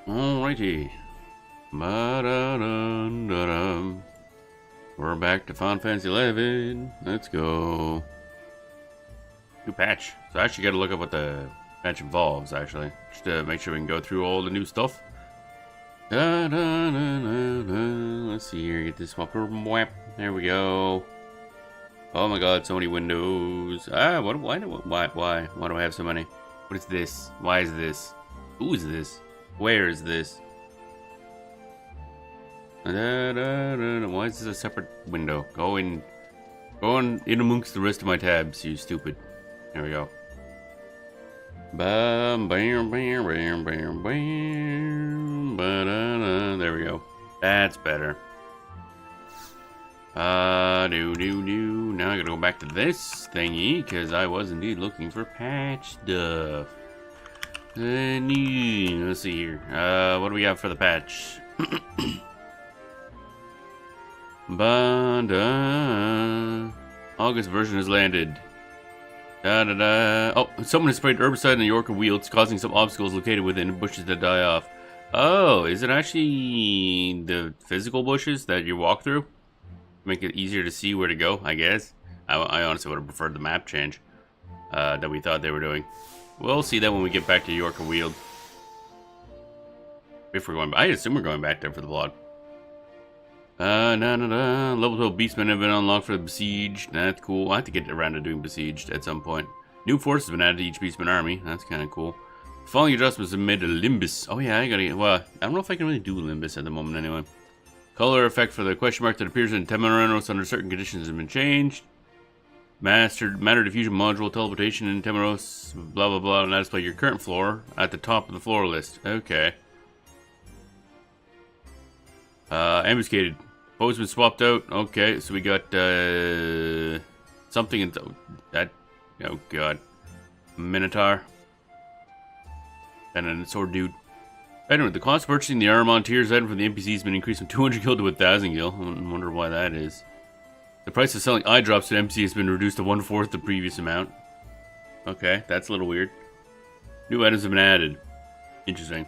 Alrighty. Ba-da-dum-da-dum. We're back to Final Fantasy 11. Let's go. New patch. So I actually got to look up what the patch involves, actually. Just to make sure we can go through all the new stuff. Da-da-da-da-da. Let's see here. Get this one. There we go. Oh my god, so many windows. Why do I have so many? What is this? Why is this? Who is this? Where is this? Why is this a separate window? Go in amongst the rest of my tabs, you stupid. There we go. Bam, bam, bam, bam, bam, bam. There we go. That's better. Now I gotta go back to this thingy, because I was indeed looking for patch stuff. Let's see here. What do we got for the patch? August version has landed. Oh, someone has sprayed herbicide in the Yorker wheels, causing some obstacles located within bushes to die off. Oh, is it actually the physical bushes that you walk through? Make it easier to see where to go, I guess. I honestly would have preferred the map change that we thought they were doing. We'll see that when we get back to Yorker Weald. If we're going, I assume we're going back there for the vlog. Level 12 beastmen have been unlocked for the besieged. That's cool. I have to get around to doing besieged at some point. New forces have been added to each beastman army. That's kind of cool. The following adjustments have made a Limbus. Oh yeah, well, I don't know if I can really do Limbus at the moment anyway. Color effect for the question mark that appears in Temeros under certain conditions has been changed. Matter diffusion module, teleportation in Temeros, blah blah blah. Now display your current floor at the top of the floor list. Okay. Ambuscaded. Foe's been swapped out. Okay, so we got something in that. Oh god, Minotaur and a sword dude. Anyway, the cost of purchasing the Armon tiers item from the NPCs has been increased from 200 gil to 1,000 gil. I wonder why that is. The price of selling eye drops to NPC has been reduced to 1/4 the previous amount. Okay, that's a little weird. New items have been added. Interesting.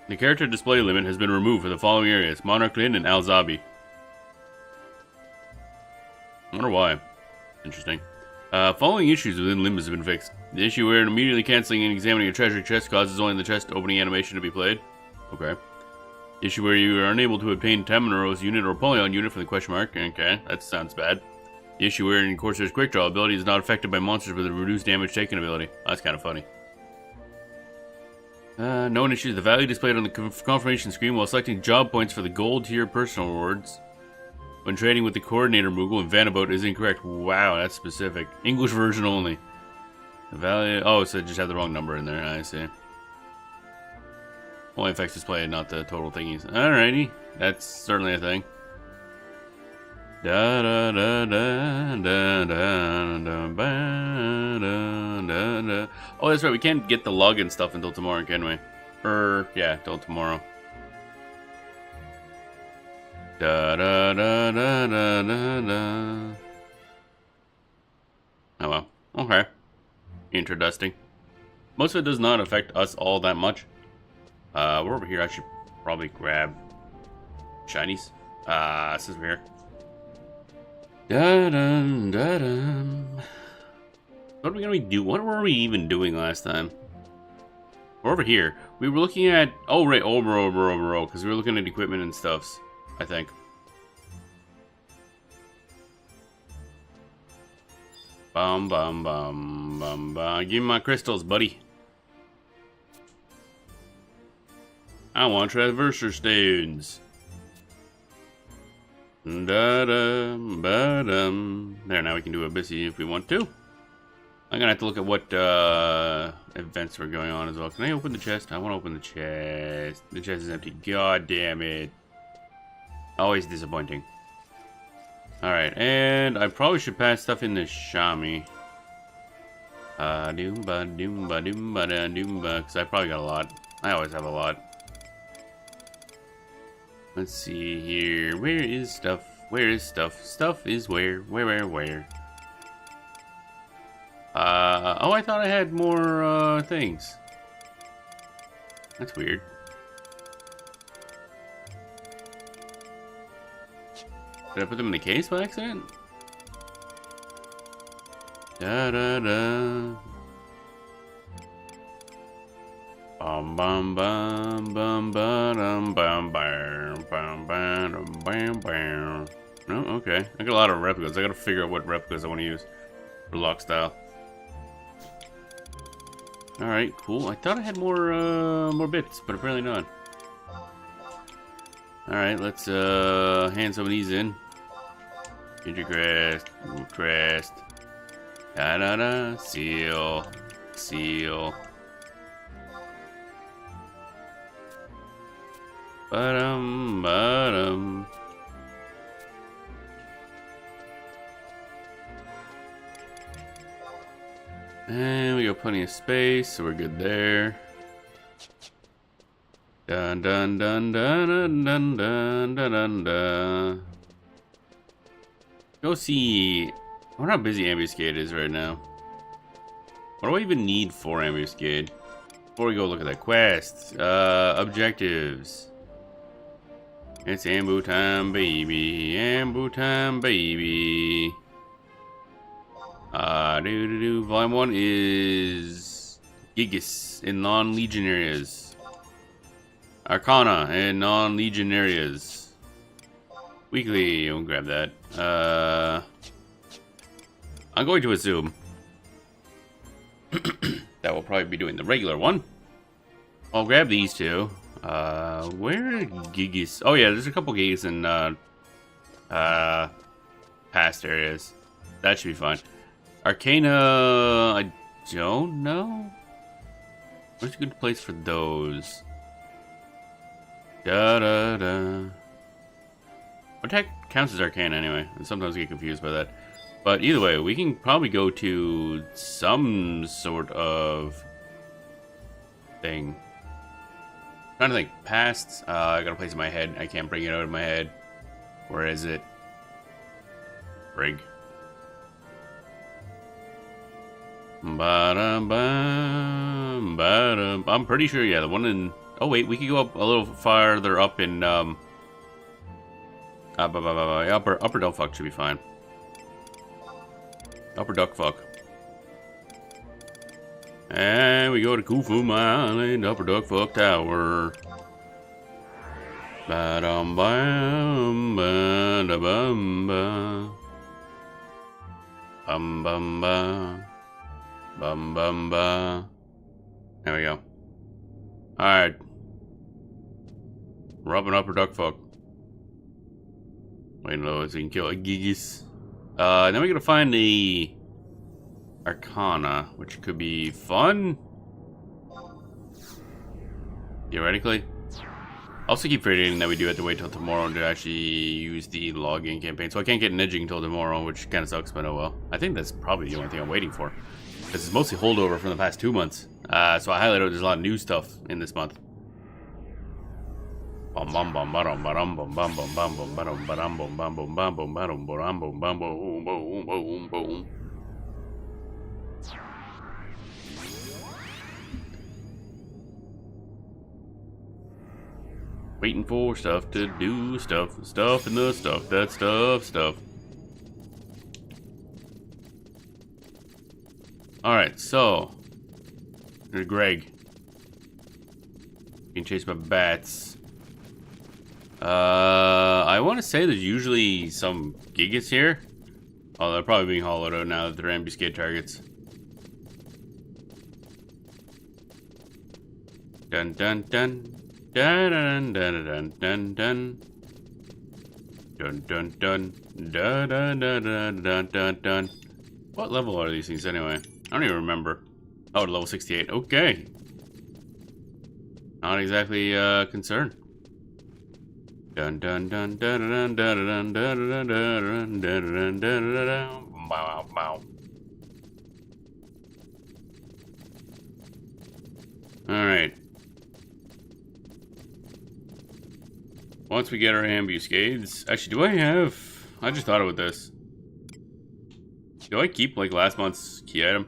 The character display limit has been removed for the following areas: Monarch Lin and Al Zabi. I wonder why. Interesting. Following issues within Limbus have been fixed. The issue where immediately canceling and examining a treasure chest causes only the chest opening animation to be played. Okay. The issue where you are unable to obtain Temeros unit or Polygon unit from the question mark. Okay, that sounds bad. The issue where in Corsair's quick draw ability is not affected by monsters with a reduced damage taken ability. That's kind of funny. Known issues: the value displayed on the confirmation screen while selecting job points for the gold tier personal rewards when trading with the coordinator Moogle and Vanabout is incorrect. Wow, that's specific. English version only. The value. Oh, so it just had the wrong number in there. I see. Only affects display, not the total thingies. Alrighty, that's certainly a thing. Da da da da da da da da da. Oh, that's right. We can't get the login stuff until tomorrow, can we? Yeah, till tomorrow. Da da da da da da da. Oh well. Okay. Interesting. Most of it does not affect us all that much. We're over here. I should probably grab shinies. Since we're here. Da-dum, da-dum. What are we gonna do? What were we even doing last time? We're over here. We were looking at. Oh right, over, because we were looking at equipment and stuffs. I think. Bum bum bum bum bum. Give me my crystals, buddy. I want traverser stones. Da-dum, ba-dum. There, now we can do a busy if we want to. I'm gonna have to look at what events are going on as well. Can I open the chest? I want to open the chest. The chest is empty. God damn it. Always disappointing. Alright, and I probably should pass stuff in the Shami. Doomba, doomba, doomba, da, doomba, because I probably got a lot. I always have a lot. Let's see here. Where is stuff? Where is stuff? Stuff is where? Where? Oh, I thought I had more, things. That's weird. Did I put them in the case by accident? Da da da. Bum bum bum bum bum bum bum bum bum bum. No, okay. I got a lot of replicas. I gotta figure out what replicas I want to use for lock style. All right, cool. I thought I had more bits, but apparently not. All right, let's hand some of these in. Ginger crest, crest. Da da da. Seal, seal. Ba-dum. And we got plenty of space, so we're good there. Dun dun dun dun dun dun dun dun dun dun. Go see. I wonder how busy ambuscade is right now. What do I even need for ambuscade? Before we go look at that quest. Objectives. It's ambu time, baby. Ambu time, baby. Volume 1 is Gigas in non-legion areas. Arcana in non-legion areas. Weekly, we'll grab that. I'm going to assume that we'll probably be doing the regular one. I'll grab these two. Where are Gigas? Oh yeah, there's a couple Gigas in past areas. That should be fine. Arcana, I don't know. Where's a good place for those? Da da da. What tech counts as Arcana anyway? And sometimes I get confused by that. But either way, we can probably go to some sort of thing. Trying to think. Past. I got a place in my head. I can't bring it out of my head. Where is it? Brig. Ba-dum-bum, ba-dum. I'm pretty sure, yeah, the one in... Oh, wait, we could go up a little farther up in, Upper Duckfuck should be fine. Upper Duckfuck. And we go to Kufu Island, Upper Duckfuck Tower. Ba-dum-bum, ba-da-bum-ba. Bum-bum-ba. Bum bum ba. There we go. Alright. We're up and Upper Duckfuck. Wait low so you can kill a Gigas. Then we gotta find the Arcana, which could be fun. Theoretically. Also keep forgetting that we do have to wait till tomorrow to actually use the login campaign. So I can't get an edging until tomorrow, which kinda sucks, but oh well. I think that's probably the only thing I'm waiting for. This is mostly holdover from the past 2 months. So I highlighted there's a lot of new stuff in this month. Waiting for stuff to do stuff and the stuff that stuff. Alright, so there's Greg. You can chase my bats. I want to say there's usually some Gigas here. Oh, they're probably being hollowed out now that they're ambuscade targets. Dun dun dun. Dun dun dun dun dun dun. Dun dun dun. Dun dun dun dun dun dun dun. What level are these things anyway? I don't even remember. Oh, level 68. Okay. Not exactly concerned. Dun dun dun dun dun dun dun dun dun dun dun dun dun. Bow bow. All right. Once we get our ambuscades, actually, do I have? I just thought about this. Do I keep like last month's key item?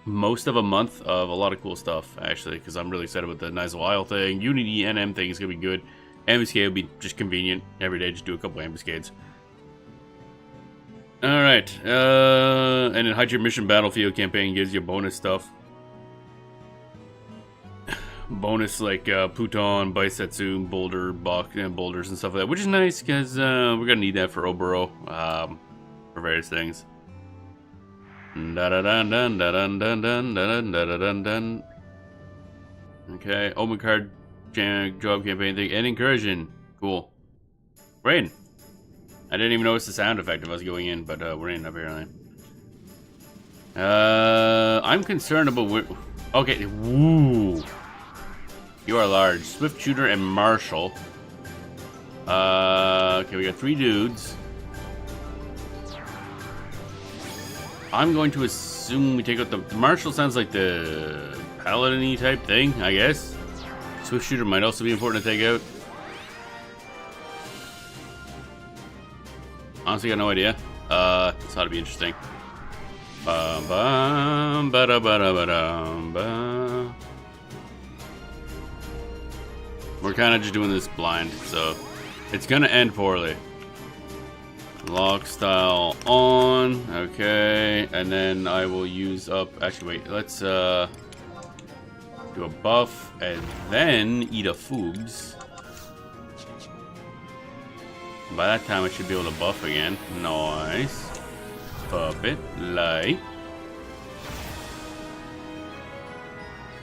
most of a month of a lot of cool stuff, actually, because I'm really excited about the Nizel Isle thing. Unity NM thing is going to be good. Ambuscade will be just convenient. Every day, just do a couple ambuscades. Alright, and then Hydra Mission Battlefield campaign gives you bonus stuff. Bonus like Pluton, Bisetsu, Boulder, Bach, and boulders and stuff like that, which is nice because we're going to need that for Oboro for various things. Okay, open card job campaign thing and incursion. Cool. We're in. I didn't even notice the sound effect of us going in, but we're in apparently. I'm concerned about okay, woo. You are large. Swift shooter and marshal. Okay, we got 3 dudes. I'm going to assume we take out the marshal. Sounds like the paladin-y type thing, I guess. Swift shooter might also be important to take out. Honestly, got no idea. This ought to be interesting. We're kind of just doing this blind, so it's gonna end poorly. Lock style on, okay, and then I will use up. Actually, wait. Let's do a buff and then eat a foods. By that time, I should be able to buff again. Nice. Puppet light.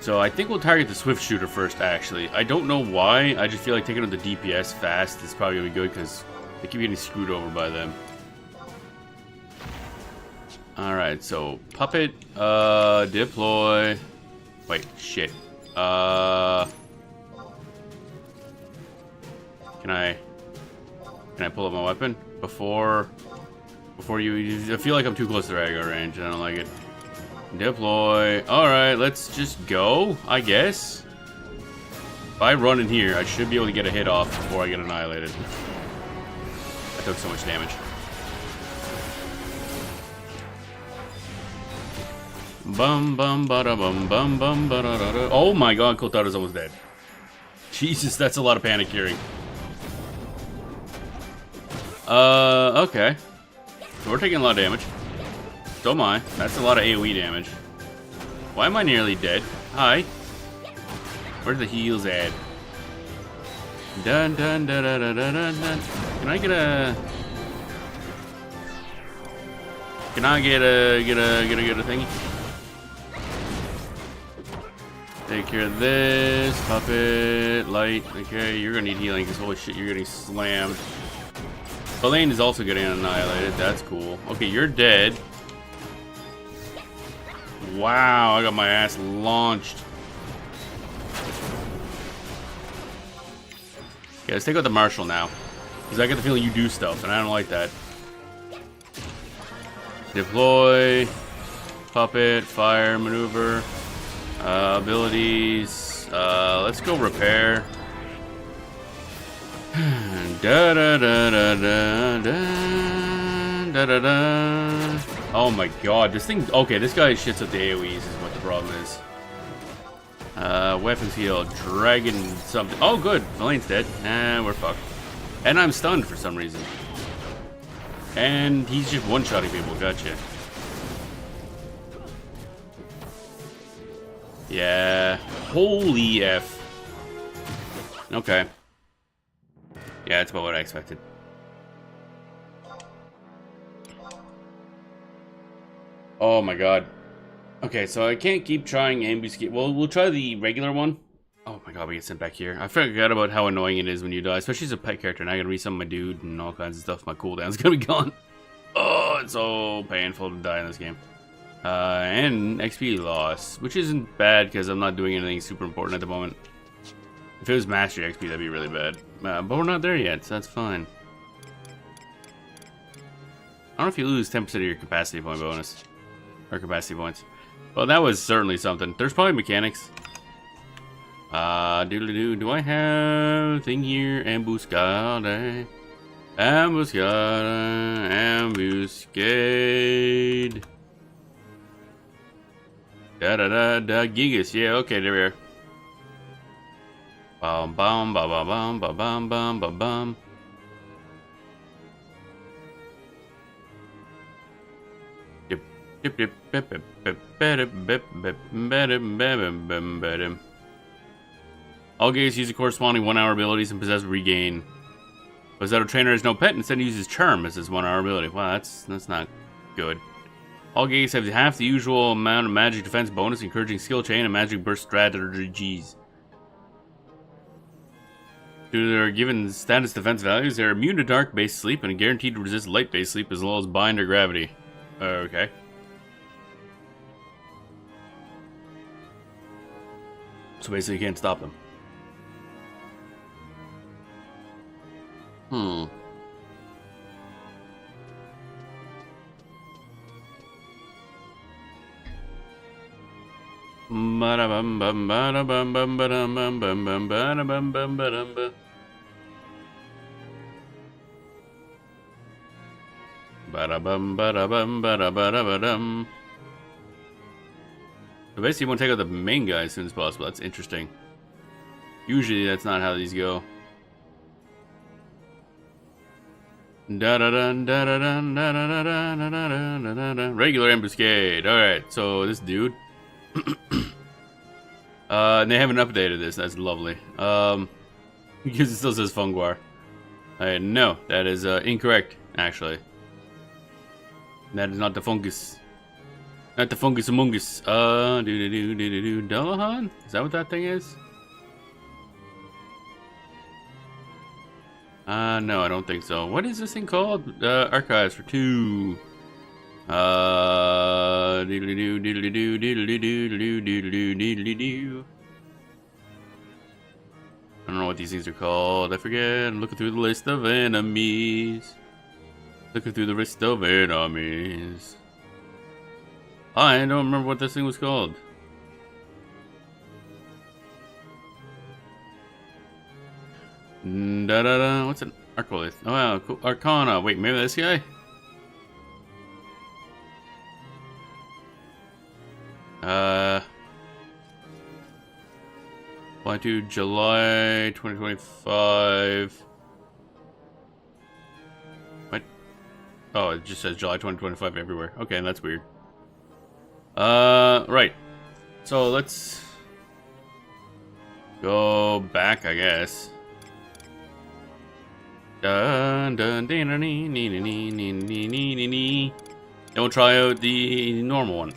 So I think we'll target the Swift Shooter first, actually. I don't know why. I just feel like taking out the DPS fast is probably going to be good because they keep getting screwed over by them. Alright, so Puppet, deploy. Wait, shit. Can I pull up my weapon? Before you... I feel like I'm too close to Rago range and I don't like it. Deploy. Alright, let's just go, I guess. If I run in here, I should be able to get a hit off before I get annihilated. I took so much damage. Bum bum bada bum bum bum bada da da. Oh my god, Kotara's almost dead. Jesus, that's a lot of panic curing. Okay. So we're taking a lot of damage. So am I. That's a lot of AoE damage. Why am I nearly dead? Hi. Where's the heals at? Dun dun dun dun dun dun dun. Can I get a... Can I get a thingy? Take care of this. Puppet. Light. Okay, you're gonna need healing because holy shit, you're getting slammed. Elaine is also getting annihilated. That's cool. Okay, you're dead. Wow, I got my ass launched. Okay, let's take out the Marshal now. Because I get the feeling you do stuff, and I don't like that. Deploy. Puppet. Fire. Maneuver. Abilities. Let's go repair. Da da da da da da da da da. Oh my god, this thing. Okay, this guy shits at the AoEs is what the problem is. Weapons heal, dragon something. Oh, good, Elaine's dead. We're fucked. And I'm stunned for some reason. And he's just one-shotting people. Gotcha. Yeah. Holy F. Okay. Yeah, that's about what I expected. Oh my god. Okay, so I can't keep trying ambuscade. Well, we'll try the regular one. Oh my god, we get sent back here. I forgot about how annoying it is when you die, especially as a pet character. And I gotta resummon my dude and all kinds of stuff. My cooldown's gonna be gone. Oh, it's so painful to die in this game. And XP loss, which isn't bad because I'm not doing anything super important at the moment. If it was Mastery XP, that'd be really bad. But we're not there yet, so that's fine. I don't know if you lose 10% of your capacity point bonus. Or capacity points. Well, that was certainly something. There's probably mechanics. Doodly-doo. Do I have thing here? Ambuscade. Ambuscade. Ambuscade. Gigas. Yeah, okay, there we are. Bum bum ba ba bum ba bum bum ba bum. Dip dip dip bip bip bip bip bip bip bip bip. All Gigas use the corresponding 1 hour abilities and possess regain. But Zetto Trainer has no pet, instead uses Charm as his 1 hour ability. Wow, that's not good. All Gigas have half the usual amount of magic defense bonus, encouraging skill chain and magic burst strategies. Due to their given status defense values, they're immune to dark-based sleep and guaranteed to resist light-based sleep as well as bind or gravity. Okay. So basically you can't stop them. Ba-da-bum bum ba-da-bum bum ba-dum bum bum bum ba-da-bum bum ba-dum ba. Ba-da-bum ba-da-bum ba-da-ba-da-ba-dum. So basically you want to take out the main guy as soon as possible. That's interesting. Usually that's not how these go. Da-da-dun, da-da-dun, da-da-dun, da-da-dun, da-da-dun. Regular ambuscade. Alright, so this dude. And they haven't updated this. That's lovely. Because it still says Funguar. No, that is incorrect, actually. That is not the fungus. Not the fungus among us. Do-do-do-do-do-do. Dullahan? Is that what that thing is? No, I don't think so. What is this thing called? Archives for 2. Diddly-doo, diddly-doo, diddly-doo, diddly-doo, diddly-doo. I don't know what these things are called. I forget. I'm looking through the list of enemies. Looking through the list of enemies. I don't remember what this thing was called. Da-da-da. What's an Arcolith? Oh, wow. Cool. Arcana. Wait, maybe this guy? Apply to July 2025. What? Oh, it just says July 2025 everywhere. Okay, that's weird. Right. So let's go back, I guess. Dun dun dun dun dun dun dun dun dun. Don't try out the normal one.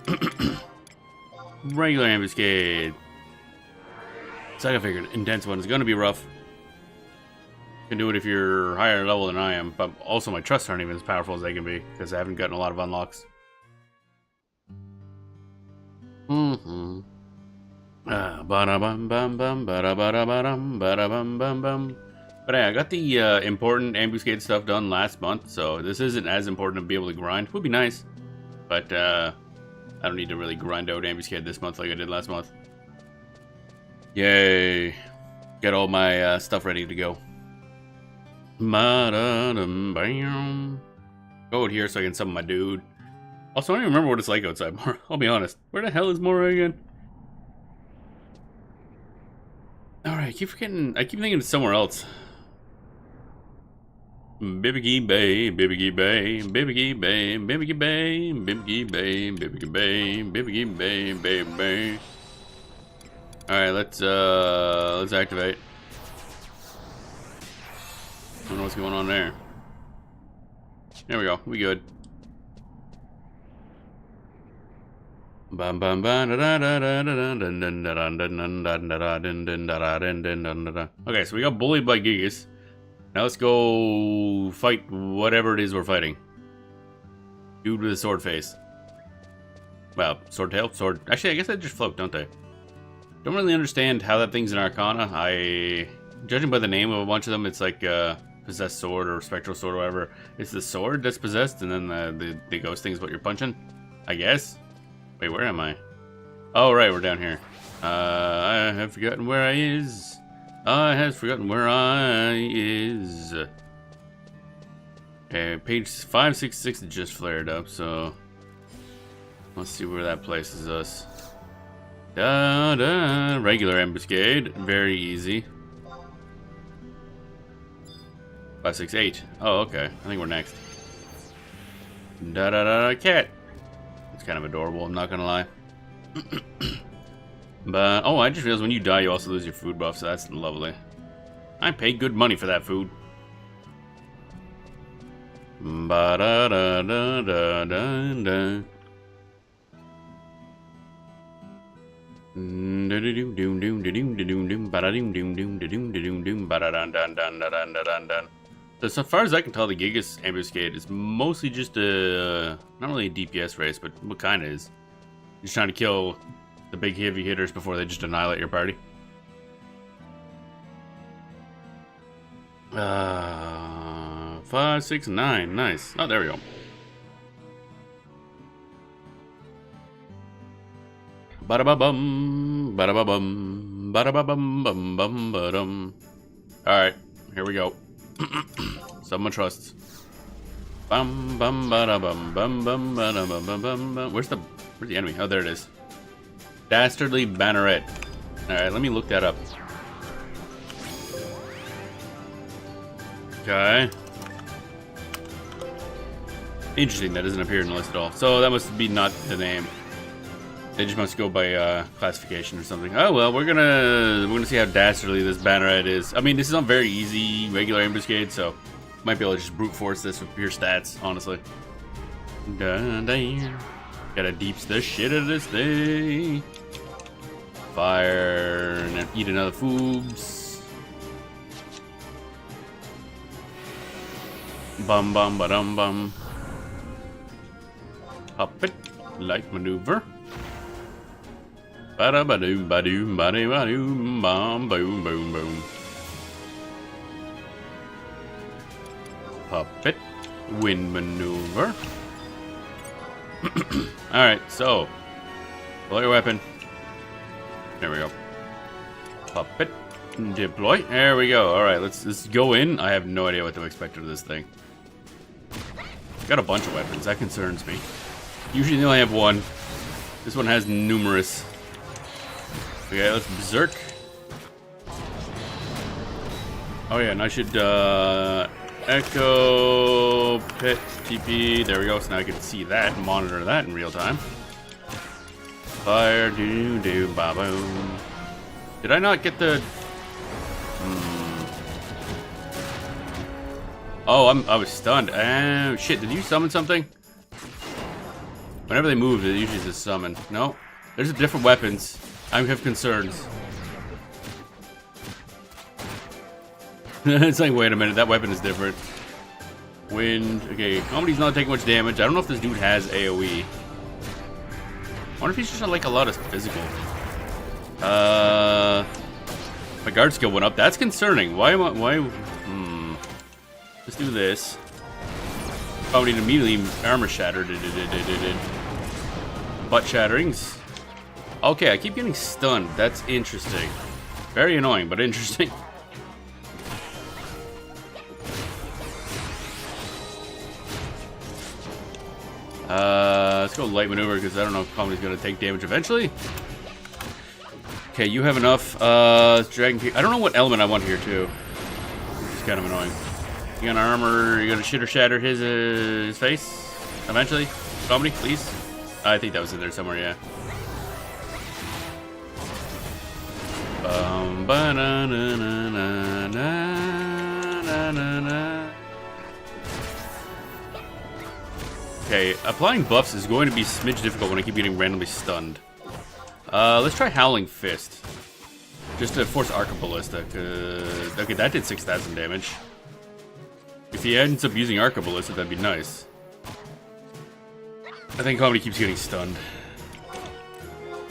Regular ambuscade. So I figured intense one is gonna be rough. You can do it if you're higher level than I am, but also my trusts aren't even as powerful as they can be because I haven't gotten a lot of unlocks. Ba-da-bum bum bum ba-da-ba-da-ba-dum ba-da-bum bum bum. But hey, I got the important ambuscade stuff done last month, so this isn't as important to be able to grind. Would be nice, but I don't need to really grind out ambuscade this month like I did last month. Yay! Get all my stuff ready to go. Go out here so I can summon my dude. Also, I don't even remember what it's like outside. I'll be honest. Where the hell is Mora again? Alright, I keep forgetting. I keep thinking it's somewhere else. Bibiki Bay, Bibiki Bay, Bibiki Bay, Bibiki Bay, Bibiki Bay, Bibiki Bay, Bibiki Bay, Bay, Bay. Alright, let's activate. I don't know what's going on there. There we go, we good. Okay, so we got bullied by Gigas. Now let's go fight whatever it is we're fighting. Dude with a sword face. Well, sword tail, sword. Actually, I guess they just float, don't they? Don't really understand how that thing's an Arcana. Judging by the name of a bunch of them, it's like possessed sword or spectral sword or whatever. It's the sword that's possessed, and then the ghost thing is what you're punching. I guess. Wait, where am I? Oh, right, we're down here. I have forgotten where I is. I have forgotten where I is. Okay, page 566 just flared up, so let's see where that places us. Da da. Regular ambuscade. Very easy. 5, 6, 8. Oh, okay. I think we're next. Da da da. Cat. It's kind of adorable. I'm not gonna lie. But oh, I just realized when you die, you also lose your food buff. So that's lovely. I paid good money for that food. Ba da da da da da da. So far as I can tell, the Gigas ambuscade is mostly just a not really a DPS race, but what kind of is? Just trying to kill the big heavy hitters before they just annihilate your party. 5, 6, 9. Nice. Oh, there we go. Ba-da-ba-bum, ba-da-ba-bum, ba-da-ba-bum, bum, bum, ba-dum. Alright, here we go. Someone trusts. Bum, bum, ba-da-bum, bum, bum, ba-da-bum, bum, bum, bum. Where's the enemy? Oh, there it is. Dastardly Banneret. Alright, let me look that up. Okay. Interesting, that doesn't appear in the list at all. So that must be not the name. They just must go by classification or something. Oh well, we're gonna see how dastardly this Banneret is. I mean, this is not very easy regular ambuscade, so might be able to just brute force this with pure stats, honestly. Gotta deeps the shit out of this thing. Fire and eat another foobs. Bum bum ba dum bum. Puppet light maneuver. Ba da ba doom ba doom ba doom ba doom bum boom boom boom. Puppet wind maneuver. Alright, so pull your weapon. There we go. Puppet deploy. There we go. Alright, let's go in. I have no idea what to expect of this thing. Got a bunch of weapons, that concerns me. Usually they only have one. This one has numerous. Okay, let's berserk. Oh yeah, and I should echo pit TP. There we go. So now I can see that and monitor that in real time. Fire do do ba boom. Did I not get the? Oh, I was stunned. Oh shit! Did you summon something? Whenever they move, it usually is a summon. No, there's different weapons. I have concerns. It's like, wait a minute, that weapon is different. Wind. Okay, Comedy's not taking much damage. I don't know if this dude has AoE. I wonder if he's just like a lot of physical. My guard skill went up. That's concerning. Why? Let's do this. Comedy immediately armor shattered. Butt shatterings. Okay, I keep getting stunned. That's interesting. Very annoying, but interesting. Let's go light maneuver because I don't know if Comedy's gonna take damage eventually. Okay, you have enough. Dragon Peak. I don't know what element I want here too. It's kind of annoying. You gonna armor? You gonna shit or shatter his face eventually? Comedy, please. I think that was in there somewhere. Yeah. Okay, applying buffs is going to be a smidge difficult when I keep getting randomly stunned. Let's try Howling Fist. Just to force Arcaballista. Okay, that did 6,000 damage. If he ends up using Arcaballista, that'd be nice. I think Comedy keeps getting stunned.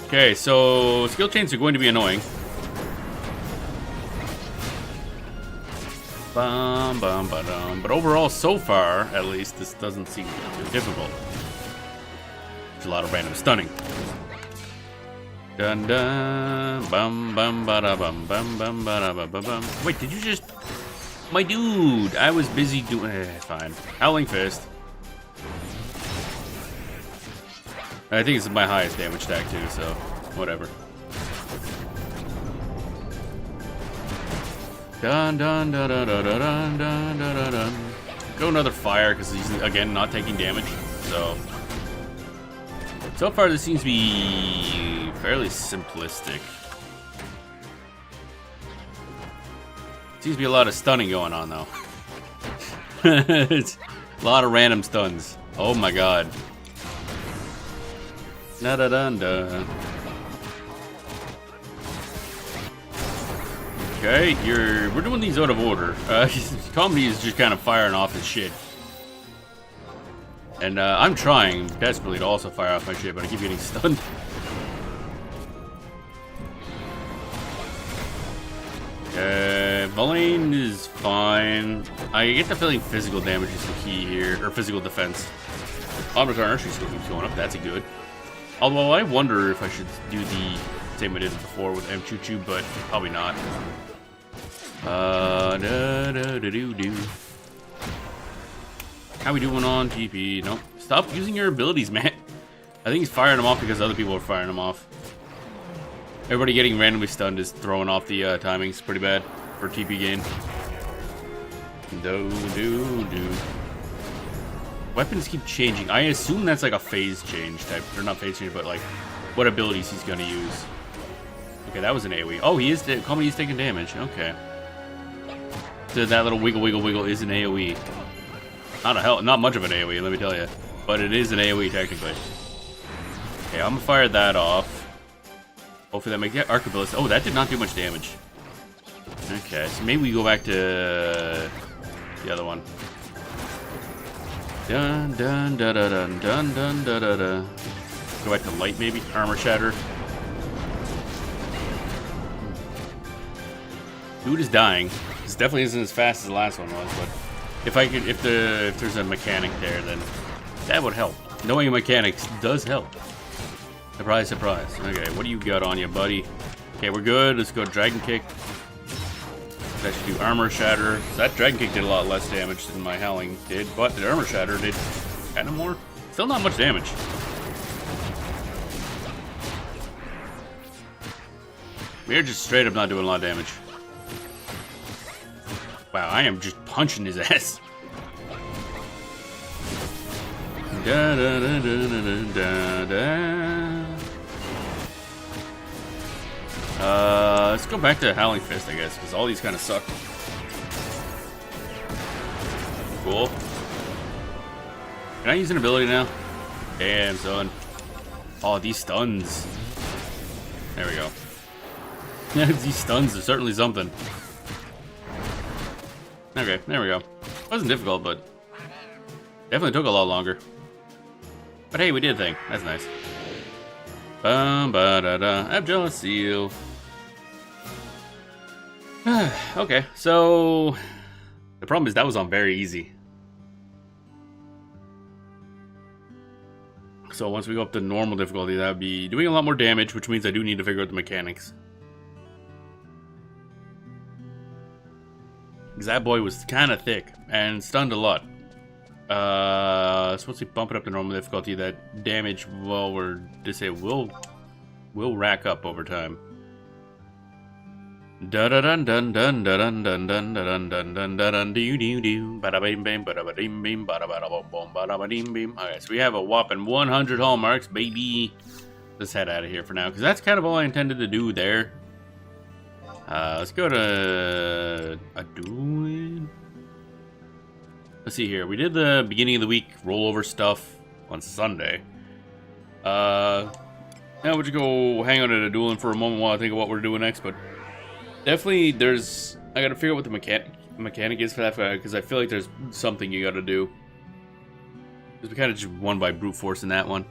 Okay, so skill chains are going to be annoying. Bum, bum, ba-dum. But overall, so far, at least, this doesn't seem too difficult. There's a lot of random stunning. Dun dun, bum bum ba bum bum bum ba bum bum. Wait, did you just? My dude, I was busy doing. Fine. Howling Fist. I think it's my highest damage stack too, so whatever. Dun dun dun dun dun dun dun dun dun dun. Go another fire because he's again not taking damage. So far this seems to be fairly simplistic. Seems to be a lot of stunning going on though. It's a lot of random stuns. Oh my god. Da da da da. Okay, we're doing these out of order. Comedy is just kind of firing off his shit. And I'm trying desperately to also fire off my shit, but I keep getting stunned. Bullying is fine. I get the feeling physical damage is the key here, or physical defense. Omnicar Archery still keeps going up, that's a good. Although I wonder if I should do the same I did before with M Choo Choo, but probably not. How we doing on GP? Nope. Stop using your abilities, man. I think he's firing them off because other people are firing them off. Everybody getting randomly stunned is throwing off the timings pretty bad for TP gain. Weapons keep changing. I assume that's like a phase change type, or not phase change, but like what abilities he's gonna use. Okay, that was an AoE. Oh, Comedy is taking damage. Okay. So that little wiggle, wiggle, wiggle is an AoE. Not much of an AoE, let me tell you. But it is an AoE technically. Okay, I'm gonna fire that off. Hopefully that makes it. Arquebuss. Oh, that did not do much damage. Okay, so maybe we go back to the other one. Dun dun dun dun dun dun dun dun dun. Go back to light maybe. Armor shatter. Dude is dying. This definitely isn't as fast as the last one was, but if there's a mechanic there, then that would help. Knowing mechanics does help. Surprise, surprise. Okay, what do you got on you, buddy? Okay, we're good. Let's go Dragon Kick. That should do Armor Shatter. So that Dragon Kick did a lot less damage than my Howling did, but the Armor Shatter did kind of more. Still not much damage. We're just straight up not doing a lot of damage. Wow, I am just punching his ass. Da, da, da, da, da, da, da. Let's go back to Howling Fist, I guess, because all these kind of suck. Cool. Can I use an ability now? Damn, son. Oh, these stuns. There we go. These stuns are certainly something. Okay, there we go. Wasn't difficult, but definitely took a lot longer. But hey, we did a thing. That's nice. Ba-da-da. Abjala Seal. Okay, so the problem is that was on very easy. So once we go up to normal difficulty, that would be doing a lot more damage, which means I do need to figure out the mechanics. Because that boy was kind of thick and stunned a lot. So once we bump it up to normal difficulty, that damage, well, will rack up over time. Da da dun dun dun dun dun dun dun dun dun dun dun do do do bada bim bim bada bim bim bada bada bum bum bada bim bim. Okay, so we have a whopping 100 hallmarks, baby. Let's head out of here for now, because that's kind of all I intended to do there. Let's go to Adoulin. Let's see here. We did the beginning of the week rollover stuff on Sunday. Now we'll just go hang out at Adoulin for a moment while I think of what we're doing next. But definitely, I gotta figure out what the mechanic is for that, because I feel like there's something you gotta do. Because we kind of just won by brute force in that one.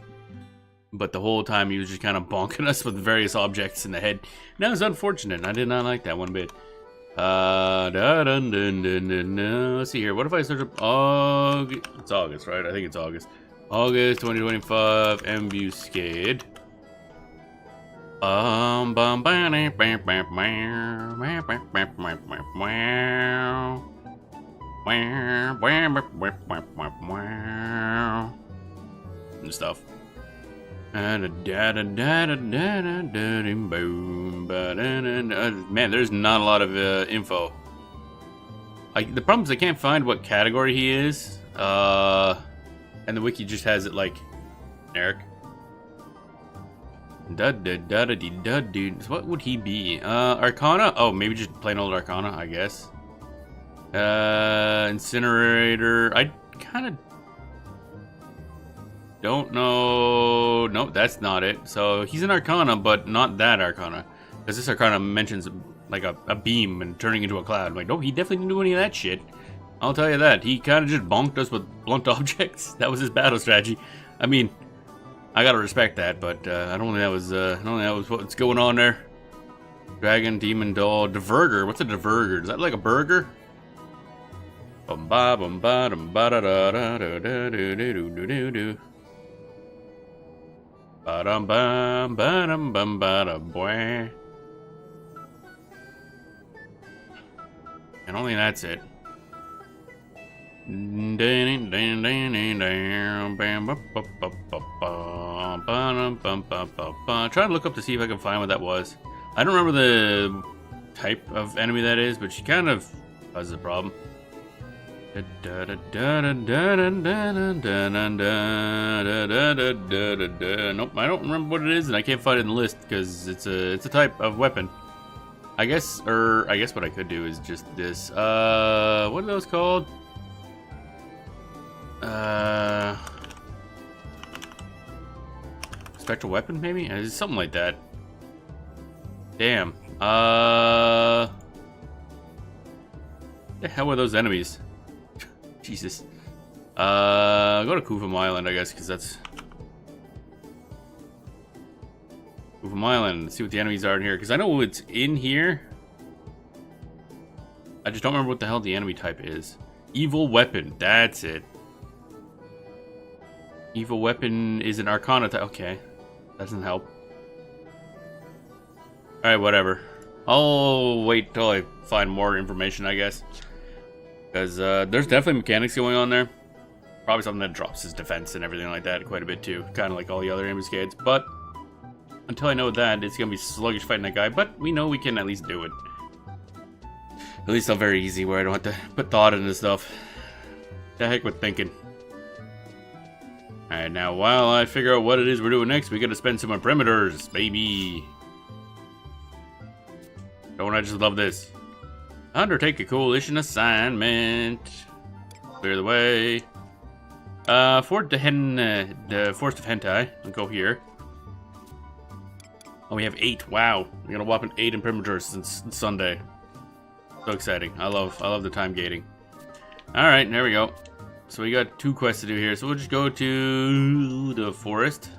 But the whole time he was just kind of bonking us with various objects in the head. And that was unfortunate. I did not like that one bit. Let's see here. What if I search up August? It's August, right? I think it's August. August 2025 ambuscade. And stuff. Man, there's not a lot of info The problem is I can't find what category he is. And the wiki just has it like Eric. Dude. So what would he be? Arcana? Oh, maybe just plain old Arcana, I guess. Incinerator. I kind of don't know. Nope, that's not it. So he's an Arcana, but not that Arcana. Because this Arcana mentions like a beam and turning into a cloud. I'm like, nope, he definitely didn't do any of that shit. I'll tell you that. He kind of just bonked us with blunt objects. That was his battle strategy. I mean, I gotta respect that, but I don't think that was what's going on there. Dragon, demon, doll, diverger. What's a diverger? Is that like a burger? Bum ba bum ba dum ba da da da da da do do do do do. Ba dum bum ba dum bum ba da boy. I don't think that's it. Trying to look up to see if I can find what that was. I don't remember the type of enemy that is, but she kind of causes a problem. Nope, I don't remember what it is, and I can't find it in the list because it's a type of weapon. I guess what I could do is just this. What are those called? Spectral weapon, maybe? Something like that. Damn. The hell are those enemies? Jesus. Go to Kufum Island, I guess, because that's Kufum Island. See what the enemies are in here, because I know it's in here. I just don't remember what the hell the enemy type is. Evil weapon. That's it. Evil weapon is an Arcana type. Okay. Doesn't help. Alright, whatever. I'll wait till I find more information, I guess. Because there's definitely mechanics going on there. Probably something that drops his defense and everything like that quite a bit too. Kind of like all the other ambuscades. But until I know that, it's going to be sluggish fighting that guy. But we know we can at least do it. At least not very easy where I don't have to put thought into stuff. The heck with thinking. Alright, now while I figure out what it is we're doing next, we gotta spend some on perimeters, baby. Don't I just love this? Undertake a coalition assignment. Clear the way. The Forest of Hentai. I'll go here. Oh, we have 8. Wow. We got a whopping 8 in perimeters since Sunday. So exciting. I love the time gating. Alright, there we go. So we got 2 quests to do here. So we'll just go to the forest,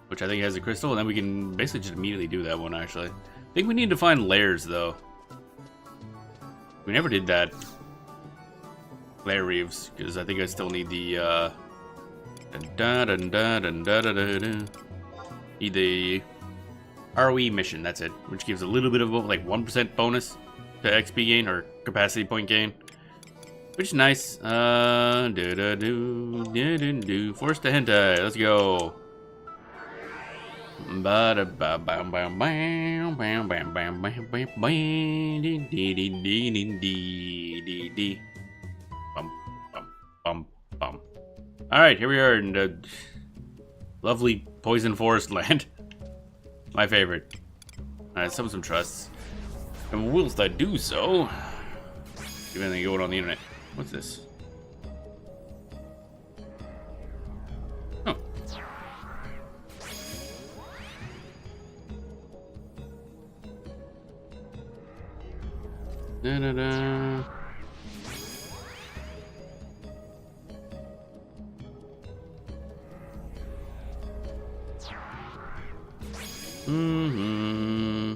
which I think has a crystal, and then we can basically just immediately do that one, actually. I think we need to find layers, though. We never did that. Layer reefs, because I think I still need the, need the ROE mission, that's it. Which gives a little bit of, like, 1% bonus to XP gain, or capacity point gain. Which is nice. Force to hentai. Let's go. Alright, here we are in the lovely poison forest land. My favorite. Alright, some trusts. And whilst I do so, see anything going on the internet. What's this? Oh. Da-da-da. Mm-hmm.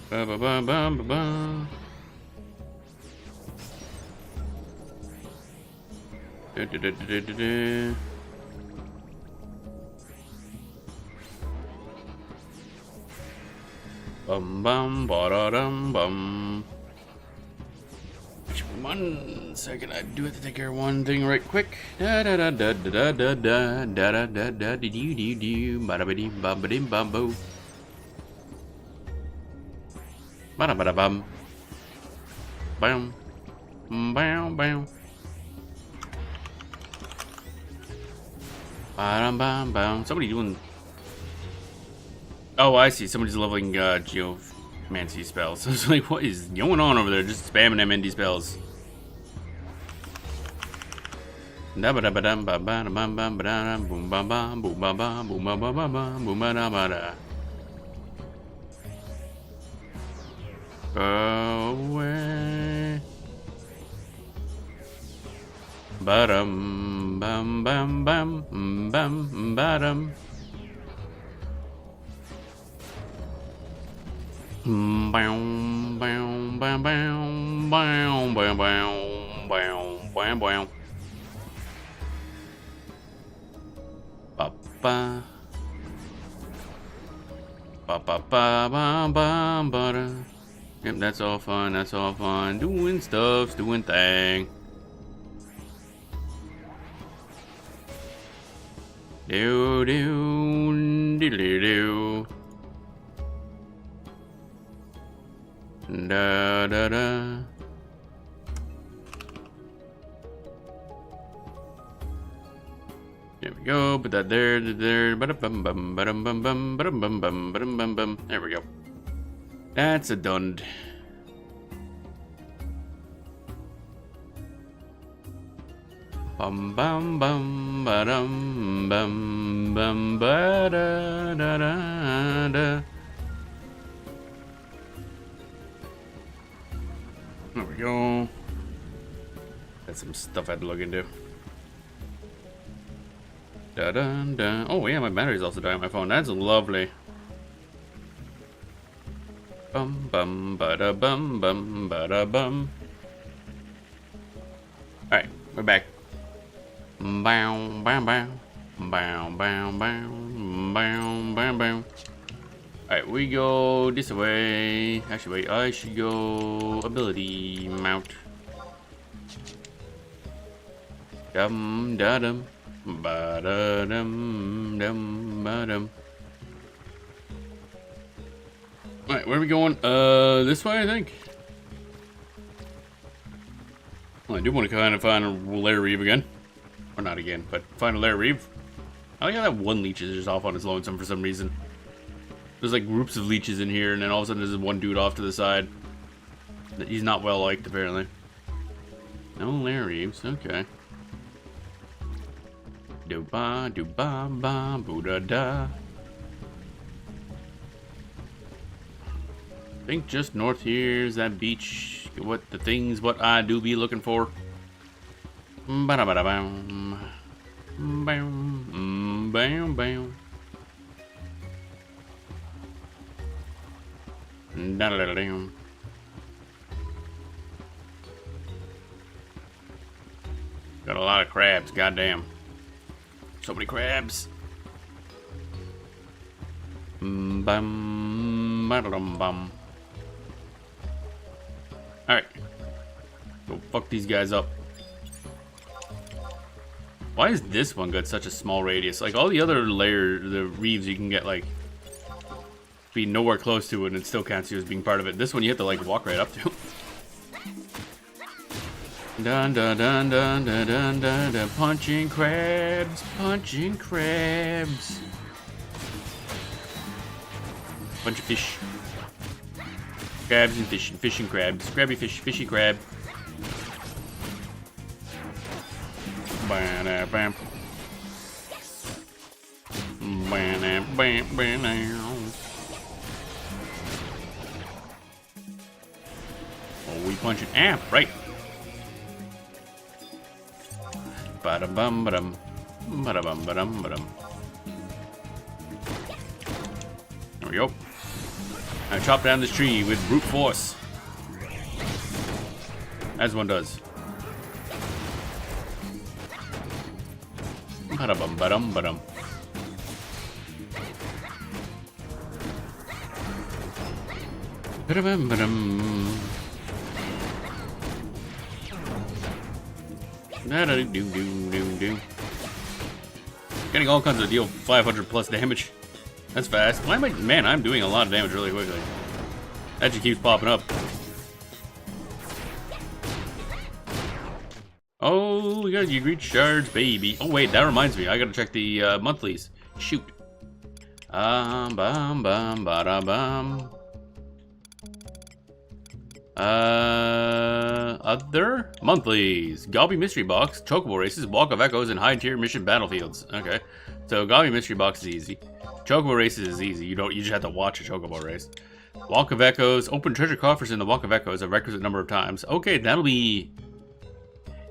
Ba ba ba ba ba ba. Da da da da da da. Bum bum ba da dum bum. 1 second, I do have to take care of one thing right quick. Da da da da da da da da da da da dee dee dee dee ba ba dee ba ba dee ba bo ba da bum bam bam bam bam bam bam. Somebody doing. Oh, I see. Somebody's leveling geomancy spells. I was like, what is going on over there? Just spamming them ND spells. Da ba da ba dum ba ba bum bum ba da boom ba ba boom ba ba boom ba ba ba ba boom ba da ba da. Away. Ba dum bum bum bum bum ba dum. Bow, bow, bow, bow, bow, bow, bow, bow, bow. Ba ba ba ba ba ba ba da. Yep, that's all fun. That's all fun. Doing stuff, doing thing. Do do do do do. Da da da. There we go. Put that there. Ba-da-bum bum, ba-dum bum bum, ba-dum bum bum, ba-dum bum bum. There we go. That's a done. Bum bum bum, ba-dum bum bum, ba-da da da da. There we go. That's some stuff I had to look into. Da da da. Oh yeah, my battery's also dying on my phone. That's lovely. Bum bum ba da bum bum ba da bum. All right, we're back. Bow bow bow bow bow bow bow bow bow. Alright, we go this way. Actually, wait, I should go ability mount. Dum da dum ba da dum dum ba dum. Alright, where are we going? This way, I think. Well, I do want to kind of find a Lair Reeve again. Or not again, but find a Lair Reeve. I like how that one leech is just off on his lonesome for some reason. There's like groups of leeches in here, and then all of a sudden there's one dude off to the side. He's not well liked, apparently. No Lair Reeves, okay. Do ba ba boo da da. I think just north here is that beach. What I do be looking for. Ba da ba da bam. Bam bam bam. Da-da-da-da-dam. Got a lot of crabs, goddamn. So many crabs. Bum ba-da-dum bum. Alright. Go fuck these guys up. Why is this one got such a small radius? Like all the other the reeves you can get like be nowhere close to it and it still counts you as being part of it. This one you have to like walk right up to. Dun dun dun dun dun dun dun dun. Punching crabs, punching crabs. Bunch of fish. Crabs and fish and crabs. Crabby fish, fishy crab. Bam bam. Bam bam bam. Oh, we punch an amp, right? Bada bum badum. Bada bum badum badum. There we go. Now chop down this tree with brute force. As one does. Bada bum badum badum. Bada bum badum. Getting all kinds of deal 500 plus damage. That's fast. Why am I... Man, I'm doing a lot of damage really quickly. That just keeps popping up. Oh, we got you recharge, baby. Oh wait, that reminds me. I gotta check the monthlies. Shoot. Bum bum bada bum. Other monthlies. Gobby Mystery Box, Chocobo Races, Walk of Echoes, and High Tier Mission Battlefields. Okay. So Gobby Mystery Box is easy. Chocobo Races is easy. You just have to watch a Chocobo race. Walk of Echoes, open treasure coffers in the Walk of Echoes a requisite number of times. Okay, that'll be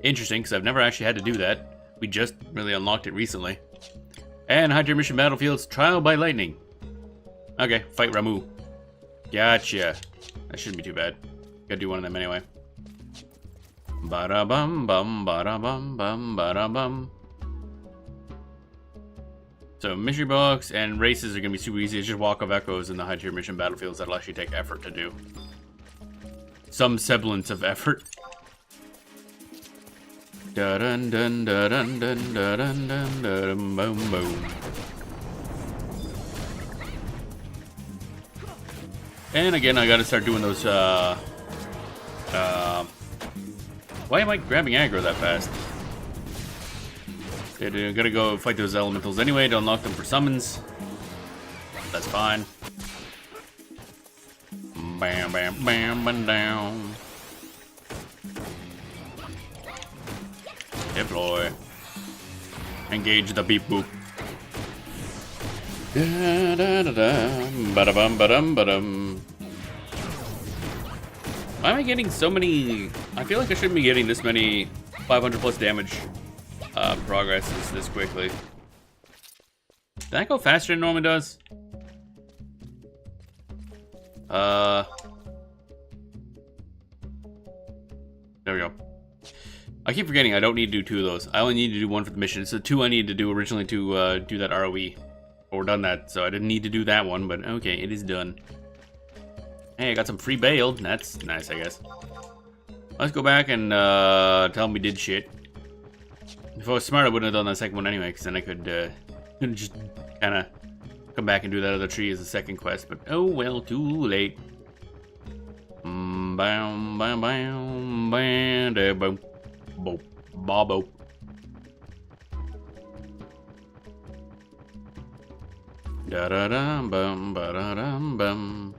interesting because I've never actually had to do that. We just really unlocked it recently. And High Tier Mission Battlefields, Trial by Lightning. Okay, fight Ramu. Gotcha. That shouldn't be too bad. Gotta do one of them anyway. Bada bum bum bada bum bum bada bum. So mystery box and races are gonna be super easy. It's just Walk of Echoes and the High Tier Mission Battlefields that'll actually take effort to do. Some semblance of effort. Da dun dun da dun dun da dun dun da dun boom boom. And again, I gotta start doing those why am I grabbing aggro that fast? Gotta go fight those elementals anyway to unlock them for summons. That's fine. Bam, bam, bam, bam, down. Deploy. Engage the beep boop. Da da da da. Ba bum ba dum. Why am I getting so many? I feel like I shouldn't be getting this many 500 plus damage progresses this quickly. Did that go faster than it normally does? There we go. I keep forgetting I don't need to do 2 of those. I only need to do 1 for the mission. It's the 2 I needed to do originally to do that ROE. Or done that, so I didn't need to do that one, but okay, it is done. Hey, I got some free bail. That's nice, I guess. Let's go back and tell them we did shit. If I was smart, I wouldn't have done that second one anyway, because then I could just kind of come back and do that other tree as a second quest. But oh well, too late. Bam, bam, bam, bam, da, boom, boop, bobo. Da da da bum ba da dum bum.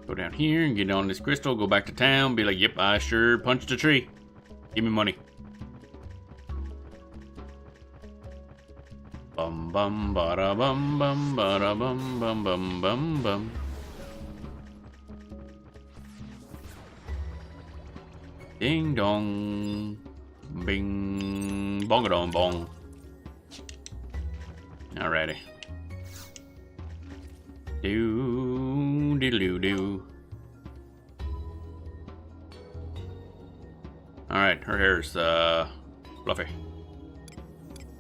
Go down here and get on this crystal, go back to town, be like, yep, I sure punched a tree. Give me money. Bum bum ba da bum bum ba da bum bum bum bum bum. Ding dong. Bing bong a dong bong. Alrighty. Do diddle doo doo. Alright, her hair's fluffy.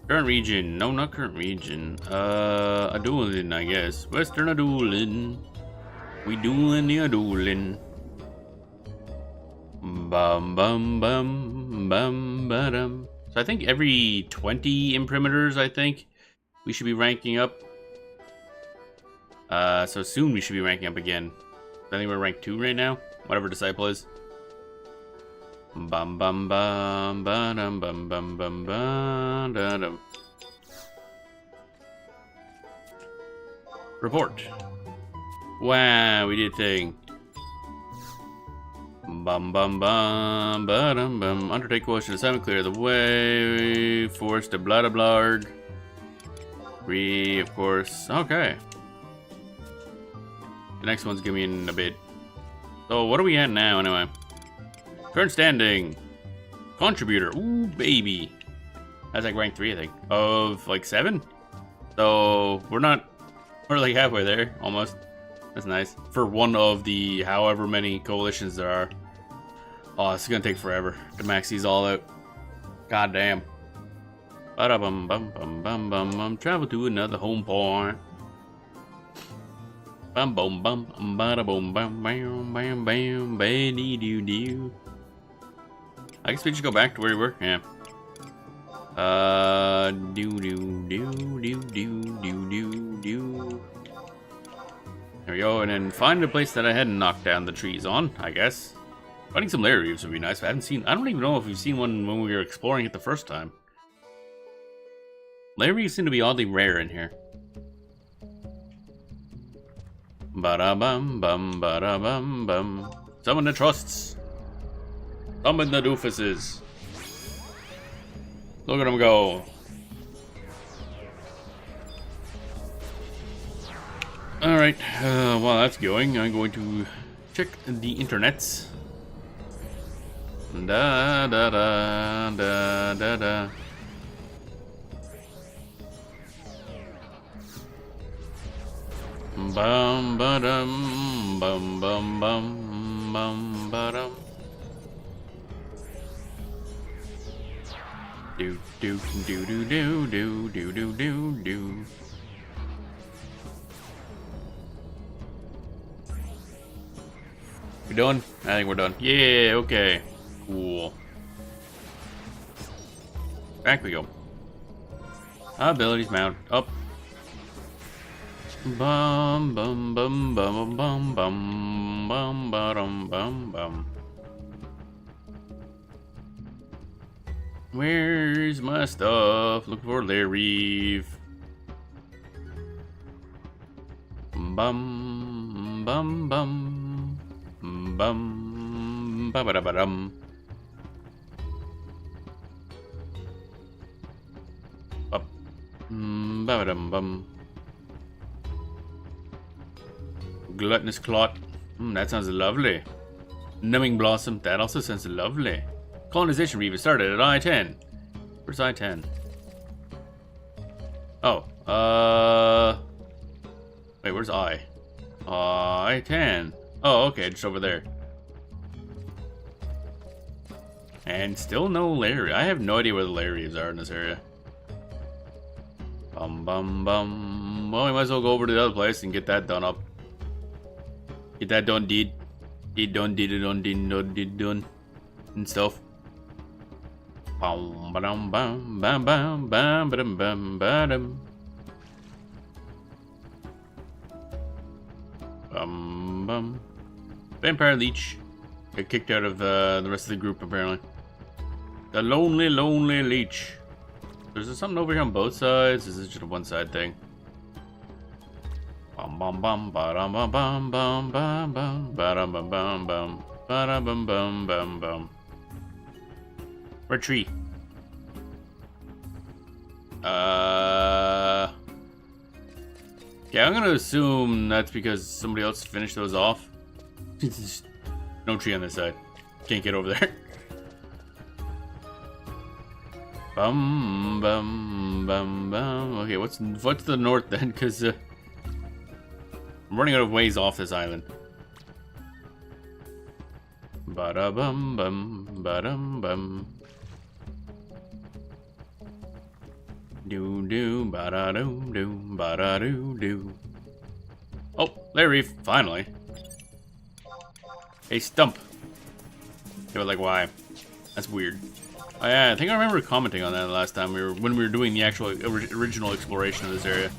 Current region. No, not current region. Adoulin, I guess. Western Adoulin. We doing the Adoulin. Bum bum bum bum ba-dum. So I think every 20 imprimators, I think we should be ranking up. So soon we should be ranking up again. I think we're ranked 2 right now. Whatever disciple is. Bum bum bum ba dum bum bum bum ba da dum. Report. Wow, we did a thing. Bum bum bum ba dum bum. Undertake quotient assignment, clear the way. Force to blah blah blah. Of course. Okay. The next one's gonna be in a bit. So what are we at now anyway? Current standing. Contributor. Ooh, baby. That's like rank 3, I think. Of like 7? So we're like halfway there, almost. That's nice. For one of the however many coalitions there are. Oh, it's gonna take forever to max these all out. God damn. Ba-da-bum bum bum bum bum bum. Travel to another home point. Bum bum bum bada boom bam bam bam bam dee doo doo. I guess we just go back to where we were. Yeah. Do do do do do do do do. There we go, and then find a place that I hadn't knocked down the trees on. I guess finding some lair reefs would be nice. I haven't seen. I don't even know if we've seen one when we were exploring it the first time. Lair reefs seem to be oddly rare in here. Ba-da bum bum ba-da bum bum. Summon the trusts. Summon the doofuses. Look at them go. Alright, while that's going, I'm going to check the internets. Da da da da da da. Bum ba dum bum bum bum bum ba dum. Do do do do do do do do do do. We done? I think we're done. Yeah, okay. Cool. Back we go. Abilities mount up. Bum bum bum bum bum bum bum bum bum bum. Where's my stuff? Look for Larry. Bum bum bum bum ba ba da ba dum. Up ba ba dum bum. Gluttonous clot. That sounds lovely. Numbing blossom. That also sounds lovely. Colonization reef started at I-10. Where's I-10? Oh, wait, where's I? I-10. Oh, okay, just over there. And still no Larry. I have no idea where the Larrys are in this area. Bum bum bum. Well, we might as well go over to the other place and get that done up. Get that done, deed. Deed done, deed done, deed done, deed done. And stuff. Bum bum bum bum bum bum bum bum bum bum bum. Vampire Leech got kicked out of the rest of the group apparently. The lonely leech. There's something over here on both sides. Is this just a one-side thing? Bum bum bum ba dum bum bum bum bum bum ba dum bum bum bum ba dum bum bum bum bum. Retreat. Yeah, I'm gonna assume that's because somebody else finished those off. No tree on this side. Can't get over there. Bum bum bum bum. Okay, what's the north then? Because I'm running out of ways off this island. Ba da bum bum ba dum bum. Do do ba da do ba da do. Oh, Larry, finally. A stump. They were like, why? That's weird. I think I remember commenting on that last time when we were doing the actual original exploration of this area.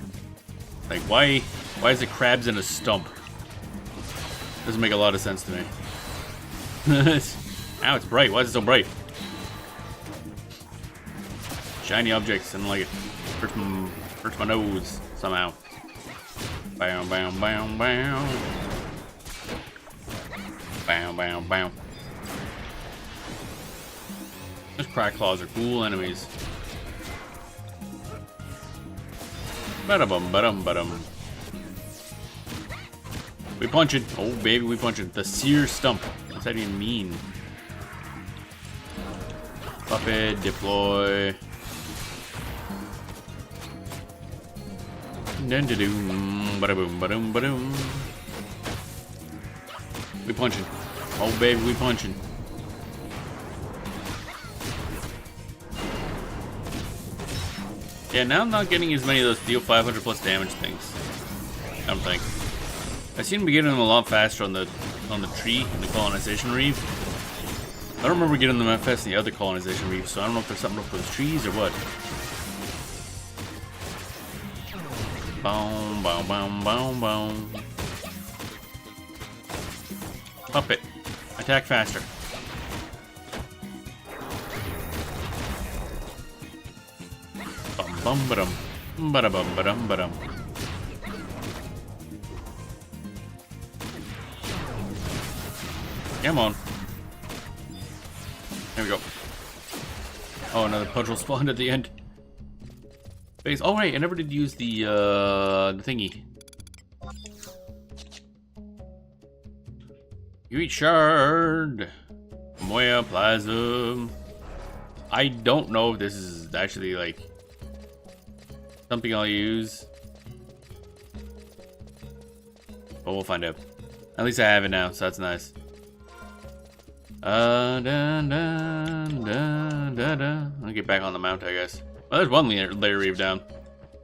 Like, why is it crabs in a stump? Doesn't make a lot of sense to me. Ow, it's bright. Why is it so bright? Shiny objects, and like it hurts my nose somehow. Bam, bam, bam, bam. Bam, bam, bam. Those crack claws are cool enemies. Ba-da-bum, ba-dum, ba-dum. We punch it. Oh, baby, we punch it. The sear stump. What's that even mean? Puppet, deploy. Dun-da-doom, ba-da-boom, ba-doom, ba-doom. We punching. Oh, baby, we punching. Yeah, now I'm not getting as many of those deal 500 plus damage things. I don't think. I seem to be getting them a lot faster on the tree in the colonization reef. I don't remember getting them that fast in the other colonization reef, so I don't know if there's something up with those trees or what. Boom, boom, boom, boom, boom. Puppet, attack faster. Bum bum ba-dum, ba-da-bum ba-dum ba-dum. Come on. There we go. Oh, another puddle spawned at the end. Base. Oh right, I never did use the thingy. You eat shard. Moya plasm. I don't know if this is actually like something I'll use, but we'll find out. At least I have it now, so that's nice. I'll get back on the mount, I guess. Well, there's one layer reef down.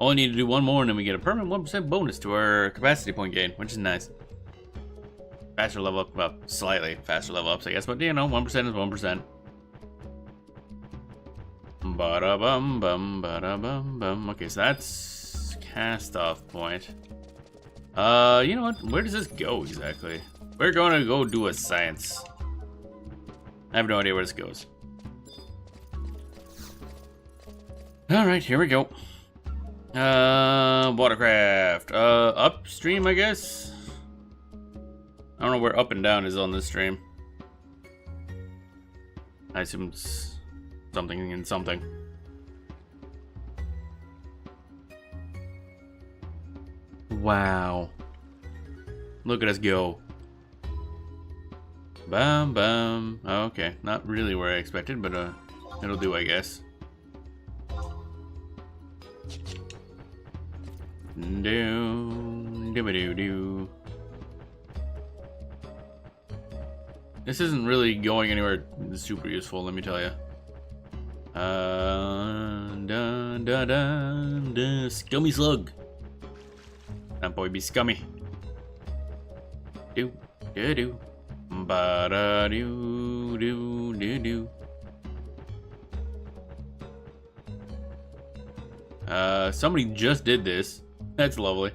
Only need to do one more and then we get a permanent 1% bonus to our capacity point gain, which is nice. Faster level up, well, slightly faster level ups, I guess, but you know, 1% is 1%. Ba-da-bum, bum, ba-da-bum, bum. Okay, so that's cast off point. You know what? Where does this go exactly? We're going to go do a science. I have no idea where this goes. Alright, here we go. Watercraft. Upstream, I guess? I don't know where up and down is on this stream. I assume it's something and something. Wow. Look at us go. Bam, bam. Oh, okay, not really where I expected, but it'll do, I guess. Do. This isn't really going anywhere super useful, let me tell you. Scummy slug. That boy be scummy. Do. Ba da do. Somebody just did this. That's lovely.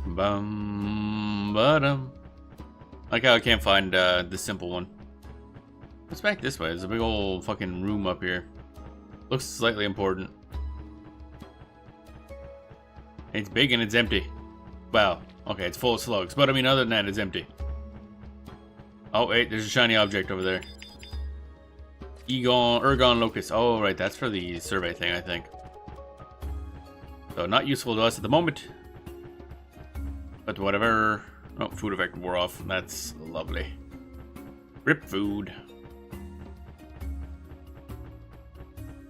Bum ba-dum. Like how I can't find the simple one. What's back this way? There's a big old fucking room up here. Looks slightly important. It's big and it's empty. Wow. Okay, it's full of slugs. But I mean, other than that, it's empty. Oh, wait, there's a shiny object over there. Ergon Locust. Oh, right, that's for the survey thing, I think. So, not useful to us at the moment. But whatever. Oh, food effect wore off. That's lovely. Rip food.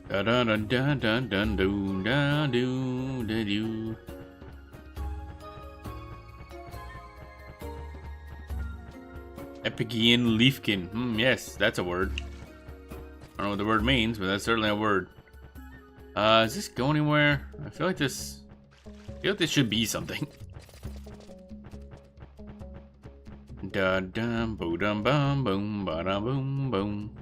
Dun dun dun dun dun dun dun dun dun dun. Epigian Leafkin. Yes, that's a word. I don't know what the word means, but that's certainly a word. Does this go anywhere? I feel like this should be something. Dun dun boo dum bum boom ba dum boom boom.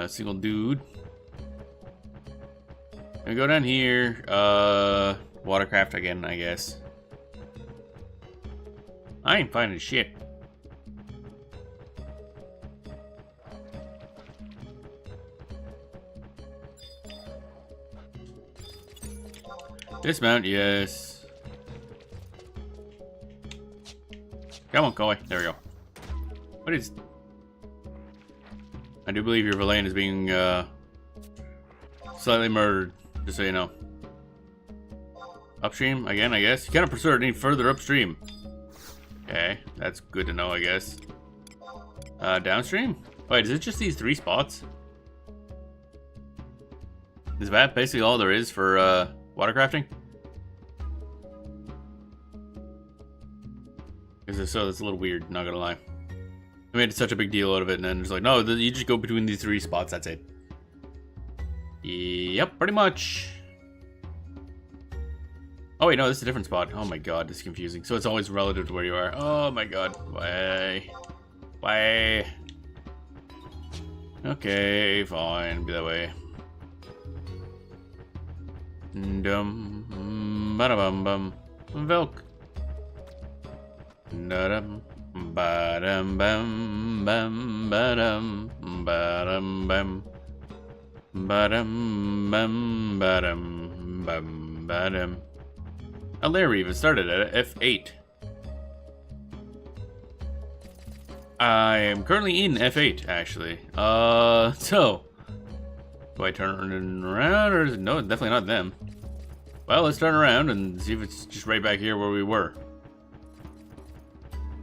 Single dude. Gonna go down here. Watercraft again, I guess. I ain't finding shit. Dismount, yes. Come on, Koi. There we go. What is... I do believe your Verlaine is being, slightly murdered, just so you know. Upstream, again, I guess. You cannot pursue any further upstream. Okay, that's good to know, I guess. Downstream? Wait, is it just these 3 spots? Is that basically all there is for, watercrafting? Because if so, that's a little weird, not gonna lie. I made such a big deal out of it, and then it's like, no, you just go between these 3 spots, that's it. Yep, pretty much. Oh wait, no, this is a different spot. Oh my god, this is confusing. So it's always relative to where you are. Oh my god, why? Why? Okay, fine, be that way. Dum, ba-da-bum bum, Velk. Da-dum, ba-dum bum, bum, ba-dum, ba-dum bum, ba-dum bum, ba-dum bum, ba-dum. A layer reef has started at F8. I am currently in F8, actually. So do I turn around, or is it, no, definitely not them. Well, let's turn around and see if it's just right back here where we were.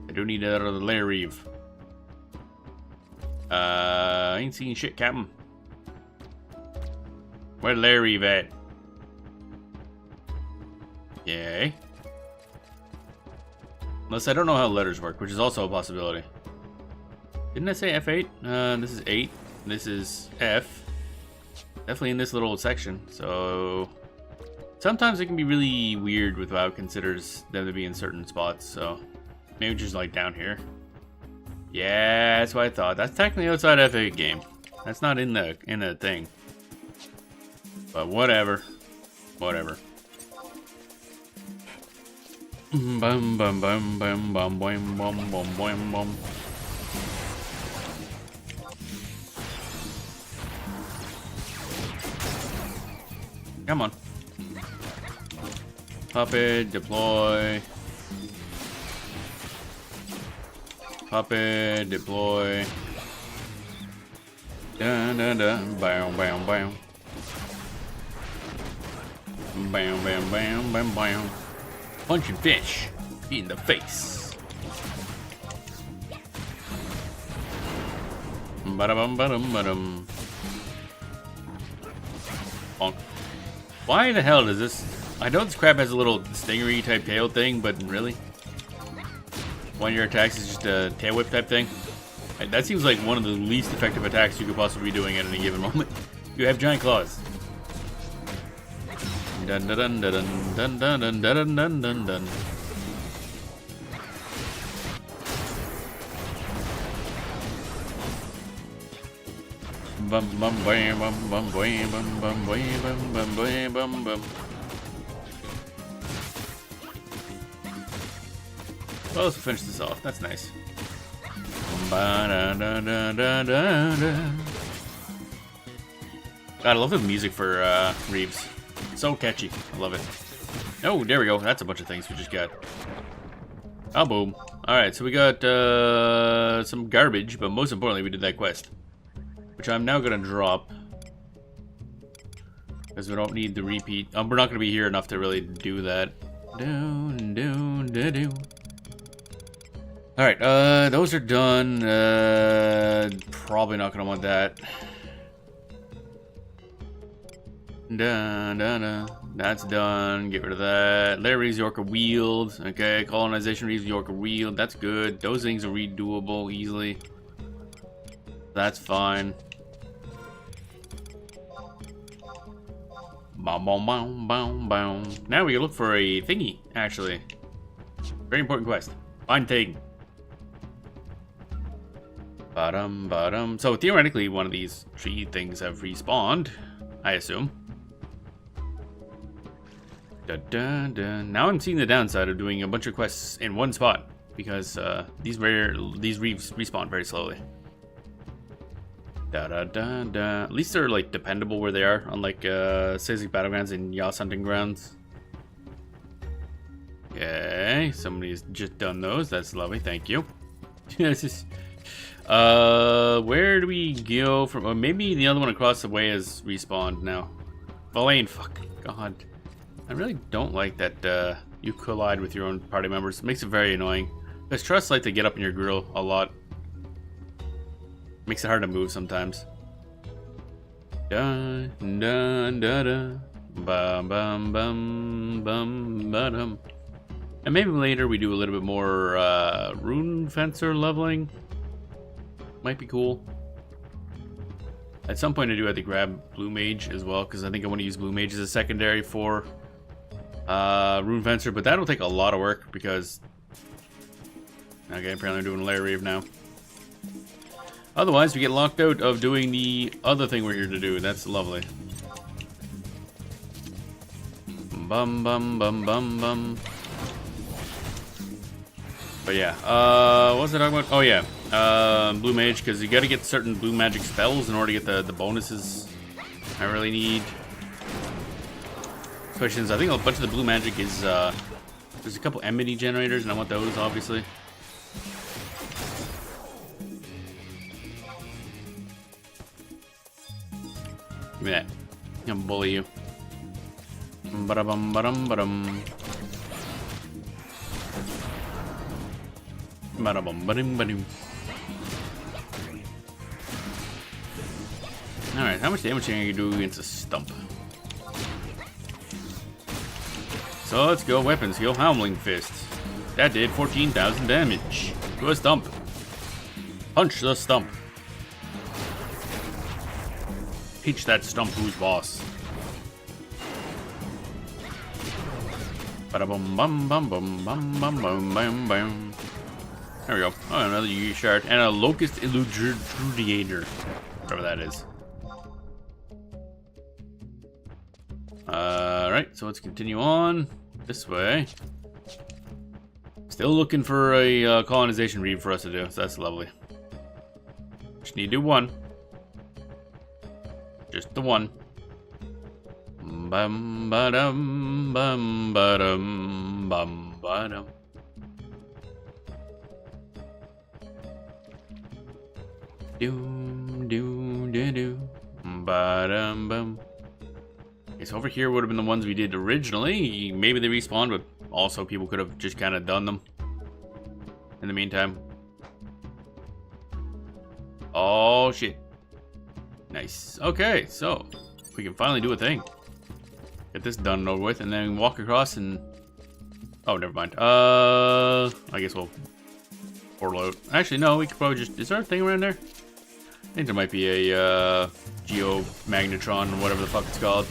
I do need out of the layer reef. I ain't seeing shit, Captain. Where the layer reef at? Yay. Unless I don't know how letters work, which is also a possibility. Didn't I say F8? This is 8. This is F. Definitely in this little section. So sometimes it can be really weird with how it considers them to be in certain spots. So maybe just like down here. Yeah, that's what I thought. That's technically outside F8 game. That's not in the thing. But whatever. Whatever. Bum bum bum bum bum bum bum bum bum bum. Come on. Puppet, deploy. Puppet, deploy. Dun dun dun. Bam bam bam. Bam bam bam bam bam. Punching fish in the face. Ba-da-bum, ba-dum, ba-dum. Bonk. Why the hell does this... I know this crab has a little stingery type tail thing, but really? One of your attacks is just a tail whip type thing? That seems like one of the least effective attacks you could possibly be doing at any given moment. You have giant claws. Dun dun dun dun dun dun dun dun dun dun dun. Bum bum bam bum bum bam bum bum bam bum bam bum bum. Well, let's finish this off. That's nice. God, I love the music for Reeves. So catchy. I love it. Oh, there we go. That's a bunch of things we just got. Oh, boom. Alright, so we got some garbage, but most importantly, we did that quest. Which I'm now going to drop. Because we don't need the repeat. We're not going to be here enough to really do that. Alright, those are done. Probably not going to want that. That's done. Get rid of that. Larry's Yorker Wheeled. Okay, colonization Reeves Yorker Wheeled. That's good. Those things are redoable easily. That's fine. Boom, boom, boom, boom, boom. Now we can look for a thingy, actually. Very important quest. Find thing. Bottom, bottom. So theoretically, one of these 3 things have respawned, I assume. Da, da, da. Now I'm seeing the downside of doing a bunch of quests in one spot, because these reefs respawn very slowly. Da, da, da, da. At least they're like dependable where they are, unlike Sazek Battlegrounds and Yas Hunting Grounds. Okay, somebody's just done those. That's lovely, thank you. Where do we go from? Maybe the other one across the way is respawned now. Elaine, fuck, God. I really don't like that you collide with your own party members. It makes it very annoying. Because trusts like to get up in your grill a lot. Makes it hard to move sometimes. Dun dun da da. Bum bum bum bum ba-dum. And maybe later we do a little bit more rune fencer leveling. Might be cool. At some point I do have to grab Blue Mage as well, because I think I want to use Blue Mage as a secondary for Rune Fencer, but that'll take a lot of work because... Okay, apparently I'm doing Lair Rave now. Otherwise, we get locked out of doing the other thing we're here to do. That's lovely. Bum bum bum bum bum. But yeah, what was I talking about? Oh yeah, Blue Mage, because you gotta get certain blue magic spells in order to get the bonuses I really need. Especially since I think a bunch of the blue magic is, there's a couple enmity generators, and I want those, obviously. Give me that. I'm gonna bully you. Ba-da-bum, ba-dum, ba-dum. Ba-da-bum, ba-dum, ba-dum. Alright, how much damage can you do against a stump? So let's go weapon skill, Howling Fist. That did 14,000 damage to a stump. Punch the stump. Teach that stump who's boss. Ba-da-bum bum bum bum bum bum bum bum bum. There we go. Oh, another U shard and a Locust Elucidator. Whatever that is. Alright, so let's continue on this way. Still looking for a colonization read for us to do, so that's lovely. Just need to do one. Just the one. Bum ba dum bum ba dum bum ba dum. Doom doom doo doo ba dum bum. Okay, so over here would have been the ones we did originally. Maybe they respawned, but also people could have just kind of done them in the meantime. Oh shit. Nice. Okay, so we can finally do a thing. Get this done and over with, and then walk across and... Oh, never mind. I guess we'll portal out. Actually, no, we could probably just... Is there a thing around there? I think there might be a Geo Magnetron or whatever the fuck it's called.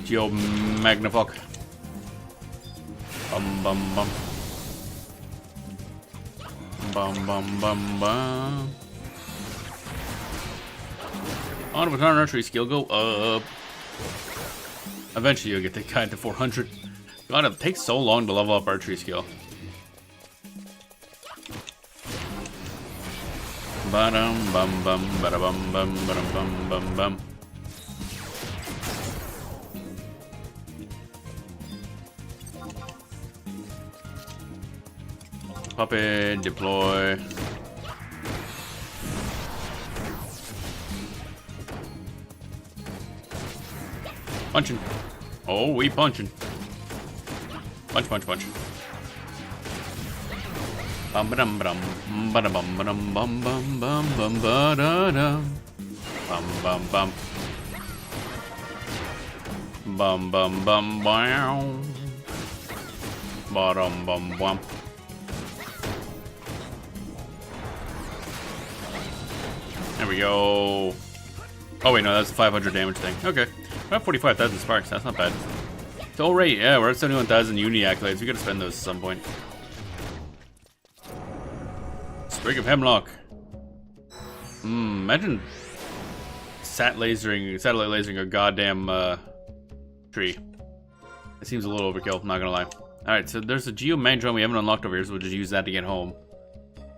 Geo Magnafuck. Bum bum bum. Bum bum bum bum. On with our archery skill, go up. Eventually you'll get the guy to 400. God, it takes so long to level up archery skill. Ba-dum bum bum ba-da-bum bum ba-dum bum bum bum. Puppet, deploy. Punching. Oh, we punching. Punch, punch, punch. Bum ba dum ba dum ba da bum ba dum bum bum bum bum ba da dum. Bum bum bum. Bum bum bum bum. Ba dum bum bum. There we go. Oh wait, no, that's the 500 damage thing. Okay. I have 45,000 sparks, that's not bad. So, right, yeah, we're at 71,000 uni accolades. We gotta spend those at some point. Sprig of Hemlock. Imagine satellite lasering a goddamn tree. It seems a little overkill, not gonna lie. Alright, so there's a Geo Magnetron we haven't unlocked over here, so we'll just use that to get home.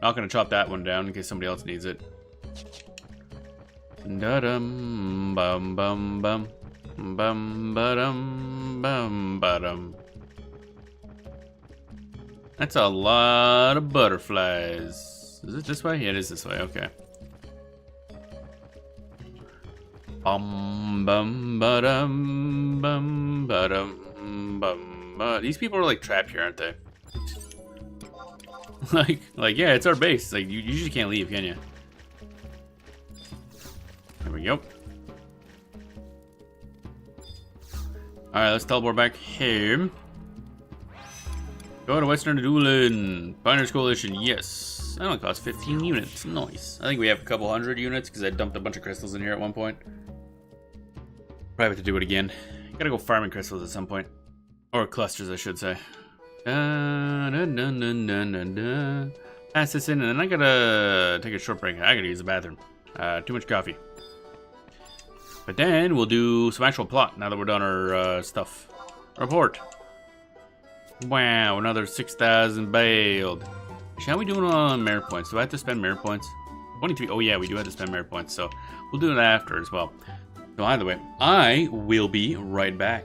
Not gonna chop that one down in case somebody else needs it. Da-dum, bum bum bum. Bum ba-dum, bum ba-dum. That's a lot of butterflies. Is it this way? Yeah, it is this way, okay. Bum bum ba-dum, bum ba-dum, bum ba. These people are like trapped here, aren't they? like yeah, it's our base. Like you usually can't leave, can you? There we go. Alright, let's teleport back here. Go to Western Adoulin. Pioneers Coalition, yes. units. That only costs 15 units. Nice. I think we have a couple hundred units because I dumped a bunch of crystals in here at one point. Probably have to do it again. Gotta go farming crystals at some point. Or clusters, I should say. Pass this in, and then I gotta take a short break. I gotta use the bathroom. Too much coffee. But then we'll do some actual plot now that we're done our stuff. Report. Wow, another 6,000 bailed. Shall we do it on merit points? Do I have to spend merit points? 23. Oh yeah, we do have to spend merit points, so we'll do it after as well. So either way, I will be right back.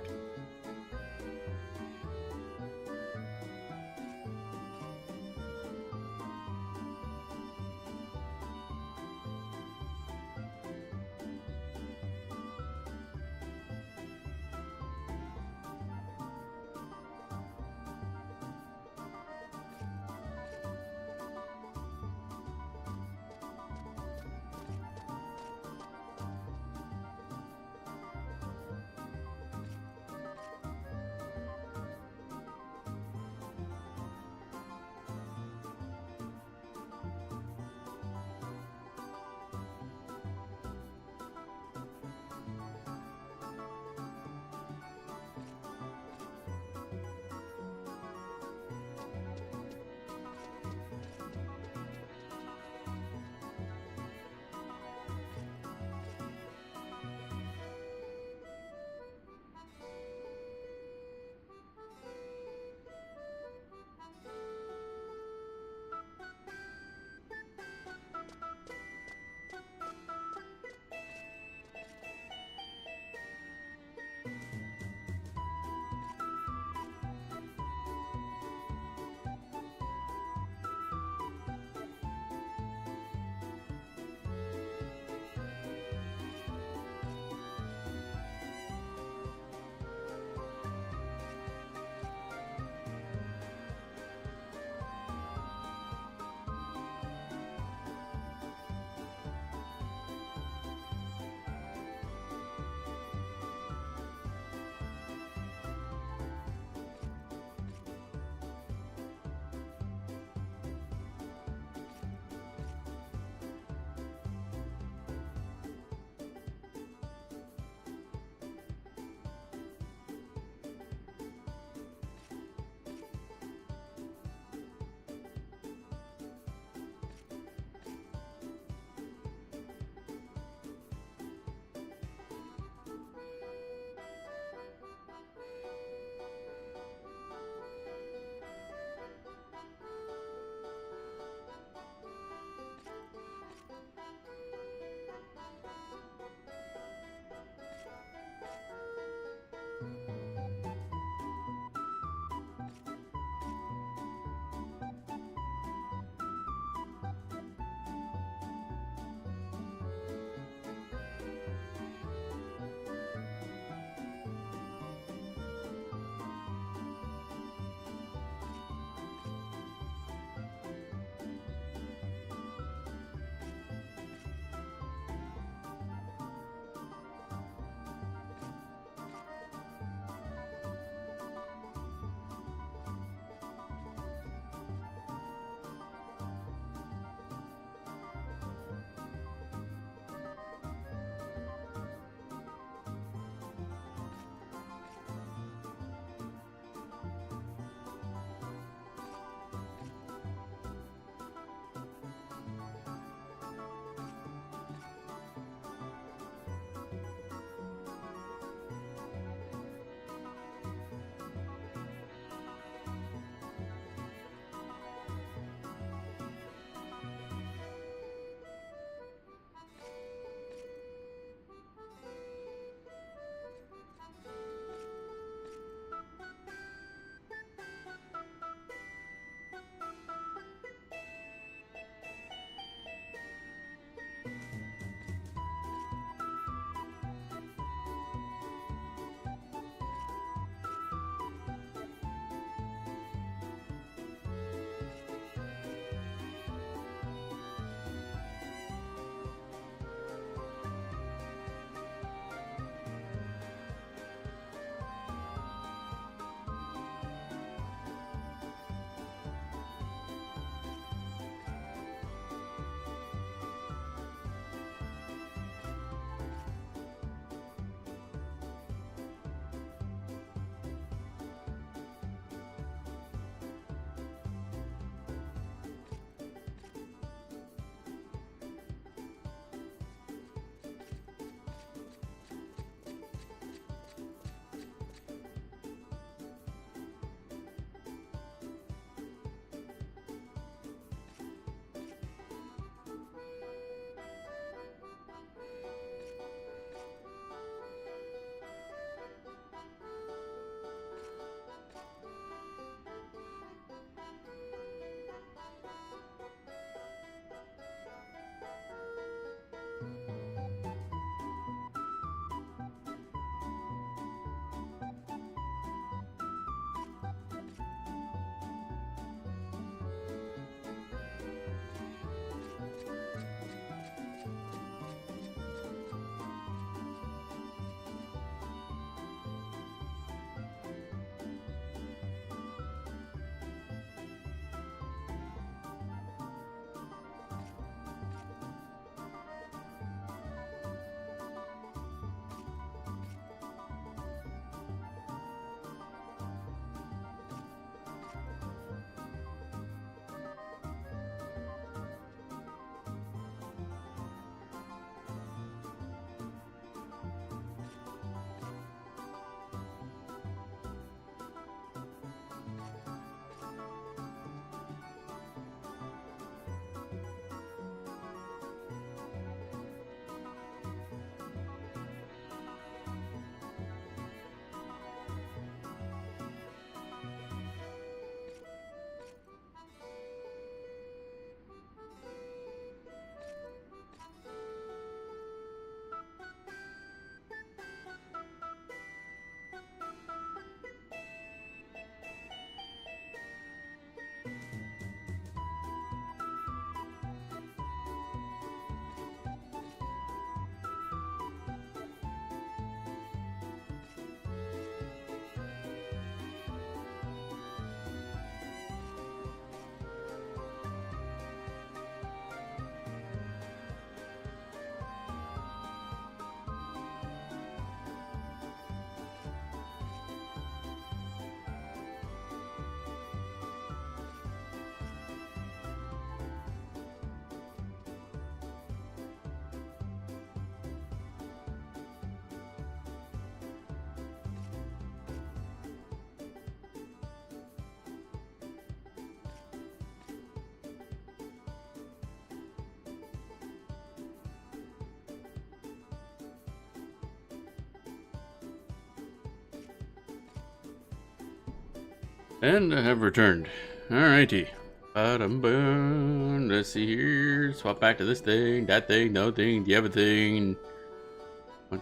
And I have returned. Alrighty. Let's see here. Swap back to this thing, that thing, no thing, the other thing.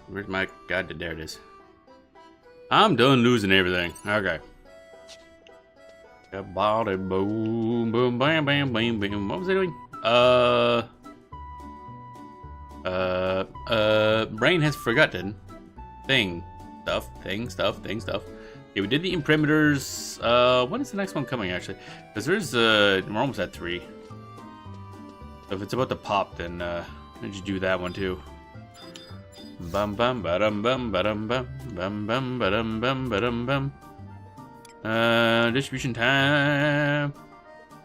Where's my... God, there it is. I'm done losing everything. Okay. Body boom, boom, bam, bam, bam, bam. What was I doing? Brain has forgotten. Thing. Stuff. Yeah, we did the imprimators. When is the next one coming, actually? Because there's, we're almost at 3. So if it's about to pop, then, I just do that one, too. Bum bum ba-dum bum ba-dum bum bum bum ba-dum bum ba-dum bum. Distribution time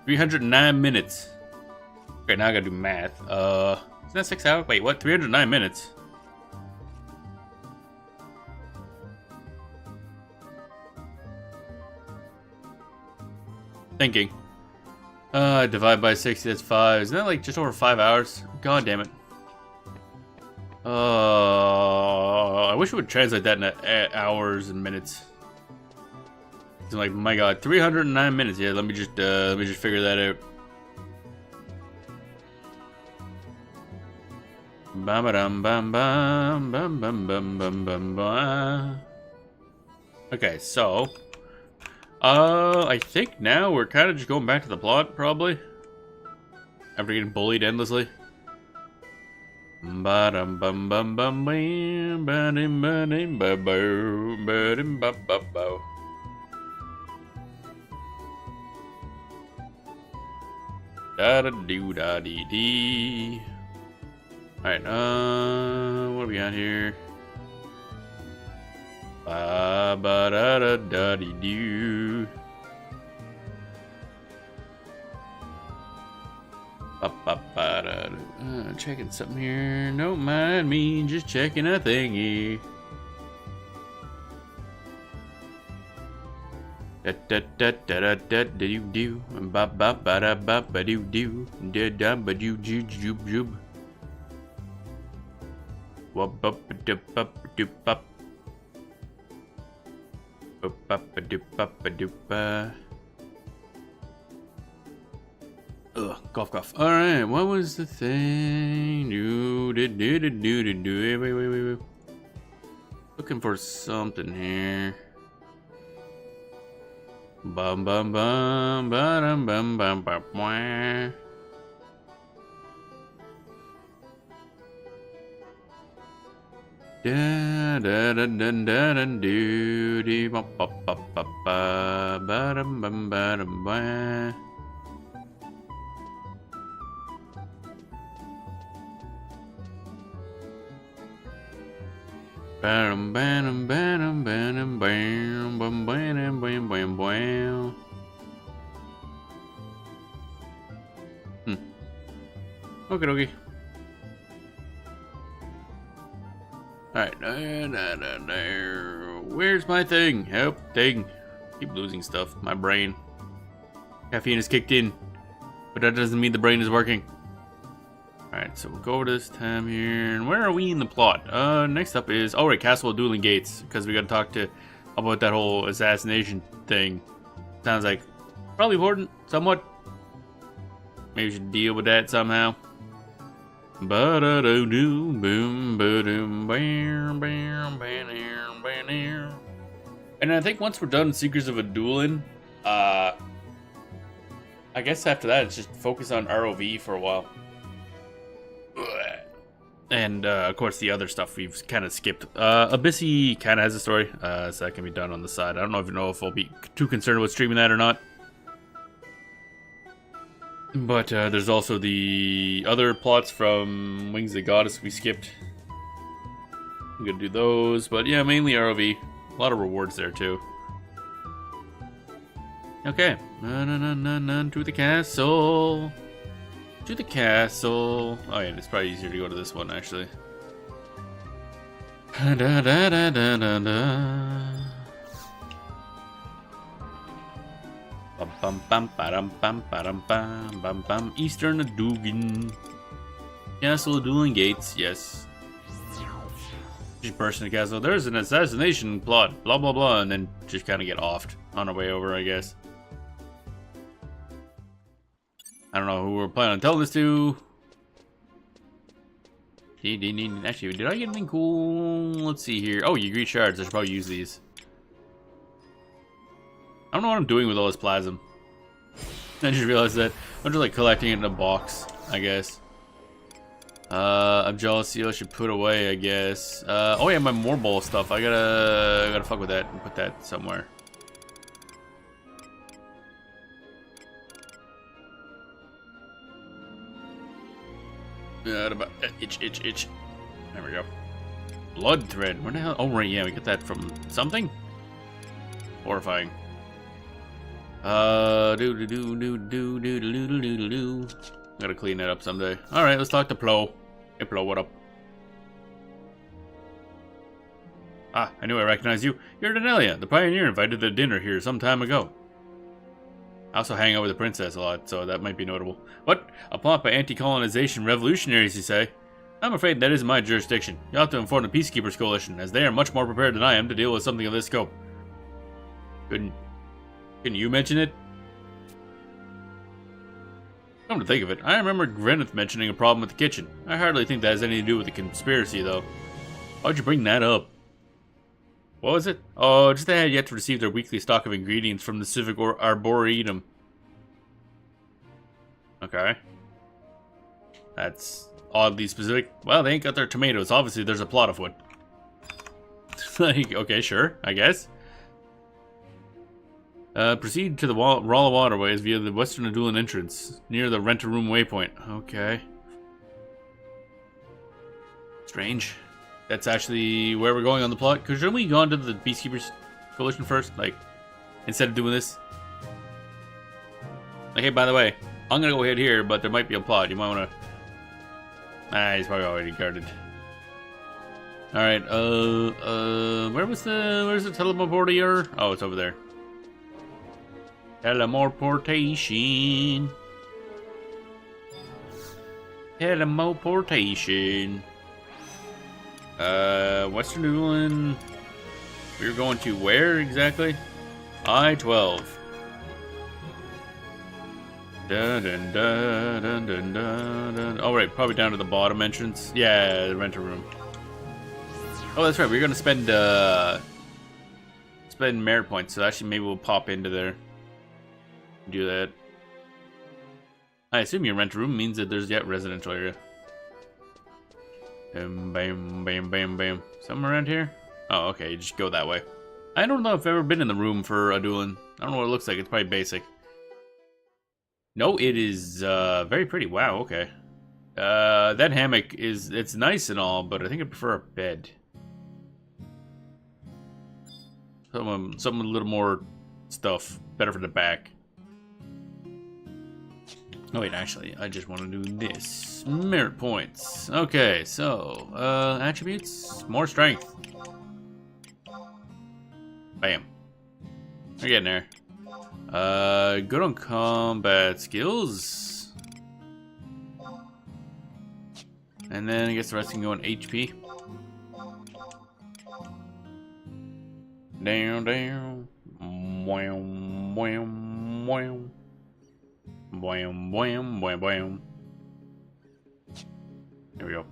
309 minutes. Okay, now I gotta do math. Isn't that 6 hours? Wait, what? 309 minutes. Thinking. Divide by 60, that's 5. Isn't that like just over 5 hours? God damn it. I wish it would translate that into hours and minutes. It's like, my god, 309 minutes. Yeah, let me just figure that out. Bam bam bam bam bam bam bam bam bam bam. Okay, so I think now we're kind of just going back to the plot, probably. After getting bullied endlessly. Ba-dum bum bum bum bam ba-dim ba-dim ba-bo ba-dim ba-ba-bo. Da-da-doo-da-dee-dee. Alright, what do we got here? Ba-ba-da-da-da-dee-doo. Checking something here. Don't mind me, just checking a thingy. Da da da da da da doo doo. Ba ba ba da ba ba doo doo. Da da ba doo doo doo doo. Wa ba ba da ba doo ba. Ba ba ba doo ba ba doo ba. Ugh, cough. Alright, what was the thing? Wait. Looking for something here. Bum bum bum bum bum bum bum bum. Da da da da da da do dee ba ba ba ba ba ba dum bum ba dum ba. Bam bam bam bam bam bam bam bam bam bam. Okay. Alright, where's my thing? Help, thing. Keep losing stuff. My brain. Caffeine is kicked in, but that doesn't mean the brain is working. Alright, so we'll go over this time here. And where are we in the plot? Next up is... Oh, right, Castle of Adoulin Gates. Because we gotta talk to... about that whole assassination thing. Sounds like... probably important, somewhat. Maybe we should deal with that somehow. Ba-da-do-do, boom, ba-doom, bam, bam, bam, bam. And I think once we're done Secrets of Adoulin, I guess after that, it's just focus on ROV for a while. And, of course, the other stuff we've kind of skipped. Abyssy kind of has a story, so that can be done on the side. I don't even know if I'll be too concerned with streaming that or not. But there's also the other plots from Wings of the Goddess we skipped. I'm gonna do those, but yeah, mainly ROV. A lot of rewards there, too. Okay. To the castle. To the castle. Oh yeah, it's probably easier to go to this one actually. Eastern Adoulin. Castle Adoulin Gates, yes. Just burst into the castle. There's an assassination plot. Blah blah blah, and then just kind of get offed on our way over, I guess. I don't know who we're planning on telling this to. Actually, did I get anything cool? Let's see here. Oh, you agree shards. I should probably use these. I don't know what I'm doing with all this plasm. I just realized that I'm just like collecting it in a box, I guess. I'm jealous. I should put away, I guess. Oh yeah, my more bowl stuff. I gotta fuck with that and put that somewhere. Itch. There we go. Blood thread. Where the hell? Oh right, yeah, we get that from something. Horrifying. Gotta clean that up someday. All right, let's talk to Plo. Hey Plo, what up? Ah, I knew I recognized you. You're Danelia, the pioneer invited to dinner here some time ago. I also hang out with the princess a lot, so that might be notable. What? A plot by anti-colonization revolutionaries, you say? I'm afraid that isn't my jurisdiction. You'll have to inform the Peacekeepers Coalition, as they are much more prepared than I am to deal with something of this scope. Can you mention it? Come to think of it, I remember Gwyneth mentioning a problem with the kitchen. I hardly think that has anything to do with the conspiracy, though. Why'd you bring that up? What was it? Oh, just they had yet to receive their weekly stock of ingredients from the Civic Arboretum. Okay. That's oddly specific. Well, they ain't got their tomatoes. Obviously, there's a plot afoot. Like, okay, sure, I guess. Proceed to the Rala Waterways via the Western Adoulin entrance, near the Rent-A-Room waypoint. Okay. Strange. That's actually where we're going on the plot. Because shouldn't we go on to the Peacekeepers Coalition first? Like, instead of doing this? Like, hey, by the way, I'm gonna go ahead here, but there might be a plot. You might wanna... Ah, he's probably already guarded. Alright, where's the teleporter? Oh, it's over there. Teleportation. Teleportation. Western Adoulin. We're going to where exactly? I-12. Dun, dun, dun, dun, dun, dun, dun. Oh, right, probably down to the bottom entrance. Yeah, the Rent-A-Room. Oh, that's right. We're gonna spend merit points, so actually maybe we'll pop into there. Do that. I assume your Rent-A-Room means that there's yet residential area. Bam, bam, bam, bam, bam. Something around here? Oh, okay, you just go that way. I don't know if I've ever been in the room for Adoulin. I don't know what it looks like. It's probably basic. No, it is very pretty. Wow, okay. That hammock it's nice and all, but I think I prefer a bed. Something with a little more stuff. Better for the back. Oh wait, actually, I just want to do this. Merit points. Okay, so, attributes. More strength. Bam. We're getting there. Good on combat skills. And then I guess the rest can go on HP. Down, down. Wham, wham, wham. Wham, wham, wham, wham. There we go.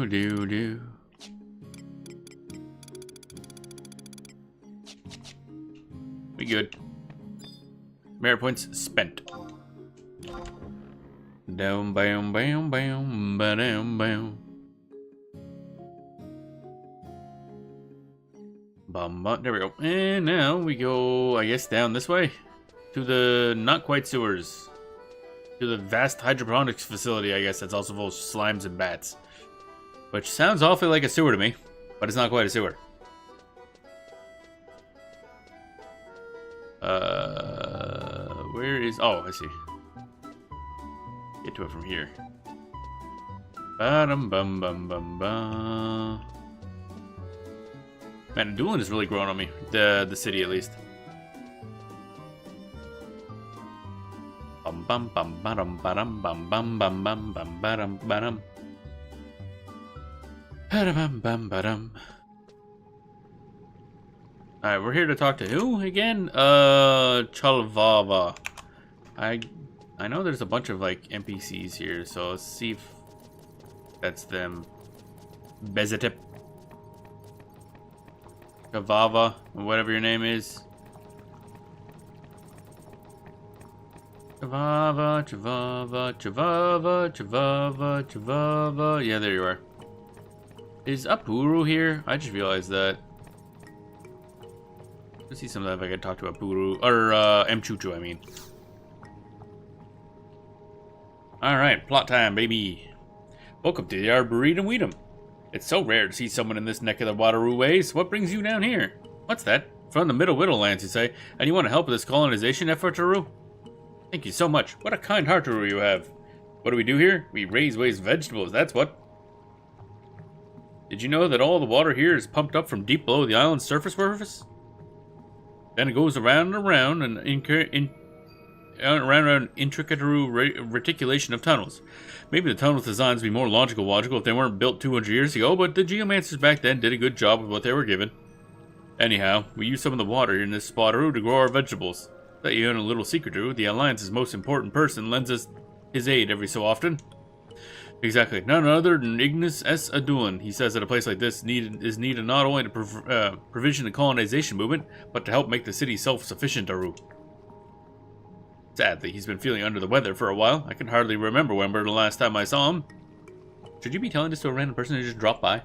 Do. We good. Merit points spent. Down, bam, bam, bam, ba-dam, bam. There we go. And now we go, I guess, down this way. To the not quite sewers. To the vast hydroponics facility, I guess, that's also full of slimes and bats. Which sounds awfully like a sewer to me, but it's not quite a sewer. Where is... Oh, I see. Get to it from here. Ba-dum-bum-bum-bum-bum. Man, Adoulin has really grown on me. The city, at least. Bum bum bum bum bum bum bum bum bum bum bum bum. Alright, we're here to talk to who again? Chalvava. I know there's a bunch of like NPCs here, so let's see if that's them. Bezatip. Chavava, whatever your name is. Chavava, Chavava, Chavava, Chavava, Chavava. Yeah, there you are. Is Apuru here? I just realized that. Let's see something if I can talk to Apuru. Or, Mchuchu, I mean. Alright, plot time, baby. Welcome to the Arboretum Weedum. It's so rare to see someone in this neck of the Wateroo ways. What brings you down here? What's that? From the Middle Lands, you say? And you want to help with this colonization effort, Aru? Thank you so much. What a kind heart, Aru, you have. What do we do here? We raise waste vegetables, that's what. Did you know that all the water here is pumped up from deep below the island's surface? Then it goes around and around an intricate reticulation of tunnels. Maybe the tunnel's designs would be more logical if they weren't built 200 years ago, but the geomancers back then did a good job with what they were given. Anyhow, we use some of the water here in this spot to grow our vegetables. Let you in a little secret, Drew. The Alliance's most important person lends us his aid every so often. Exactly. None other than Ignis S. Adoulin. He says that a place like this is needed not only to provision the colonization movement, but to help make the city self-sufficient, Aru. Sadly, he's been feeling under the weather for a while. I can hardly remember when the last time I saw him. Should you be telling this to a random person who just dropped by?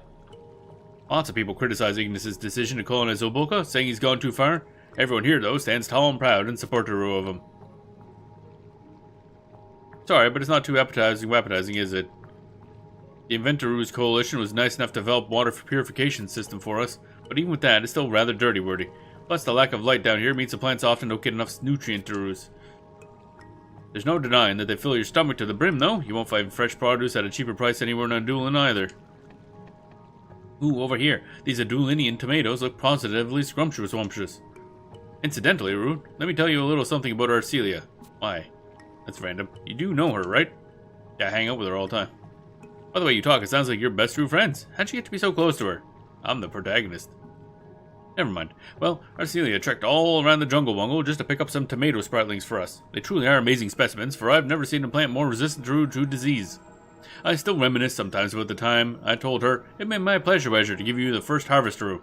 Lots of people criticize Ignis's decision to colonize Oboka, saying he's gone too far. Everyone here, though, stands tall and proud in support of him. Sorry, but it's not too appetizing, is it? The Inventoroo's coalition was nice enough to develop water purification system for us, but even with that, it's still rather dirty-wordy. Plus, the lack of light down here means the plants often don't get enough nutrient-roos. There's no denying that they fill your stomach to the brim, though. You won't find fresh produce at a cheaper price anywhere in Adoulin either. Ooh, over here. These Adoulinian tomatoes look positively scrumptious. Incidentally, Rude, let me tell you a little something about Arcelia. Why? That's random. You do know her, right? Yeah, I hang out with her all the time. By the way you talk, it sounds like you're best true friends. How'd you get to be so close to her? I'm the protagonist. Never mind. Well, Arcelia trekked all around the jungle bungle just to pick up some tomato sproutlings for us. They truly are amazing specimens, for I've never seen a plant more resistant to disease. I still reminisce sometimes about the time I told her it made my pleasure to give you the first harvest, Rue.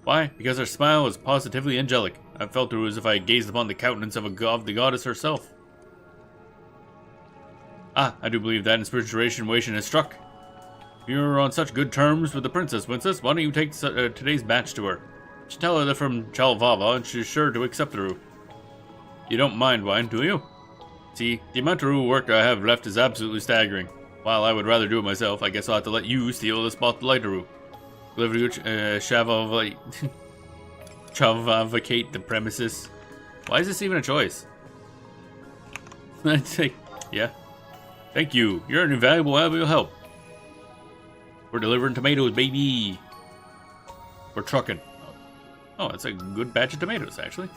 Why? Because her smile was positively angelic. I felt her as if I had gazed upon the countenance of the goddess herself. Ah, I do believe that inspiration has struck. You're on such good terms with the princess, why don't you take today's batch to her? Just tell her they're from Chalvava, and she's sure to accept the Roo. You don't mind wine, do you? See, the amount of Roo work I have left is absolutely staggering. While I would rather do it myself, I guess I'll have to let you steal the spotlight, Roo. Deliver you, Chavavacate the premises. Why is this even a choice? I'd say, yeah. Thank you. You're an invaluable help. We're delivering tomatoes, baby. We're trucking. Oh, that's a good batch of tomatoes, actually.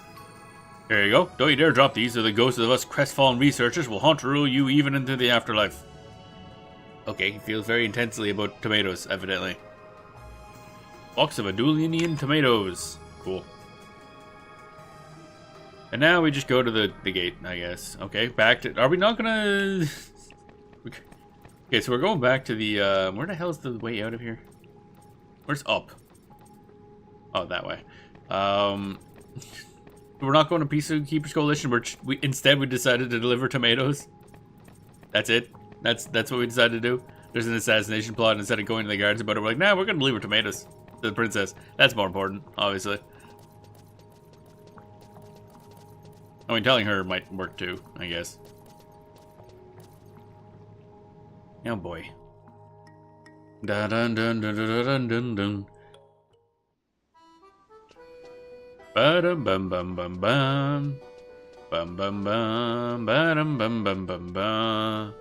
There you go. Don't you dare drop these, or the ghosts of us crestfallen researchers will haunt you even into the afterlife. Okay, he feels very intensely about tomatoes, evidently. Box of Adoulinian tomatoes. Cool. And now we just go to the gate, I guess. Okay, back to... Are we not gonna... Okay, so we're going back to the, where the hell is the way out of here? Where's up? Oh, that way. We're not going to Peacekeepers Coalition. Instead we decided to deliver tomatoes. That's it. That's what we decided to do. There's an assassination plot, and instead of going to the guards about it, we're like, nah, we're going to deliver tomatoes to the princess. That's more important, obviously. I mean, telling her might work too, I guess. Oh boy. Dun dun dun dun dun dun dun dun. Ba-dum bum bum bum bum. Bum bum bum. Ba-dum bum bum bum bum.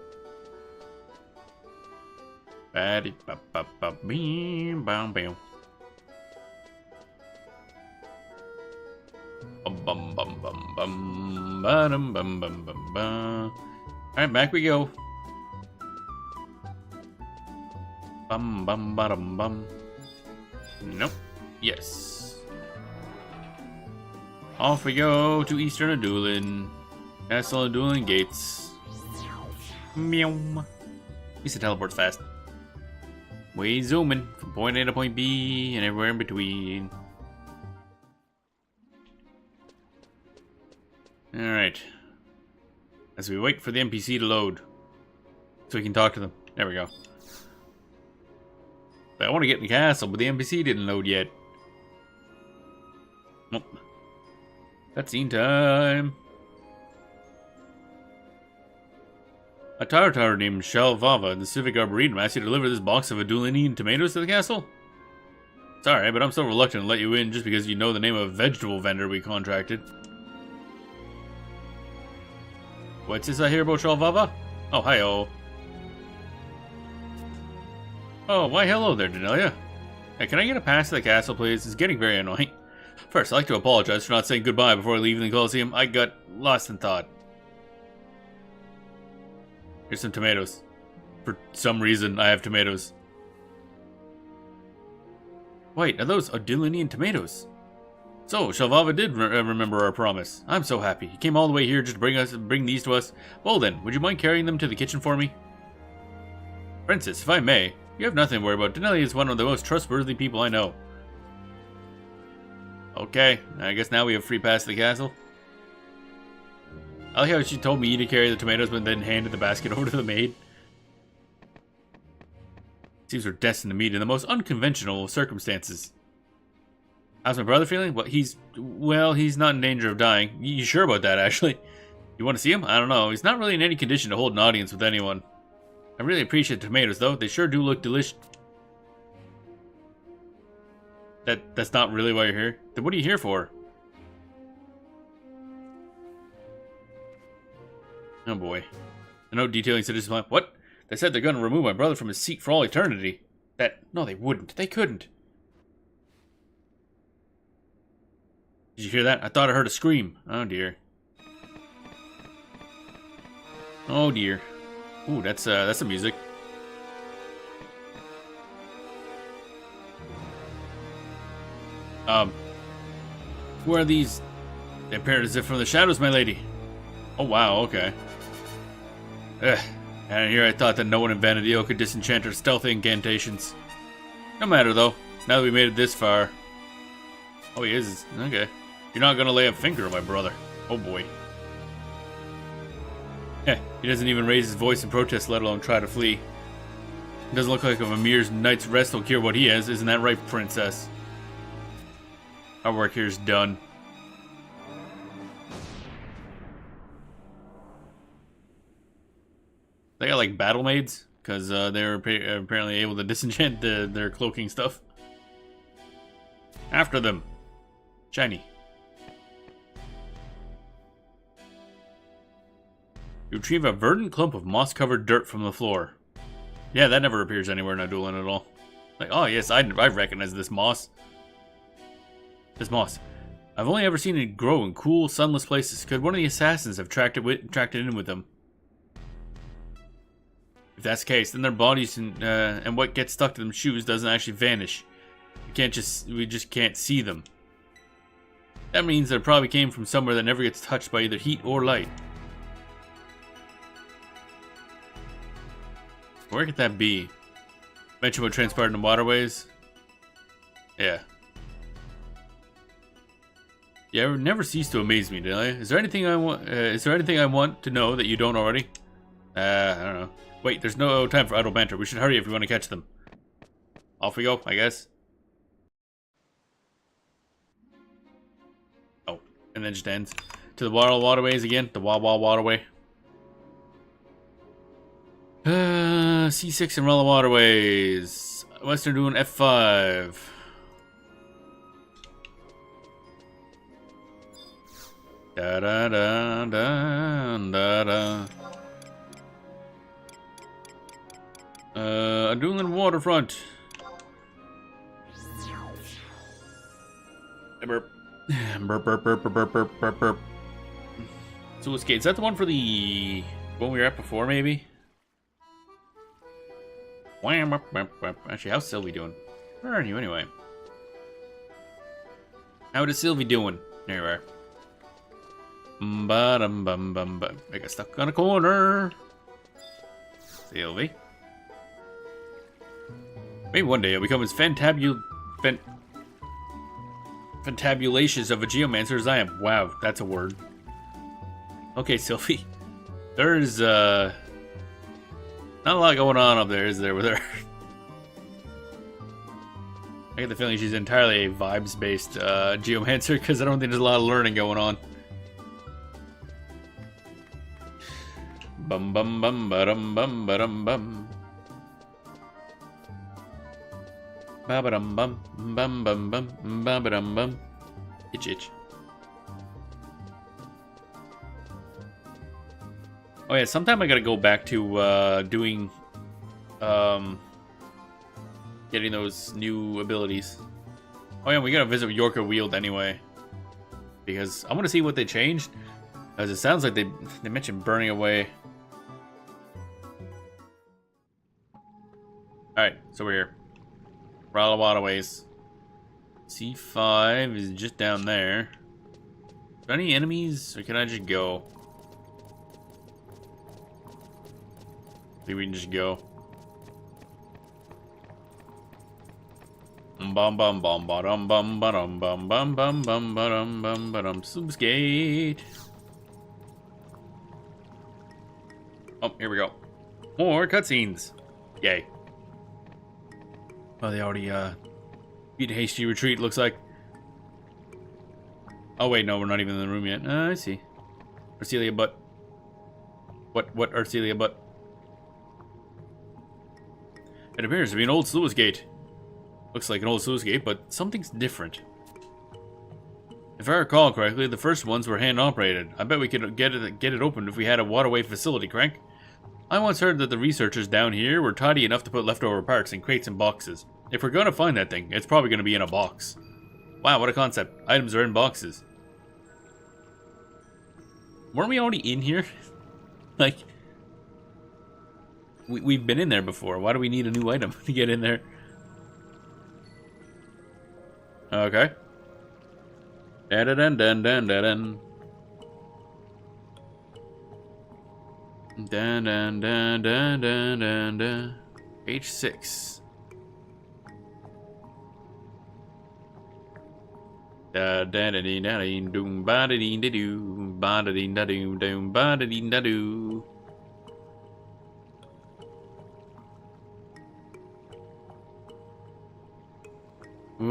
Ba-di ba ba ba bim bam bam. Bum bum bum bum bum. Ba-dum bum bum bum bum. Alright, back we go. Bum bum bum bum. Nope. Yes. Off we go to Eastern Adoulin. Castle Adoulin gates. Meow. At least it teleports fast. We zooming from point A to point B and everywhere in between. Alright. As we wait for the NPC to load. So we can talk to them. There we go. I want to get in the castle, but the NPC didn't load yet. Nope. Cutscene time. A Tartar named Shalvava in the Civic Arboretum asked you to deliver this box of Adoulinian tomatoes to the castle? Sorry, but I'm so reluctant to let you in just because you know the name of a vegetable vendor we contracted. What's this I hear about Shalvava? Oh, hi-oh. Oh, why hello there, Denelia. Hey, can I get a pass to the castle, please? It's getting very annoying. First, I'd like to apologize for not saying goodbye before leaving the Colosseum. I got lost in thought. Here's some tomatoes. For some reason, I have tomatoes. Wait, are those Adoulinian tomatoes? So, Shalvava did remember our promise. I'm so happy. He came all the way here just to bring these to us. Well then, would you mind carrying them to the kitchen for me? Princess, if I may, you have nothing to worry about. Denelia is one of the most trustworthy people I know. Okay, I guess now we have free pass to the castle. I like how she told me to carry the tomatoes but then handed the basket over to the maid. Seems we're destined to meet in the most unconventional of circumstances. How's my brother feeling? Well, he's not in danger of dying. You sure about that, actually? You want to see him? I don't know. He's not really in any condition to hold an audience with anyone. I really appreciate the tomatoes, though. They sure do look delicious. That's not really why you're here. Then what are you here for? Oh boy. The note detailing Citizen's plan. What? They said they're gonna remove my brother from his seat for all eternity. No, they wouldn't. They couldn't. Did you hear that? I thought I heard a scream. Oh dear. Oh dear. Ooh, that's some music. Who are these? They appear as if from the shadows, my lady. Oh wow, okay. And here I thought that no one in Vanadil could disenchant her stealthy incantations. No matter though, now that we made it this far. Oh, he is. Okay. You're not gonna lay a finger on my brother. Oh boy. He doesn't even raise his voice in protest, let alone try to flee. It doesn't look like a mere night's rest will cure what he has, isn't that right, princess? Our work here is done. They got like battle maids, because they're apparently able to disenchant their cloaking stuff. After them. Shiny. You retrieve a verdant clump of moss-covered dirt from the floor. Yeah, that never appears anywhere in Adoulin at all. Like, oh yes, I recognize this moss. This moss. I've only ever seen it grow in cool, sunless places. Could one of the assassins have tracked it in with them? If that's the case, then their bodies and what gets stuck to them shoes doesn't actually vanish. We just can't see them. That means that it probably came from somewhere that never gets touched by either heat or light. Where could that be? Mention what transpired in the waterways? Yeah. Yeah, it would never cease to amaze me, Delia. Is there anything I want to know that you don't already? I don't know. Wait, there's no time for idle banter. We should hurry if we want to catch them. Off we go, I guess. Oh, and then just ends. To the waterways again. The Wawa waterway. C6 and Rella waterways. Western doing F5. Da da da da da da. Adoulin waterfront. Burp. Burp, burp, burp, burp, burp, burp, burp, burp. So, is that the one for the one we were at before, maybe? Actually, how's Sylvie doing? Where are you anyway? How is Sylvie doing? There you are. I got stuck on a corner. Sylvie. Maybe one day I'll become as fantabulatious of a geomancer as I am. Wow, that's a word. Okay, Sylvie. There's not a lot going on up there, is there, with her? I get the feeling she's entirely a vibes-based geomancer, because I don't think there's a lot of learning going on. Bum bum bum ba-dum bum ba-dum bum. Ba-ba-dum bum bum bum bum ba-ba-dum bum. Itch itch. Oh yeah, sometime I gotta go back to doing getting those new abilities. Oh yeah, we gotta visit Yorker Wield anyway, because I want to see what they changed. As it sounds like they mentioned burning away. All right, so we're here. We're all a lot of ways. C5 is just down there. Are there any enemies, or can I just go? Maybe we can just go. Bum bum bum bum bum bum bum bum bum bum bum bum bum Subsgate. Oh, here we go. More cutscenes. Yay. Oh, they already beat hasty retreat, looks like. Oh wait, no, we're not even in the room yet. I see. Arcelia butt. What Arcelia butt? It appears to be an old sluice gate. Looks like an old sluice gate, but something's different. If I recall correctly, the first ones were hand-operated. I bet we could get it opened if we had a waterway facility, Crank. I once heard that the researchers down here were tidy enough to put leftover parts in crates and boxes. If we're gonna find that thing, it's probably gonna be in a box. Wow, what a concept. Items are in boxes. Weren't we already in here? Like, we've been in there before. Why do we need a new item to get in there? Okay. Da-da-dun-dun-dun-dun-dun. Dun-dun-dun-dun-dun-dun. Page 6. Da-da-da-dee-da-dee-doom, ba-da-dee-da-doo, ba-da-dee-da-doo, ba-da-dee-da-doo. We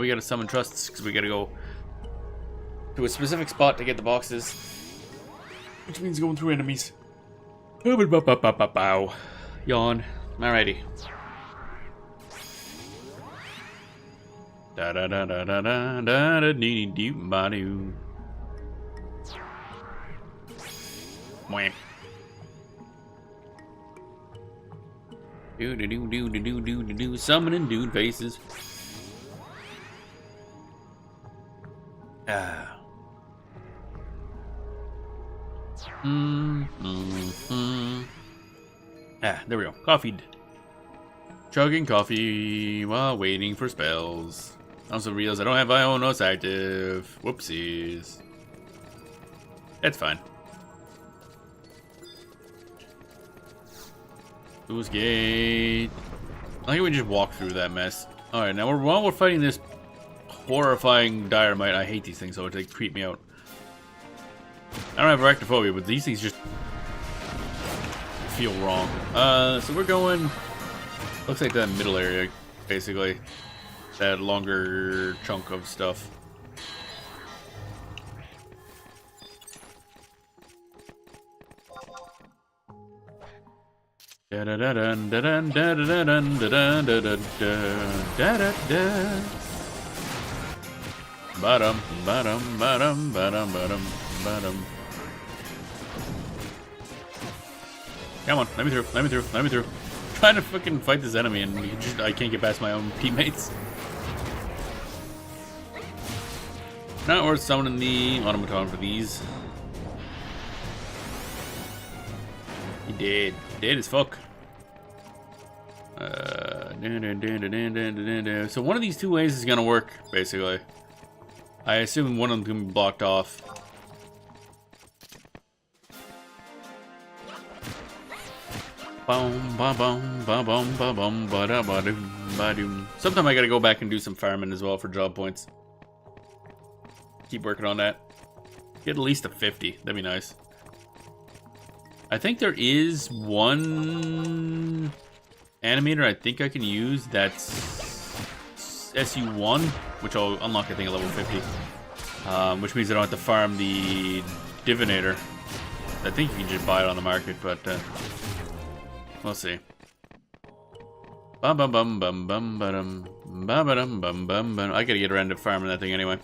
gotta summon trusts because we gotta go to a specific spot to get the boxes, which means going through enemies. Yawn. Alrighty. Da da da da da da da da dee dee ba doo. Wham. Do do do do do do do do. Summoning dude faces. Ah. Ah, there we go. Coffeed. Chugging coffee while waiting for spells. Also realized I don't have Ionos active. Whoopsies. That's fine. Who's gate? I think we just walk through that mess. Alright, now while we're fighting this horrifying dynamite, I hate these things, so they creep me out. I don't have arachnophobia, but these things just feel wrong. So we're going... Looks like that middle area, basically. That longer chunk of stuff. Da da da da da da da da da da da da da da. Bottom, bottom, bottom, bottom, bottom, bottom. Come on, let me through, let me through, let me through. I'm trying to fucking fight this enemy and I can't get past my own teammates. Not worth summoning the automaton for these. He dead. Dead as fuck. So one of these two ways is gonna work, basically. I assume one of them can be blocked off. Sometime I gotta go back and do some farming as well for job points. Keep working on that. Get at least a 50. That'd be nice. I think there is one animator I think I can use that's SU1, which I'll unlock I think at level 50. Which means I don't have to farm the divinator. I think you can just buy it on the market, but we'll see. I gotta get around to farming that thing anyway.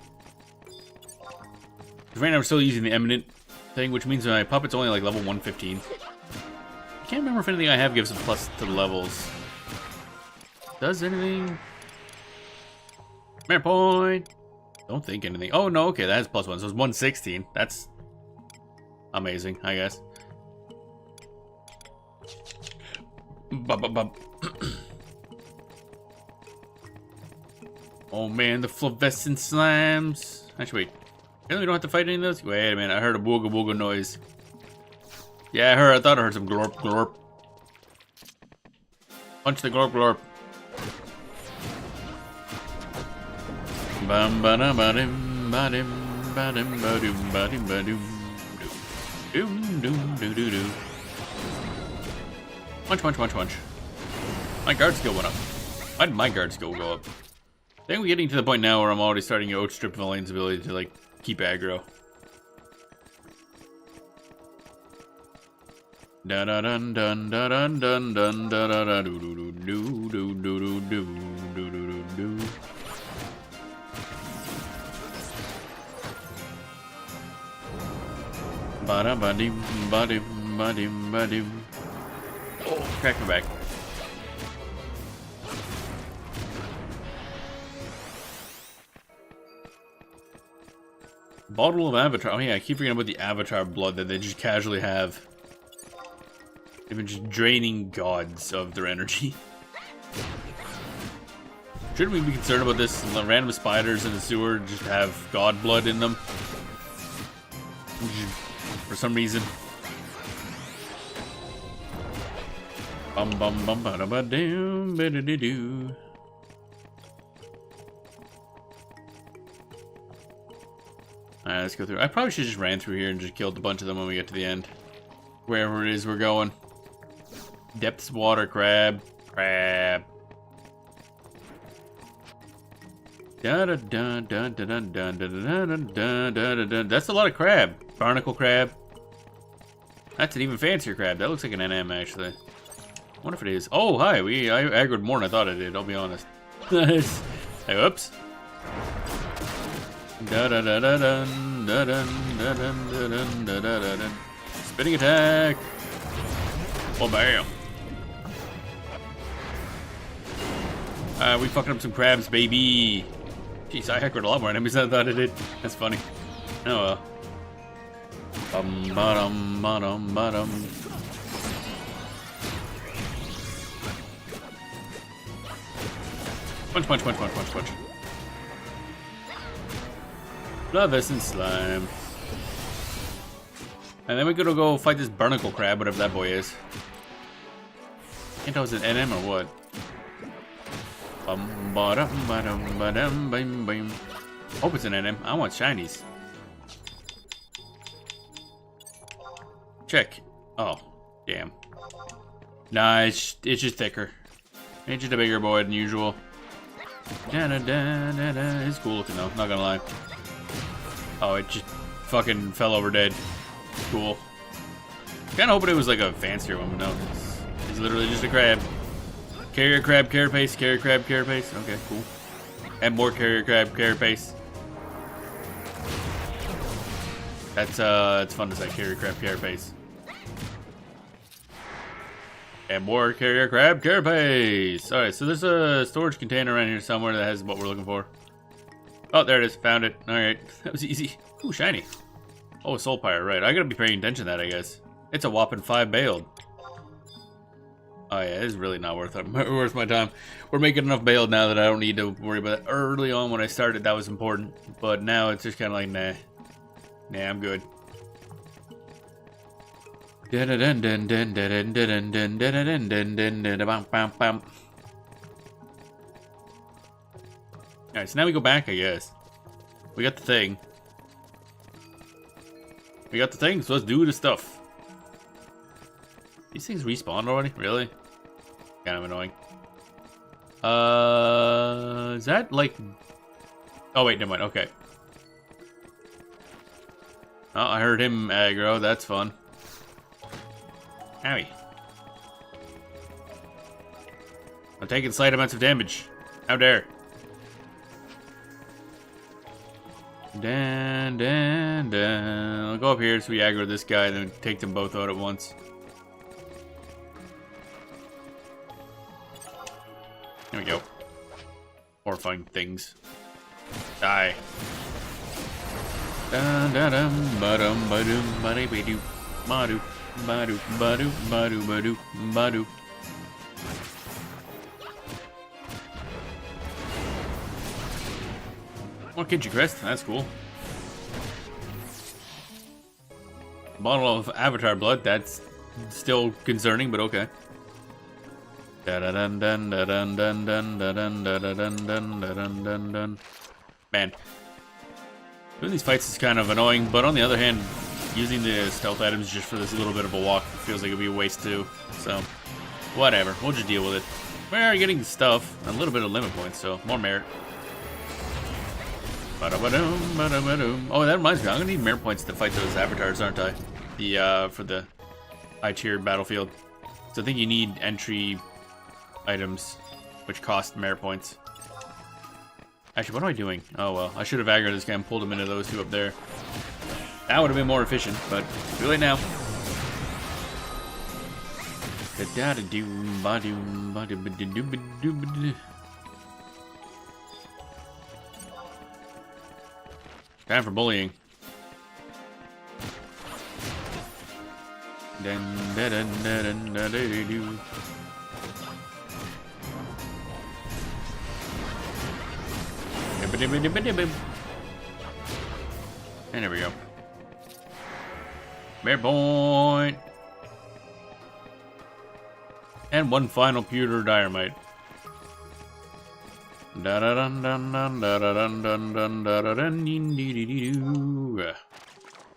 Right now we're still using the eminent thing, which means my puppet's only like level 115. I can't remember if anything I have gives a plus to the levels. Does anything? Merit point. Don't think anything. Oh no, okay, that has +1, so it's 116. That's amazing, I guess. Oh man, the fluorescent slams. Actually, wait. Really, we don't have to fight any of those? Wait a minute, I heard a wooga wooga noise. Yeah, I thought I heard some glorp glorp. Punch the glorp glorp. Bum ba da ba dim ba dim ba dim ba doom ba dim ba doom doom doom doo doo doo. Punch punch punch punch. My guard skill went up. Why did my guard skill go up? I think we're getting to the point now where I'm already starting to outstrip Valiant's ability to like keep aggro. Da da dun dun da dun dun dun da da da do do do do do do do do do do. Ba da ba dim ba dim ba dim ba dim. Oh, crack my back. Bottle of Avatar. Oh yeah, I keep forgetting about the Avatar blood that they just casually have. They've been just draining gods of their energy. Shouldn't we be concerned about this? Random spiders in the sewer just have god blood in them. For some reason. Bum bum bum ba da ba doom ba da da doo. Alright, let's go through. I probably should just ran through here and just killed a bunch of them when we get to the end. Wherever it is we're going. Depths water crab. Crab. Da da da da da da da da da da da da. That's a lot of crab. Barnacle crab. That's an even fancier crab. That looks like an NM actually. I wonder if it is. Oh, hi. I aggroed more than I thought I did, I'll be honest. Hey, whoops. Da da da da dun da dun da dun da dun da da da dun. Spinning attack. Oh bam. We fucking up some crabs, baby. Jeez, I aggroed a lot more enemies than I thought I did. That's funny. Oh well. Bottom, bottom, bottom. Punch, punch, punch, punch, punch, punch. Fluorescent slime. And then we're gonna go fight this barnacle crab, whatever that boy is. I can't tell if it's an NM or what. Hope it's an NM. I want shinies. Check. Oh, damn. Nah, it's just thicker. It's just a bigger boy than usual. Da da da da da. It's cool looking though, not gonna lie. Oh, it just fucking fell over dead. Cool. Kinda hoping it was like a fancier one, but no. It's literally just a crab. Carrier crab, carapace, carrier crab, carapace. Okay, cool. And more carrier crab, carapace. That's it's fun to say carrier crab, carapace. And more carrier crab, carapace. Alright, so there's a storage container around here somewhere that has what we're looking for. Oh, there it is. Found it. Alright. That was easy. Ooh, shiny. Oh, Soul Pyre, right. I gotta be paying attention to that, I guess. It's a whopping 5 bailed. Oh yeah, it's really not worth it. Worth my time. We're making enough bailed now that I don't need to worry about it. Early on when I started, that was important. But now it's just kind of like, nah. Nah, I'm good. Alright, so now we go back, I guess. We got the thing. We got the thing, so let's do the stuff. These things respawned already? Really? Kind of annoying. Is that like... Oh wait, never mind, okay. Oh, I heard him aggro, that's fun. Owie. I'm taking slight amounts of damage. How dare. I'll go up here so we aggro this guy, then take them both out at once. There we go. Horrifying things. Die. Dun dun dum ba-dum ba-dum ba-dee-be-doo ba-doo ba-doo ba-doo ba-doo ba-doo ba-doo. More Kidgy Crest, that's cool. Bottle of Avatar blood, that's still concerning, but okay. Man, doing these fights is kind of annoying, but on the other hand, using the stealth items just for this little bit of a walk feels like it'd be a waste too. So, whatever, we'll just deal with it. We're getting stuff, a little bit of limit points, so more merit. Oh, that reminds me, I'm gonna need merit points to fight those avatars, aren't I? For the high tier battlefield. So I think you need entry items, which cost merit points. Actually, what am I doing? Oh well, I should have aggroed this guy and pulled him into those two up there. That would have been more efficient, but too late now. Time for bullying. And there we go. Bear point. And one final pewter dynamite.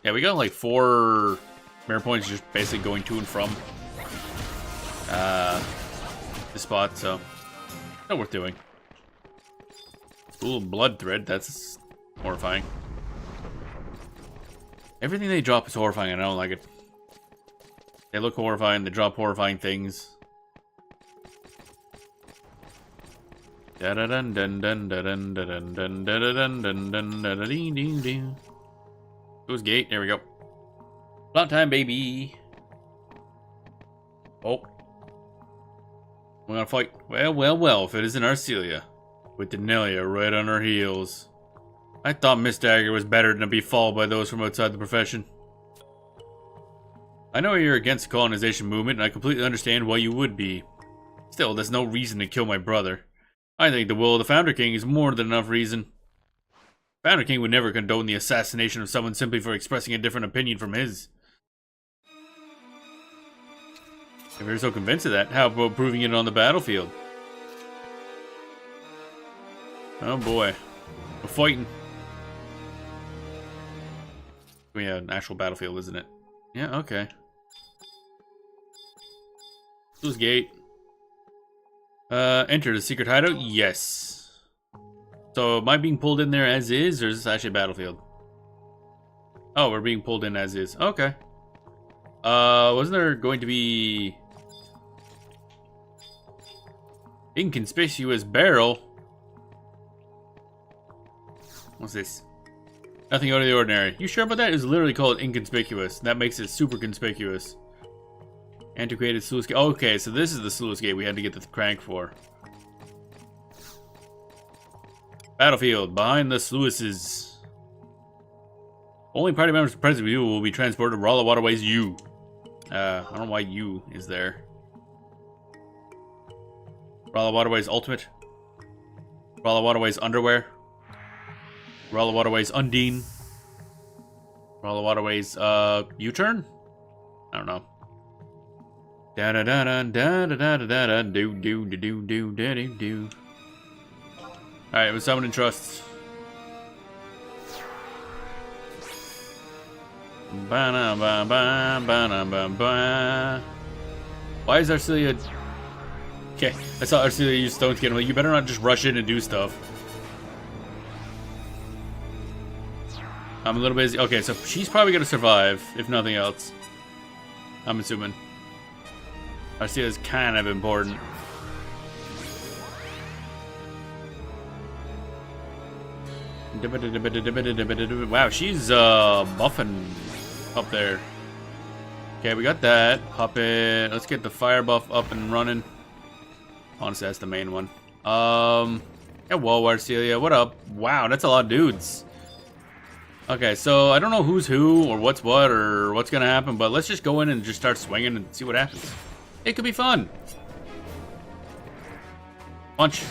Yeah, we got like 4 merit points just basically going to and from the spot, so not worth doing. Ooh, blood thread, that's horrifying. Everything they drop is horrifying, and I don't like it. They look horrifying, they drop horrifying things. Goes gate, there we go. Plot time, baby. Oh. We're gonna fight. Well, if it isn't Arcelia. With Denelia right on her heels. I thought Miss Dagger was better than to be followed by those from outside the profession. I know you're against the colonization movement, and I completely understand why you would be. Still, there's no reason to kill my brother. I think the will of the Founder King is more than enough reason. Founder King would never condone the assassination of someone simply for expressing a different opinion from his. If you're so convinced of that, how about proving it on the battlefield? Oh boy. We're fighting. Yeah, an actual battlefield, isn't it? Yeah, okay. Sluice gate. Enter the secret hideout? Yes. So, am I being pulled in there as is, or is this actually a battlefield? Oh, we're being pulled in as is. Okay. Wasn't there going to be... Inconspicuous barrel? What's this? Nothing out of the ordinary. You sure about that? It's literally called inconspicuous. That makes it super conspicuous. Antiquated sluice gate. Okay, so this is the sluice gate we had to get the crank for. Battlefield, behind the sluices. Only party members present with you will be transported to Rala Waterways U. I don't know why U is there. Rala Waterways Ultimate. Rala Waterways Underwear. Rala Waterways Undine. Rala Waterways, U-turn? I don't know. Da da da da da da da da da do do do do do do do. Alright, we're summoning trusts. Ba ba ba ba ba ba. Why is Arcelia? Okay, I saw Arcelia use stones again. Like, you better not just rush in and do stuff. I'm a little busy. Okay, so she's probably gonna survive, if nothing else. I'm assuming. Arcelia's kind of important. Wow, she's buffing up there. Okay, we got that. Pop it. Let's get the fire buff up and running. Honestly, that's the main one. Yeah, whoa, Arcelia, what up? Wow, that's a lot of dudes. Okay, so I don't know who's who or what's what or what's gonna happen, but let's just go in and just start swinging and see what happens. It could be fun. Punch.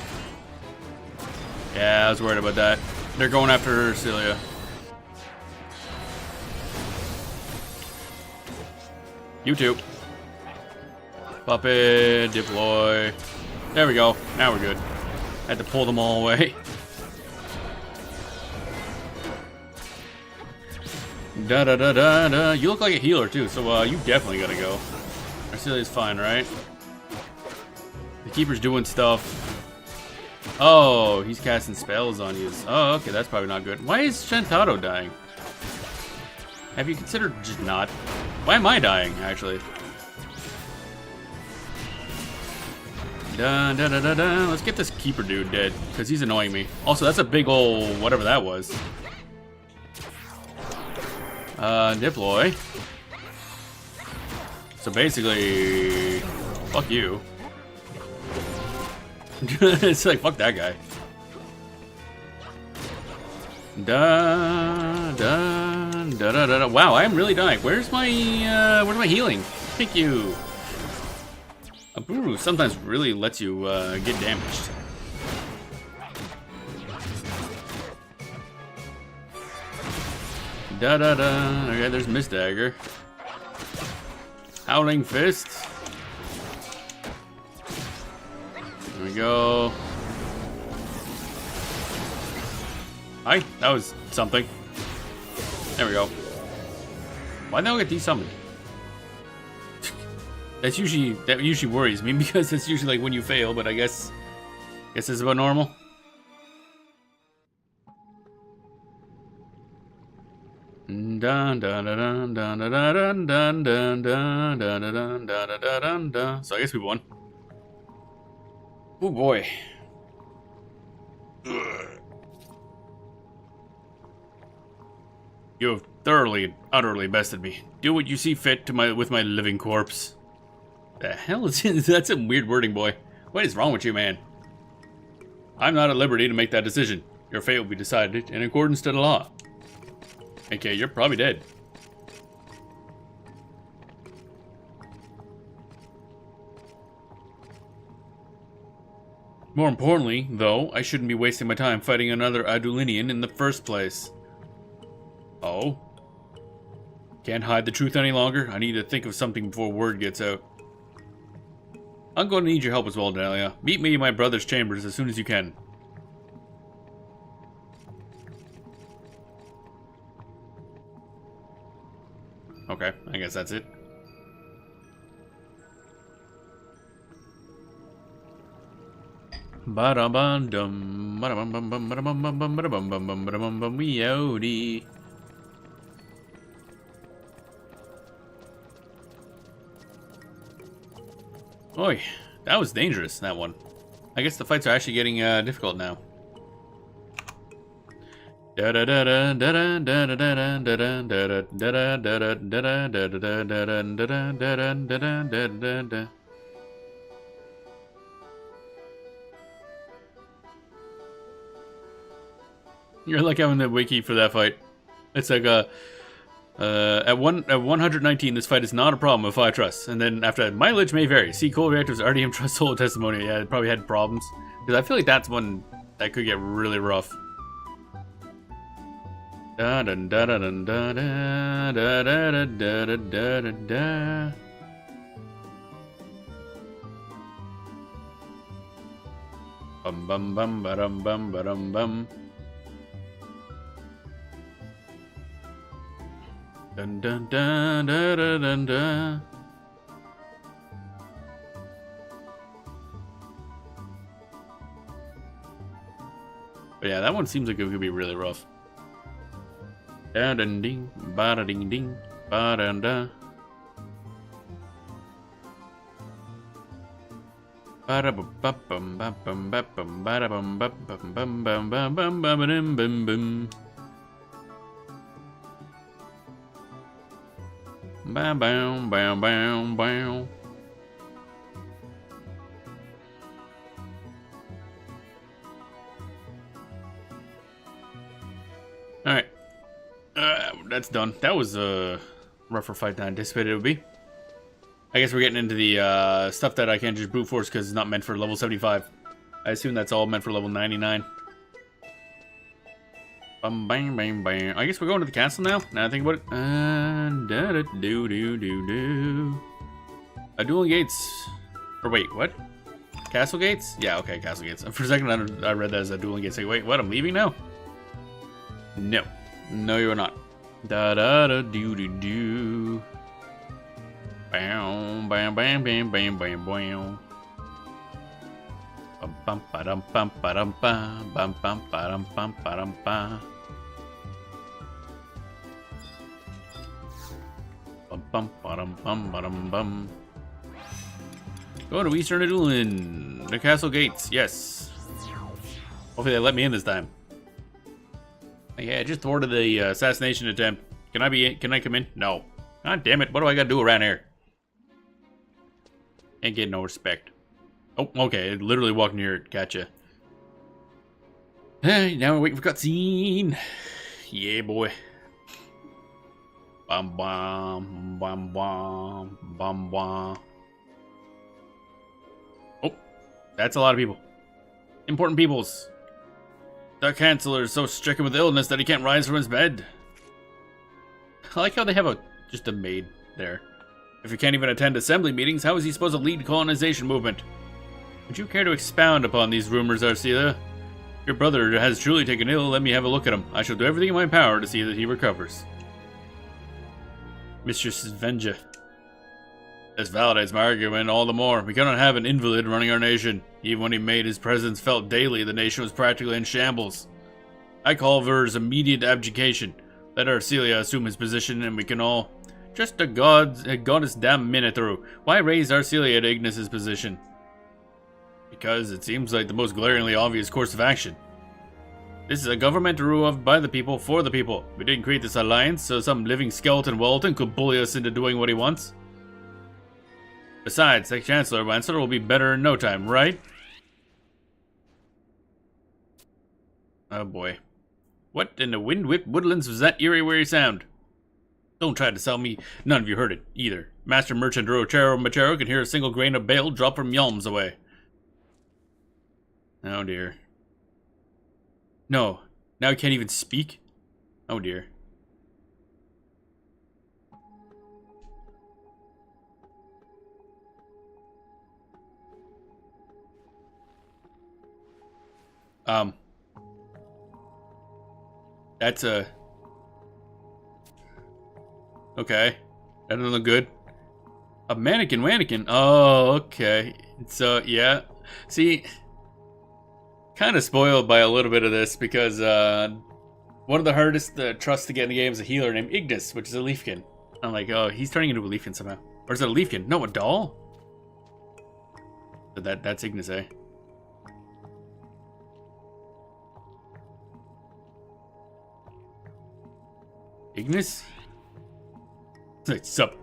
Yeah, I was worried about that. They're going after Arcelia. You too. Pop it, deploy. There we go. Now we're good. I had to pull them all away. Da da da da da. You look like a healer too, so you definitely gotta go. Arcelia's fine, right? The keeper's doing stuff. Oh, he's casting spells on you. Oh, okay, that's probably not good. Why is Shantado dying? Have you considered just not? Why am I dying, actually? Da da da da da. Let's get this keeper dude dead, because he's annoying me. Also, that's a big ol' whatever that was. Deploy. So basically, fuck you. It's like, fuck that guy. Da da da da da. Wow, I am really dying. Where's my healing? Thank you. A brew sometimes really lets you get damaged. Da da da. Okay, there's Miss Dagger. Howling Fist. There we go. Hi, that was something. There we go. Why don't I get desummoned? That usually worries me because it's usually like when you fail, but I guess it's about normal. Dun dun dun dun dun dun dun dun dun dun dun dun dun dun. So I guess we won. Oh boy. You have thoroughly and utterly bested me. Do what you see fit with my living corpse. The hell is it? That's some weird wording, boy. What is wrong with you, man? I'm not at liberty to make that decision. Your fate will be decided in accordance to the law. Okay, you're probably dead. More importantly, though, I shouldn't be wasting my time fighting another Adoulinian in the first place. Oh? Can't hide the truth any longer? I need to think of something before word gets out. I'm going to need your help as well, Dahlia. Meet me in my brother's chambers as soon as you can. Okay, I guess that's it. Ba-da-bum-dum, ba-da-bum-bum-bum, ba-da-bum-bum-bum, ba-da-bum-bum-bum, ba-da-bum-bum, wee-oh-dee. Oi, that was dangerous, that one. I guess the fights are actually getting difficult now. You're like having the wiki for that fight. It's like at 119, this fight is not a problem if I trust. And then after that, mileage may vary. See coal reactors RDM trust solo testimony. Yeah, it probably had problems because I feel like that's one that could get really rough. Da da da da da da da da da da da da da. Bum bum bum ba-dum bum ba-dum bum. Dun dun dun da da dun da. But yeah, that one seems like it could be really rough. Da dun ding, ba da ding ding, ba dun da. Ba da bum bum bum bum bum bum ba da bum bum bum bum bum bum bum bum bum bum. Bam bam bam bam bam. All right, that's done. That was a rougher fight than I anticipated it would be. I guess we're getting into the stuff that I can't just brute force because it's not meant for level 75. I assume that's all meant for level 99. Bam, bang, bang, bang. I guess we're going to the castle now. Now I think about it. Da da do do do do. Adoulin gates. Or wait, what? Castle gates? Yeah, okay, castle gates. For a second, I read that as Adoulin gates. Like, wait, what? I'm leaving now? No, no, you're not. Da da da do do do. Bam, bam, bam, bam, bam, bam, bam. Bum bum ba dum bum ba dum ba bum bum ba dum bum ba dum ba. Bum bum ba dum bum ba dum bum. Go to Eastern Adoulin. The castle gates, yes. Hopefully they let me in this time. Yeah, just thwarted the assassination attempt. Can I come in? No. God damn it, what do I gotta do around here? Ain't getting no respect. Oh, okay, literally walking here, gotcha. Hey, now we're waiting for cutscene. Yeah, boy. Bum bum bum bum bum bum. Oh, that's a lot of people. Important peoples. The Chancellor is so stricken with illness that he can't rise from his bed. I like how they have just a maid there. If he can't even attend assembly meetings, how is he supposed to lead colonization movement? Would you care to expound upon these rumors, Arcelia? Your brother has truly taken ill. Let me have a look at him. I shall do everything in my power to see that he recovers. Mistress Venja. This validates my argument all the more. We cannot have an invalid running our nation. Even when he made his presence felt daily, the nation was practically in shambles. I call for his immediate abdication. Let Arcelia assume his position and we can all... Just a goddess damn minute through. Why raise Arcelia to Ignis's position? Because it seems like the most glaringly obvious course of action. This is a government ruled by the people for the people. We didn't create this alliance so some living skeleton Walton could bully us into doing what he wants. Besides, the Chancellor will be better in no time, right? Oh boy. What in the wind-whipped woodlands was that eerie weary sound? Don't try to sell me. None of you heard it, either. Master Merchant Rochero Machero can hear a single grain of bale drop from yalms away. Oh dear. No. Now he can't even speak? Oh dear. That's a... Okay. That doesn't look good. A mannequin. Oh, okay. So, yeah. See, kind of spoiled by a little bit of this because one of the hardest trusts to get in the game is a healer named Ignis, which is a Leafkin. I'm like, oh, he's turning into a Leafkin somehow. Or is it a Leafkin? No, a doll? But that's Ignis, eh? Ignis? Sup?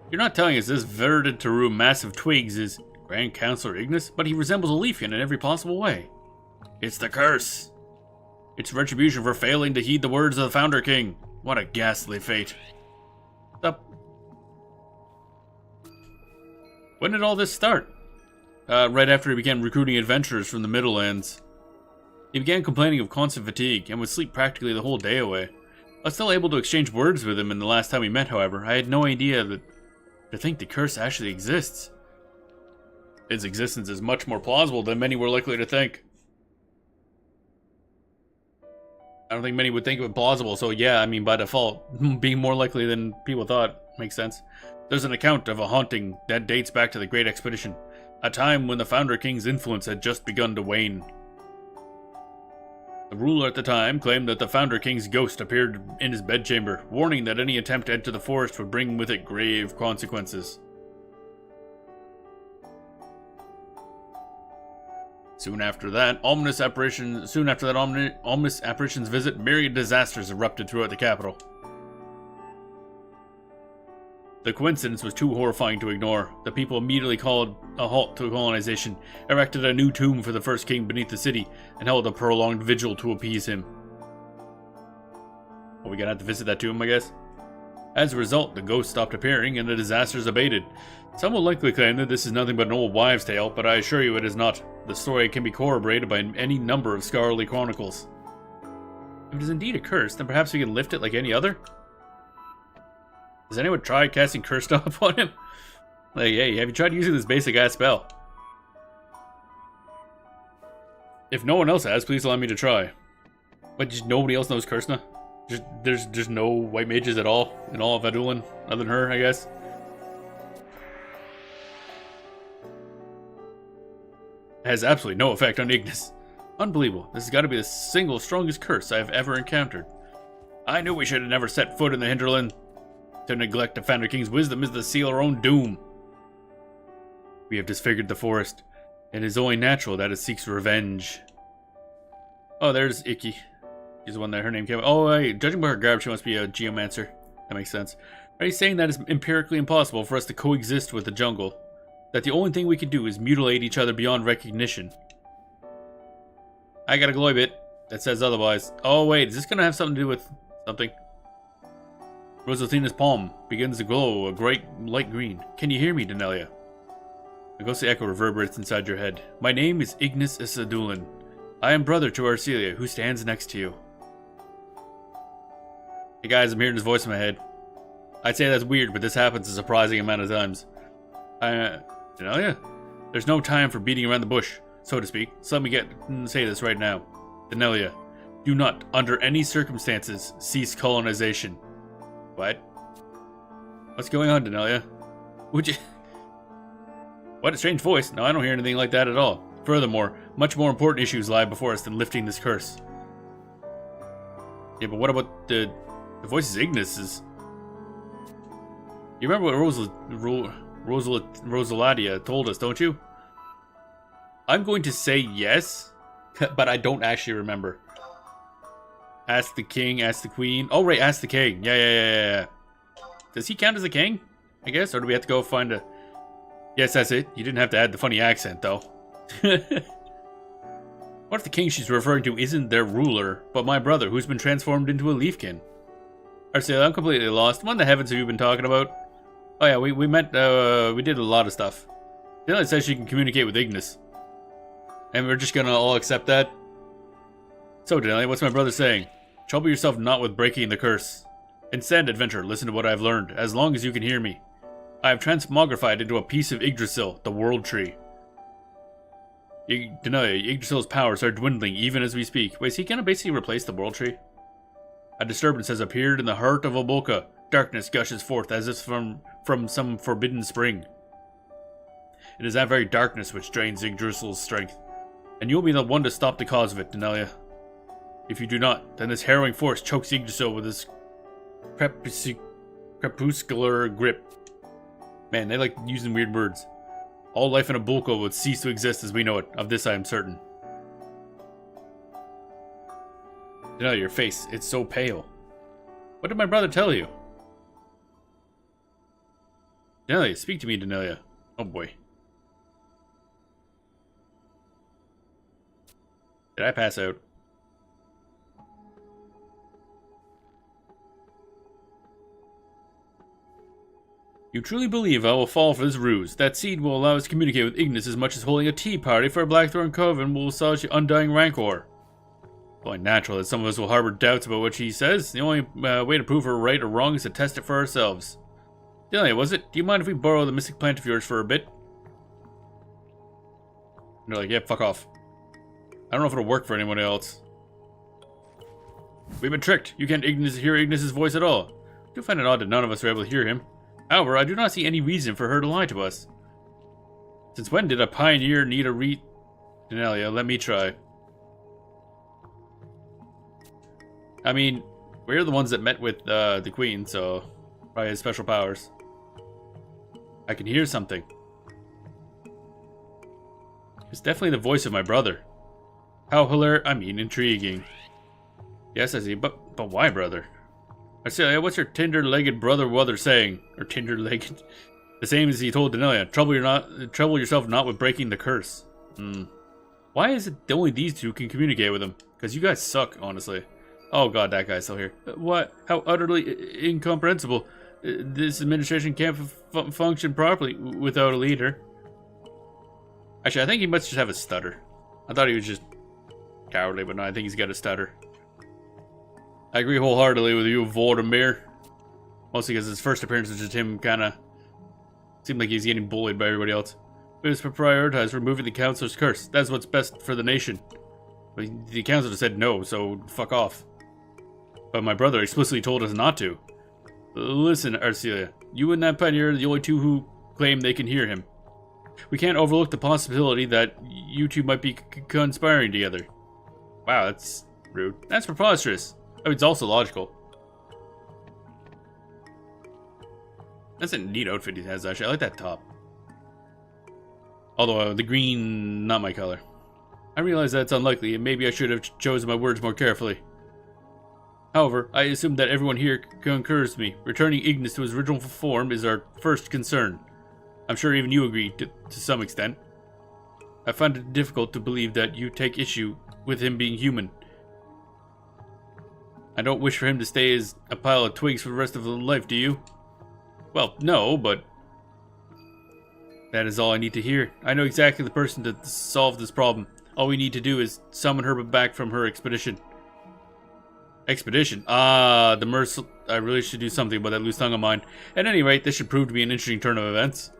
You're not telling us this verdant Taru massive twigs is Grand Counselor Ignis, but he resembles a Leafkin in every possible way. It's the curse. It's retribution for failing to heed the words of the Founder King. What a ghastly fate. Up. When did all this start? Right after he began recruiting adventurers from the Middlelands. He began complaining of constant fatigue and would sleep practically the whole day away. I was still able to exchange words with him in the last time we met, however. I had no idea that to think the curse actually exists. Its existence is much more plausible than many were likely to think. I don't think many would think of it plausible, so yeah, I mean, by default, being more likely than people thought makes sense. There's an account of a haunting that dates back to the Great Expedition, a time when the Founder King's influence had just begun to wane. The ruler at the time claimed that the Founder King's ghost appeared in his bedchamber, warning that any attempt to enter the forest would bring with it grave consequences. Soon after that ominous apparition's visit, myriad disasters erupted throughout the capital. The coincidence was too horrifying to ignore. The people immediately called a halt to colonization, erected a new tomb for the first king beneath the city, and held a prolonged vigil to appease him. Well, we gotta have to visit that tomb, I guess? As a result, the ghost stopped appearing and the disasters abated. Some will likely claim that this is nothing but an old wives' tale, but I assure you it is not. The story can be corroborated by any number of scholarly chronicles. If it is indeed a curse, then perhaps we can lift it like any other? Has anyone tried casting curse stop on him? Like, hey, have you tried using this basic-ass spell? If no one else has, please allow me to try. But just nobody else knows Kursna? There's no white mages at all in all of Adoulin, other than her, I guess. It has absolutely no effect on Ignis. Unbelievable. This has got to be the single strongest curse I have ever encountered. I knew we should have never set foot in the hinterland. To neglect the Founder King's wisdom is to seal our own doom. We have disfigured the forest. It is only natural that it seeks revenge. Oh, there's Icky. She's the one that her name came. Oh, wait, judging by her garb, she must be a geomancer. That makes sense. Are you saying that it's empirically impossible for us to coexist with the jungle? That the only thing we can do is mutilate each other beyond recognition? I got a glowy bit that says otherwise. Oh, wait, is this going to have something to do with something? Rosalina's palm begins to glow a bright light green. Can you hear me, Denelia? A ghostly echo reverberates inside your head. My name is Ignis Adoulin. I am brother to Arcelia, who stands next to you. Hey guys, I'm hearing his voice in my head. I'd say that's weird, but this happens a surprising amount of times. Denelia? There's no time for beating around the bush, so to speak. So let me say this right now. Denelia, do not, under any circumstances, cease colonization. What? What's going on, Denelia? Would you... What a strange voice. No, I don't hear anything like that at all. Furthermore, much more important issues lie before us than lifting this curse. Yeah, but what about the voice is Ignis's? You remember what Rosaladia told us, don't you? I'm going to say yes, but I don't actually remember. Ask the king, ask the queen. Oh, right, ask the king. Yeah. Does he count as a king, I guess? Or do we have to go find a... Yes, that's it. You didn't have to add the funny accent, though. What if the king she's referring to isn't their ruler, but my brother, who's been transformed into a leafkin? Arcelia, I'm completely lost. What in the heavens have you been talking about? Oh yeah, we did a lot of stuff. Then it says she can communicate with Ignis. And we're just gonna all accept that? So, Denelia, what's my brother saying? Trouble yourself not with breaking the curse. Instead, adventurer, listen to what I've learned, as long as you can hear me. I have transmogrified into a piece of Yggdrasil, the World Tree. Denelia, Yggdrasil's powers are dwindling even as we speak. Wait, is he gonna basically replace the World Tree? A disturbance has appeared in the heart of Obolka. Darkness gushes forth as if from some forbidden spring. It is that very darkness which drains Yggdrasil's strength. And you'll be the one to stop the cause of it, Denelia. If you do not, then this harrowing force chokes Yggdrasil with its crepuscular grip. Man, they like using weird words. All life in Obolka would cease to exist as we know it. Of this I am certain. Denelia, your face, it's so pale. What did my brother tell you? Denelia, speak to me, Denelia. Oh boy. Did I pass out? You truly believe I will fall for this ruse? That seed will allow us to communicate with Ignis as much as holding a tea party for a Blackthorn Coven will assuage undying rancor. Only natural that some of us will harbor doubts about what she says. The only way to prove her right or wrong is to test it for ourselves. Delia, was it? Do you mind if we borrow the mystic plant of yours for a bit? And they're like, yeah, fuck off. I don't know if it'll work for anyone else. We've been tricked. You can't hear Ignis's voice at all. I do find it odd that none of us are able to hear him. However, I do not see any reason for her to lie to us. Since when did a pioneer need a Delia, let me try. I mean, we're the ones that met with the Queen, so probably has special powers. I can hear something. It's definitely the voice of my brother. How intriguing. Yes, I see, but why, brother? I say, what's your tinder-legged brother saying? Or tinder-legged? The same as he told Delia. Trouble yourself not with breaking the curse. Why is it only these two can communicate with him? Because you guys suck, honestly. Oh god, that guy's still here. What? How utterly incomprehensible. This administration can't function properly without a leader. Actually, I think he must just have a stutter. I thought he was just cowardly, but no, I think he's got a stutter. I agree wholeheartedly with you, Voldemir. Mostly because his first appearance was just him kind of seemed like he's getting bullied by everybody else. We must prioritize removing the Councilor's curse. That's what's best for the nation. But the Councilor said no, so fuck off. But my brother explicitly told us not to. Listen, Arcelia, you and that pioneer are the only two who claim they can hear him. We can't overlook the possibility that you two might be conspiring together. Wow, that's rude. That's preposterous. I mean, it's also logical. That's a neat outfit he has, actually. I like that top. Although, the green, not my color. I realize that's unlikely, and maybe I should have chosen my words more carefully. However, I assume that everyone here concurs with me. Returning Ignis to his original form is our first concern. I'm sure even you agree to some extent. I find it difficult to believe that you take issue with him being human. I don't wish for him to stay as a pile of twigs for the rest of his life, do you? Well, no, but that is all I need to hear. I know exactly the person to solve this problem. All we need to do is summon her back from her expedition. Expedition? The Merc... I really should do something about that loose tongue of mine. At any rate, this should prove to be an interesting turn of events.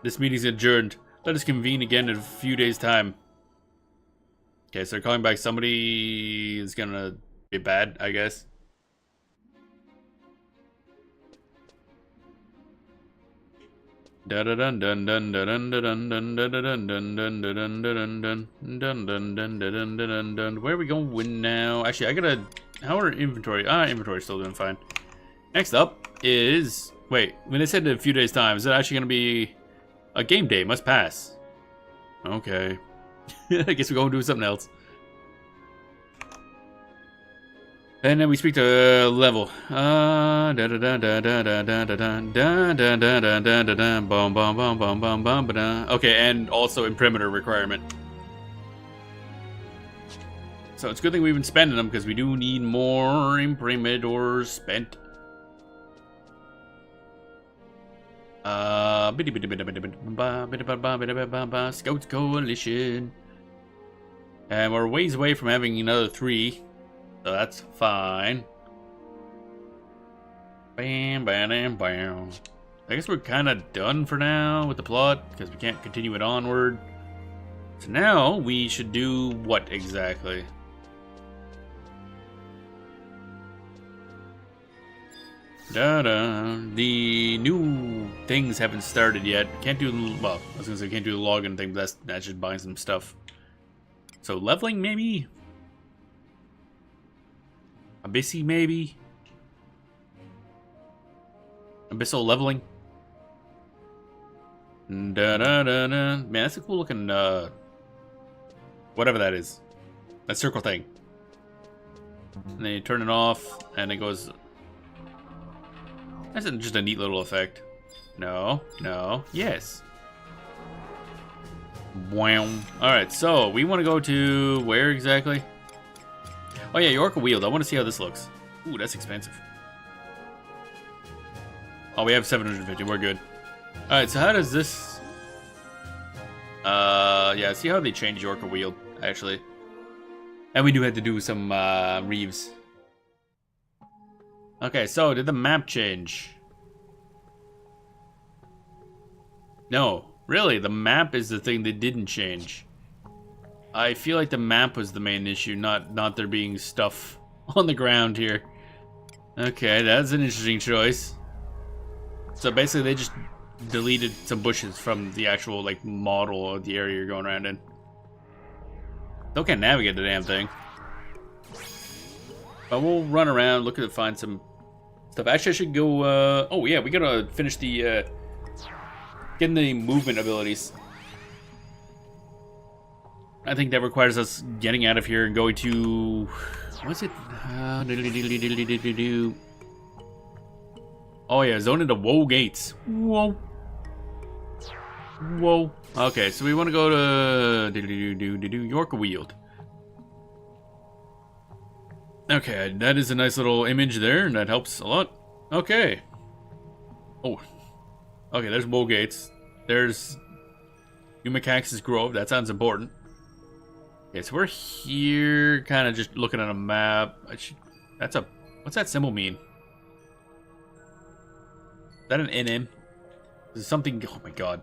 This meeting's adjourned. Let us convene again in a few days' time. Okay, so they're calling back somebody is gonna be bad, I guess. Where are we going now? Actually, I gotta... How are inventory? Inventory's still doing fine. Next up is... Wait, when they said in a few days' time, is it actually gonna be... A game day must pass. Okay. I guess we're going to do something else. And then we speak to level. Okay, and also imprimatur requirement. So it's a good thing we've been spending them because we do need more imprimaturs spent. Scouts Coalition. And we're ways away from having another 3. So that's fine. Bam, bam, bam. I guess we're kind of done for now with the plot because we can't continue it onward. So now we should do what exactly? The new things haven't started yet. Can't do, well, I was gonna say can't do the login thing, but that's just buying some stuff. So leveling maybe? Abyssy maybe? Abyssal leveling? Man, that's a cool looking, whatever that is. That circle thing. And then you turn it off, and it goes... That's just a neat little effect. No, no, yes. Wow. Alright, so we want to go to where exactly? Oh yeah, York Wheeled. I want to see how this looks. Ooh, that's expensive. Oh, we have 750. We're good. Alright, so how does this... yeah, see how they changed York Wheeled, actually. And we do have to do some, Reeves. Okay, so did the map change? No. Really, the map is the thing that didn't change. I feel like the map was the main issue, not there being stuff on the ground here. Okay, that's an interesting choice. So basically they just deleted some bushes from the actual, like, model of the area you're going around in. Still can't navigate the damn thing. But we'll run around, look at it, find some stuff. Actually, I should go, oh yeah, we gotta finish the, getting the movement abilities. I think that requires us getting out of here and going to... What's it? Oh yeah, zone into Woe Gates. Whoa. Whoa. Okay, so we want to go to... York Wheeled. Okay, that is a nice little image there, and that helps a lot. Okay. Oh. Okay, there's Woe Gates. There's Humicax's Grove. That sounds important. Okay, so we're here, kind of just looking at a map. That's a... What's that symbol mean? Is that an NM? Is it something... Oh my god.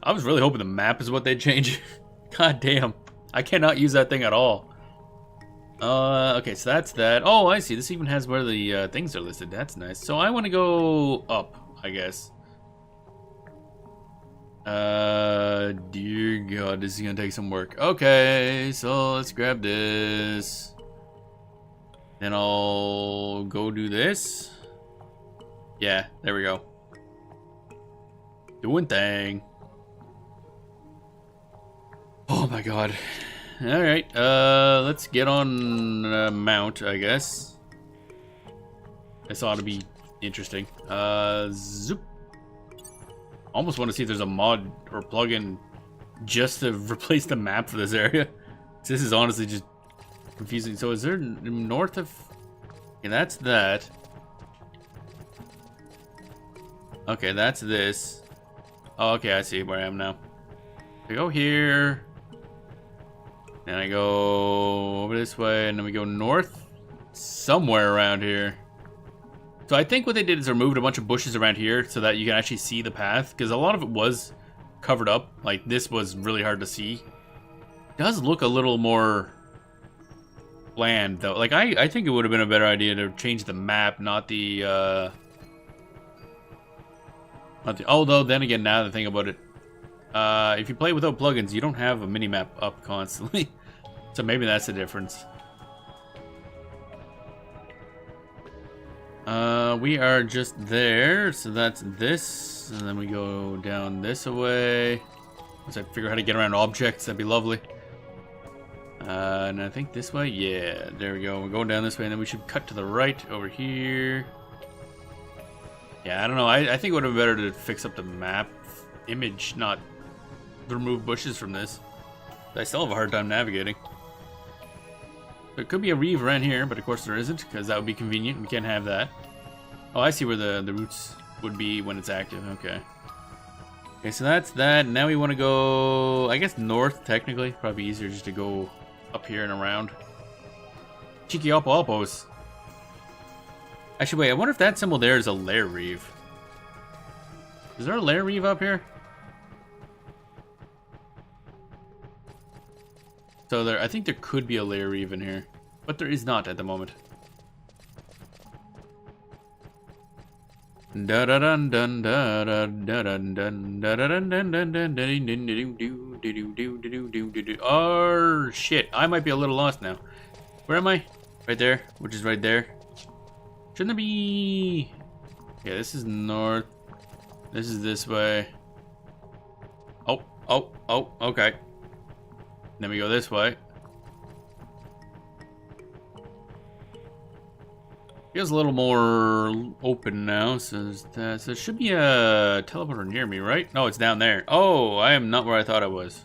I was really hoping the map is what they'd change. God damn. I cannot use that thing at all. Okay, so that's that. Oh, I see. This even has where the things are listed. That's nice. So I want to go up, I guess. Dear God, this is gonna take some work. Okay, so let's grab this. Then I'll go do this. Yeah, there we go. Doing thing. Oh my God. Alright, let's get on mount, I guess. This ought to be interesting. Zoop. Almost want to see if there's a mod or plugin just to replace the map for this area. This is honestly just confusing. So is there north of... Okay, that's that. Okay, that's this. Oh, okay, I see where I am now. I go here. Then I go over this way, and then we go north. Somewhere around here. So I think what they did is removed a bunch of bushes around here so that you can actually see the path, because a lot of it was covered up. Like, this was really hard to see. It does look a little more bland, though. Like, I think it would have been a better idea to change the map, not the, although, then again, now that I think about it, if you play without plugins, you don't have a mini-map up constantly. So maybe that's the difference. We are just there, so that's this, and then we go down this way. Once I figure out how to get around objects, that'd be lovely. And I think this way, yeah, there we go. We're going down this way, and then we should cut to the right over here. Yeah, I don't know. I think it would have been better to fix up the map image, not remove bushes from this. I still have a hard time navigating. There could be a reeve around here, but of course there isn't, because that would be convenient. We can't have that. Oh, I see where the roots would be when it's active. Okay. Okay, so that's that. Now we want to go, I guess, north, technically. Probably easier just to go up here and around. Cheeky Alpos. Actually, wait, I wonder if that symbol there is a lair reeve. Is there a lair reeve up here? So there, I think there could be a lair reeve in here, but there is not at the moment. Da da dun dun da da da dun dun da da dun dun dun dun dun dun dun. Oh shit! I might be a little lost now. Where am I? Right there, which is right there. Shouldn't there be? Yeah, this is north. This is this way. Oh, oh, oh. Okay. Then we go this way. Feels a little more open now, so there should be a teleporter near me, right? No, it's down there. Oh, I am not where I thought I was.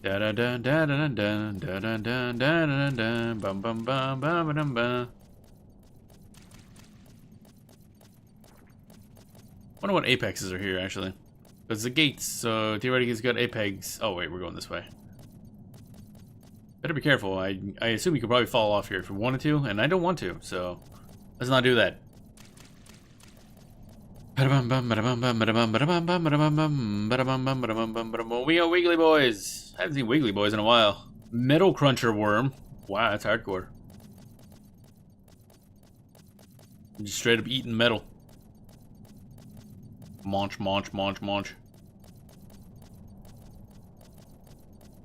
Da da da da da da da da da da da bum bum bum bum bum bum. Wonder what apexes are here actually. Because the gates, so theoretically it's got apex. Oh wait, we're going this way. Better be careful. I assume you could probably fall off here if you wanted to, and I don't want to, so let's not do that. We got Wiggly Boys. I haven't seen Wiggly Boys in a while. Metal Cruncher Worm. Wow, that's hardcore. Just straight up eating metal. Munch, munch, munch, munch.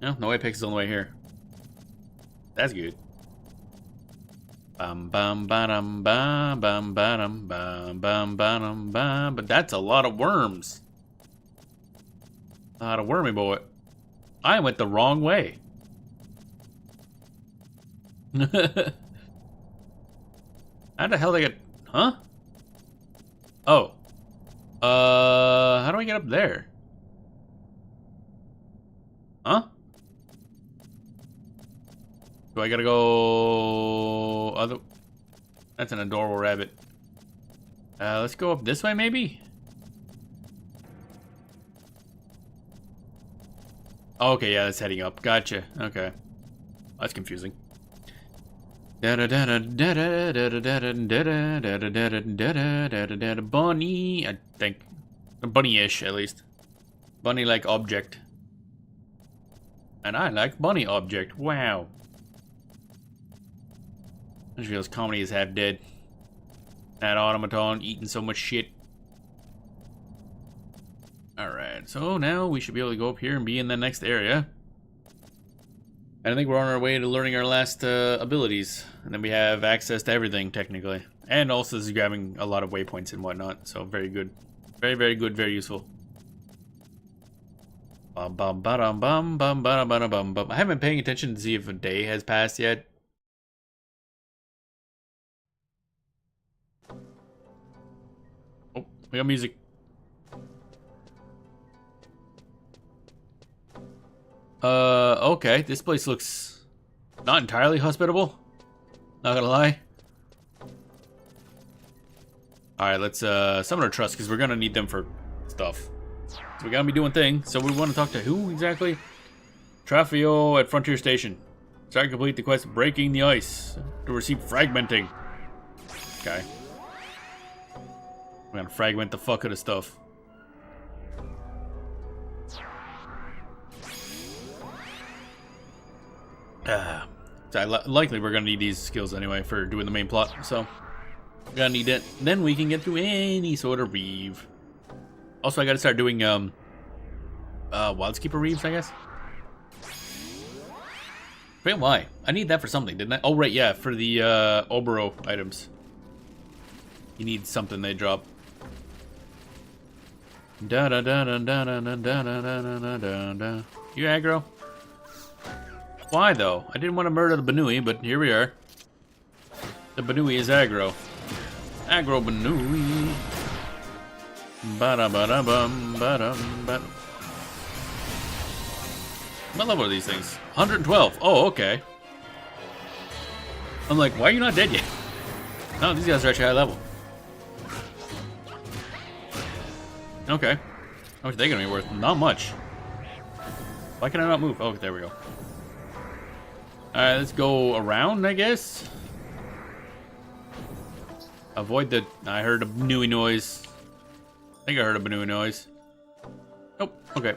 No apex is on the way here. That's good. Bum bum bum bum bum bum bum bum bum bum. But that's a lot of worms. A lot of wormy boy. I went the wrong way. How the hell did I get? Huh? Oh. How do I get up there? Huh? Do I gotta go other? That's an adorable rabbit. Let's go up this way, maybe? Oh, okay, yeah, that's heading up. Gotcha. Okay. That's confusing. Bunny, I think. Bunny-ish, at least. Bunny-like object. And I like bunny object. Wow. I just realized comedy is half dead. That automaton eating so much shit. Alright, so now we should be able to go up here and be in the next area. And I think we're on our way to learning our last abilities. And then we have access to everything, technically. And also this is grabbing a lot of waypoints and whatnot, so very good. Very, very good, very useful. Bum bum bum bum bum bum bum bum bum. I haven't been paying attention to see if a day has passed yet. Oh, we got music. Okay, this place looks not entirely hospitable. Not gonna lie. Alright, let's summon our trust, because we're gonna need them for stuff. So we gotta be doing things. So we want to talk to who exactly? Trafio at Frontier Station. Try to complete the quest of breaking the ice to receive fragmenting. Okay. We're gonna fragment the fuck out of stuff. So likely we're gonna need these skills anyway for doing the main plot, so we're gonna need it. Then we can get through any sort of reeve. Also, I gotta start doing Wildskeeper reeves, I guess. Wait, why? I need that for something, didn't I? Oh right, yeah, for the Obero items. You need something they drop. Da da da da da da da da da da da da. You aggro? Why though? I didn't want to murder the Banui, but here we are. The Banui is aggro. Aggro Banui. Ba-da ba-da bum ba-dum ba. What level are these things? 112. Oh, okay. I'm like, why are you not dead yet? No, these guys are actually high level. Okay. How much are they gonna be worth? Not much. Why can I not move? Oh, there we go. Alright, let's go around, I guess. Avoid the... I heard a Banui noise. I think I heard a Banui noise. Oh, okay.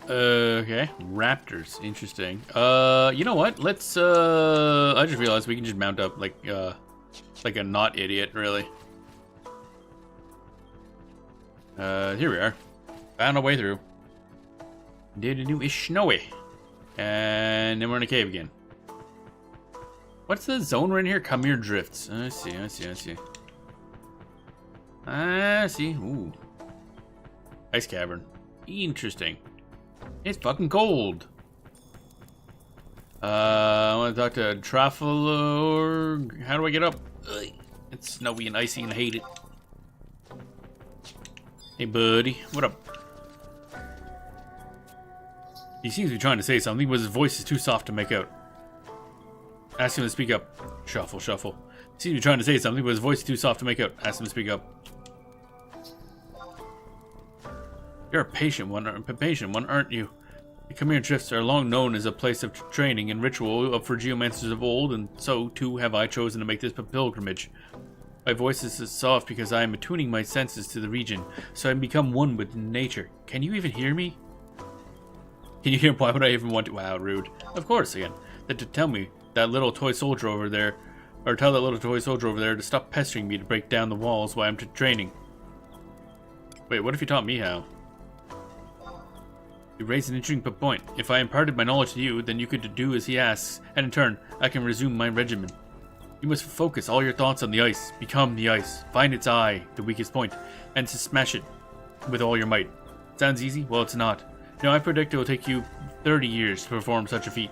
Okay, raptors, interesting. You know what? Let's, I just realized we can just mount up like a not idiot, really. Here we are. Found our way through. Did a new ish snowy. And then we're in a cave again. What's the zone right here? Khmer drifts. I see, I see, I see. I see. Ooh. Ice cavern. Interesting. It's fucking cold. I want to talk to Trafalgar. How do I get up? Ugh. It's snowy and icy and I hate it. Hey, buddy. What up? He seems to be trying to say something, but his voice is too soft to make out. Ask him to speak up. Shuffle, shuffle. He seems to be trying to say something, but his voice is too soft to make out. Ask him to speak up. You're a patient one, aren't you? The Khmer Drifts are long known as a place of training and ritual for geomancers of old, and so, too, have I chosen to make this pilgrimage. My voice is soft because I am attuning my senses to the region, so I become one with nature. Can you even hear me? Can you hear? Why would I even want to? Wow, rude. Of course, again. That to tell me, that little toy soldier over there, or tell that little toy soldier over there to stop pestering me to break down the walls while I'm training. Wait, what if you taught me how? You raise an interesting point. If I imparted my knowledge to you, then you could do as he asks, and in turn, I can resume my regimen. You must focus all your thoughts on the ice, become the ice, find its eye, the weakest point, and to smash it with all your might. Sounds easy? Well, it's not. You know, I predict it will take you 30 years to perform such a feat.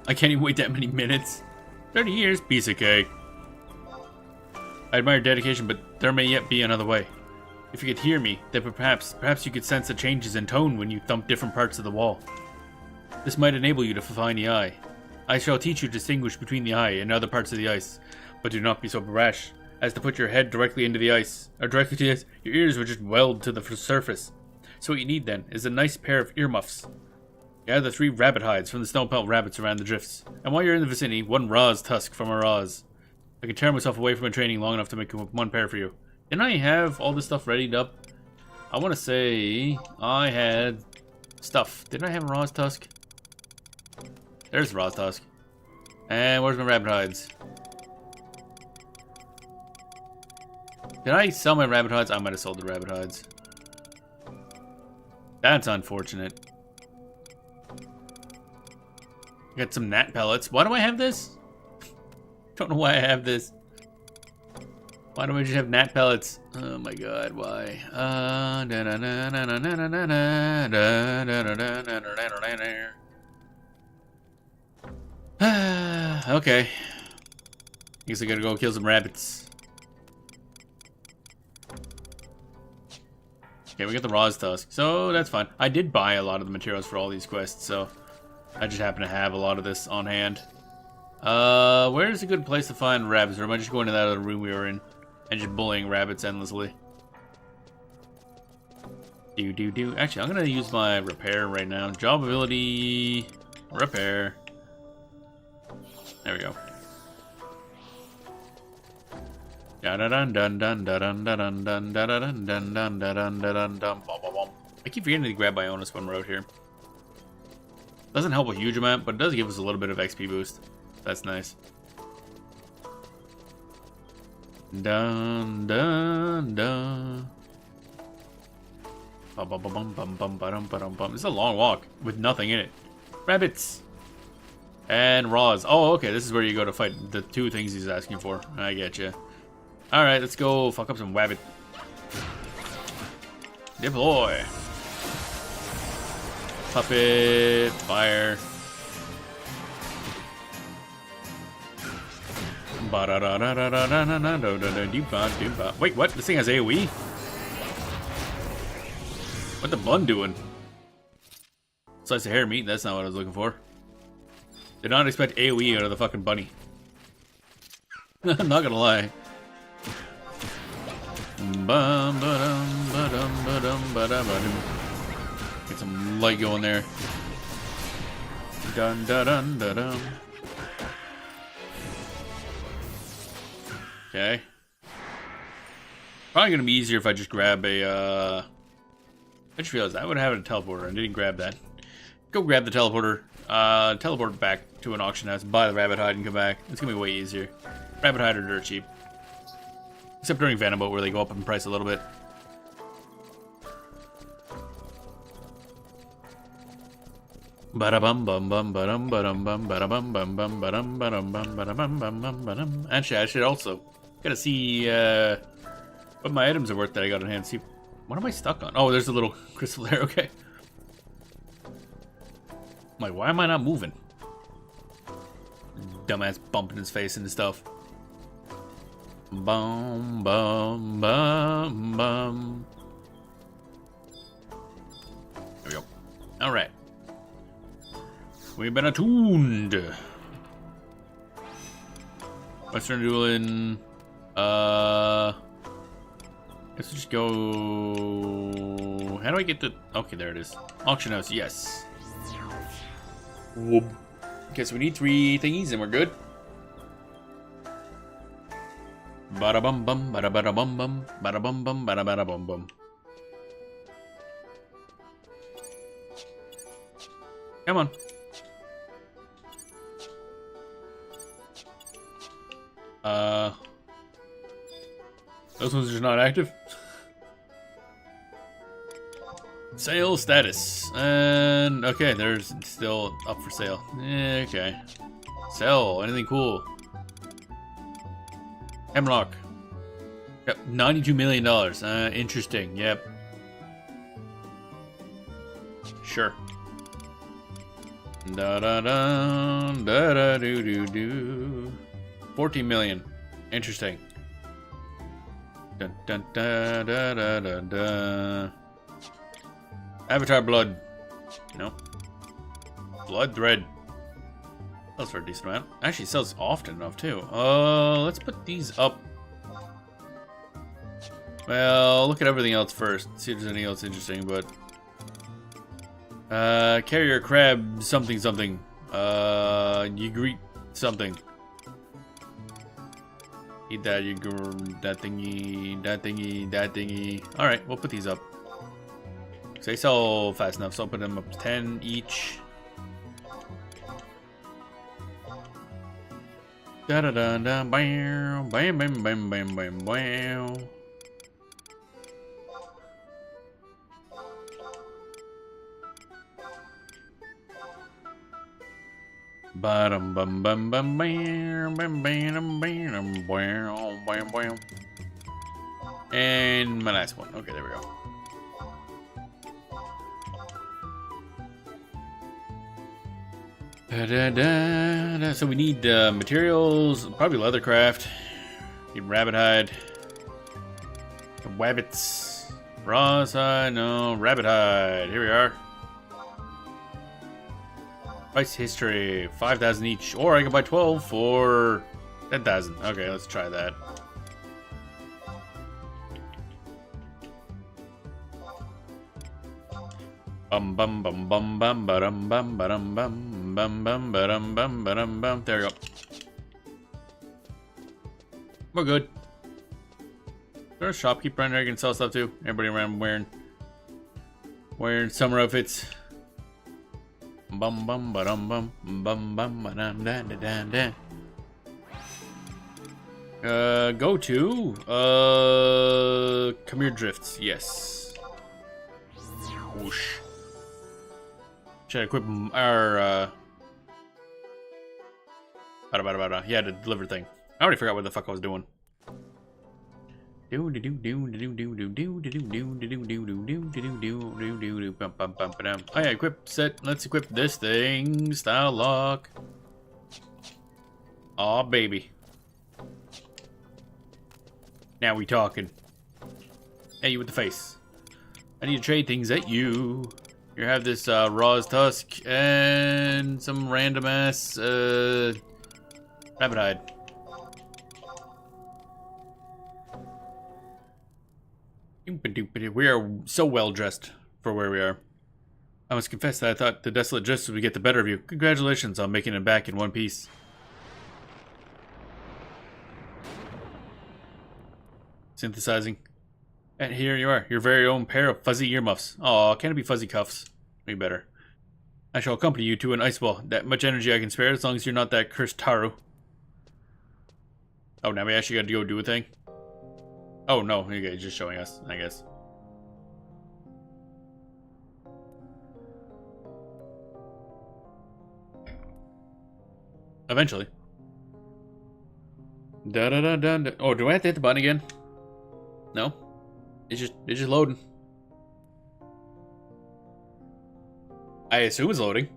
I can't even wait that many minutes. 30 years? Piece of cake. I admire dedication, but there may yet be another way. If you could hear me, then perhaps you could sense the changes in tone when you thump different parts of the wall. This might enable you to find the eye. I shall teach you to distinguish between the eye and other parts of the ice, but do not be so rash as to put your head directly into the ice, or directly to the ice. Your ears would just weld to the surface. So what you need then is a nice pair of earmuffs. Gather 3 rabbit hides from the snow-pelt rabbits around the drifts, and while you're in the vicinity, 1 Roz tusk from a Roz. I can tear myself away from my training long enough to make 1 pair for you. Didn't I have all this stuff readied up? I want to say I had stuff. Didn't I have a Roz tusk? There's the Roz tusk. And where's my rabbit hides? Did I sell my rabbit hides? I might have sold the rabbit hides. That's unfortunate. Got some gnat pellets. Why do I have this? Don't know why I have this. Why don't we just have gnat pellets? Oh my god, why? Okay. Guess I gotta go kill some rabbits. Okay, we got the Roz tusk, so that's fine. I did buy a lot of the materials for all these quests, so I just happen to have a lot of this on hand. Where's a good place to find rabbits? Or am I just going to that other room we were in and just bullying rabbits endlessly? Actually, I'm gonna use my repair right now. Job ability, repair. There we go. I keep forgetting to grab Ionis when we're out here. Doesn't help a huge amount, but it does give us a little bit of XP boost. That's nice. Dun dun dun. It's a long walk with nothing in it. Rabbits and Roz. Oh, okay. This is where you go to fight the 2 things he's asking for. I get you. All right, let's go fuck up some rabbit. Deploy. Puppet fire. Wait, what? This thing has AoE? What the bun doing? Slice of hair meat, that's not what I was looking for. Did not expect AoE out of the fucking bunny. I'm not gonna lie. Get some light going there. Dun dun dun dun dun. Okay. Probably gonna be easier if I just grab a, I just realized I would have a teleporter. I didn't grab that. Go grab the teleporter. Teleport back to an auction house, buy the rabbit hide, and come back. It's gonna be way easier. Rabbit hide are dirt cheap. Except during Phantom Boat, where they go up in price a little bit. Actually, I should also gotta see what my items are worth that I got in hand. See, what am I stuck on? Oh, there's a little crystal there. Okay. I'm like, why am I not moving? Dumbass bumping his face into stuff. Bum, bum, bum, bum. There we go. Alright. We've been attuned. Western Adoulin. Let's just go. How do I get the. Okay, there it is. Auction house, yes. Whoop. Okay, so we need 3 thingies and we're good. Bada bum bum, bada bada bum bum, bada bum bum, bada bada bum bum. Come on. Those ones are just not active. Sale status. And okay, they're still up for sale. Okay. Sell. Anything cool? Hemlock. Yep, $92 million. Interesting. Yep. Sure. Da da da da da do do do. 14 million. Interesting. Dun dun da da da da da. Avatar blood. No. Blood thread. Sells for a decent amount. Actually sells often enough too. Let's put these up. Well, look at everything else first. See if there's anything else interesting, but carrier crab something something. You greet something. Eat that, you that thingy, that thingy, that thingy. Alright, we'll put these up. So they sell fast enough, so I'll put them up to 10 each. Da da da da, bam, bam, bam, bam, bam, bam, bam. Bam bam bam bam bam bam bam bam bam bam. And my last one. Okay, there we go. Da, da, da, da. So we need materials, probably leathercraft. Need rabbit hide. Wabbits. Rawhide, no, rabbit hide. Here we are. Price history, 5,000 each, or I can buy 12 for 10,000. Okay, let's try that. Bum bum bum bum bum bum bum bum bum bum bum bum bum bum bum. There we go. We're good. There's a shopkeeper around there I can sell stuff to. Everybody around wearing summer outfits. Bum bum ba dum bum bum bum ba dum da da da da. Go to Khmer Drifts. Yes. Whoosh. Should I equip our yeah, the deliver thing. I already forgot what the fuck I was doing. Oh yeah, equip set. Let's equip this thing. Style lock. Aw, baby. Now we talking. Hey, you with the face. I need to trade things at you. Here, have this Raw's Tusk and some random ass rabbit hide. We are so well dressed for where we are. I must confess that I thought the desolate justice would get the better of you. Congratulations on making it back in one piece. Synthesizing. And here you are, your very own pair of fuzzy earmuffs. Aw, can it be fuzzy cuffs? Maybe better. I shall accompany you to an ice ball. That much energy I can spare, as long as you're not that cursed Taru. Oh, now we actually got to go do a thing? Oh, no, okay, just showing us, I guess. Eventually. Da da da da da. Oh, do I have to hit the button again? No? It's just loading. I assume it's loading.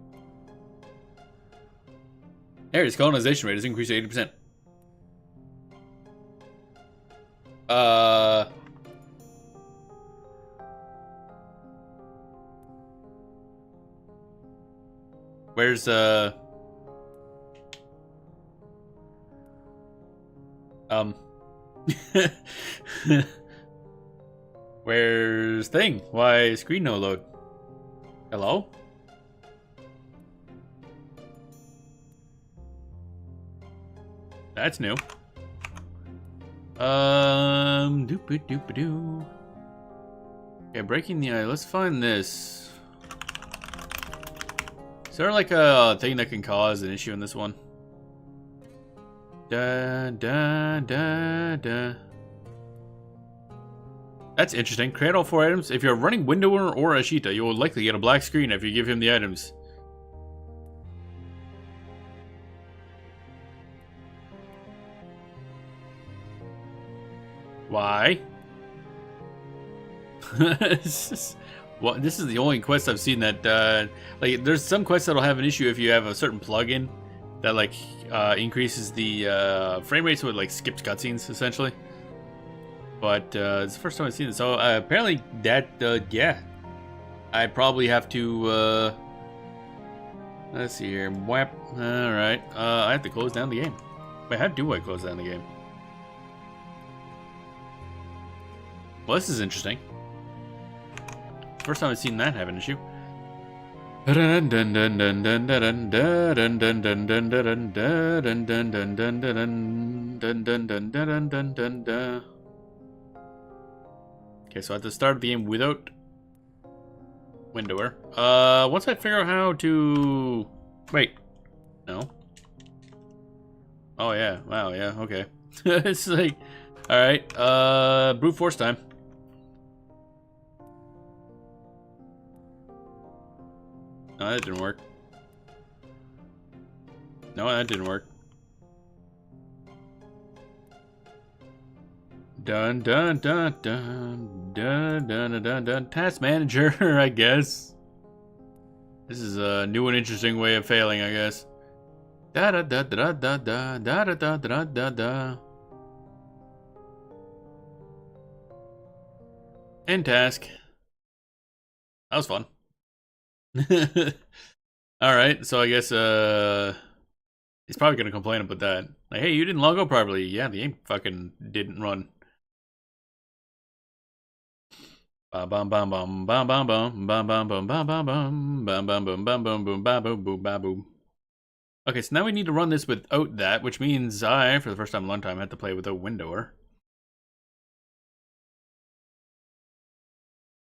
There, its colonization rate has increased to 80%. Uh... Where's, Where's thing? Why screen no load? Hello? That's new. Doop-a-doop-a-doo. Okay, breaking the eye. Let's find this. Is there like a thing that can cause an issue in this one? Da da da da. That's interesting. Create all 4 items. If you're running Windower or Ashita, you will likely get a black screen if you give him the items. Why? Well, this is the only quest I've seen that, like, there's some quests that'll have an issue if you have a certain plugin that, like, increases the frame rate so it, like, skips cutscenes, essentially. But it's the first time I've seen it. So apparently that, yeah. I probably have to, let's see here. Whap. Alright. I have to close down the game. Wait, how do I close down the game? Well, this is interesting. First time I've seen that have an issue. Okay, so at the start of the game without Windower. Once I figure out how to... Wait. No. Oh, yeah. Wow, yeah, okay. It's like... Alright, brute force time. No, that didn't work. No, that didn't work. Dun dun dun dun dun dun dun dun. Task manager, I guess. This is a new and interesting way of failing, I guess. Da da da da da da da da da da da da. End task. That was fun. Alright, so I guess he's probably gonna complain about that. Like, hey, you didn't log out properly. Yeah, the game fucking didn't run. Bum bum bum bum bum bum bum bum bum bum bum bum bum bum bum bum bum bum boom ba boom boom ba boom. Okay, so now we need to run this without that, which means I, for the first time in a long time, had to play without Windower.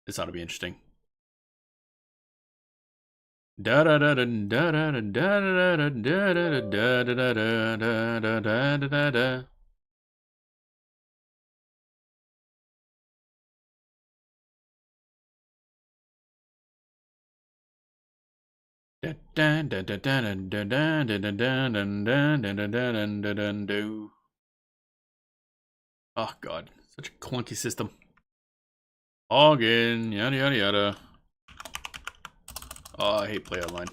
This ought to be interesting. Da da da da da da da da da da da da da da da da da. Oh god, such a clunky system. Login, yada yada yada. Oh, I hate play online.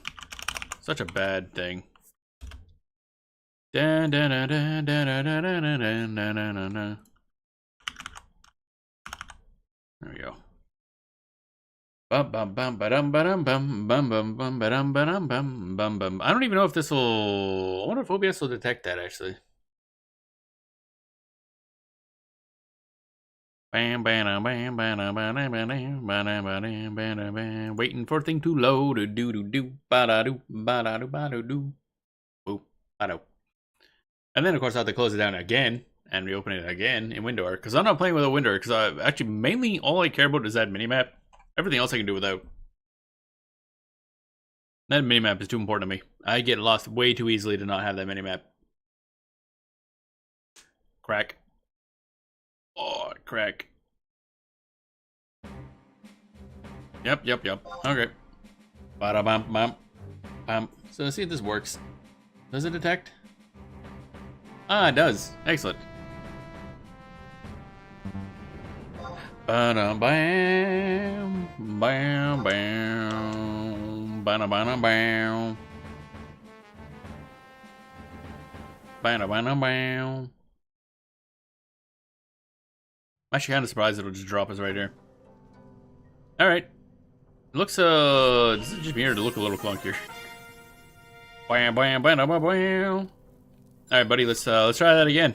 Such a bad thing. There we go. I don't even know if this will... I wonder if OBS will detect that, actually. Waiting for thing to load. Do do do ba da do ba da do ba do do. Boop ba do. And then of course I have to close it down again and reopen it again in Windower because I'm not playing with a Windower because I actually mainly all I care about is that minimap. Everything else I can do without. That minimap is too important to me. I get lost way too easily to not have that minimap. Crack. Oh, crack. Yep. Okay. Bada bum bum bum. So let's see if this works. Does it detect? Ah, it does. Excellent. Ba-dum bam bam bam ba-dum bam bam bam bam bam. I'm actually kind of surprised it'll just drop us right here. Alright. It looks, this is just me, or to look a little clunkier. Bam, bam, bam, bam, bam. Alright, buddy, let's try that again.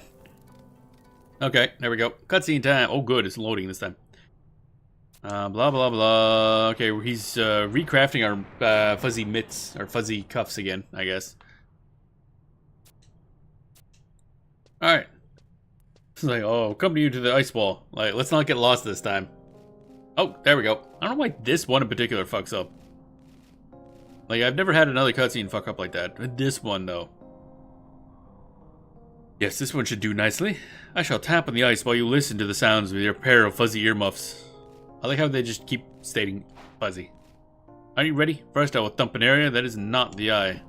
Okay, there we go. Cutscene time. Oh, good, it's loading this time. Blah, blah, blah. Okay, he's recrafting our fuzzy mitts, or fuzzy cuffs again, I guess. Alright. It's like, oh, come to you to the ice wall. Like, let's not get lost this time. Oh, there we go. I don't know why this one in particular fucks up. Like, I've never had another cutscene fuck up like that. This one, though. Yes, this one should do nicely. I shall tap on the ice while you listen to the sounds with your pair of fuzzy earmuffs. I like how they just keep stating fuzzy. Are you ready? First, I will thump an area that is not the eye.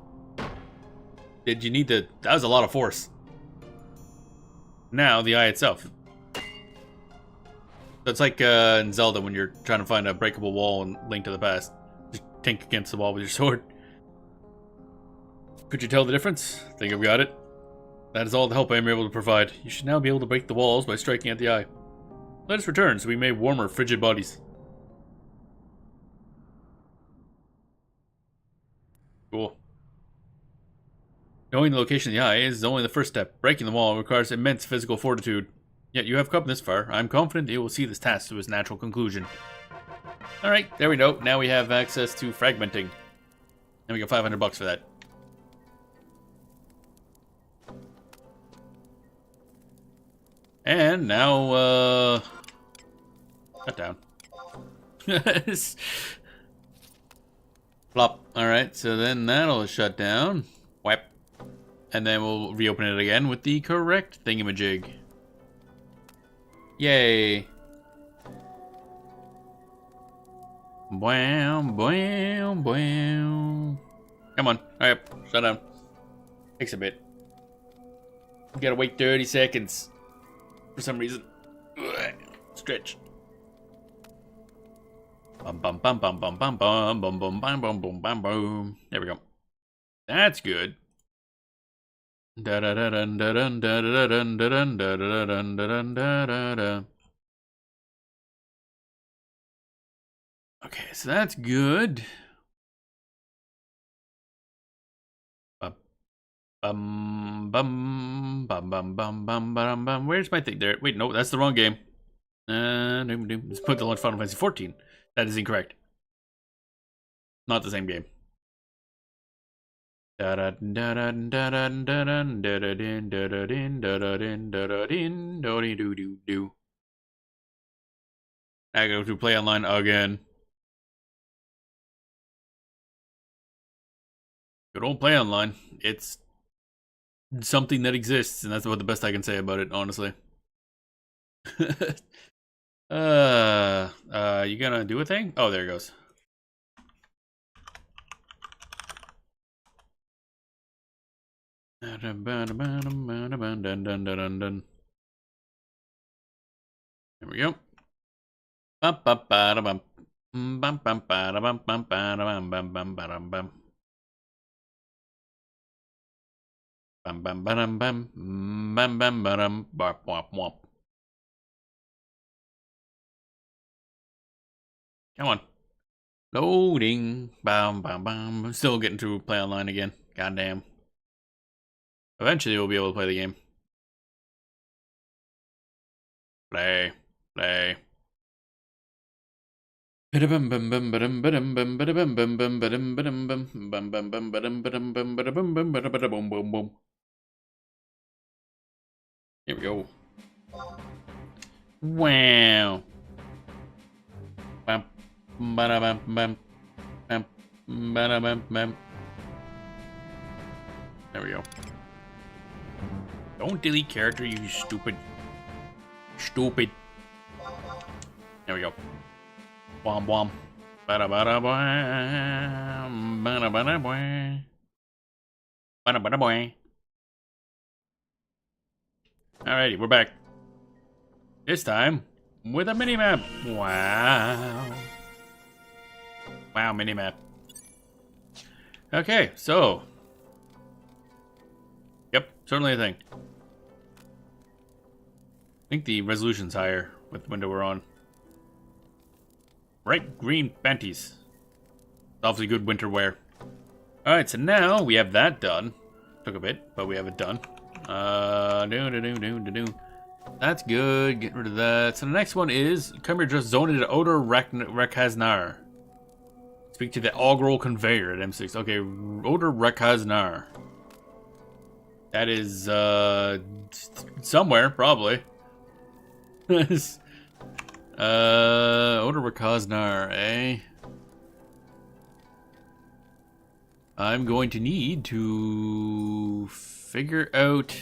Did you need to... That was a lot of force. Now, the eye itself. So it's like in Zelda when you're trying to find a breakable wall in Link to the Past. Just tink against the wall with your sword. Could you tell the difference? Think I've got it. That is all the help I am able to provide. You should now be able to break the walls by striking at the eye. Let us return so we may warm our frigid bodies. Cool. Knowing the location of the eye is only the first step. Breaking the wall requires immense physical fortitude. Yet you have come this far. I am confident you will see this task to its natural conclusion. Alright, there we go. Now we have access to fragmenting. And we got $500 for that. And now, shut down. Flop. Alright, so then that'll shut down. Whap. And then we'll reopen it again with the correct thingamajig. Yay. Bwam, bwam, bwam. Come on. Alright, shut down. Takes a bit. We gotta wait 30 seconds. For some reason. Stretch. Bum bum bum bum bum bum bum bum bum bum bum bum bum bum. There we go. That's good. Da da da da da da da da da da da da da da. Okay, so that's good. Bum bum bum bum bum bum bum bum. Where's my thing? There. Wait, no, that's the wrong game. Let's put the launch Final Fantasy 14. That is incorrect. Not the same game. I go to play online again. Good old play online. It's something that exists, and that's about the best I can say about it, honestly. You gonna do a thing? Oh, there it goes. There we go. Bam bam bam bam bam bam bam bam womp womp. Come on. Loading. Bam bam bam. I'm still getting to play online again. Goddamn. Eventually we'll be able to play the game. Play. Play. Here we go. Wow. Bam, bam, bam, bam, bam, bam. There we go. Don't delete character, you stupid. Stupid. There we go. Wom wom. Bada bada boing. Bada bada boing. Bada bada boing. Alrighty, we're back. This time with a minimap. Wow. Wow, minimap. Okay, so. Yep, certainly a thing. I think the resolution's higher. with the window we're on. Bright green panties. Obviously good winter wear. Alright, so now we have that done. Took a bit, but we have it done. That's good. Get rid of that. So the next one is, come here, just zone it Odor Rekaznar. Speak to the augural conveyor at M6. Okay, Odor Rekaznar. That is, somewhere, probably. Odor Rekaznar, eh? I'm going to need to figure out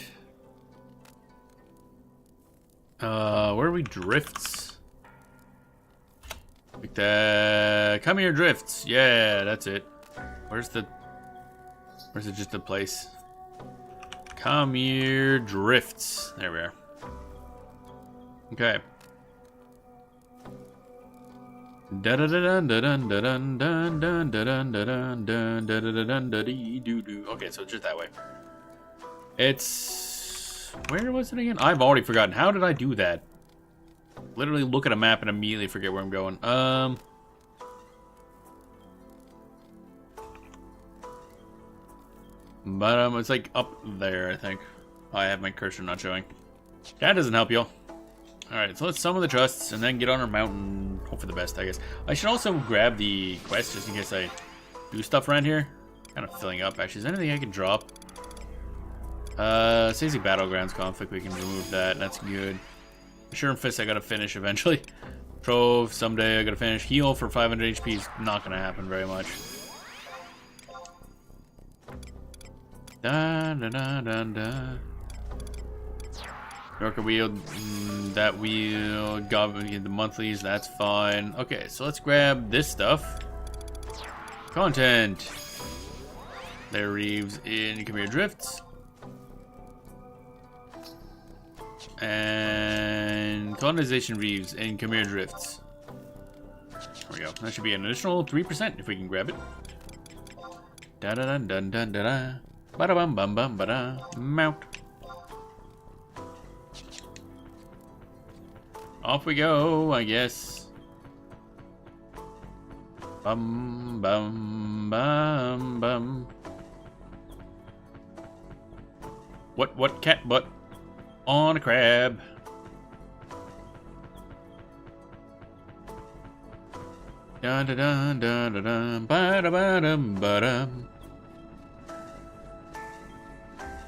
where are we? Drifts. Like that. Come here, drifts. Yeah, that's it. Where's it just the place? Come here, drifts. There we are. Okay. Okay, so it's just that way. It's... Where was it again? I've already forgotten. How did I do that? Literally look at a map and immediately forget where I'm going. But it's like up there, I think. I have my cursor not showing. That doesn't help y'all. Alright, so let's summon the trusts and then get on our mountain. Hope for the best, I guess. I should also grab the quest just in case I do stuff around here. Kind of filling up, actually. Is there anything I can drop? Stacey Battlegrounds conflict, we can remove that. That's good. Sure and Fist I gotta finish eventually. Trove, someday I gotta finish. Heal for 500 HP is not gonna happen very much. Da da da da da. Yorker wheel, that wheel, got the monthlies, that's fine. Okay, so let's grab this stuff. Content. There, Reeves in Come Here Drifts. And colonization Reeves in Come Here Drifts. There we go. That should be an additional 3% if we can grab it. Da da da da da da da. Ba da bum bum bum ba da. Mount. Off we go, I guess. Bum bum bum bum. What cat butt on a crab? Da da da da da da ba da ba dum ba dum.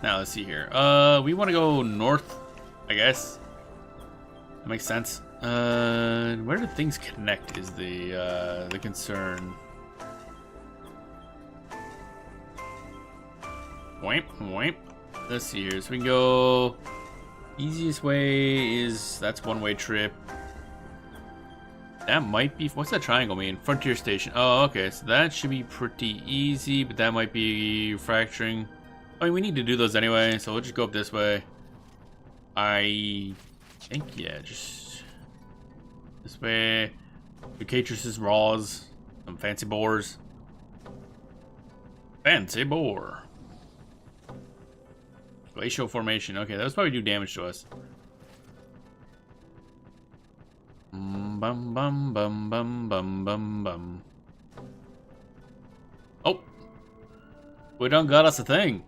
Now let's see here. We want to go north, I guess. That makes sense. Where do things connect is the concern. Wimp, wimp. Let's see here. So we can go. Easiest way is that's one-way trip. That might be. What's that triangle mean? Frontier station. Oh, okay. So that should be pretty easy, but that might be fracturing. I mean, we need to do those anyway, so we'll just go up this way. I think, yeah, just this way. Ducatrus's Raws. Some fancy boars. Fancy boar. Glacial formation. Okay, those probably do damage to us. Bum bum bum bum bum bum bum. Oh, we done got us a thing.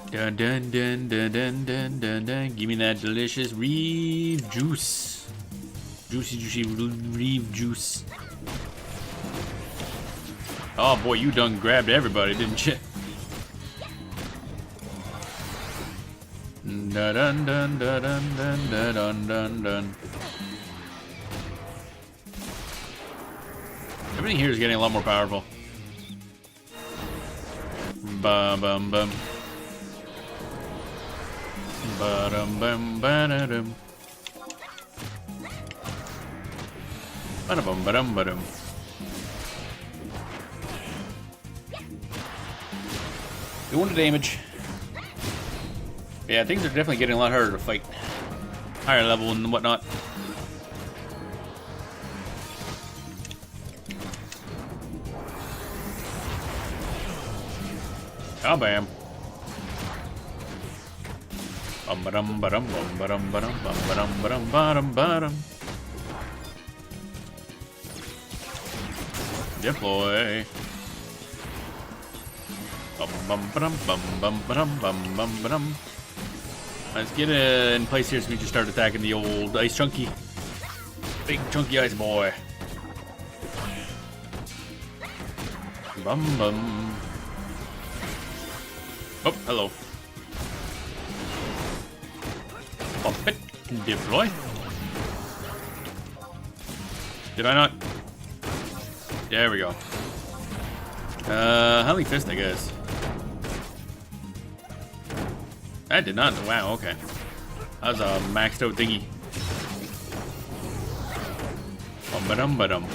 Dun dun dun dun dun dun dun dun. Give me that delicious Reeve juice. Juicy, juicy Reeve juice. Oh boy, you done grabbed everybody, didn't you? Dun dun dun dun dun dun dun dun dun. Everything here is getting a lot more powerful. Bum bum bum. Ba-dum bum ba-da-dum. Ba-da-bum ba-dum ba-dum. Doing the damage. Yeah, things are definitely getting a lot harder to fight. Higher level and whatnot. Oh, bam. Bum ba-dum ba-dum bum ba-dum ba-dum bum ba-dum ba-dum ba-dum ba-dum. Deploy. Bum bum ba-dum bum bum ba-dum bum bum ba-dum. Let's get in place here so we can start attacking the old ice chunky. Big chunky ice boy. Bum bum. Oh, hello. Bump it. Deploy. Did I not? There we go. Howling Fist, I guess. That did not. Wow, okay. That was a maxed out thingy. Bum ba dum.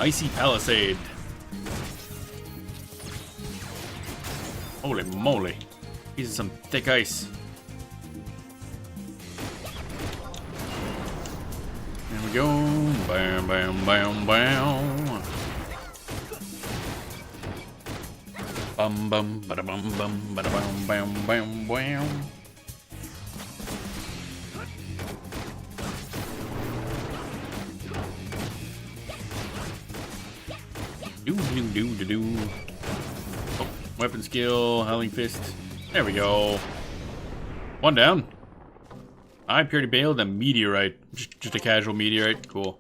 Icy Palisade. Holy moly. These are some thick ice. There we go. Bam, bam, bam, bam. Bum, bum, bada bum, bum, bada bum, bam, bam, bam. Do, do, do, do, do. Oh, weapon skill, Howling Fist. There we go. One down. I purely bailed a meteorite. Just a casual meteorite. Cool.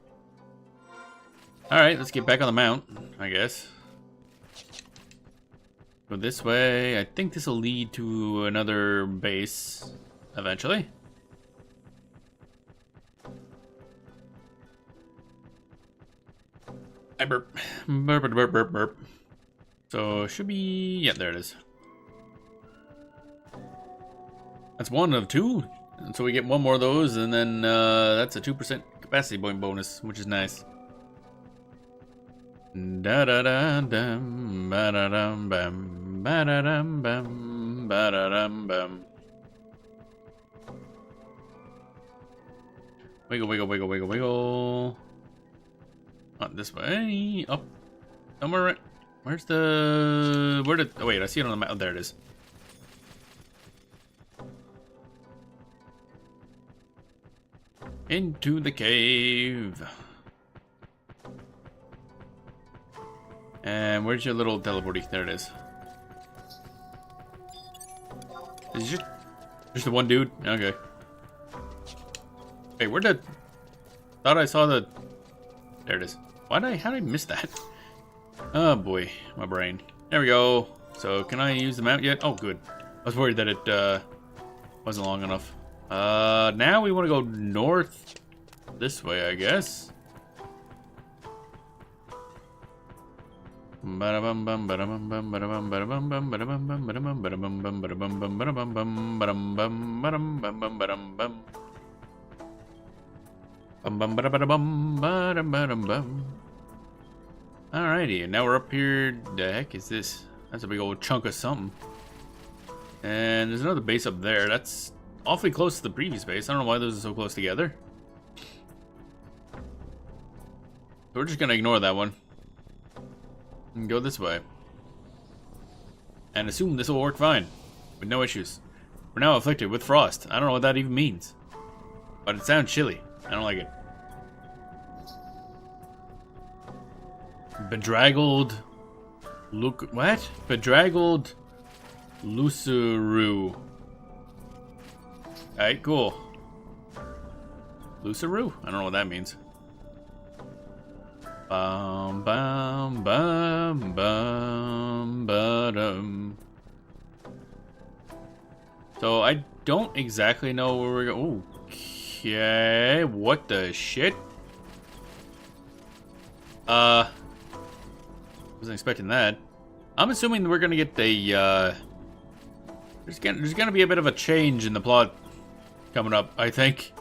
Alright, let's get back on the mount, I guess. Go this way. I think this will lead to another base eventually. I burp. Burp, burp, burp, burp. So, should be... Yeah, there it is. That's one of two. And so we get one more of those, and then that's a 2% capacity point bonus, which is nice. Da da da dum, ba da dum bam, ba da dum bam, ba da dum bam. Wiggle, wiggle, wiggle, wiggle, wiggle. Not this way. Up. Somewhere. Where's the... Where did... Oh, wait, I see it on the map. Oh, there it is. Into the cave. And where's your little teleporty? There it is. Is it just the one dude? Okay. Hey, where did... Thought I saw the... There it is. How did I miss that? Oh boy, my brain. There we go. So, can I use the mount yet? Oh, good. I was worried that it wasn't long enough. Now we want to go north this way, I guess. Alrighty, and now we're up here. The heck is this? That's a big old chunk of something. And there's another base up there. That's awfully close to the previous base. I don't know why those are so close together. So we're just gonna ignore that one and go this way and assume this will work fine with no issues. We're now afflicted with frost. I don't know what that even means, but it sounds chilly. I don't like it. Bedraggled. Look, what? Bedraggled Luceroo. Alright, cool. Luceroo? I don't know what that means. Bum bum bum bum ba-dum. So I don't exactly know where we're going. Okay, what the shit? Wasn't expecting that. I'm assuming we're gonna get the there's gonna be a bit of a change in the plot coming up, I think.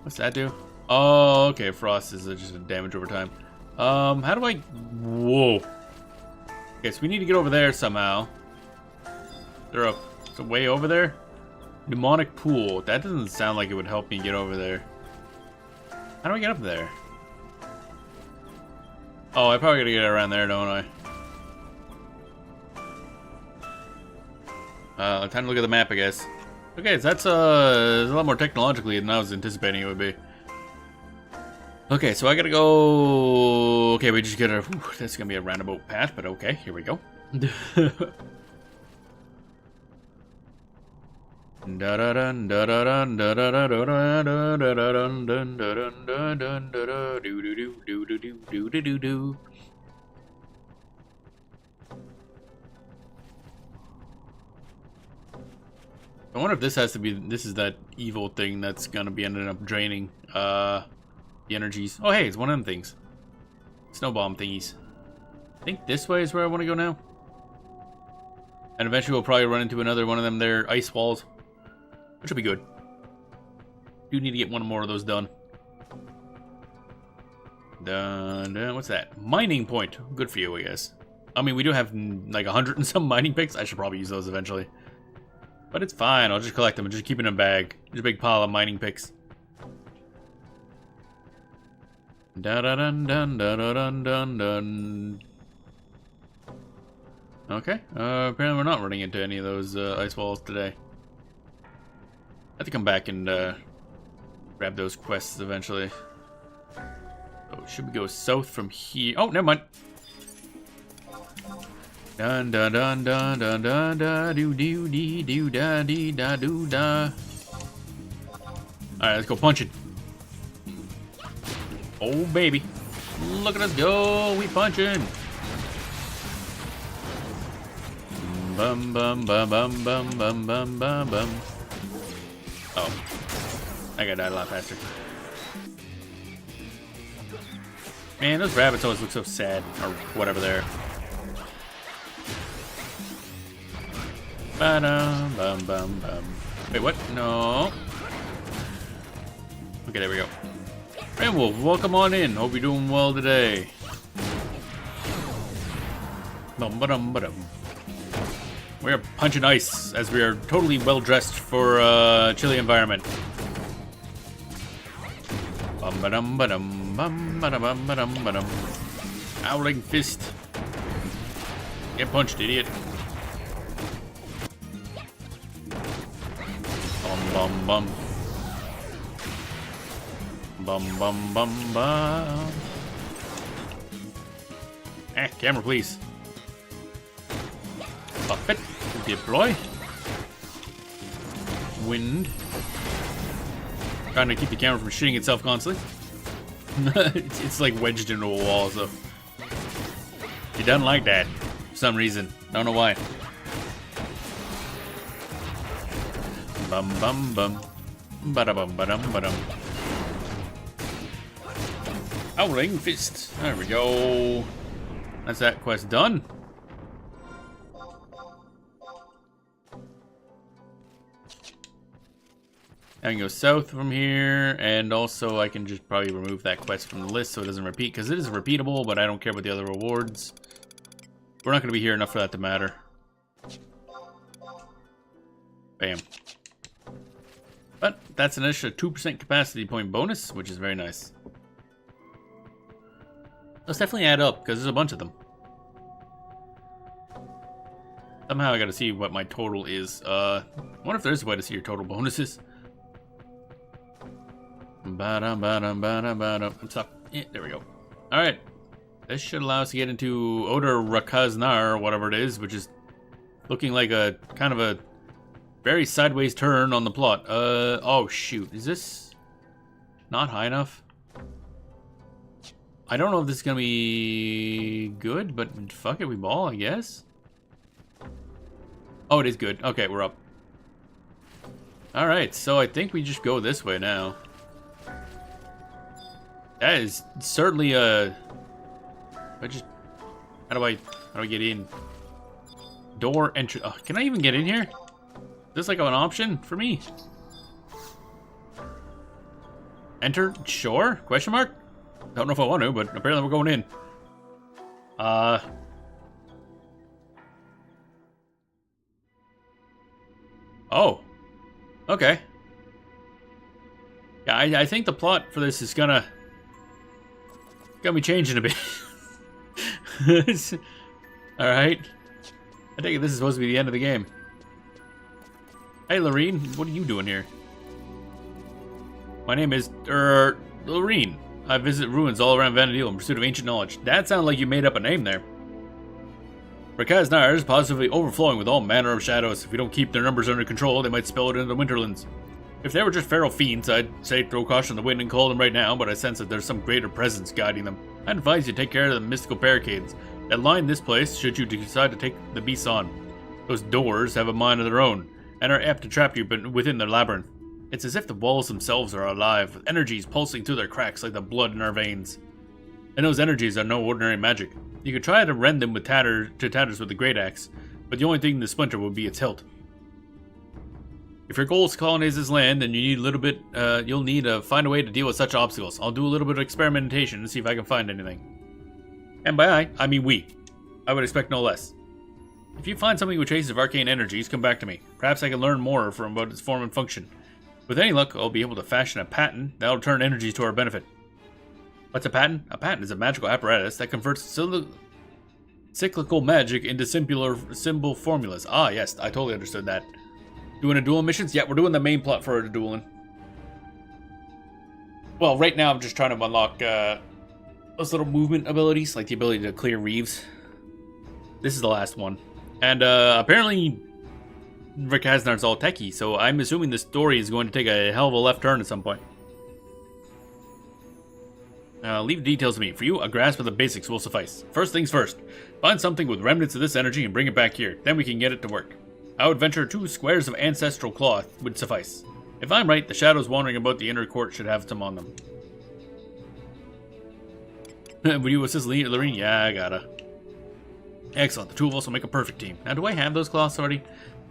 What's that do? Oh, okay, frost is just a damage over time. How do I... Whoa. Okay, so we need to get over there somehow. They're up. It's a way over there? Mnemonic pool. That doesn't sound like it would help me get over there. How do I get up there? Oh, I probably gotta get around there, don't I? Time to look at the map, I guess. Okay, so that's a lot more technologically than I was anticipating it would be. Okay, so I gotta go... Okay, we just gotta... Whew, that's gonna be a roundabout path, but okay, here we go. I wonder if this has to be... This is that evil thing that's gonna be ending up draining the energies. Oh, hey, it's one of them things. Snow bomb thingies. I think this way is where I want to go now. And eventually we'll probably run into another one of them there ice walls. Which will be good. Do need to get one more of those done. Dun. What's that? Mining point. Good for you, I guess. I mean, we do have like 100 and some mining picks. I should probably use those eventually. But it's fine. I'll just collect them and just keep it in a bag. There's a big pile of mining picks. Dun. Okay. Apparently we're not running into any of those ice walls today. I have to come back and grab those quests eventually. Oh, should we go south from here? Oh, never mind. Dun dun dun dun dun dun da do do dee do da dee da do da. Alright, let's go punch it. Oh baby. Look at us go, we punching. Bum bum bum bum bum bum bum bum bum. Oh. I gotta die a lot faster. Man, those rabbits always look so sad, or whatever they're. Ba-dum, bum, bum, bum. Wait, what? No. Okay, there we go. Rainwolf, welcome on in. Hope you're doing well today. Bum, ba-dum, ba-dum. We are punching ice as we are totally well dressed for a chilly environment. Bum, ba-dum, ba-dum, bum, ba-dum, ba-dum, ba-dum. Owling fist. Get punched, idiot. Bum bum. Bum bum bum bum. Camera please. Puppet. Deploy. Wind. Trying to keep the camera from shitting itself constantly. it's like wedged into a wall, so it doesn't like that for some reason. Don't know why. Bum bum bum. Bada bum badum badum. Owling fist. There we go. That's that quest done. I can go south from here, and also I can just probably remove that quest from the list so it doesn't repeat, because it is repeatable, but I don't care about the other rewards. We're not going to be here enough for that to matter. Bam. But that's an extra 2% capacity point bonus, which is very nice. Those definitely add up, because there's a bunch of them. Somehow I gotta see what my total is. I wonder if there's a way to see your total bonuses. I'm stuck. Yeah, there we go. Alright. This should allow us to get into Oder Rakaznar, or whatever it is, which is looking like a kind of a very sideways turn on the plot. Oh shoot. Is this not high enough? I don't know if this is gonna be good, but fuck it, we ball, I guess. Oh, it is good. Okay, we're up. Alright, so I think we just go this way now. That is certainly a... How do I get in? Door entry... Oh, can I even get in here? Is this like an option for me? Enter? Sure? Question mark? Don't know if I want to, but apparently we're going in. Oh. Okay. Yeah, I think the plot for this is gonna be changing a bit. Alright. I think this is supposed to be the end of the game. Hey, Lorene, what are you doing here? My name is, Lorene. I visit ruins all around Vanadil in pursuit of ancient knowledge. That sounded like you made up a name there. Rakaznar is positively overflowing with all manner of shadows. If we don't keep their numbers under control, they might spill it into the Winterlands. If they were just feral fiends, I'd say throw caution to the wind and call them right now, but I sense that there's some greater presence guiding them. I'd advise you take care of the mystical barricades that line this place should you decide to take the beasts on. Those doors have a mind of their own, and are apt to trap you within their labyrinth. It's as if the walls themselves are alive, with energies pulsing through their cracks like the blood in our veins. And those energies are no ordinary magic. You could try to rend them to tatters with the great axe, but the only thing to splinter would be its hilt. If your goal is to colonize this land, then you need a little bit. You'll need to find a way to deal with such obstacles. I'll do a little bit of experimentation and see if I can find anything. And by I mean we. I would expect no less. If you find something with traces of arcane energies, come back to me. Perhaps I can learn more about its form and function. With any luck, I'll be able to fashion a patent that'll turn energies to our benefit. What's a patent? A patent is a magical apparatus that converts cyclical magic into symbol formulas. Ah, yes, I totally understood that. Doing Adoulin missions? Yeah, we're doing the main plot for Adoulin. Well, right now I'm just trying to unlock those little movement abilities, like the ability to clear reefs. This is the last one. And apparently Rakaznar's all techie, so I'm assuming the story is going to take a hell of a left turn at some point. Leave the details to me. For you, a grasp of the basics will suffice. First things first. Find something with remnants of this energy and bring it back here. Then we can get it to work. I would venture 2 squares of ancestral cloth would suffice. If I'm right, the shadows wandering about the inner court should have some on them. Would you assist Lorene? Yeah, I gotta. Excellent. The 2 of us will make a perfect team. Now, do I have those cloths already?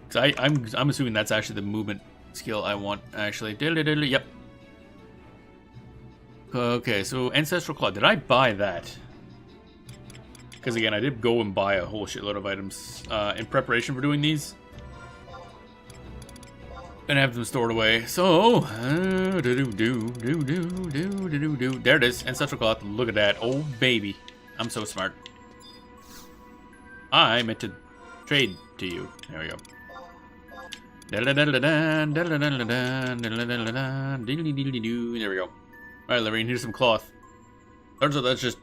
Because I'm assuming that's actually the movement skill I want, actually. Yep. Okay, so Ancestral Cloth. Did I buy that? Because again, I did go and buy a whole shitload of items in preparation for doing these. And have them stored away. So, there it is. Ancestral Cloth. Look at that. Oh, baby. I'm so smart. I meant to trade to you. There we go. There we go. Alright, Lorene, here's some cloth. Turns out that's just,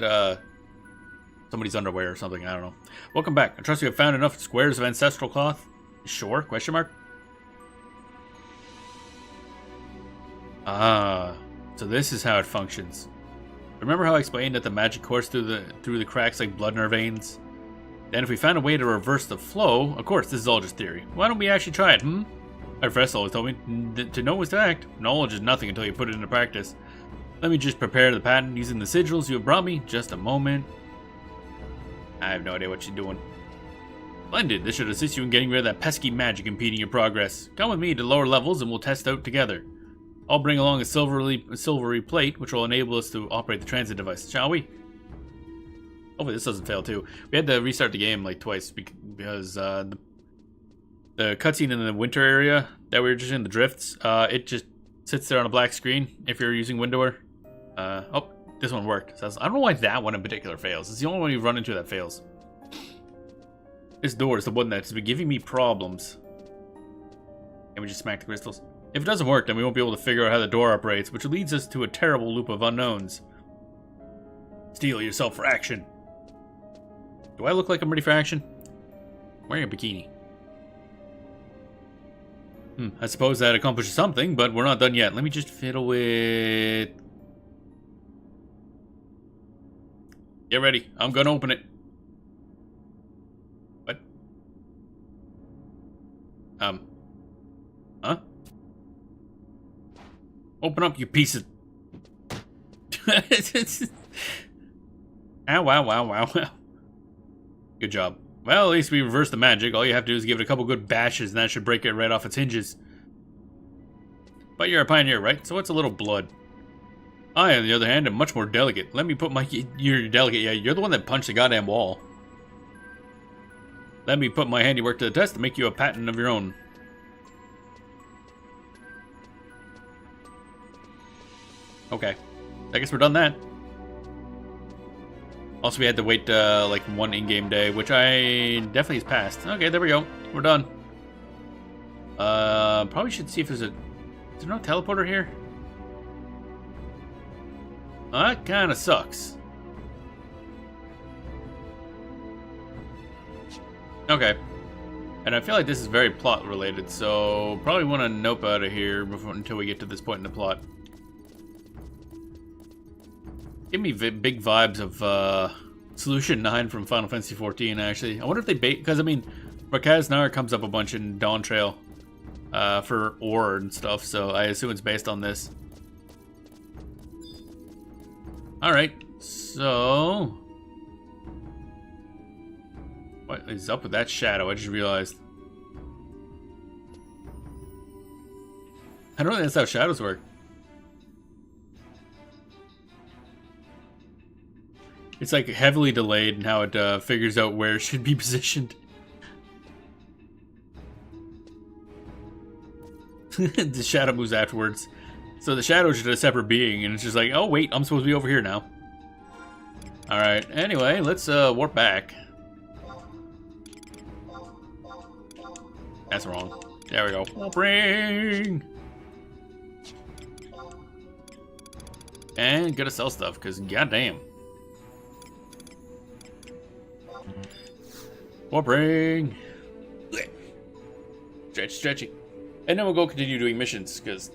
somebody's underwear or something, I don't know. Welcome back. I trust you have found enough squares of ancestral cloth. Sure? Question mark? Ah, so this is how it functions. Remember how I explained that the magic coursed through the cracks like blood in our veins? Then if we found a way to reverse the flow, of course, this is all just theory. Why don't we actually try it, My professor always told me to know is to act. Knowledge is nothing until you put it into practice. Let me just prepare the patent using the sigils you have brought me. Just a moment. I have no idea what you're doing. Splendid. This should assist you in getting rid of that pesky magic impeding your progress. Come with me to lower levels and we'll test out together. I'll bring along a silvery plate, which will enable us to operate the transit device. Shall we? Hopefully this doesn't fail too. We had to restart the game like twice because the cutscene in the winter area that we were just in, the drifts, it just sits there on a black screen if you're using Windower. Oh, this one worked. So I don't know why that one in particular fails. It's the only one you've run into that fails. This door is the one that's been giving me problems. Can we just smack the crystals? If it doesn't work, then we won't be able to figure out how the door operates, which leads us to a terrible loop of unknowns. Steel yourself for action. Do I look like I'm ready for action? I'm wearing a bikini. I suppose that accomplishes something, but we're not done yet. Let me just fiddle with... Get ready. I'm gonna open it. What? Huh? Open up, you piece of... Ow, wow, wow, wow, wow. Good job. Well, at least we reversed the magic. All you have to do is give it a couple good bashes, and that should break it right off its hinges. But you're a pioneer, right? So what's a little blood? I, on the other hand, am much more delicate. Let me put my... You're delicate, yeah. You're the one that punched the goddamn wall. Let me put my handiwork to the test to make you a patent of your own. Okay. I guess we're done that. Also, we had to wait, like, 1 in-game day, which I definitely has passed. Okay, there we go. We're done. Probably should see if there's a... Is there no teleporter here? That kind of sucks. Okay. And I feel like this is very plot related, so probably want to nope out of here until we get to this point in the plot. Give me big vibes of Solution 9 from Final Fantasy XIV, actually. I wonder if they bait... Because, I mean, Rakaznar comes up a bunch in Dawn Trail for ore and stuff, so I assume it's based on this. Alright, so... What is up with that shadow? I just realized. I don't think that's how shadows work. It's like heavily delayed in how it figures out where it should be positioned. The shadow moves afterwards. So the shadow is just a separate being, and it's just like, oh wait, I'm supposed to be over here now. Alright, anyway, let's warp back. That's wrong. There we go. Warping! And gotta sell stuff, because goddamn. Warping! Stretchy. And then we'll go continue doing missions, because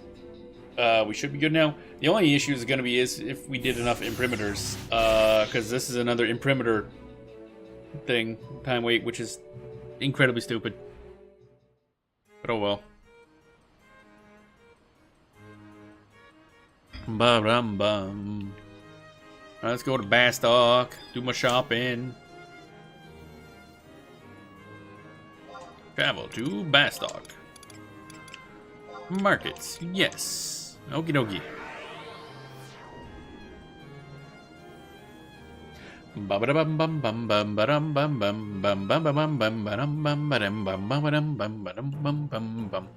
we should be good now. The only issue is going to be if we did enough imprimiters, because this is another imprimatur thing, time wait, which is incredibly stupid. But oh well. Ba-rum-bum. Let's go to Bastock, do my shopping. Travel to Bastock. Markets, yes. Okie dokie. Bum bum bum bum bum bum bum bum bum bum bum bum bum bum bum bum bum bum bum bum.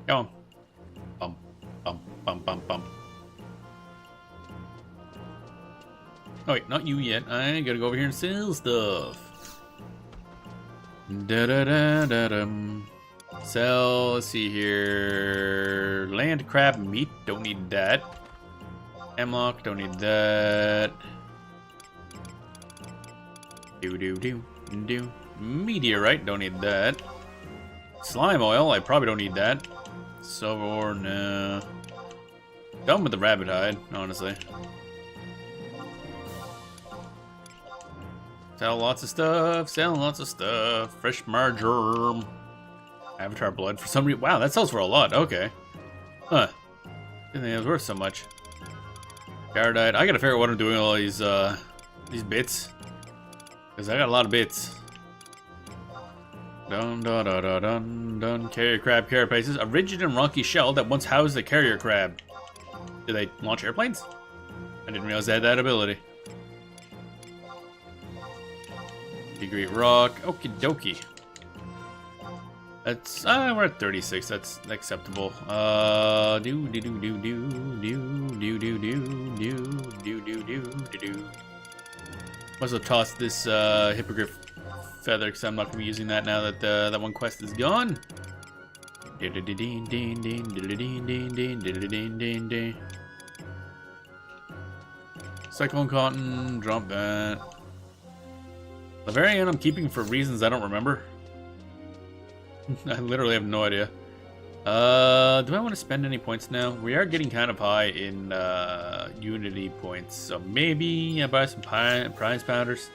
Go on. Bum bum bum bum bum. Oh wait, not you yet. I gotta go over here and sell stuff. Da da da da dum. Sell. Let's see here. Land crab meat. Don't need that. Hemlock. Don't need that. Do. Meteorite. Don't need that. Slime oil. I probably don't need that. Silver. Nah. Done with the rabbit hide. Honestly. Sell lots of stuff, selling lots of stuff. Fresh marjoram. Avatar blood for some reason. Wow, that sells for a lot. Okay. Huh. Didn't think it was worth so much. Cardite. I gotta figure out what I'm doing with all these bits. Because I got a lot of bits. Dun dun dun dun dun dun. Carrier crab carapaces. A rigid and rocky shell that once housed a carrier crab. Do they launch airplanes? I didn't realize they had that ability. Great rock. Okie dokie. That's we're at 36. That's acceptable. Do. Must have tossed this hippogriff feather because I'm not gonna be using that now that that one quest is gone. Cyclone cotton. Drop that. The variant I'm keeping for reasons I don't remember. I literally have no idea. Do I want to spend any points now? We are getting kind of high in Unity points, so maybe I buy some prize powders.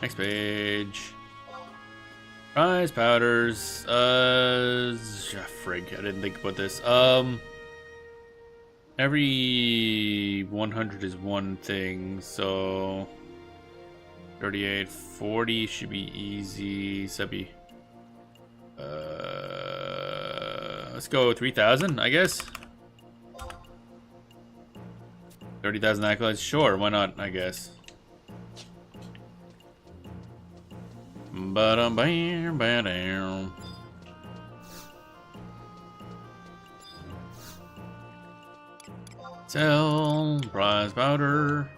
Next page. Prize powders. Frig, I didn't think about this. Every 100 is one thing, so 38, 40 should be easy. Subby. Let's go 3,000, I guess. 30,000 accolades, sure, why not? I guess. Ba-dum-bam-ba-dam. Sell prize powder.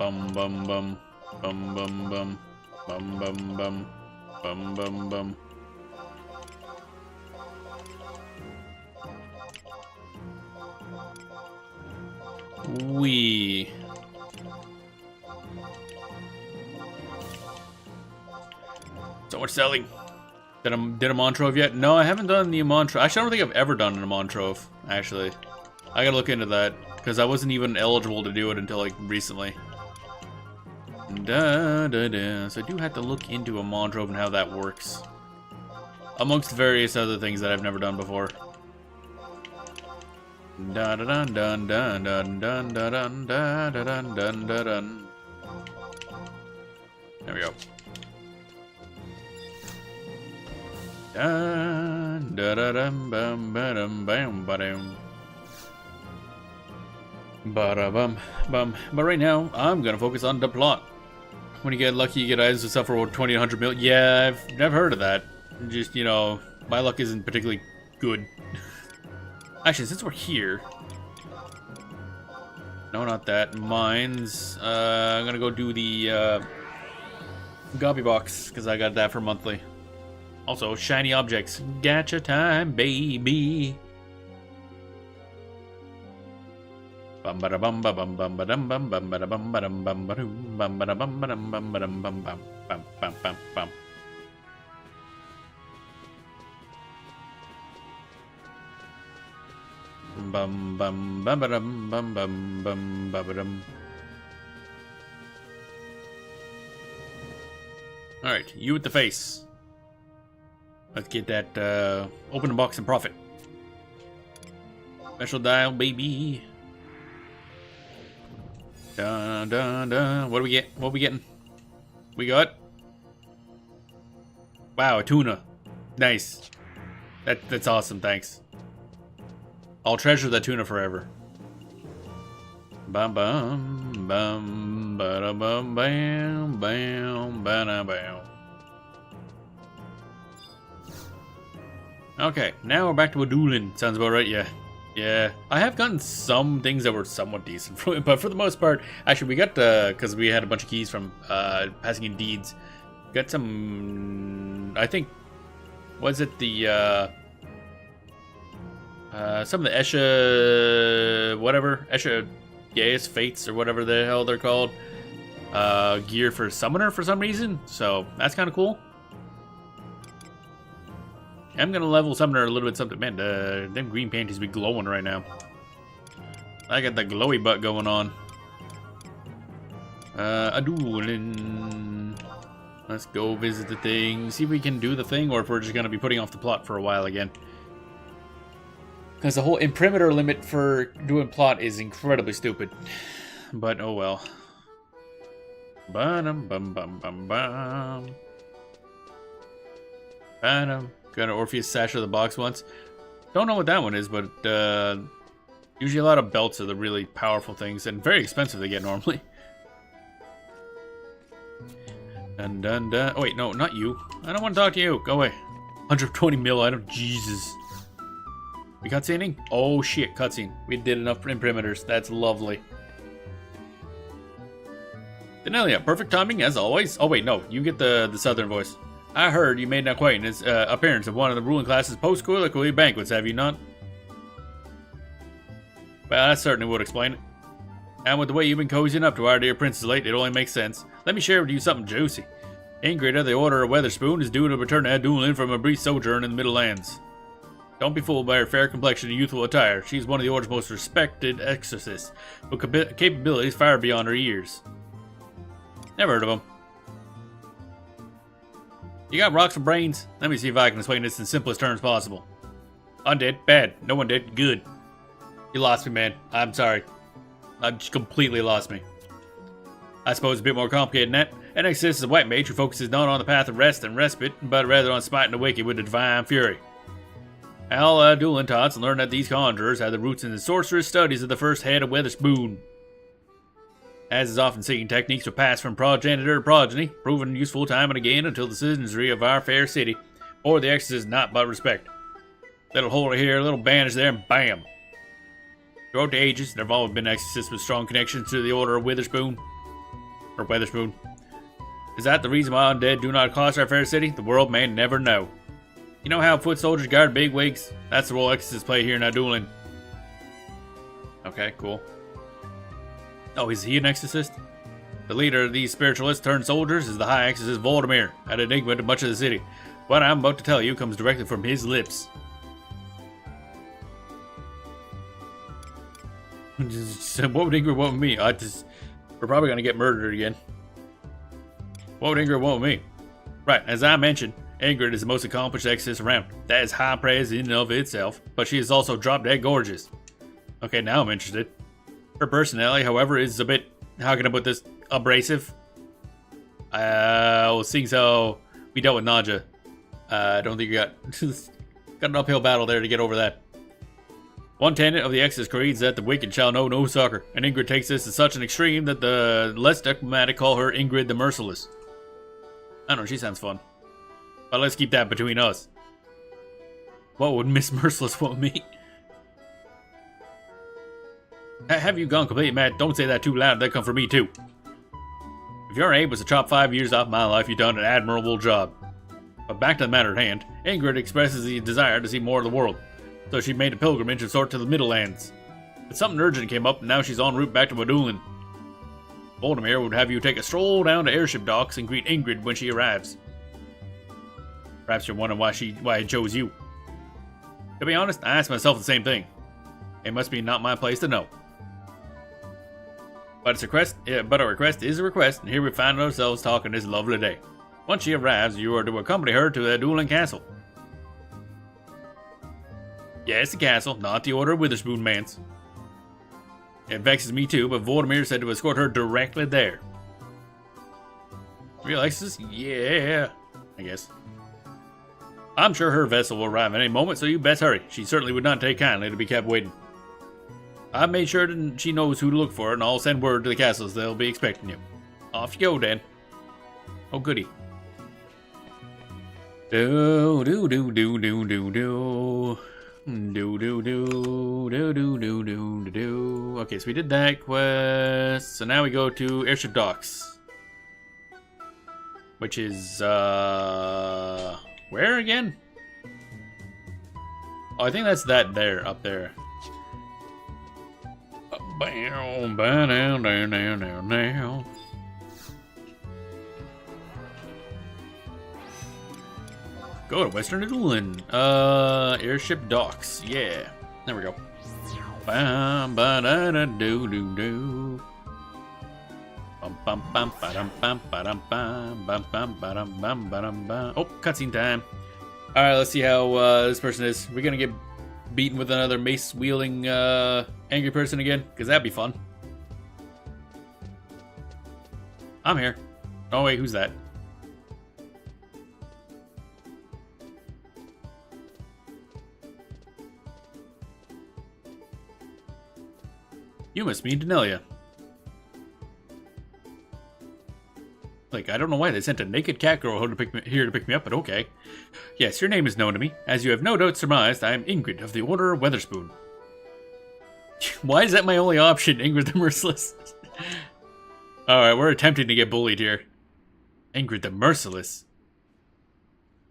Bum bum bum. Bum bum bum. Bum bum bum. Bum bum bum. Wee. So much selling. Did a Montrove yet? No, I haven't done the Montrove. Actually, I don't think I've ever done a Montrove, actually. I gotta look into that, because I wasn't even eligible to do it until, like, recently. So I do have to look into a Montrove and how that works. Amongst various other things that I've never done before. Dun dun dun dun dun dun dun dun dun dun dun dun. There we go. Dun dun dun bum bum bum bum. Ba-da-bum, bum. But right now, I'm gonna focus on the plot. When you get lucky, you get items that sell for over 20 to 100 mil. Yeah, I've never heard of that. Just, you know, my luck isn't particularly good. Actually, since we're here... No, not that. Mines. I'm gonna go do the, Gobby Box, because I got that for monthly. Also, shiny objects. Gacha time, baby! Bum ba da bum ba bum bum ba dum bum bum ba da bum ba dum bum ba dum bum ba da bum ba dum bum ba dum bum bum bum bum bum bum. Bum bum bum ba dum bum bum bum ba ba dum. All right, you with the face. Let's get that open the box and profit. Special dial, baby. Dun dun dun. What do we get? What we getting? We got. Wow, a tuna. Nice. That's awesome. Thanks. I'll treasure that tuna forever. Bum bum bum ba da bum bam bam ba da bam. Okay, now we're back to Adoulin. Sounds about right, yeah. Yeah, I have gotten some things that were somewhat decent from it, but for the most part, actually, we got, because we had a bunch of keys from passing in deeds, got some, I think, was it the, some of the Esha, whatever, Esha Gaius Fates, or whatever the hell they're called, gear for Summoner for some reason, so that's kind of cool. I'm gonna level Summoner a little bit something. Man, them green panties be glowing right now. I got the glowy butt going on. Adoulin. Let's go visit the thing. See if we can do the thing, or if we're just gonna be putting off the plot for a while again. Because the whole imprimatur limit for doing plot is incredibly stupid. But oh well. Bum bum bum bum bum. Bum. Got an Orpheus Sash of the box once. Don't know what that one is, but usually a lot of belts are the really powerful things, and very expensive to get normally. And oh wait, no, not you. I don't want to talk to you. Go away. 120 mil item. Jesus. We cutscening? Oh shit, cutscene. We did enough imprimaturs. That's lovely. Denelia, perfect timing as always. Oh wait, no, you get the southern voice. I heard you made an acquaintance, appearance of one of the ruling class's post-colloquial banquets, have you not? Well, that certainly would explain it. And with the way you've been cozying up to our dear princess late, it only makes sense. Let me share with you something juicy. Ingrid of the Order of Weatherspoon is due to return to Adoulin from a brief sojourn in the Middle Lands. Don't be fooled by her fair complexion and youthful attire. She's one of the Order's most respected exorcists, with capabilities far beyond her years. Never heard of them. You got rocks for brains? Let me see if I can explain this in simplest terms possible. Undead, bad. No one dead, good. You lost me, man. I'm sorry. I've just completely lost me. I suppose it's a bit more complicated than that. An exorcist is a white mage who focuses not on the path of rest and respite, but rather on smiting the wicked with the divine fury. Al Adoulin taught and learned that these conjurers had the roots in the sorcerous studies of the first head of Weatherspoon. As is often seen, techniques were passed from progenitor to progeny, proven useful time and again until the citizenry of our fair city bore the exorcist not but respect. Little holder here, little bandage there, and bam! Throughout the ages, there have always been exorcists with strong connections to the Order of Witherspoon. Or Weatherspoon. Is that the reason why undead do not cross our fair city? The world may never know. You know how foot soldiers guard big wigs? That's the role exorcists play here in Adoulin. Okay, cool. Oh, is he an exorcist? The leader of these spiritualists turned soldiers is the High Exorcist Voldemir, an enigma to much of the city. What I'm about to tell you comes directly from his lips. What would Ingrid want with me? We're probably gonna get murdered again. What would Ingrid want with me? Right, as I mentioned, Ingrid is the most accomplished exorcist around. That is high praise in and of itself, but she is also drop dead gorgeous. Okay, now I'm interested. Her personality, however, is a bit, how can I put this, abrasive. Seeing so we dealt with Naja, I don't think you got an uphill battle there to get over that. One tenet of the Exodus Creed is that the wicked shall know no succor, and Ingrid takes this to such an extreme that the less diplomatic call her Ingrid the Merciless. I don't know, she sounds fun. But let's keep that between us. What would Miss Merciless want me? Have you gone completely mad? Don't say that too loud, that come from me too. If your aim was to chop 5 years off my life, you've done an admirable job. But back to the matter at hand, Ingrid expresses the desire to see more of the world, so she made a pilgrimage of sort to the Middlelands. But something urgent came up, and now she's en route back to Adoulin. Voldemir would have you take a stroll down to airship docks and greet Ingrid when she arrives. Perhaps you're wondering why I chose you. To be honest, I asked myself the same thing. It must be not my place to know. But a request is a request, and here we find ourselves talking this lovely day. Once she arrives, you are to accompany her to the Adoulin Castle. Yes, the castle, not the Order of Witherspoon Mance. It vexes me too, but Voldemir said to escort her directly there. Real exorcist? Yeah, I guess. I'm sure her vessel will arrive at any moment, so you best hurry. She certainly would not take kindly to be kept waiting. I've made sure that she knows who to look for, and I'll send word to the castles they'll be expecting you. Off you go, then. Oh, goody. Do do do do do do do. Do do do do do do do do. Okay, so we did that quest. So now we go to Airship Docks, which is where again? Oh, I think that's that there, up there. Down, down, down, down, down. Go to Western Adoulin. Airship Docks. Yeah. There we go. Bam, ba da da do do do. Bum bum bum ba dum bum ba dum bum bum bum ba dum bum ba dum bum. Oh, cutscene time. All right, let's see how this person is. We're gonna get beaten with another mace wielding angry person again, because that'd be fun. I'm here. Oh wait, who's that? You must mean Denelia. Like, I don't know why they sent a naked cat girl here to pick me up, but okay. Yes, your name is known to me. As you have no doubt surmised, I am Ingrid of the Order of Weatherspoon. Why is that my only option, Ingrid the Merciless? Alright, we're attempting to get bullied here. Ingrid the Merciless.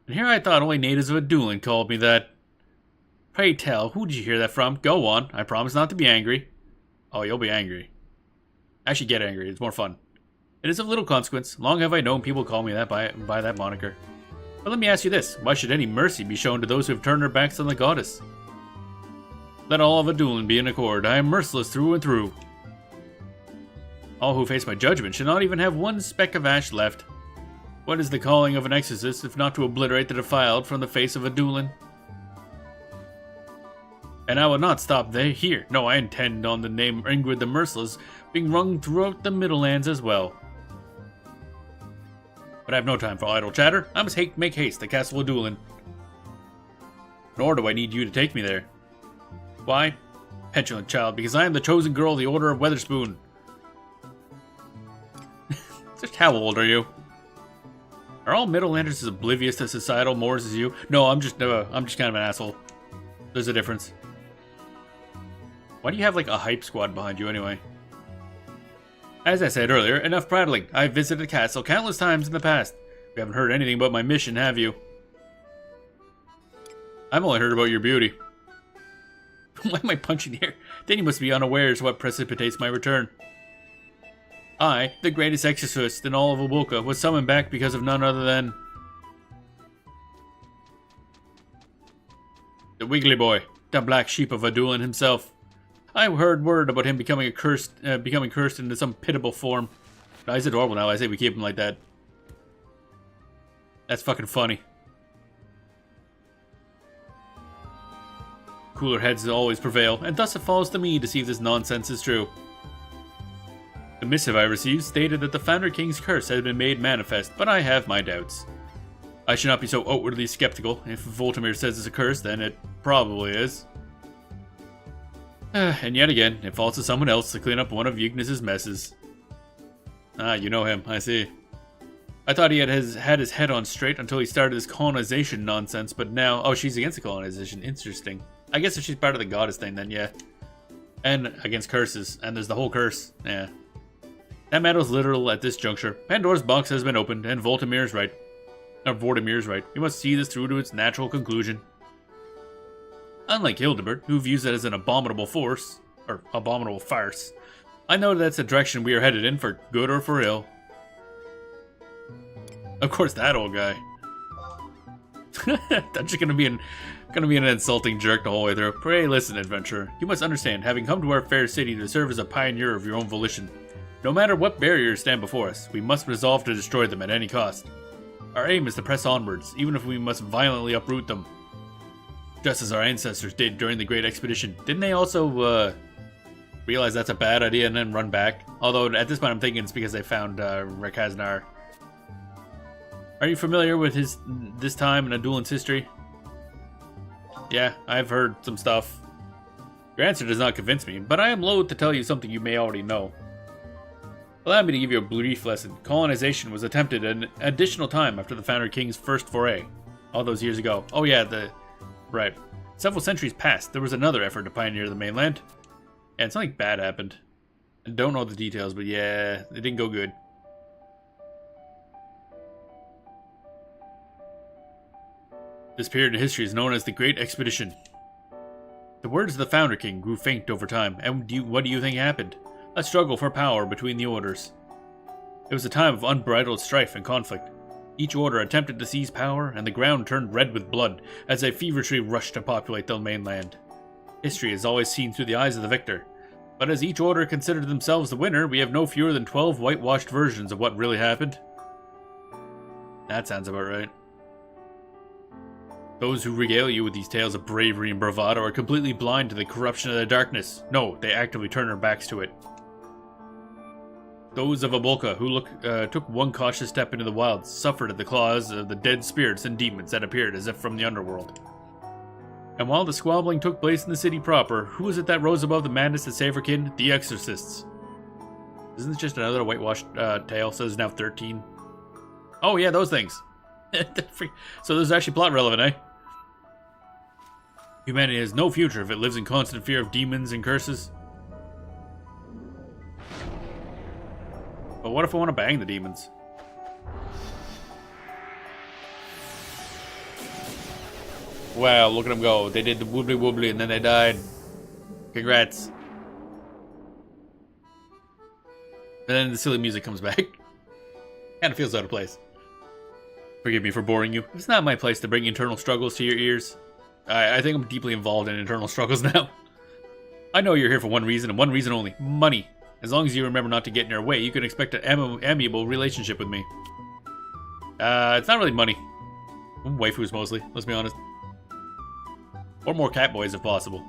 And here I thought only natives of Adoulin called me that. Pray tell, who did you hear that from? Go on, I promise not to be angry. Oh, you'll be angry. Actually, get angry, it's more fun. It is of little consequence. Long have I known people call me that by that moniker. But let me ask you this. Why should any mercy be shown to those who have turned their backs on the goddess? Let all of Adoulin be in accord. I am merciless through and through. All who face my judgment should not even have one speck of ash left. What is the calling of an exorcist if not to obliterate the defiled from the face of Adoulin? And I will not stop there here. No, I intend on the name Ingrid the Merciless being rung throughout the Middlelands as well. But I have no time for idle chatter. I must make haste to Castle Adoulin. Nor do I need you to take me there. Why? Petulant child, because I am the chosen girl of the Order of Weatherspoon. Just how old are you? Are all Middlelanders as oblivious to societal mores as you? No, I'm just kind of an asshole. There's a difference. Why do you have like a hype squad behind you anyway? As I said earlier, enough prattling. I've visited the castle countless times in the past. You haven't heard anything about my mission, have you? I've only heard about your beauty. Why am I punching here? Then you must be unawares what precipitates my return. I, the greatest exorcist in all of Adoulin, was summoned back because of none other than... the Wiggly Boy, the black sheep of Adoulin himself. I heard word about him becoming cursed into some pitiable form. No, he's adorable now. I say we keep him like that. That's fucking funny. Cooler heads always prevail, and thus it falls to me to see if this nonsense is true. The missive I received stated that the Founder King's curse had been made manifest, but I have my doubts. I should not be so outwardly skeptical. If Voltimir says it's a curse, then it probably is. And yet again, it falls to someone else to clean up one of Ygnus's messes. Ah, you know him, I see. I thought he had his head on straight until he started his colonization nonsense, but now... oh, she's against the colonization. Interesting. I guess if she's part of the goddess thing, then yeah. And against curses. And there's the whole curse. Yeah. That matters literal at this juncture. Pandora's box has been opened, and Vortimir's right. We must see this through to its natural conclusion. Unlike Hildebert, who views it as an abominable force, or abominable farce, I know that's the direction we are headed in for good or for ill. Of course, that old guy. That's just gonna be an insulting jerk the whole way through. Pray listen, adventurer. You must understand, having come to our fair city to serve as a pioneer of your own volition, no matter what barriers stand before us, we must resolve to destroy them at any cost. Our aim is to press onwards, even if we must violently uproot them. Just as our ancestors did during the Great Expedition. Didn't they also, realize that's a bad idea and then run back? Although, at this point I'm thinking it's because they found, Rekaznar. Are you familiar with this time in Adoulin's history? Yeah, I've heard some stuff. Your answer does not convince me, but I am loath to tell you something you may already know. Allow me to give you a brief lesson. Colonization was attempted an additional time after the Founder King's first foray. All those years ago. Oh yeah, right. Several centuries passed, there was another effort to pioneer the mainland. And something bad happened. I don't know the details, but yeah, it didn't go good. This period in history is known as the Great Expedition. The words of the Founder King grew faint over time, and what do you think happened? A struggle for power between the orders. It was a time of unbridled strife and conflict. Each order attempted to seize power, and the ground turned red with blood as they feverishly rushed to populate the mainland. History is always seen through the eyes of the victor, but as each order considered themselves the winner, we have no fewer than 12 whitewashed versions of what really happened. That sounds about right. Those who regale you with these tales of bravery and bravado are completely blind to the corruption of the darkness. No, they actively turn their backs to it. Those of Adoulin who took one cautious step into the wilds suffered at the claws of the dead spirits and demons that appeared as if from the underworld. And while the squabbling took place in the city proper, who is it that rose above the madness that saved her kin? The exorcists. Isn't this just another whitewashed tale? So there's now 13. Oh yeah, those things. So there's actually plot relevant, eh? Humanity has no future if it lives in constant fear of demons and curses. But what if I want to bang the demons? Wow, look at them go. They did the woobly woobly and then they died. Congrats. And then the silly music comes back. Kinda feels out of place. Forgive me for boring you. It's not my place to bring internal struggles to your ears. I think I'm deeply involved in internal struggles now. I know you're here for one reason and one reason only. Money. As long as you remember not to get in your way, you can expect an amiable relationship with me. It's not really money. Waifus mostly, let's be honest. Or more catboys if possible.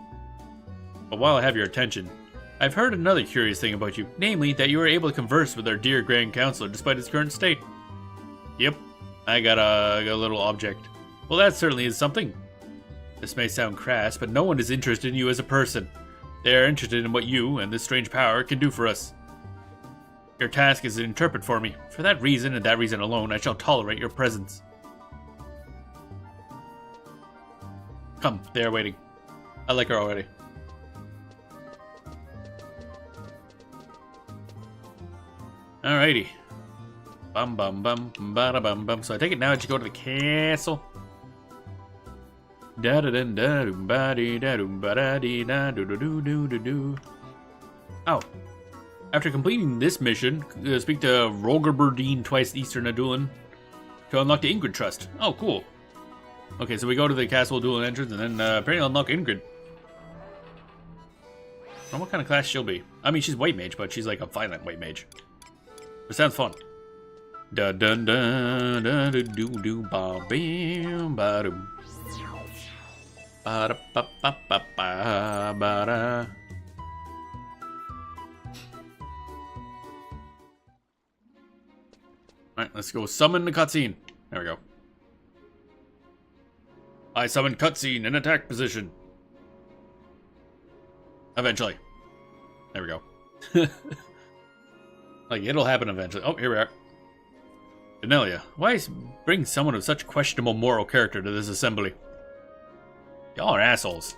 But while I have your attention, I've heard another curious thing about you. Namely, that you were able to converse with our dear Grand Counselor despite his current state. Yep, I got a little object. Well, that certainly is something. This may sound crass, but no one is interested in you as a person. They are interested in what you, and this strange power, can do for us. Your task is to interpret for me. For that reason, and that reason alone, I shall tolerate your presence. Come, they are waiting. I like her already. Alrighty. Bum bum bum bada bum bum. So I take it now that you go to the castle. Da da da da dum ba dee da dum ba da dee da do do do do do do. Oh. After completing this mission, speak to Rogerberdine twice Eastern Adoulin to unlock the Ingrid Trust. Oh, cool. Okay, so we go to the Castle Adoulin entrance and then apparently unlock Ingrid. I don't know what kind of class she'll be. I mean, she's white mage, but she's like a violent white mage. It sounds fun. Da dun da da do do do ba bam ba dum. Ba da ba ba ba ba ba da. Alright, let's go summon the cutscene. There we go. I summon cutscene in attack position. Eventually. There we go. Like, it'll happen eventually. Oh, here we are. Denelia, why bring someone of such questionable moral character to this assembly? Y'all are assholes.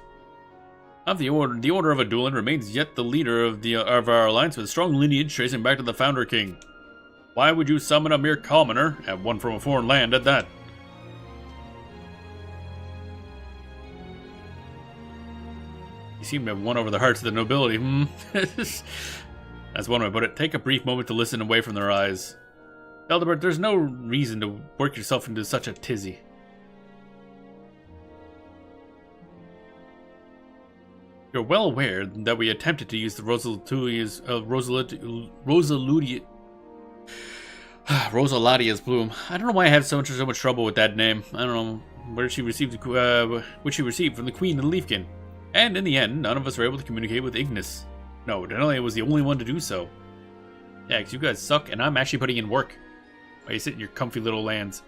Of the Order of Adoulin remains yet the leader of our alliance with strong lineage tracing back to the Founder King. Why would you summon a mere commoner, and one from a foreign land at that? You seem to have won over the hearts of the nobility, That's one way to put it. Take a brief moment to listen away from their eyes. Eldebert, there's no reason to work yourself into such a tizzy. You're well aware that we attempted to use the Rosaladia's bloom. I don't know why I have so much trouble with that name. I don't know where she received what she received from the Queen of the Leafkin. And in the end, none of us were able to communicate with Ignis. No, Denelia was the only one to do so. Yeah, because you guys suck, and I'm actually putting in work. While you sit in your comfy little lands.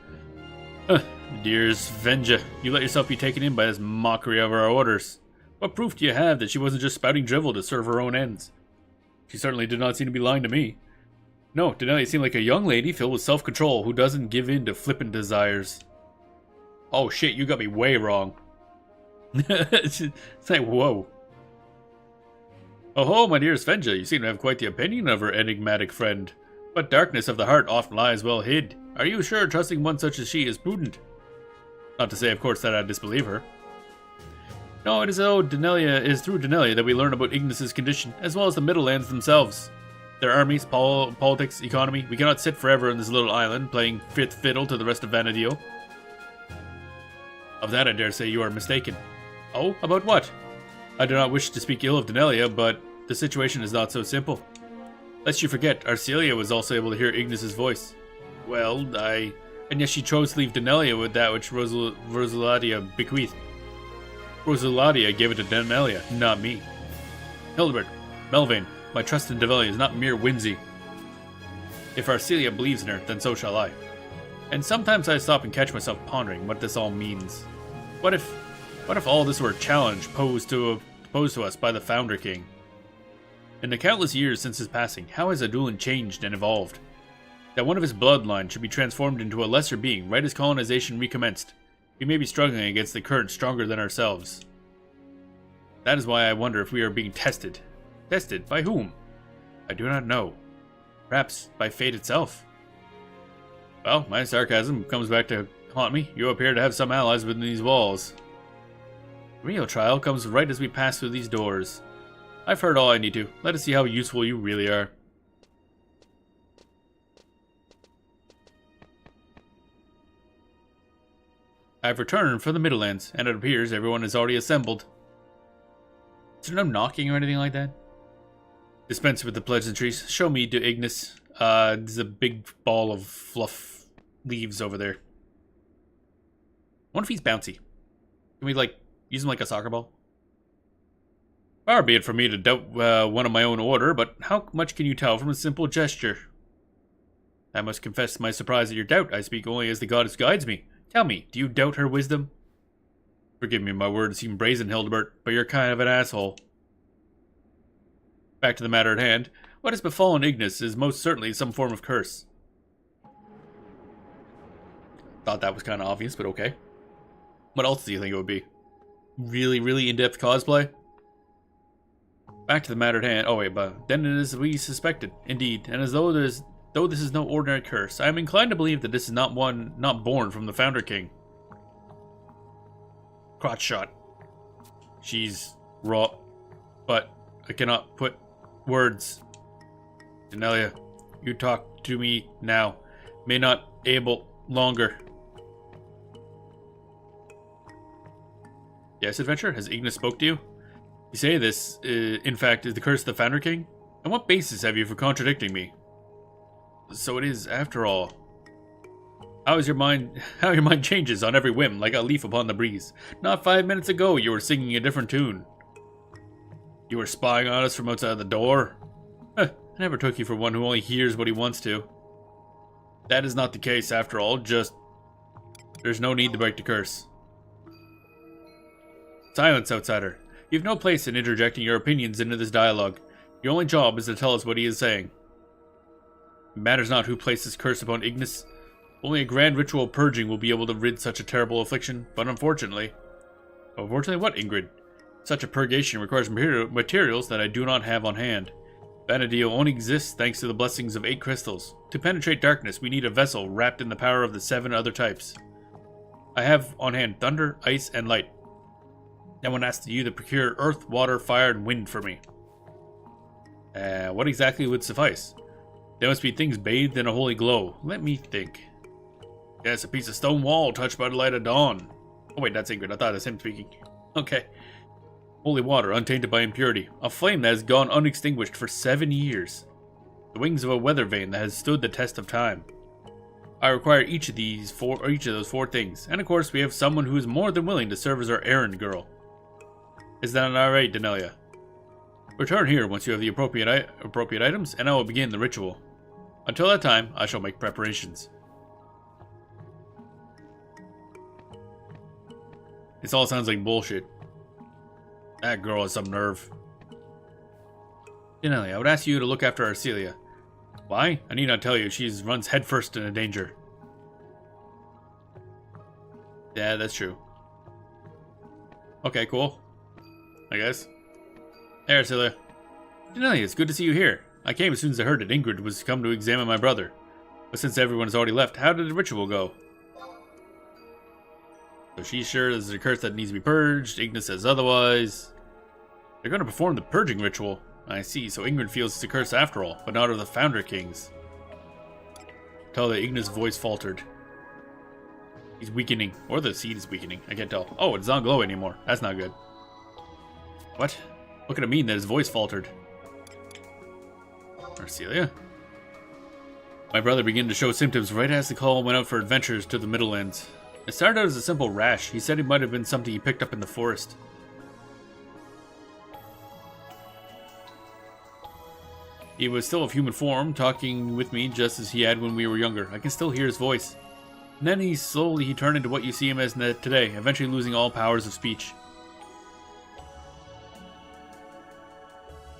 Dear Svenja, you let yourself be taken in by this mockery of our orders. What proof do you have that she wasn't just spouting drivel to serve her own ends? She certainly did not seem to be lying to me. No, Denelia seemed like a young lady filled with self-control who doesn't give in to flippant desires. Oh shit, you got me way wrong. It's like, whoa. Oh ho, my dear Svenja, you seem to have quite the opinion of her enigmatic friend. But darkness of the heart often lies well hid. Are you sure trusting one such as she is prudent? Not to say, of course, that I disbelieve her. No, it is through Denelia that we learn about Ignis's condition, as well as the Middlelands themselves. Their armies, politics, economy. We cannot sit forever on this little island, playing fifth fiddle to the rest of Vanadil. Of that I dare say you are mistaken. Oh, about what? I do not wish to speak ill of Denelia, but the situation is not so simple. Lest you forget, Arcelia was also able to hear Ignis's voice. Well, and yet she chose to leave Denelia with that which Rosaladia bequeathed. Rosaladia gave it to Denelia, not me. Hildebert, Melvain, my trust in Denelia is not mere whimsy. If Arcelia believes in her, then so shall I. And sometimes I stop and catch myself pondering what this all means. What if all this were a challenge posed to us by the Founder King? In the countless years since his passing, how has Adoulin changed and evolved? That one of his bloodline should be transformed into a lesser being right as colonization recommenced. We may be struggling against the current stronger than ourselves. That is why I wonder if we are being tested. Tested? By whom? I do not know. Perhaps by fate itself. Well, my sarcasm comes back to haunt me. You appear to have some allies within these walls. The real trial comes right as we pass through these doors. I've heard all I need to. Let us see how useful you really are. I've returned from the Middlelands, and it appears everyone is already assembled. Is there no knocking or anything like that? Dispense with the pleasantries. Show me to Ignis. There's a big ball of fluff leaves over there. I wonder if he's bouncy. Can we, like, use him like a soccer ball? Far be it from me to doubt one of my own order, but how much can you tell from a simple gesture? I must confess my surprise at your doubt. I speak only as the goddess guides me. Tell me, do you doubt her wisdom? Forgive me, my words seem brazen, Hildebert, but you're kind of an asshole. Back to the matter at hand. What has befallen Ignis is most certainly some form of curse. Thought that was kind of obvious, but okay. What else do you think it would be? Really, really in-depth cosplay? Back to the matter at hand. Oh wait, but then it is as we suspected. Indeed, and as though Though this is no ordinary curse, I am inclined to believe that this is not born from the Founder King. Crotch shot. She's raw, but I cannot put words. Denelia, you talk to me now. May not able longer. Yes, adventure? Has Ignis spoke to you? You say this, in fact, is the curse of the Founder King? And what basis have you for contradicting me? So it is, after all. How your mind changes on every whim, like a leaf upon the breeze. Not 5 minutes ago, you were singing a different tune. You were spying on us from outside the door? I never took you for one who only hears what he wants to. That is not the case, after all, just... There's no need to break the curse. Silence, outsider. You have no place in interjecting your opinions into this dialogue. Your only job is to tell us what he is saying. It matters not who placed this curse upon Ignis. Only a grand ritual purging will be able to rid such a terrible affliction, but unfortunately... Unfortunately what, Ingrid? Such a purgation requires materials that I do not have on hand. Vanadil only exists thanks to the blessings of 8 crystals. To penetrate darkness, we need a vessel wrapped in the power of the 7 other types. I have on hand thunder, ice, and light. That one asks you to procure earth, water, fire, and wind for me. What exactly would suffice? There must be things bathed in a holy glow. Let me think. Yes, a piece of stone wall touched by the light of dawn. Oh wait, that's Ingrid. I thought it was him speaking. Okay. Holy water, untainted by impurity. A flame that has gone unextinguished for 7 years. The wings of a weather vane that has stood the test of time. I require each of those 4 things. And of course, we have someone who is more than willing to serve as our errand girl. Is that alright, Denelia? Return here once you have the appropriate items, and I will begin the ritual. Until that time, I shall make preparations. This all sounds like bullshit. That girl has some nerve. Denelia, I would ask you to look after Arcelia. Why? I need not tell you, she runs headfirst into danger. Yeah, that's true. Okay, cool. I guess. Hey, Arcelia. Denelia, it's good to see you here. I came as soon as I heard that Ingrid was come to examine my brother. But since everyone has already left, how did the ritual go? So she's sure there's a curse that needs to be purged. Ignis says otherwise. They're going to perform the purging ritual. I see, so Ingrid feels it's a curse after all, but not of the Founder Kings. Tell that Ignis' voice faltered. He's weakening, or the seed is weakening. I can't tell. Oh, it's not glowing anymore. That's not good. What? What could it mean that his voice faltered? Arcelia? My brother began to show symptoms right as the call went out for adventures to the Middlelands. It started out as a simple rash. He said it might have been something he picked up in the forest. He was still of human form, talking with me just as he had when we were younger. I can still hear his voice. And then he turned into what you see him as today, eventually losing all powers of speech.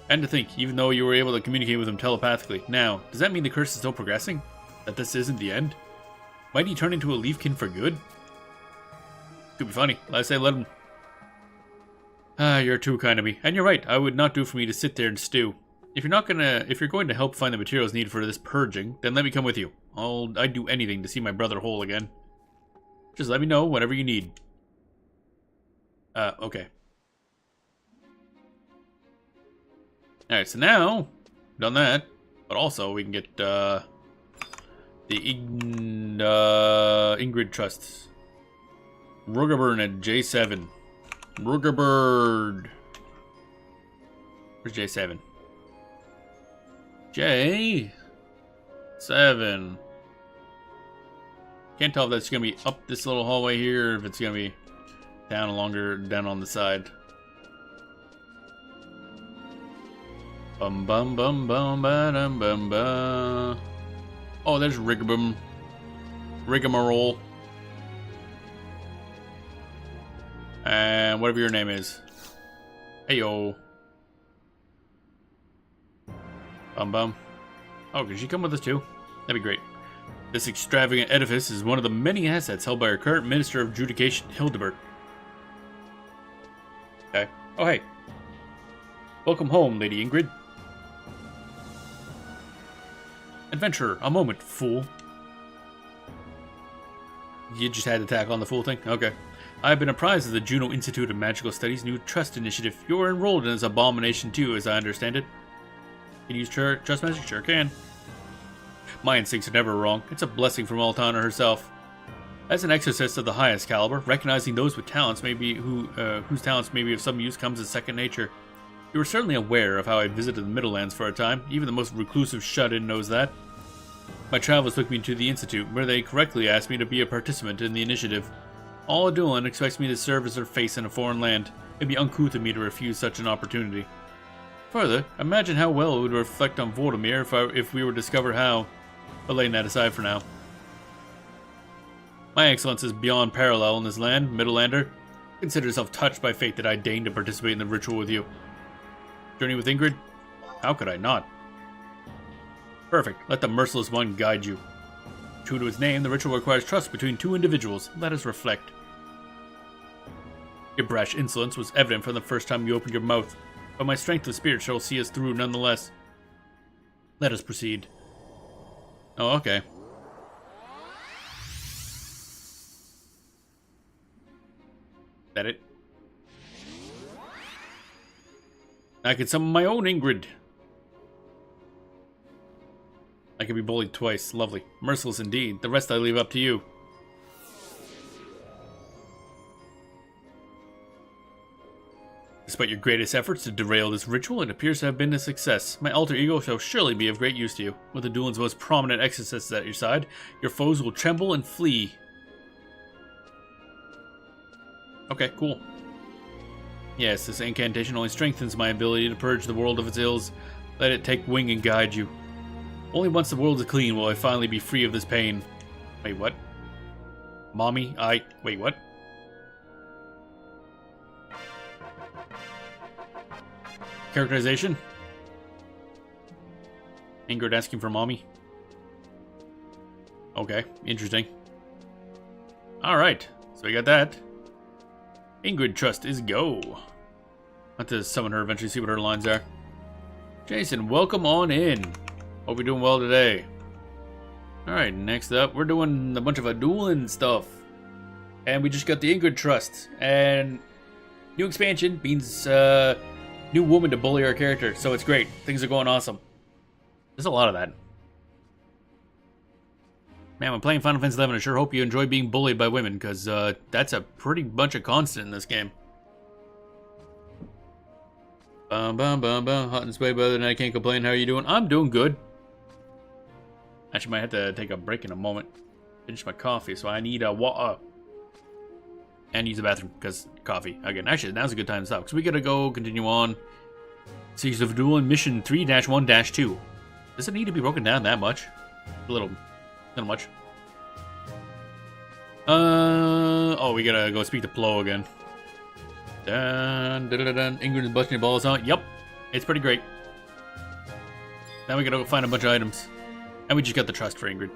And to think, even though you were able to communicate with him telepathically, now, does that mean the curse is still progressing? That this isn't the end? Might he turn into a leafkin for good? Could be funny. Let him. You're too kind to me. And you're right, I would not do for me to sit there and stew. If you're going to help find the materials needed for this purging, then let me come with you. I'd do anything to see my brother whole again. Just let me know whatever you need. Okay. Alright, so now, done that, but also we can get, the Ingrid Trusts. Rugerburn at J7. Rugerbird. Where's J7? J7. Can't tell if that's gonna be up this little hallway here, or if it's gonna be down on the side. Bum bum bum bum ba dum bum ba. Oh, there's Rigmarole. And whatever your name is. Heyo. Bum bum. Oh, can she come with us too? That'd be great. This extravagant edifice is one of the many assets held by our current Minister of Judication, Hildebert. Okay. Oh, hey. Welcome home, Lady Ingrid. Adventurer, a moment, fool. You just had to tackle on the fool thing? Okay. I have been apprised of the Juno Institute of Magical Studies' new trust initiative. You're enrolled in this abomination too, as I understand it. Can you use trust magic? Sure can. My instincts are never wrong. It's a blessing from Altana herself. As an exorcist of the highest caliber, recognizing those with talents whose talents may be of some use comes as second nature. You are certainly aware of how I visited the Middlelands for a time. Even the most reclusive shut-in knows that. My travels took me to the Institute, where they correctly asked me to be a participant in the initiative. All Adoulin expects me to serve as their face in a foreign land. It'd be uncouth of me to refuse such an opportunity. Further, imagine how well it would reflect on Vortimir if we were to discover how. But laying that aside for now. My excellence is beyond parallel in this land, Middlelander. Consider yourself touched by fate that I deign to participate in the ritual with you. Journey with Ingrid? How could I not? Perfect. Let the Merciless One guide you. True to its name, the ritual requires trust between two individuals. Let us reflect. Your brash insolence was evident from the first time you opened your mouth, but my strength of spirit shall see us through nonetheless. Let us proceed. Oh, okay. Is that it? I could summon my own Ingrid. I could be bullied twice. Lovely. Merciless indeed. The rest I leave up to you. Despite your greatest efforts to derail this ritual, it appears to have been a success. My alter ego shall surely be of great use to you. With Adoulin's most prominent exorcists at your side, your foes will tremble and flee. Okay, cool. Yes, this incantation only strengthens my ability to purge the world of its ills. Let it take wing and guide you. Only once the world is clean will I finally be free of this pain. Wait, what? Mommy, wait, what? Characterization? Ingrid asking for mommy. Okay, interesting. Alright, so we got that. Ingrid trust is go. I'll have to summon her eventually, see what her lines are. Jason, welcome on in. Hope you're doing well today. Alright, next up, we're doing a bunch of Adoulin stuff. And we just got the Ingrid trust. And new expansion means new woman to bully our character, so it's great. Things are going awesome. There's a lot of that. Man, when playing Final Fantasy XI, I sure hope you enjoy being bullied by women, because that's a pretty much a constant in this game. Bum bum bum bum. Hot and sweaty by the night, can't complain. How are you doing? I'm doing good. Actually, might have to take a break in a moment. Finish my coffee, so I need a water. And use the bathroom, because coffee. Again, actually, now's a good time to stop, because we gotta go continue on. Series of Adoulin Mission 3-1-2. Does it need to be broken down that much? A little much. Oh, we gotta go speak to Plo again. Dun, dun, dun, dun. Ingrid is busting your balls out. Yep, it's pretty great. Now we gotta go find a bunch of items. And we just got the trust for Ingrid.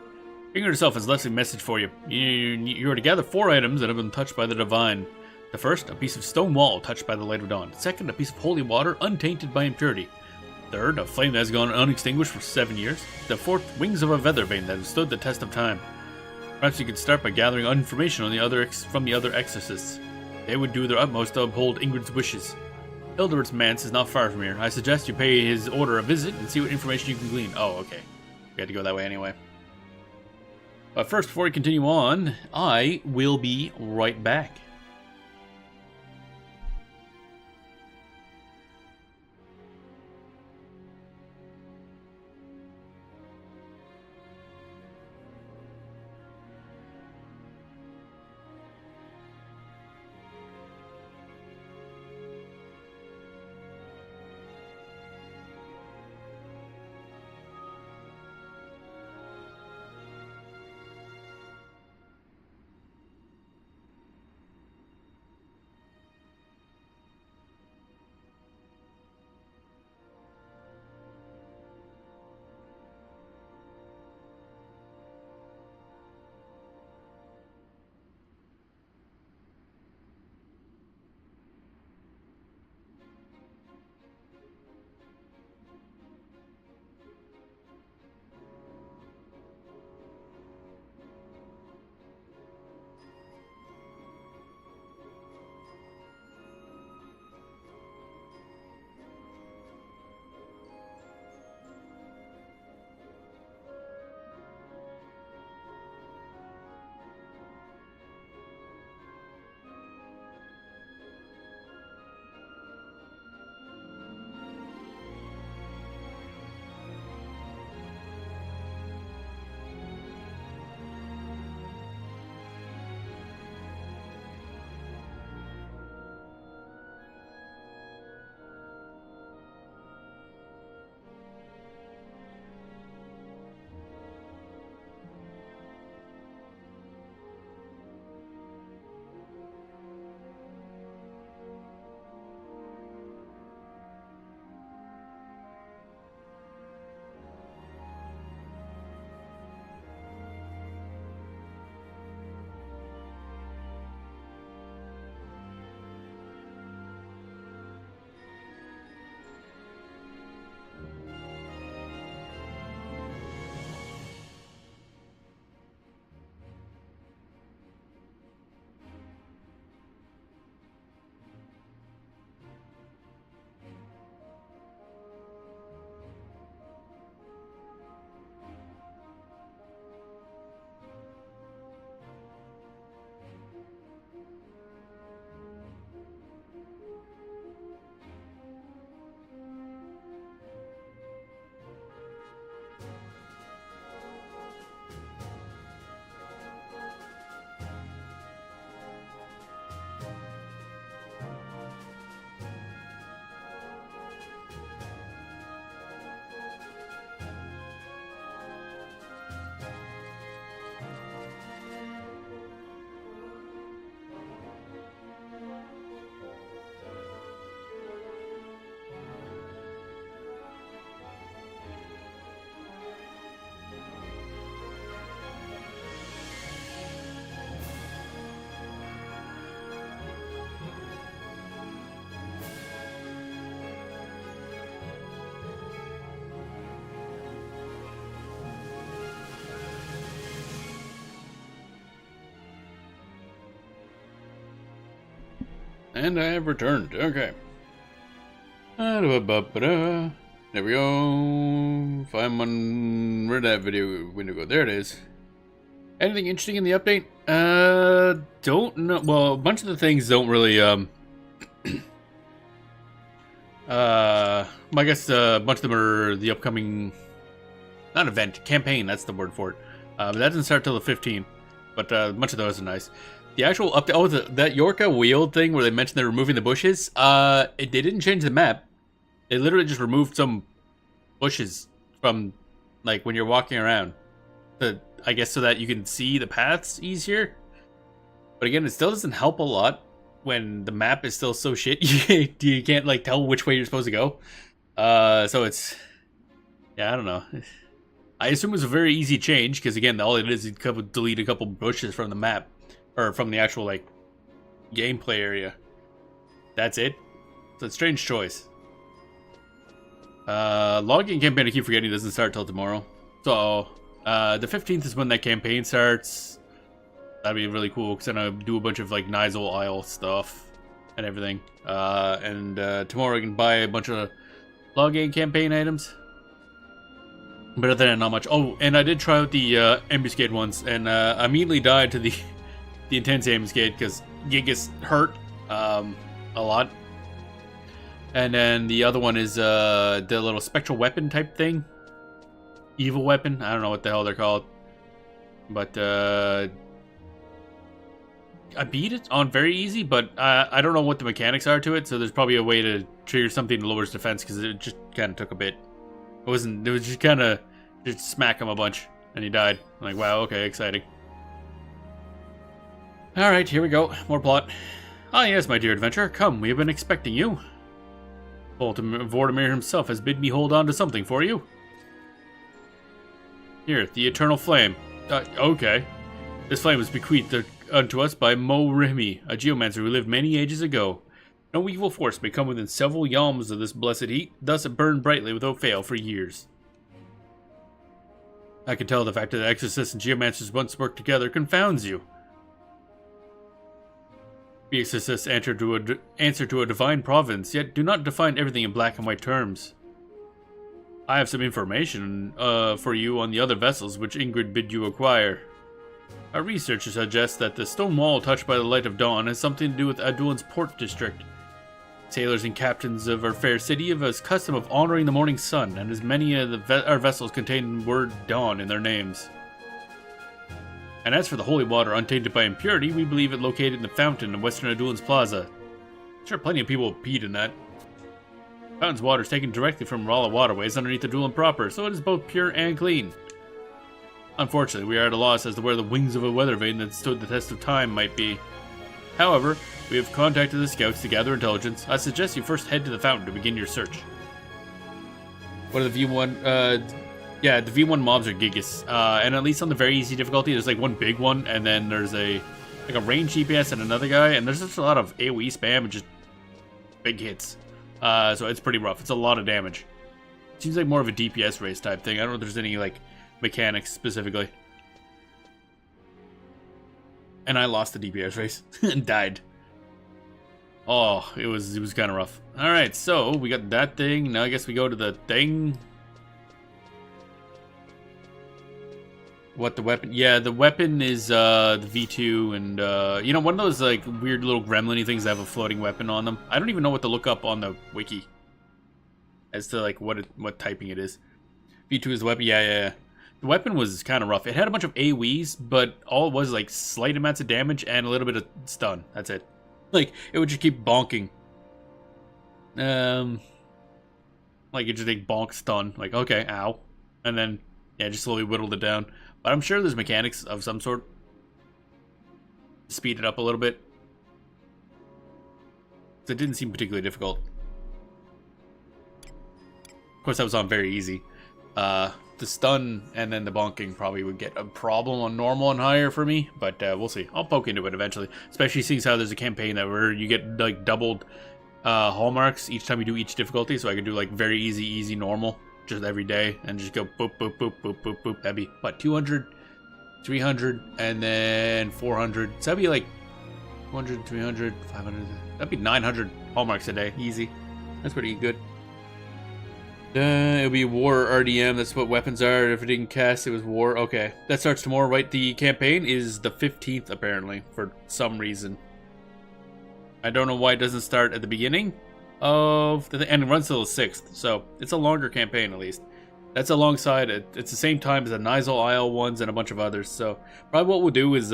Ingrid herself has left a message for you. You are to gather 4 items that have been touched by the divine. The first, a piece of stone wall touched by the light of dawn. Second, a piece of holy water untainted by impurity. Third, a flame that has gone unextinguished for 7 years. The fourth, wings of a feather vein that has stood the test of time. Perhaps you could start by gathering information on from the other exorcists. They would do their utmost to uphold Ingrid's wishes. Hildebert's manse is not far from here. I suggest you pay his order a visit and see what information you can glean. Oh, okay. We had to go that way anyway. But first, before we continue on, I will be right back. And I have returned. Okay. There we go. If I'm on... Where'd that video window go? There it is. Anything interesting in the update? Don't know. Well, a bunch of the things don't really, I guess a bunch of them are the upcoming... Not event, campaign, that's the word for it. But that doesn't start till the 15th. But a bunch of those are nice. The actual update... Oh, that Yorka wheel thing where they mentioned they're removing the bushes. They didn't change the map. They literally just removed some bushes from, like, when you're walking around. I guess so that you can see the paths easier. But again, it still doesn't help a lot when the map is still so shit. You can't, like, tell which way you're supposed to go. So it's... Yeah, I don't know. I assume it was a very easy change, because again, all it is delete a couple bushes from the map. Or from the actual, like, gameplay area. That's it. It's a strange choice. Login campaign, I keep forgetting, doesn't start till tomorrow. So, the 15th is when that campaign starts. That'd be really cool, because then I'll do a bunch of, like, Nizal Isle stuff and everything. Tomorrow I can buy a bunch of login campaign items. But other than that, not much. Oh, and I did try out the ambuscade once, and I immediately died to the intense ambuscade, because Gigas hurt a lot. And then the other one is the little spectral weapon type thing. Evil weapon. I don't know what the hell they're called. But I beat it on very easy, but I don't know what the mechanics are to it, so there's probably a way to trigger something to lower his defense, because it just kind of took a bit. It was just kind of just smack him a bunch, and he died. I'm like, wow, okay, exciting. Alright, here we go. More plot. Ah, yes, my dear adventurer. Come, we have been expecting you. Vortimir himself has bid me hold on to something for you. Here, the eternal flame. Okay. This flame was bequeathed unto us by Mo Remy, a geomancer who lived many ages ago. No evil force may come within several yalms of this blessed heat, thus it burned brightly without fail for years. I can tell the fact that exorcists and geomancers once worked together confounds you. The exorcists answer to a divine providence, yet do not define everything in black and white terms. I have some information for you on the other vessels which Ingrid bid you acquire. Our research suggests that the stone wall touched by the light of dawn has something to do with Adoulin's port district. Sailors and captains of our fair city have a custom of honoring the morning sun, and as many of our vessels contain the word dawn in their names. And as for the holy water untainted by impurity, we believe it located in the fountain in Western Adoulin's Plaza. Sure, plenty of people have peed in that. Fountain's water is taken directly from Rala waterways underneath Adoulin proper, so it is both pure and clean. Unfortunately, we are at a loss as to where the wings of a weather vane that stood the test of time might be. However, we have contacted the scouts to gather intelligence. I suggest you first head to the fountain to begin your search. What are the V1? Yeah, the V1 mobs are Gigas. And at least on the very easy difficulty, there's like one big one, and then there's a range DPS and another guy, and there's just a lot of AoE spam and just big hits. So it's pretty rough. It's a lot of damage. Seems like more of a DPS race type thing. I don't know if there's any like mechanics specifically. And I lost the DPS race and died. Oh, it was kind of rough. All right, so we got that thing. Now I guess we go to the thing. What the weapon? Yeah, the weapon is the V2, and you know, one of those like weird little gremlin-y things that have a floating weapon on them. I don't even know what to look up on the wiki as to like what typing it is. V2 is the weapon. Yeah. The weapon was kind of rough. It had a bunch of AoEs, but all it was like slight amounts of damage and a little bit of stun. That's it. Like it would just keep bonking. Like it just like bonk stun. Like okay, ow, and then yeah, just slowly whittled it down. But I'm sure there's mechanics of some sort to speed it up a little bit. So it didn't seem particularly difficult. Of course, that was on very easy. The stun and then the bonking probably would get a problem on normal and higher for me, but we'll see. I'll poke into it eventually, especially seeing how there's a campaign that where you get like doubled hallmarks each time you do each difficulty, so I could do like very easy, normal, just every day, and just go boop, boop, boop, boop, boop, boop. That'd be, what, 200, 300, and then 400. So that'd be like 200, 300, 500. That'd be 900 hallmarks a day. Easy. That's pretty good. It'll be war RDM. That's what weapons are. If it didn't cast, it was war. Okay. That starts tomorrow, right? The campaign is the 15th, apparently, for some reason. I don't know why it doesn't start at the beginning of the thing. And it runs till the 6th. So, it's a longer campaign, at least. That's alongside it. It's the same time as the Nizal Isle ones and a bunch of others. So, probably what we'll do is,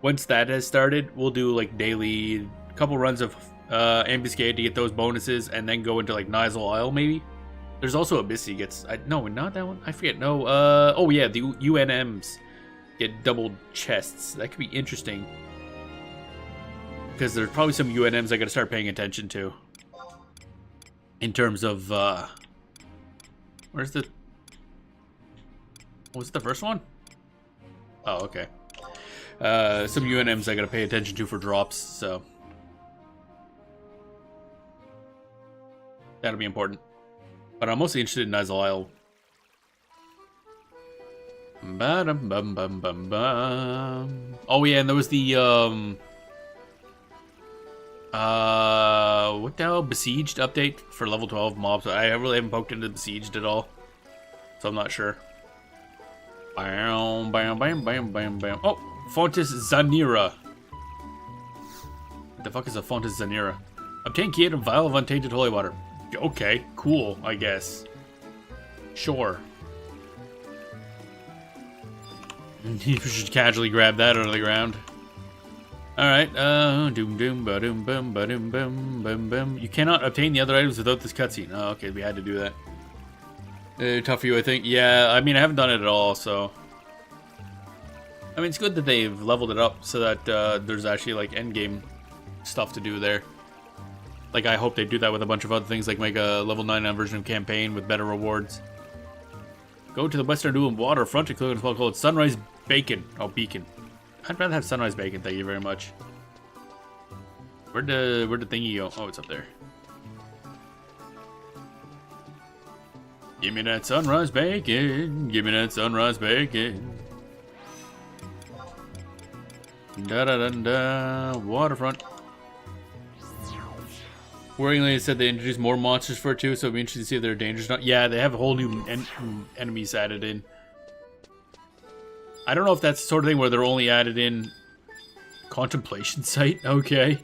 once that has started, we'll do, like, daily, couple runs of ambuscade to get those bonuses, and then go into, like, Nizal Isle, maybe? There's also Abyssy gets... no, not that one. I forget. No, oh, yeah, the UNMs get double chests. That could be interesting. Because there's probably some UNMs I gotta start paying attention to. In terms of, where's the... Was it the first one? Oh, okay. Some UNMs I gotta pay attention to for drops, so... That'll be important. But I'm mostly interested in Nizal Isle. Oh yeah, and there was the what the hell? Besieged update for level 12 mobs. I really haven't poked into Besieged at all, so I'm not sure. Bam, bam, bam, bam, bam, bam. Oh, Fontes Zanira. What the fuck is a Fontes Zanira? Obtain key and vial of untainted holy water. Okay, cool, I guess. Sure. You should casually grab that out of the ground. Alright, doom doom ba doom boom ba doom boom boom boom. You cannot obtain the other items without this cutscene. Oh, okay, we had to do that. Tough for you, I think. Yeah, I mean, I haven't done it at all, so... I mean, it's good that they've leveled it up so that there's actually, like, endgame stuff to do there. Like, I hope they do that with a bunch of other things, like make a level 99 version of campaign with better rewards. Go to the Western Adoulin waterfront and click on a spot called Sunrise Bacon. Oh, Beacon. I'd rather have Sunrise Bacon, thank you very much. Where'd the thingy go? Oh, it's up there. Give me that Sunrise Bacon. Give me that Sunrise Bacon. Da-da-da-da. Waterfront. Worryingly, it said they introduced more monsters for it too, so it'll be interesting to see if they're dangerous or not. Yeah, they have a whole new enemies added in. I don't know if that's the sort of thing where they're only added in Contemplation Site. Okay.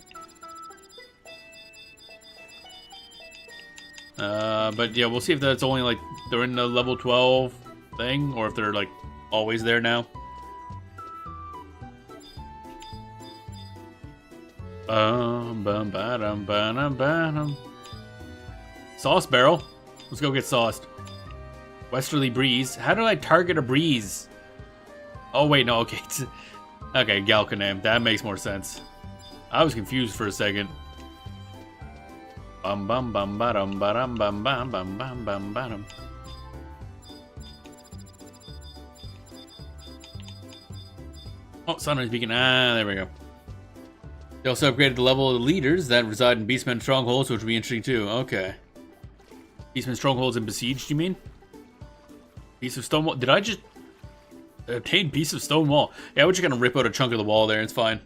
But yeah, we'll see if that's only like they're in the level 12 thing, or if they're like always there now. Sauce barrel. Let's go get sauced. Westerly breeze. How do I target a breeze? Oh wait, no. Okay, okay. Galcanam. That makes more sense. I was confused for a second. Bum bum bum bum bum bum bum bum bum bum bum. Oh, Sunrise Beacon. Ah, there we go. They also upgraded the level of the leaders that reside in Beastmen Strongholds, which will be interesting too. Okay. Beastmen Strongholds and Besieged, you mean? Piece of Stone Wall. Did I just obtain Piece of Stone Wall? Yeah, we're just gonna rip out a chunk of the wall there. It's fine.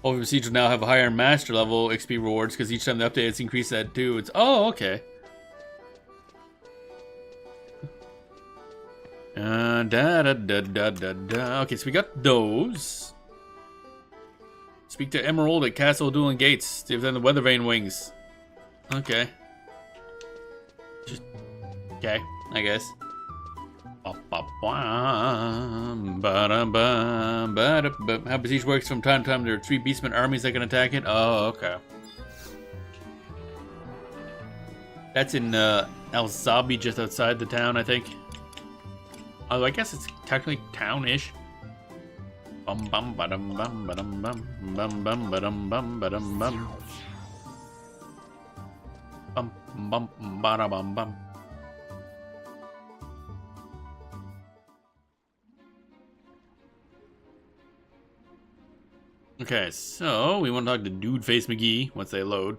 All of Besieged will now have a higher master level XP rewards because each time they update, it's increased that too. It's okay. Okay, so we got those. Speak to Emerald at Castle Adoulin Gates. Give them the Weather Vane wings. Okay. Just okay, I guess. How Besiege works from time to time. There are 3 Beastmen armies that can attack it. Oh, okay. That's in El Zabi, just outside the town, I think. Oh, I guess it's technically town-ish. Bum bum ba-dum bum ba-dum bum bum bum ba-dum bum ba-dum bum bum bum ba-da-bum bum. Okay, so we want to talk to Dude Face McGee once they load.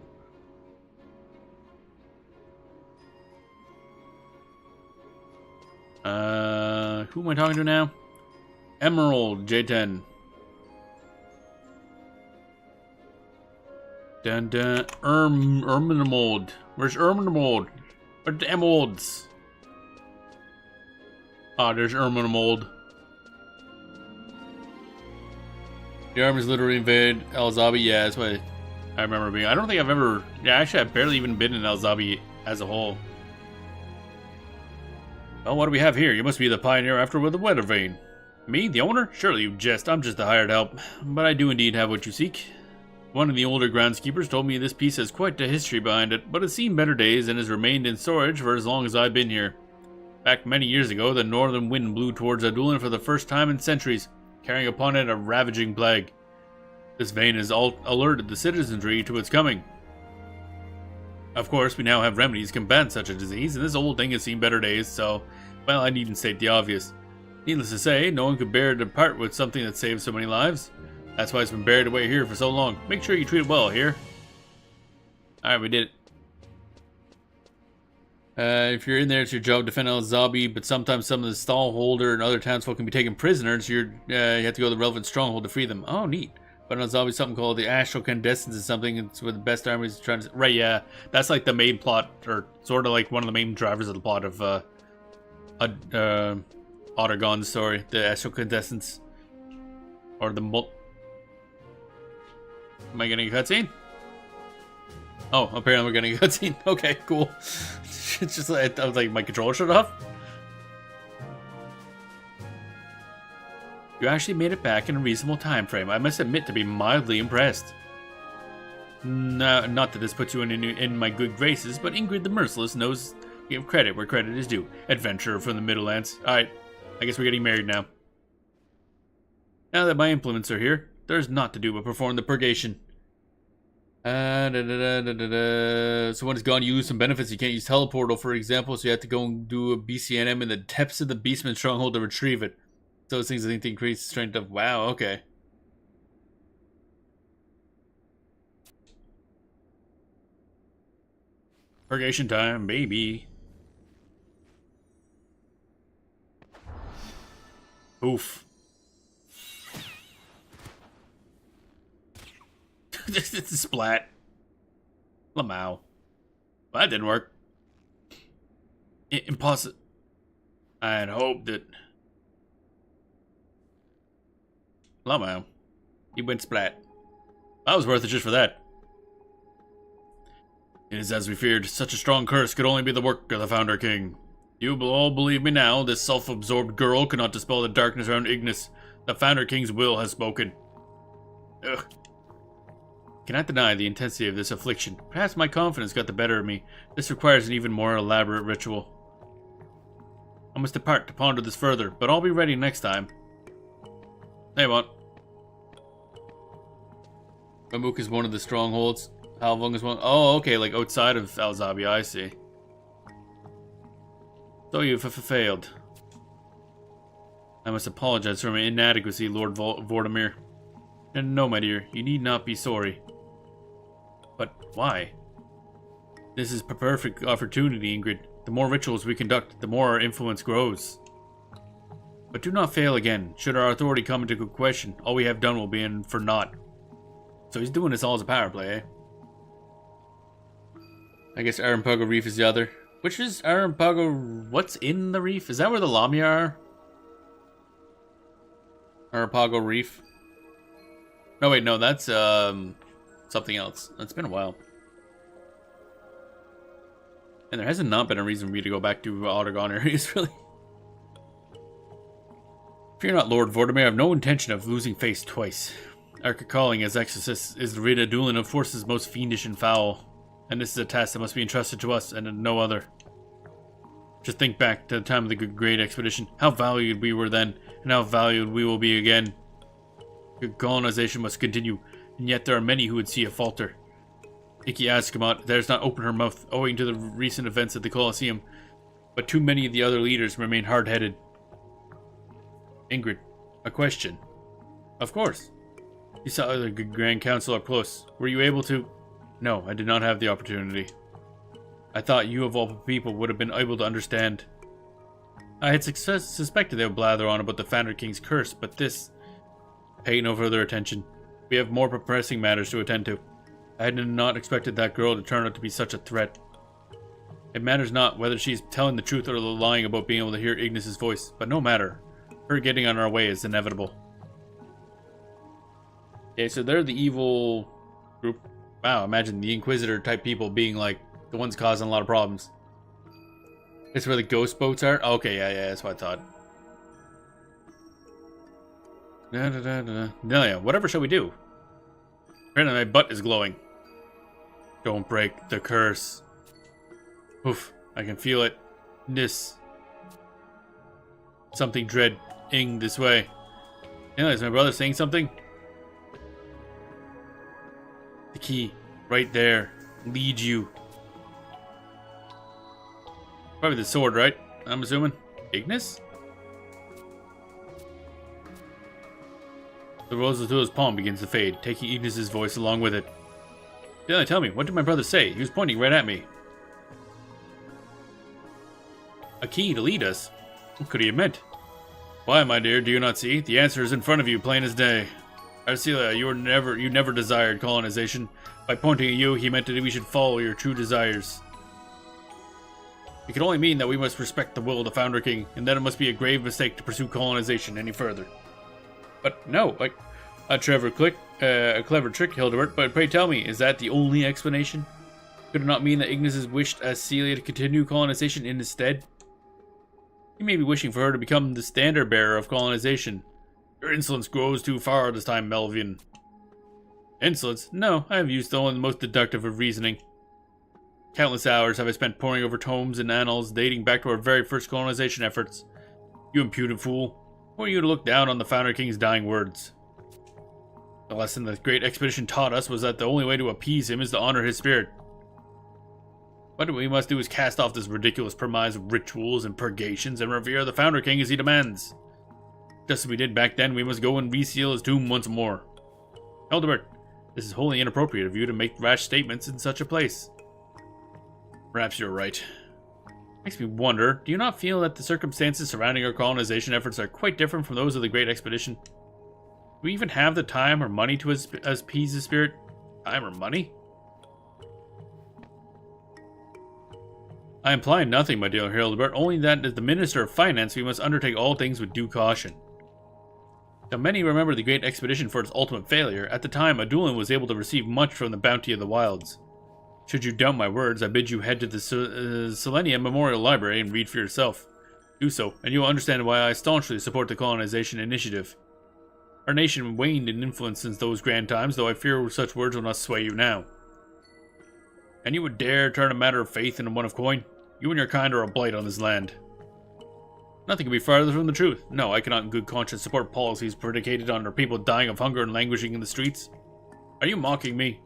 Who am I talking to now? Emerald J10. Dun dun. Erminamold. Where's Erminamold? Where's the emeralds? Ah, there's Erminamold. The armies literally invaded El Zabi. Yeah, that's what I remember being. I don't think I've ever. Yeah, actually, I've barely even been in El Zabi as a whole. Well, what do we have here? You must be the pioneer after with the weather vane. Me, the owner? Surely you jest. I'm just the hired help. But I do indeed have what you seek. One of the older groundskeepers told me this piece has quite a history behind it, but it's seen better days and has remained in storage for as long as I've been here. Back many years ago, the northern wind blew towards Adoulin for the first time in centuries, carrying upon it a ravaging plague. This vein has alerted the citizenry to its coming. Of course, we now have remedies to combat such a disease, and this old thing has seen better days, so, well, I needn't state the obvious. Needless to say, no one could bear to part with something that saved so many lives. That's why it's been buried away here for so long. Make sure you treat it well here. Alright, we did it. If you're in there, it's your job to defend El Zabi, but sometimes some of the stallholder and other townsfolk can be taken prisoners. You have to go to the relevant stronghold to free them. Oh, neat. But El Zabi, something called the Astral Candescence is something. It's where the best armies are trying to... Right, yeah. That's like the main plot, or sort of like one of the main drivers of the plot of Ottergon's story. The Astral Candescence. Or the... Am I getting a cutscene? Oh, apparently we're getting a cutscene. Okay, cool. It's just like, I was like, my controller shut off? You actually made it back in a reasonable time frame. I must admit to be mildly impressed. No, not that this puts you in my good graces, but Ingrid the Merciless knows to give credit where credit is due. Adventurer from the Middlelands. Alright, I guess we're getting married now. Now that my implements are here, there's naught to do but perform the purgation. So when it's gone, you lose some benefits. You can't use teleportal, for example, so you have to go and do a BCNM in the depths of the Beastman stronghold to retrieve it. Those things I think to increase the strength of... Wow, okay. Purgation time, baby. Oof. It's a splat. Lamau. Well, that didn't work. Impossible. I had hoped that... Lamau. He went splat. That was worth it just for that. It is as we feared. Such a strong curse could only be the work of the Founder King. You will all believe me now. This self-absorbed girl cannot dispel the darkness around Ignis. The Founder King's will has spoken. Ugh. Cannot deny the intensity of this affliction. Perhaps my confidence got the better of me. This requires an even more elaborate ritual. I must depart to ponder this further, but I'll be ready next time. Hey, what? Bamuk is one of the strongholds. Halvung is one. Oh, okay, like outside of El Zabi, I see. So you've failed. I must apologize for my inadequacy, Lord Vortimir. And no, my dear, you need not be sorry. But why? This is a perfect opportunity, Ingrid. The more rituals we conduct, the more our influence grows. But do not fail again. Should our authority come into question, all we have done will be in for naught. So he's doing this all as a power play, eh? I guess Arampago Reef is the other. Which is Arampago... What's in the reef? Is that where the Lamia are? Arampago Reef? No, wait, no, that's, something else. It's been a while. And there hasn't not been a reason for me to go back to Ottergon areas, really. Fear not, Lord Vortimir, I have no intention of losing face twice. Our calling as exorcists is to rid Adoulin of forces most fiendish and foul. And this is a task that must be entrusted to us and to no other. Just think back to the time of the Great Expedition. How valued we were then, and how valued we will be again. Good colonization must continue, and yet there are many who would see a falter. Iki Azkamat dares not open her mouth, owing to the recent events at the Colosseum, but too many of the other leaders remain hard-headed. Ingrid, a question. Of course. You saw the Grand Council up close. Were you able to... No, I did not have the opportunity. I thought you of all people would have been able to understand. I had suspected they would blather on about the Founder King's curse, but this... Pay no further attention. We have more pressing matters to attend to. I had not expected that girl to turn out to be such a threat. It matters not whether she's telling the truth or lying about being able to hear Ignis's voice, but no matter. Her getting on our way is inevitable. Okay, so they're the evil group. Wow, imagine the Inquisitor type people being like the ones causing a lot of problems. It's where the ghost boats are? Okay, yeah, that's what I thought. Yeah, whatever shall we do? Apparently my butt is glowing. Don't break the curse. Oof, I can feel it. Something dreading this way. Yeah, is my brother saying something? The key, right there. Lead you. Probably the sword, right? I'm assuming. Ignis? The rose of his palm begins to fade, taking Ignis's voice along with it. Dylan, tell me, what did my brother say? He was pointing right at me. A key to lead us? What could he have meant? Why, my dear, do you not see? The answer is in front of you, plain as day. Arcelia, you never desired colonization. By pointing at you, he meant that we should follow your true desires. It can only mean that we must respect the will of the Founder King, and that it must be a grave mistake to pursue colonization any further. But no, like, a clever trick, Hildebert, but pray tell me, is that the only explanation? Could it not mean that Ignis has wished Celia to continue colonization in his stead? He may be wishing for her to become the standard bearer of colonization. Your insolence grows too far this time, Melvian. Insolence? No, I have used only the most deductive of reasoning. Countless hours have I spent poring over tomes and annals dating back to our very first colonization efforts. You impudent fool. Who are you to look down on the Founder King's dying words? The lesson the great expedition taught us was that the only way to appease him is to honor his spirit. What we must do is cast off this ridiculous premise of rituals and purgations and revere the Founder King as he demands. Just as we did back then, we must go and reseal his tomb once more. Hildebert, this is wholly inappropriate of you to make rash statements in such a place. Perhaps you're right. Makes me wonder, do you not feel that the circumstances surrounding our colonization efforts are quite different from those of the Great Expedition? Do we even have the time or money to appease his spirit? Time or money? I imply nothing, my dear Hildebert, only that as the Minister of Finance we must undertake all things with due caution. Though many remember the Great Expedition for its ultimate failure, at the time Adoulin was able to receive much from the bounty of the wilds. Should you doubt my words, I bid you head to the Selenia Memorial Library and read for yourself. Do so, and you will understand why I staunchly support the colonization initiative. Our nation waned in influence since those grand times, though I fear such words will not sway you now. And you would dare turn a matter of faith into one of coin? You and your kind are a blight on this land. Nothing can be farther from the truth. No, I cannot in good conscience support policies predicated on our people dying of hunger and languishing in the streets. Are you mocking me?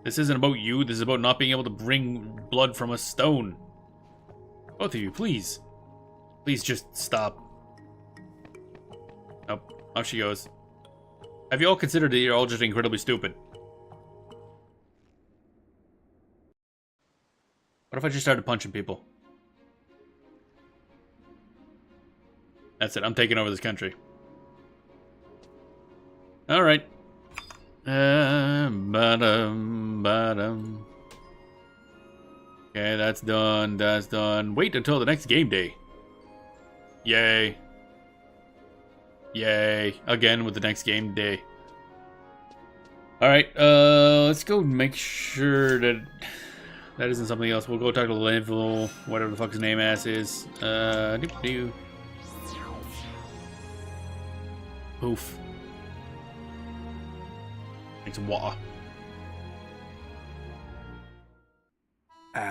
This isn't about you, this is about not being able to bring blood from a stone. Both of you, please. Please just stop. Nope, off she goes. Have you all considered that you're all just incredibly stupid? What if I just started punching people? That's it, I'm taking over this country. Alright. Okay, that's done. Wait until the next game day. Yay. Yay. Again with the next game day. Alright, let's go make sure that that isn't something else. We'll go talk to Level, whatever the fuck his name ass is. Oof. Make some water. Oh,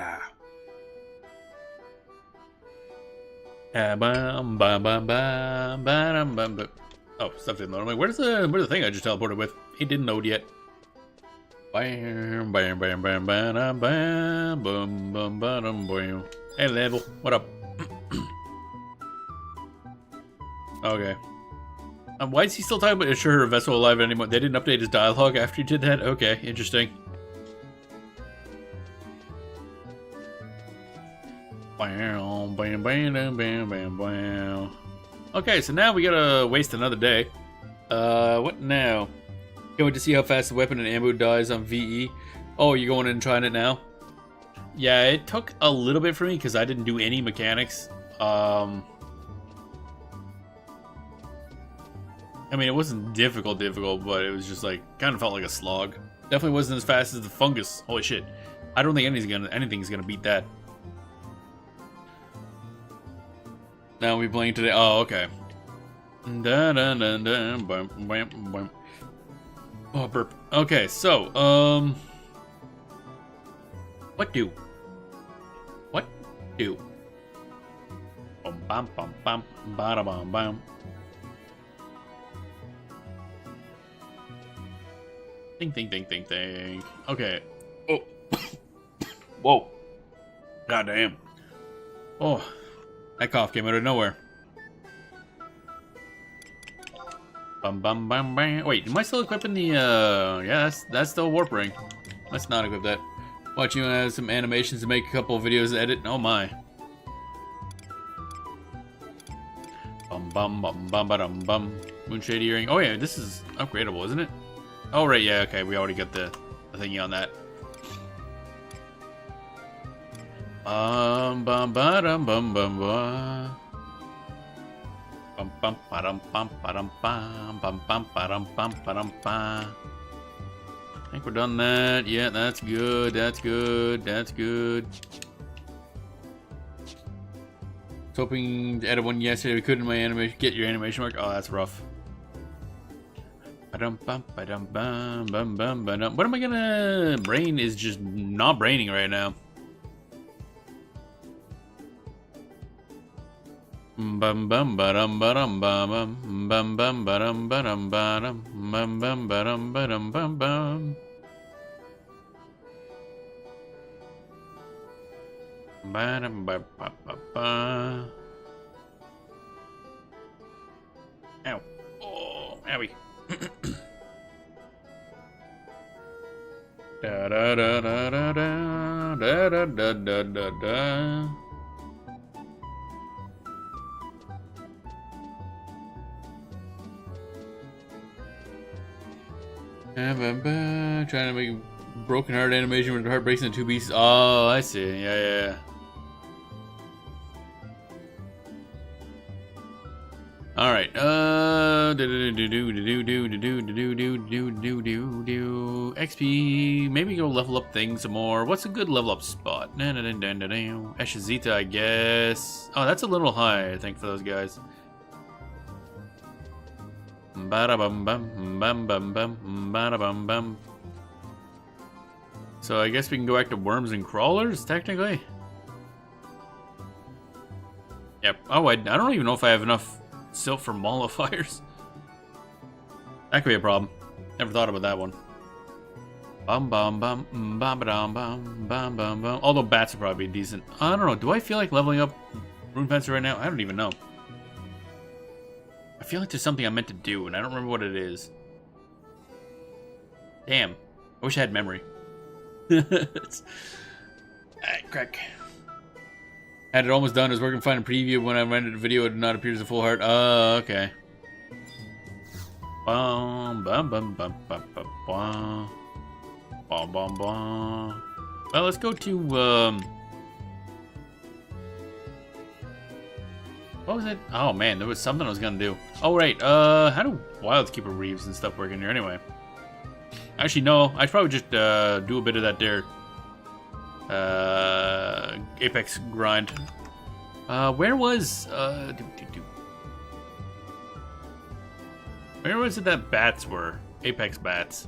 stuff didn't load. I'm like, where's the thing I just teleported with? It didn't load yet. Hey, Level, what up? Okay. Why is he still talking about assure her vessel alive anymore? They didn't update his dialogue after he did that? Okay, interesting. Okay, so now we gotta waste another day. What now? Can't wait to see how fast the weapon and ammo dies on VE. Oh, you going in and trying it now? Yeah, it took a little bit for me because I didn't do any mechanics. I mean, it wasn't difficult, but it was just like, kind of felt like a slog. Definitely wasn't as fast as the fungus. Holy shit. I don't think anything's gonna beat that. Now we playing today. Oh, okay. Da, da, da, da, bum, bum, bum. Oh, burp. Okay, so, what do? What do? Bum, bum, bum, bum, bada, bum, bum. Think, think, think, think, think. Okay. Oh. Whoa. God damn. Oh. That cough came out of nowhere. Bum, bum, bum, bum. Wait, am I still equipping the, yeah, that's still a warp ring. Let's not equip that. Watch you have some animations to make a couple of videos to edit. Oh my. Bum, bum, bum, bum, bum, bum. Moonshade earring. Oh yeah, this is upgradable, isn't it? Oh, right, yeah, okay, we already got the thingy on that. Bum bum bum bum bum bum. Bum bum bum bum bum bum bum bum bum bum bum bum. I think we're done that. Yeah, that's good. That's good. That's good. Was hoping to edit one yesterday. We couldn't. My animation. Get your animation mark. Oh, that's rough. What am I gonna... Brain is just not braining right now. Bum bum ba-dum ba-dum bum bum bum ba-dum ba-dum ba-dum bum bum ba-dum ba-dum bum bum. Ba-dum ba ba ba ba. Ow. Oh, owie. Da da da da da da da da da da da. Trying to make a broken heart animation with the heart breaks into two pieces. Oh, I see. Yeah. All right. XP. Maybe go level up things some more. What's a good level up spot? Eshizita, I guess. Oh, that's a little high, I think, for those guys. Bada-bum bum bum bum bum bada-bum bum. So I guess we can go back to worms and crawlers, technically. Yep. Oh, I don't even know if I have enough silt for mollifiers. That could be a problem. Never thought about that one. Bum bum bum bum bum bum bum bum bum. Although bats would probably be decent. I don't know. Do I feel like leveling up Rune Fencer right now? I don't even know. I feel like there's something I meant to do, and I don't remember what it is. Damn. I wish I had memory. Alright, crack. Had it almost done. I was working fine in preview. When I rendered the video, it did not appear as a full heart. Oh, okay. Bum, bum, bum, bum, bum, bum, bum. Bum, bum, bum. Well, let's go to, what was it? Oh man, there was something I was gonna do. Oh right, how do Wildkeeper Reeves and stuff work in here anyway? Actually, no, I'd probably just do a bit of that there. Apex grind. Where was where was it that bats were? Apex bats.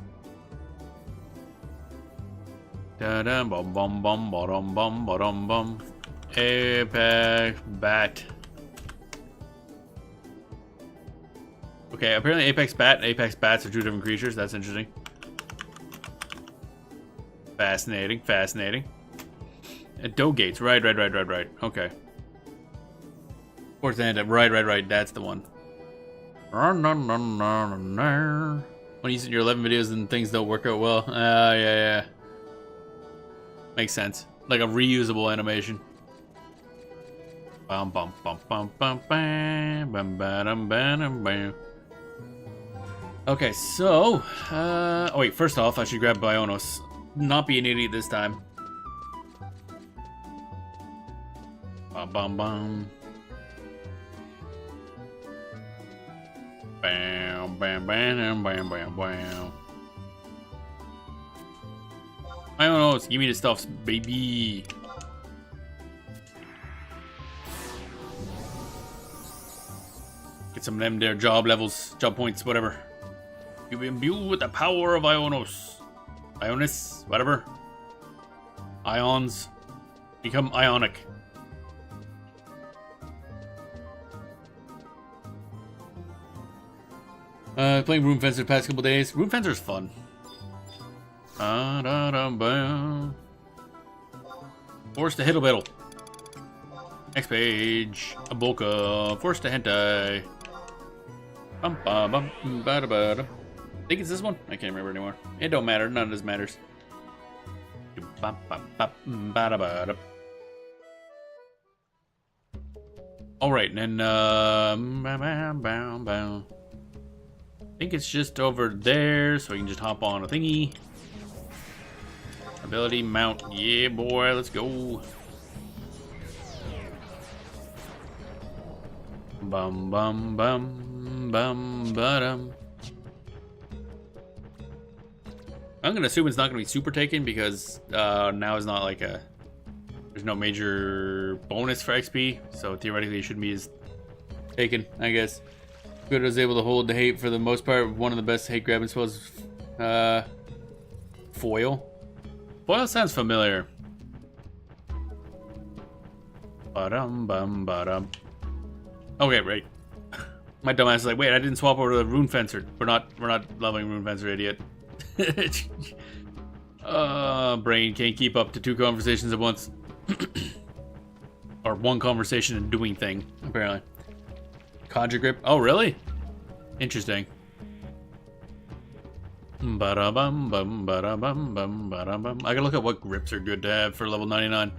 Da da bum bum bum bum bum bum bum. Apex bat. Okay, apparently Apex Bat and Apex Bats are two different creatures. That's interesting. Fascinating, fascinating. Doe Gates, right. Okay. Fourth end, right. That's the one. When you use your 11 videos and things don't work out well. Yeah. Makes sense. Like a reusable animation. Bum bum bum bum bum bam bam bam bam bam. Okay, so, oh wait, first off, I should grab Bionos. not be an idiot this time. Bum bum bum. Bam bam bam bam bam bam. I don't know. Give me the stuffs, baby. Get some of them there job levels, job points, whatever. You be imbued with the power of Ionos. Ionis, whatever. Ions. Become ionic. Playing Room Fencer the past couple days. Room Fencer's fun. Force to Hiddle-Biddle. Next page. A Boka. Force to Hentai. Bum bum bum bada bada. I think it's this one. I can't remember anymore. It don't matter. None of this matters. Bum bum bum bada bada. All right, and then I think it's just over there, so I can just hop on a thingy. Ability mount, yeah, boy, let's go. Bum bum bum bum ba-dum. I'm gonna assume it's not gonna be super taken because now is not like a. There's no major bonus for XP, so theoretically it shouldn't be as taken, I guess. Good was able to hold the hate for the most part. One of the best hate grabbing spells. Foil. Foil sounds familiar. Ba-dum bum ba-dum. Okay, right. My dumbass is like, wait, I didn't swap over to the Rune Fencer. We're not leveling Rune Fencer, idiot. Brain can't keep up to 2 conversations at once. Or 1 conversation and doing thing, apparently. Conjure grip. Oh, really? Interesting. Ba-da-bum, bum, ba-da-bum, bum, ba-da-bum. I gotta look at what grips are good to have for level 99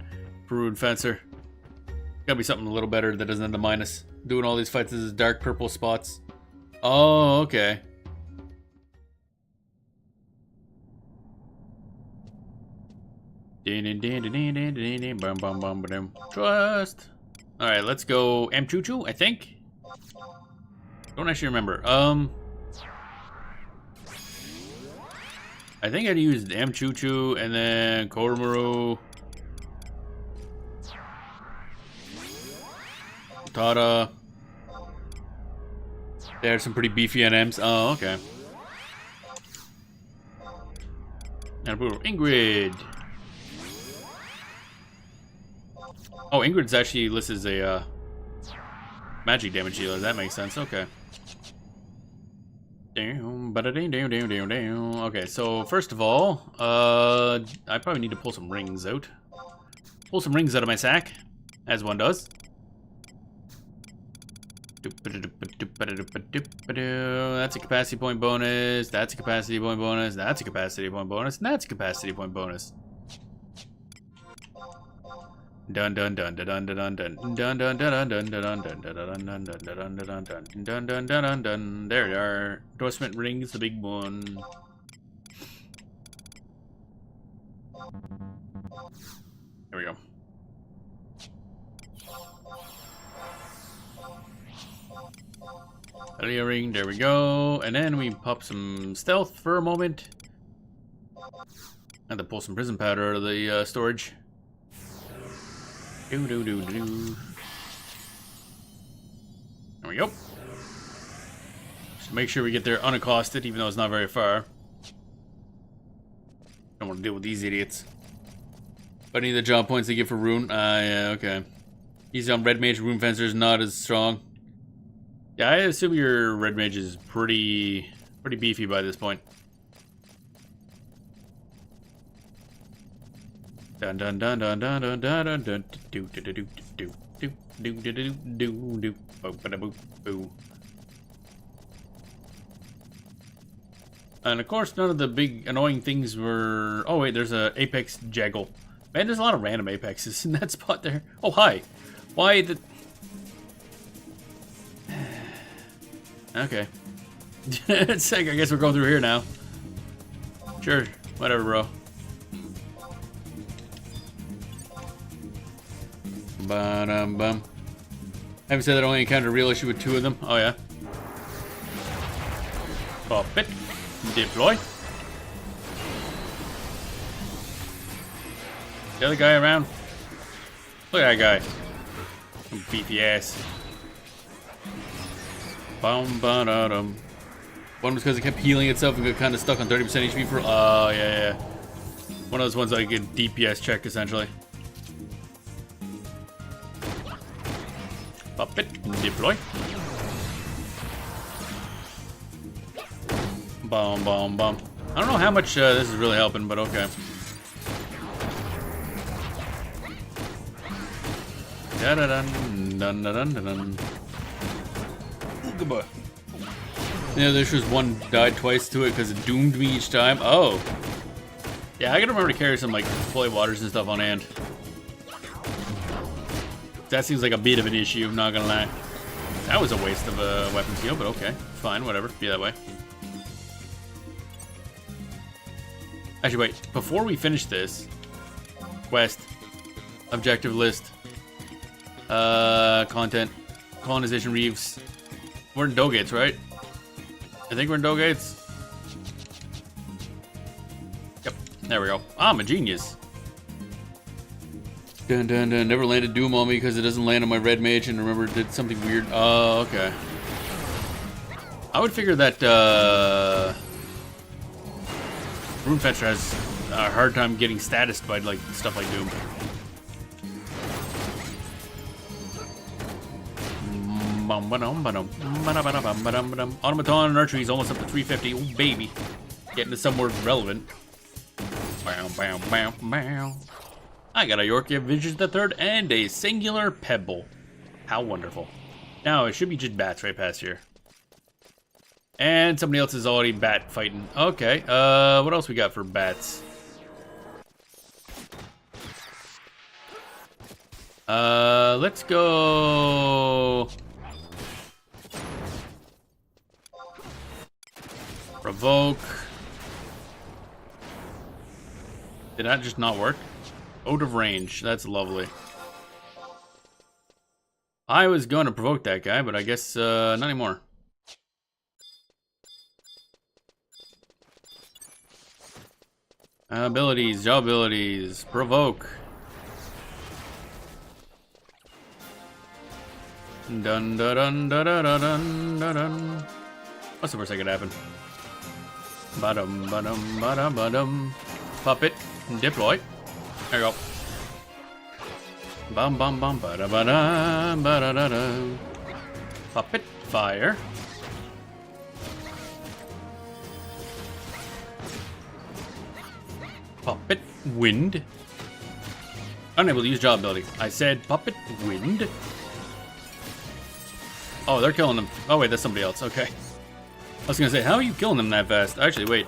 for Rune Fencer. Gotta be something a little better that doesn't have the minus. Doing all these fights as dark purple spots. Oh, okay. Trust. Alright, let's go Choo-Choo, I think. Don't actually remember. I think I'd used Choo-Choo and then Koromaru. Tada. There's some pretty beefy NMs. Oh, okay. And Ingrid. Oh, Ingrid's actually listed as a magic damage healer. That makes sense. Okay. Okay, so first of all, I probably need to pull some rings out. Pull some rings out of my sack, as one does. That's a capacity point bonus. That's a capacity point bonus. That's a capacity point bonus. And that's a capacity point bonus. Dun dun dun dun dun dun dun dun dun dun dun dun dun dun dun dun dun dun dun. There you are. Endorsement rings, the big one. There we go. Ring, there we go. And then we pop some stealth for a moment. And to pull some prison powder out of the storage. There we go. Just make sure we get there unaccosted, even though it's not very far. Don't want to deal with these idiots. But I need the job points they give for Rune. Yeah, okay. He's on Red Mage. Rune Fencer is not as strong. Yeah, I assume your Red Mage is pretty beefy by this point. Dun dun dun dun dun dun dun dun dun do do do do do do do do do do do boo boo. And of course, none of the big annoying things were. Oh wait, there's a Apex Jaggle. Man, there's a lot of random Apexes in that spot there. Oh hi, why the? Okay, it's like I guess we're going through here now. Sure, whatever, bro. Ba-dum-bum. Having said that, I only encountered a real issue with 2 of them. Oh, yeah. Pop it. Deploy. The other guy around? Look at that guy. Some beefy ass. Bum-ba-da-dum. One was because it kept healing itself and got kind of stuck on 30% HP for... Oh, yeah. One of those ones like a DPS check, essentially. Pop it. Deploy. Bum, bum, bum. I don't know how much this is really helping, but okay. Da-da-dun, dun-da-dun-da-dun. Goodbye. Yeah, there's just one died twice to it because it doomed me each time. Oh. Yeah, I gotta remember to carry some, like, deploy waters and stuff on hand. That seems like a bit of an issue, not gonna lie. That was a waste of a weapon skill, but okay. Fine, whatever. Be that way. Actually, wait. Before we finish this, quest, objective list, content, colonization reefs. We're in Dogates, right? I think we're in Dogates. Yep, there we go. I'm a genius. Dun dun dun. Never landed Doom on me because it doesn't land on my red mage, and remember it did something weird. Oh, okay. I would figure that Runefetcher has a hard time getting statused by like stuff like Doom. Automaton and archery is almost up to 350. Oh, baby. Getting to somewhere relevant. Bow, bow, bow, bow. I got a Yorkia Visions the Third and a singular pebble. How wonderful. Now, it should be just bats right past here. And somebody else is already bat fighting. Okay, what else we got for bats? Let's go... Provoke. Did that just not work? Out of range. That's lovely. I was going to provoke that guy, but I guess not anymore. Abilities, job abilities, provoke. Dun dun dun dun dun dun dun dun. What's the worst that could happen? Ba-dum, ba-dum, ba-dum, ba-dum. Puppet, deploy. There you go. Bum, bum, bum, ba-da, ba-da, ba-da-da-da. Puppet, fire. Puppet, wind. Unable to use job ability. I said puppet, wind. Oh, they're killing them. Oh, wait, that's somebody else. Okay. I was gonna say, how are you killing them that fast? Actually, wait.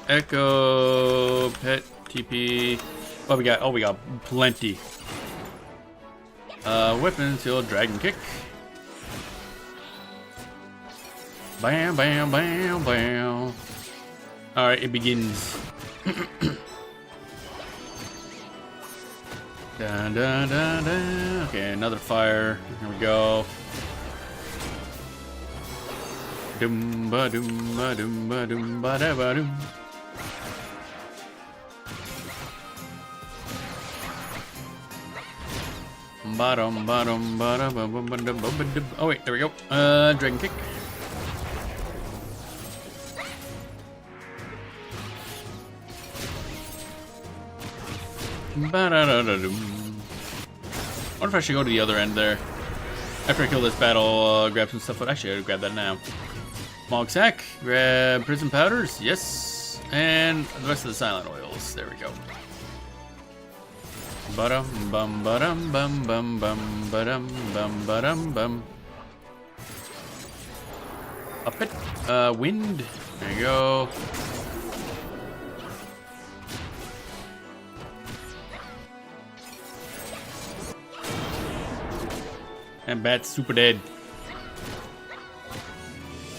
Echo, pet, TP. What we got? Oh, we got plenty. Weapons, heal, dragon kick. Bam, bam, bam, bam. Alright, it begins. Dun, dun, dun, dun. Okay, another fire. Here we go. Doom ba doom ba doom ba doom ba da ba doom. Bottom bottom bottom bottom. Oh wait, there we go. Dragon kick. Ba-da-da-da-doom. I wonder if I should go to the other end there. After I kill this battle, grab some stuff. Actually, I gotta grab that now. Mog sack, grab prison powders, yes, and the rest of the silent oils. There we go. Ba-dum bum ba-dum bum bum bum ba-dum bum ba-dum bum. Up it, wind. There you go. And bat's super dead.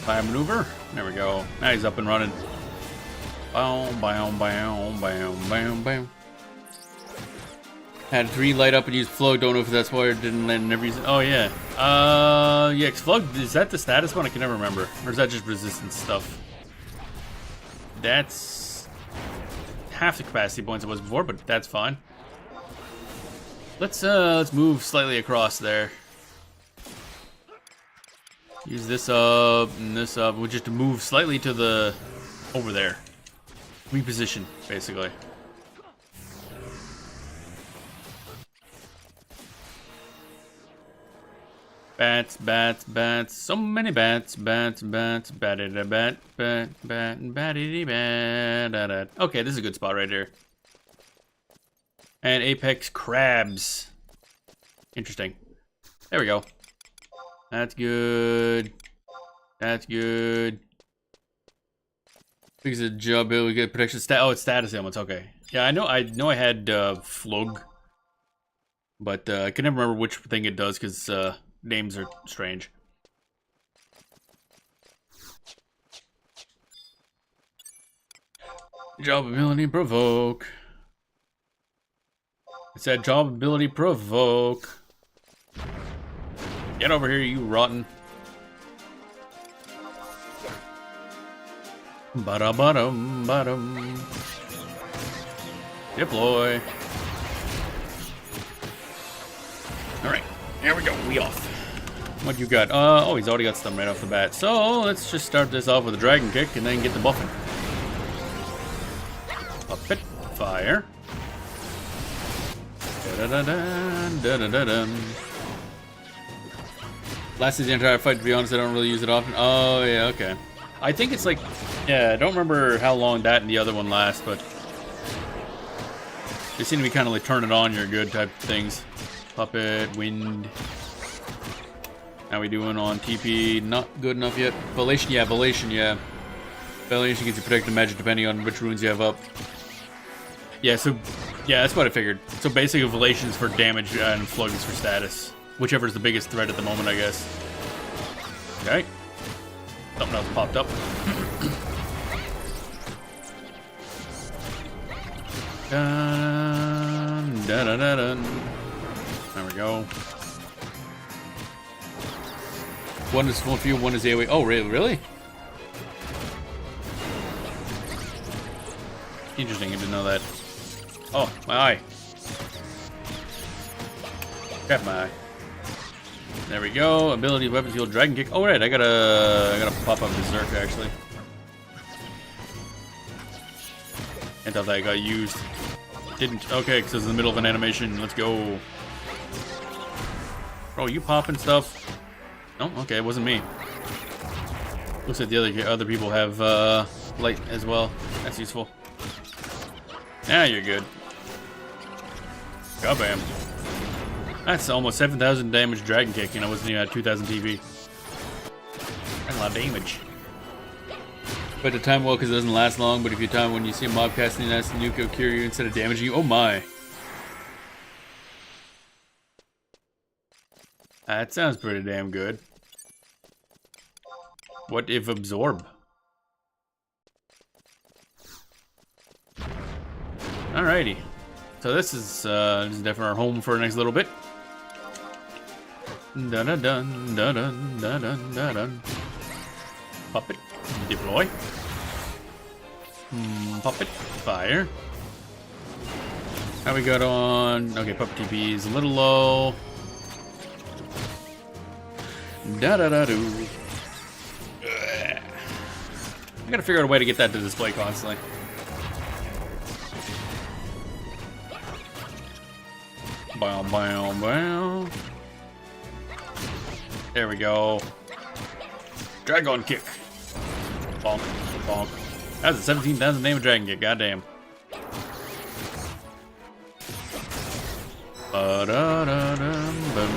Fire maneuver. There we go. Now he's up and running. Bow, bow, bow, bow, bow, bow. Had 3 light up and used Flug. Don't know if that's why it didn't land in every reason. Oh, yeah. Yeah, 'cause Flug, is that the status one? I can never remember. Or is that just resistance stuff? That's half the capacity points it was before, but that's fine. Let's move slightly across there. Use this up and this up, just to move slightly to the over there. Reposition, basically. Bats, bats, bats. So many bats, bats, bats. Batty bat, bat, bat, batty bat. Okay, this is a good spot right here. And apex crabs. Interesting. There we go. That's good. That's good. Because the job ability, get protection stat. Oh, it's status ailments. Okay. Yeah, I know I had Flug, but I can never remember which thing it does because names are strange. Job ability provoke. It said job ability provoke. Get over here, you rotten. Bada-bottom, bottom. Deploy. Alright, here we go, we off. What you got? Oh, he's already got stuff right off the bat. So, let's just start this off with a dragon kick and then get the buffing. Puppet, fire. Da-da-da-da, da-da-da-da. Lasted the entire fight, to be honest, I don't really use it often. Oh, yeah, okay. I think it's like, yeah, I don't remember how long that and the other one last, but they seem to be kind of like turn it on, you're good type things. Puppet, wind. How we doing on TP? Not good enough yet. Velation, yeah, Velation, yeah. Velation gets you protected magic depending on which runes you have up. Yeah, so, yeah, that's what I figured. So basically, Velation is for damage and Flug is for status. Whichever is the biggest threat at the moment, I guess. Okay. Something else popped up. Dun, dun, dun, dun, dun. There we go. One is full fuel, one is AoE. Oh, really? Interesting, I didn't know that. Oh, my eye. Grab my eye. There we go. Ability, weapons, heal, dragon kick. Oh, right, I gotta pop up Berserk, actually. I thought that got used. Didn't. Okay, because it was in the middle of an animation. Let's go. Bro, you popping stuff? No, okay, it wasn't me. Looks like the other people have light as well. That's useful. Now you're good. Kabam. That's almost 7,000 damage dragon kick, and I wasn't even at 2,000 TV. That's a lot of damage. But the time well because it doesn't last long, but if you time when you see a mob casting an acid nuke, it'll cure you instead of damaging you. Oh my. That sounds pretty damn good. What if absorb? Alrighty. So this is definitely our home for the next little bit. Dun dun dun dun dun dun dun dun dun. Puppet, deploy. Puppet, fire. How we got on? Okay, puppet TP is a little low. Da da da do. I gotta figure out a way to get that to display constantly. Bow, bow, bow. There we go. Dragon kick. Bonk, bonk. That's a 17,000 damage dragon kick. Goddamn. Ba-da-da-dum-bum.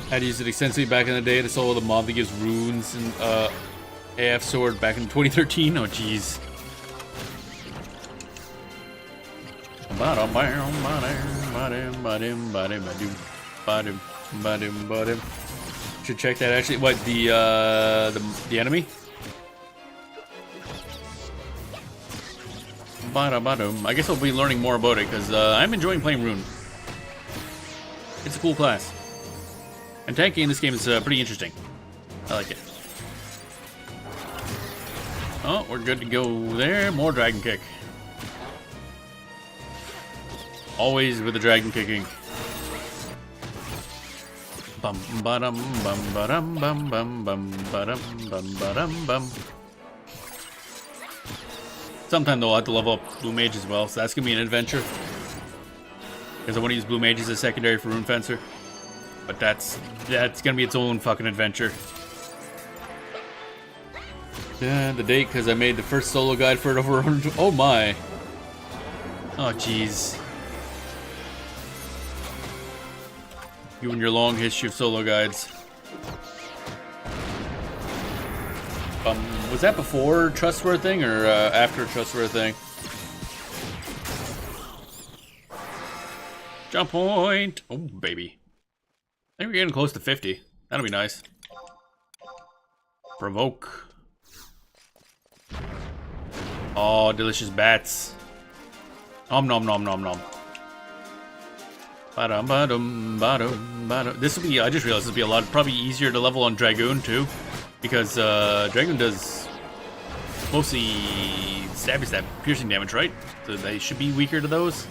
I had used it extensively back in the day to solo the mob that gives runes and AF sword back in 2013. Oh jeez. Should check that actually. What, the enemy? I guess I'll be learning more about it because I'm enjoying playing Rune. It's a cool class. And tanking in this game is pretty interesting. I like it. Oh, we're good to go there. More dragon kick. Always with the dragon kicking. Bum ba-dum bum ba-dum bum bum bum ba-dum bum ba-dum bum. Sometime though I'll have to level up Blue Mage as well, so that's gonna be an adventure. Because I want to use Blue Mage as a secondary for Rune Fencer. But that's gonna be its own fucking adventure. Yeah, the date because I made the first solo guide for it over 100. Oh my! Oh jeez. You and your long history of solo guides. Was that before Trustworthy thing or after Trustworthy thing? Jump point! Oh baby. I think we're getting close to 50. That'll be nice. Provoke. Oh, delicious bats. Nom nom nom nom nom. Ba-dum, ba-dum, ba-dum, ba-dum. This will be, I just realized this will be a lot, probably easier to level on Dragoon too. Because Dragoon does mostly stabby stab, piercing damage, right? So they should be weaker to those.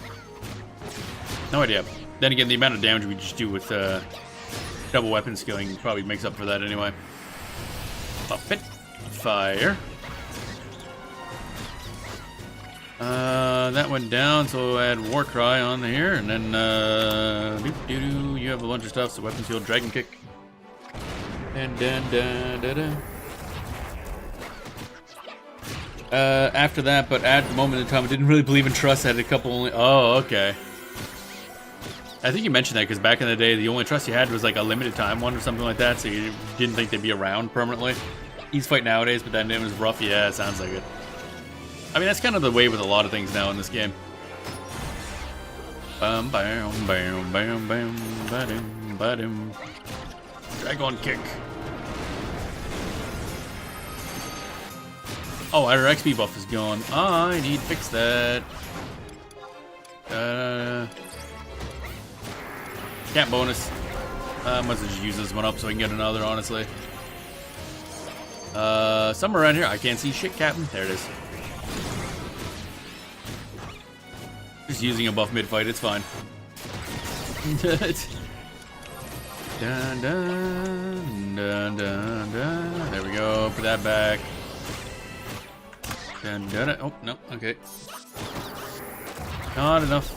No idea. Then again, the amount of damage we just do with double weapon skilling probably makes up for that anyway. Up it. Fire. That went down, so add War Cry on here, and then you have a bunch of stuff, so weapon skill, dragon kick. And after that, but at the moment in time, I didn't really believe in trust. I had a couple only. Oh, okay. I think you mentioned that because back in the day, the only trust you had was like a limited time one or something like that, so you didn't think they'd be around permanently. Easy fight nowadays, but that name was rough. Yeah, it sounds like it. I mean, that's kind of the way with a lot of things now in this game. Bam, bam, bam, bam, bam, ba-dum, ba-dum. Dragon kick. Oh, our XP buff is gone. I need to fix that. Cat bonus. I must just use this one up so I can get another, honestly. Somewhere around here. I can't see shit, Captain. There it is. Just using a buff mid-fight, it's fine. Dun, dun, dun, dun, dun. There we go. Put that back. Dun, dun, dun. Oh, no. Okay. Not enough.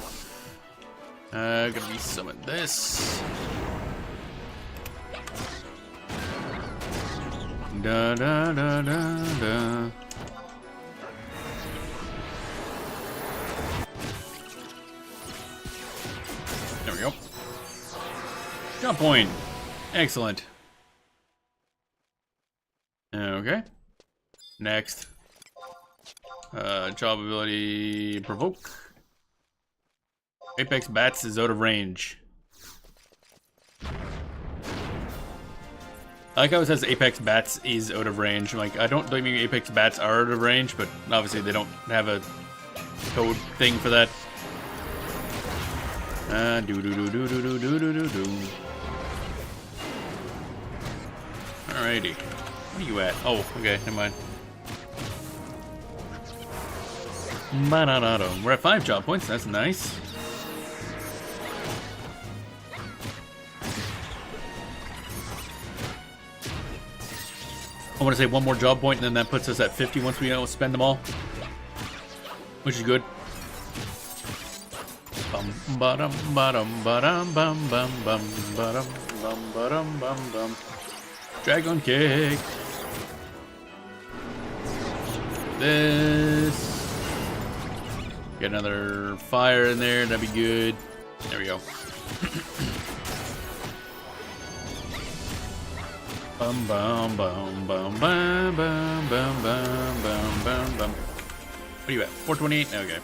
Gonna be some of this. Da da da da da. There we go. Jump point. Excellent. Okay. Next. Job ability provoke. Apex Bats is out of range. I like how it says Apex Bats is out of range. I'm like, I don't think Apex Bats are out of range, but obviously they don't have a code thing for that. Do do do do do do do do do do. Alrighty. Where are you at? Oh, okay, never mind. We're at 5 job points, that's nice. I want to say one more job point, and then that puts us at 50 once we spend them all, which is good. Bum ba-dum ba-dum ba-dum bum bum bum ba-dum bum ba-dum bum bum. Dragon kick. This. Get another fire in there. That'd be good. There we go. Bum bum bum bum bum bum bum bum bum bum bum. What are you at? 428? Okay.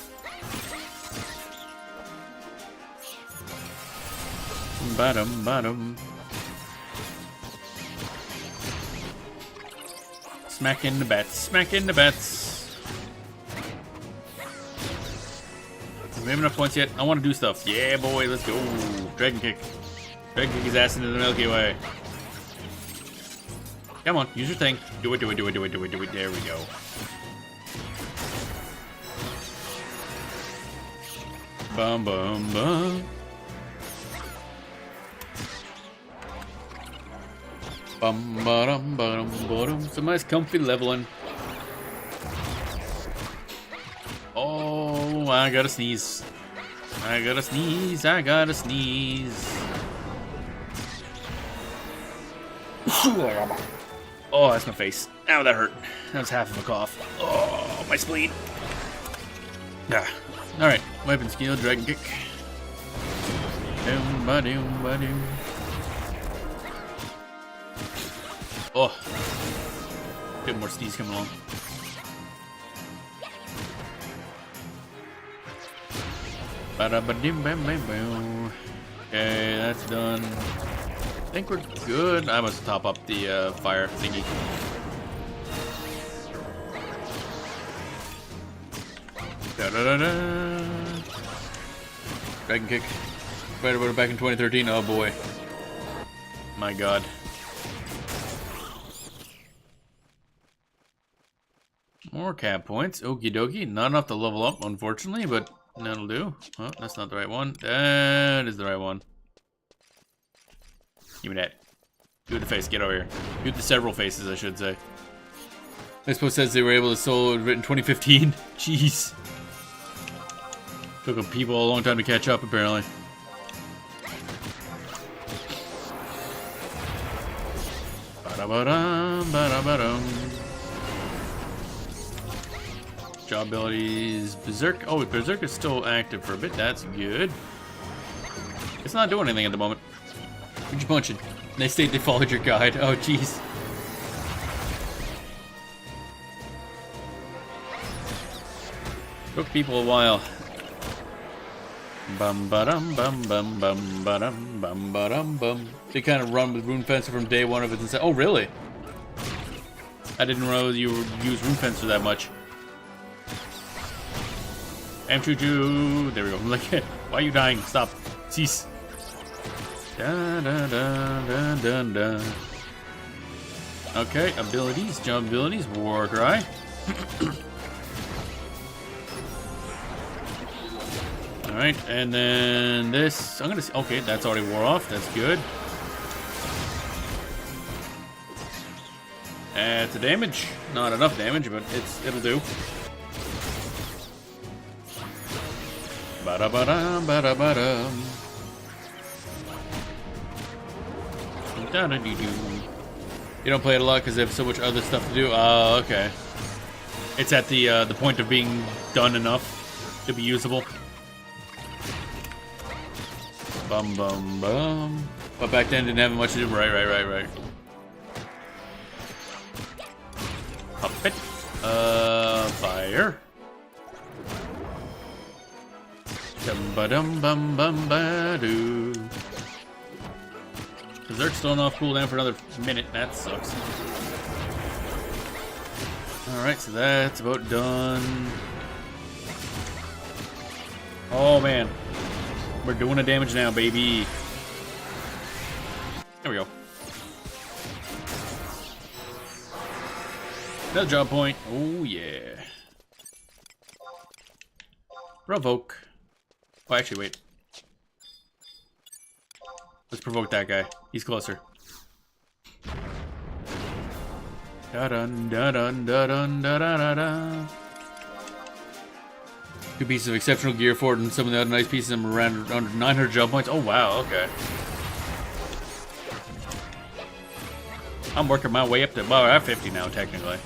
Bottom bottom. Smack in the bats. Smack in the bats. Do we have enough points yet? I want to do stuff. Yeah, boy, let's go. Dragon kick. Dragon kick his ass into the Milky Way. Come on, use your thing. Do it, do it, do it, do it, do it, do it. There we go. Bum, bum, bum. Bum, ba-dum, ba-dum, ba-dum. Some nice comfy leveling. Oh, I gotta sneeze. I gotta sneeze. I gotta sneeze. Oh, that's my face. Ow, that hurt. That was half of a cough. Oh, my spleen. Yeah. Alright, weapon skill, dragon kick. Doom, ba-doom, ba-doom. Oh. Bit more sneeze coming along. Ba-da-ba-dim-bam-bam-bam. Okay, that's done. I think we're good. I must top up the fire thingy. Da-da-da-da. Dragon kick. Right about it back in 2013. Oh boy. My god. More cap points. Okie dokie. Not enough to level up, unfortunately, but that'll do. Oh, that's not the right one. That is the right one. Give me that. Do it the face. Get over here. Do it the several faces, I should say. I suppose says they were able to solo it in 2015. Jeez. Took people a long time to catch up, apparently. Ba-da-ba-dum, ba-da-ba-dum. Job abilities. Berserk. Oh, Berserk is still active for a bit. That's good. It's not doing anything at the moment. Who'd you punch it? They state they followed your guide. Oh, jeez. Took people a while. Bum ba dum bum bum bum ba dum bum ba dum bum. They kind of run with Rune Fencer from day one of it and say, "Oh, really? I didn't realize you use Rune Fencer that much." Choo. There we go. I'm like, why are you dying? Stop. Cease. Da da da da da da. Okay, abilities, jump abilities, war cry. Alright, and then this, I'm gonna see, okay, that's already wore off, that's good. Add the damage, not enough damage, but it'll do. Ba-da-ba-da, ba-da-ba-da. You don't play it a lot because they have so much other stuff to do? Oh, okay. It's at the point of being done enough to be usable. Bum bum bum. But back then didn't have much to do. Right. Puppet. Fire. Dum ba dum bum bum ba doo. Berserk's still on off cooldown for another minute. That sucks. Alright, so that's about done. Oh man. We're doing the damage now, baby. There we go. Another job point. Oh yeah. Provoke. Oh, actually, wait. Let's provoke that guy. He's closer. Da-dun, da-dun, da-dun, da-da-da-da. 2 pieces of exceptional gear for it, and some of the other nice pieces I'm around under 900 job points. Oh, wow, okay. I'm working my way up to, well, I'm 50 now, technically.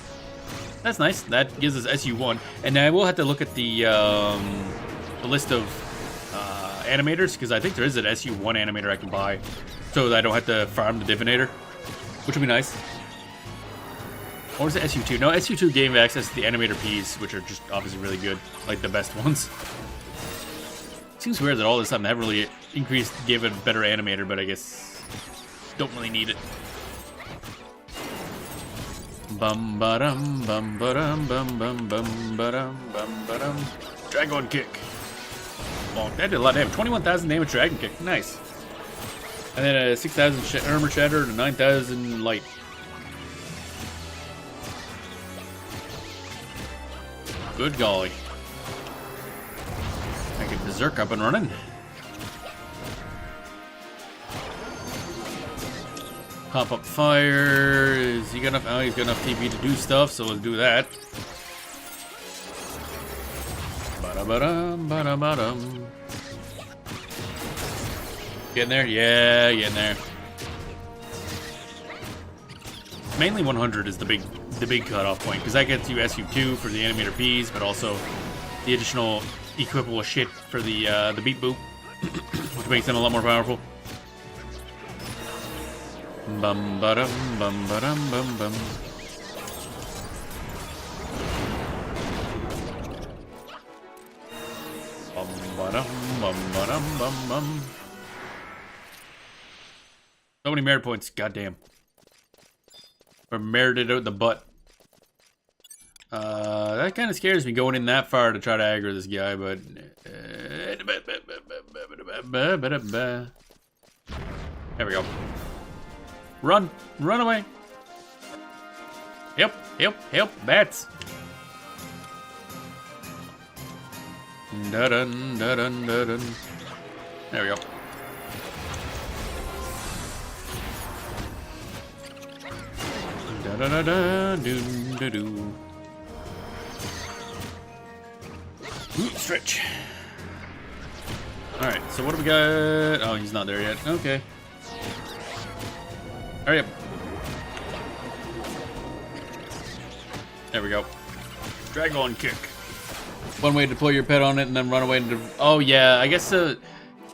That's nice. That gives us SU1. And I will have to look at the list of animators, because I think there is an SU1 animator I can buy, so that I don't have to farm the divinator, which would be nice. Or is it SU2? No, SU2 gave access to the animator Ps, which are just obviously really good, like the best ones. Seems weird that all this time they haven't really increased, gave it a better animator, but I guess don't really need it. Bum ba-dum, bum ba-dum, bum bum bum ba-dum, bum ba-dum. Dragon kick. Well, that did a lot of damage. 21,000 damage dragon kick. Nice. And then a 6,000 armor shatter and a 9,000 light. Good golly. I get Berserk up and running. Pop up fire. Is he got enough? Oh, he's got enough TP to do stuff, so let's do that. Ba-da-ba-dum, ba-da-ba-dum. Getting there? Yeah, getting there. Mainly 100 is the big cutoff point, because that gets you SU2 for the animator Ps, but also the additional equipable shit for the beat boop, which makes them a lot more powerful. Bum ba dum bum ba dum bum bum. Bum ba dum bum ba dum bum bum. So many merit points, goddamn. Or merited out the butt. That kind of scares me going in that far to try to aggro this guy, but there we go. Run! Run away! Help! Help! Help! Bats! Da-dun, da-dun, da-dun. There we go. Da-da-da-da-doo-doo-doo. Stretch. Alright, so what do we got? Oh, he's not there yet. Okay. Hurry up. There we go. Dragon kick. One way to deploy your pet on it and then run away into... Oh, yeah, I guess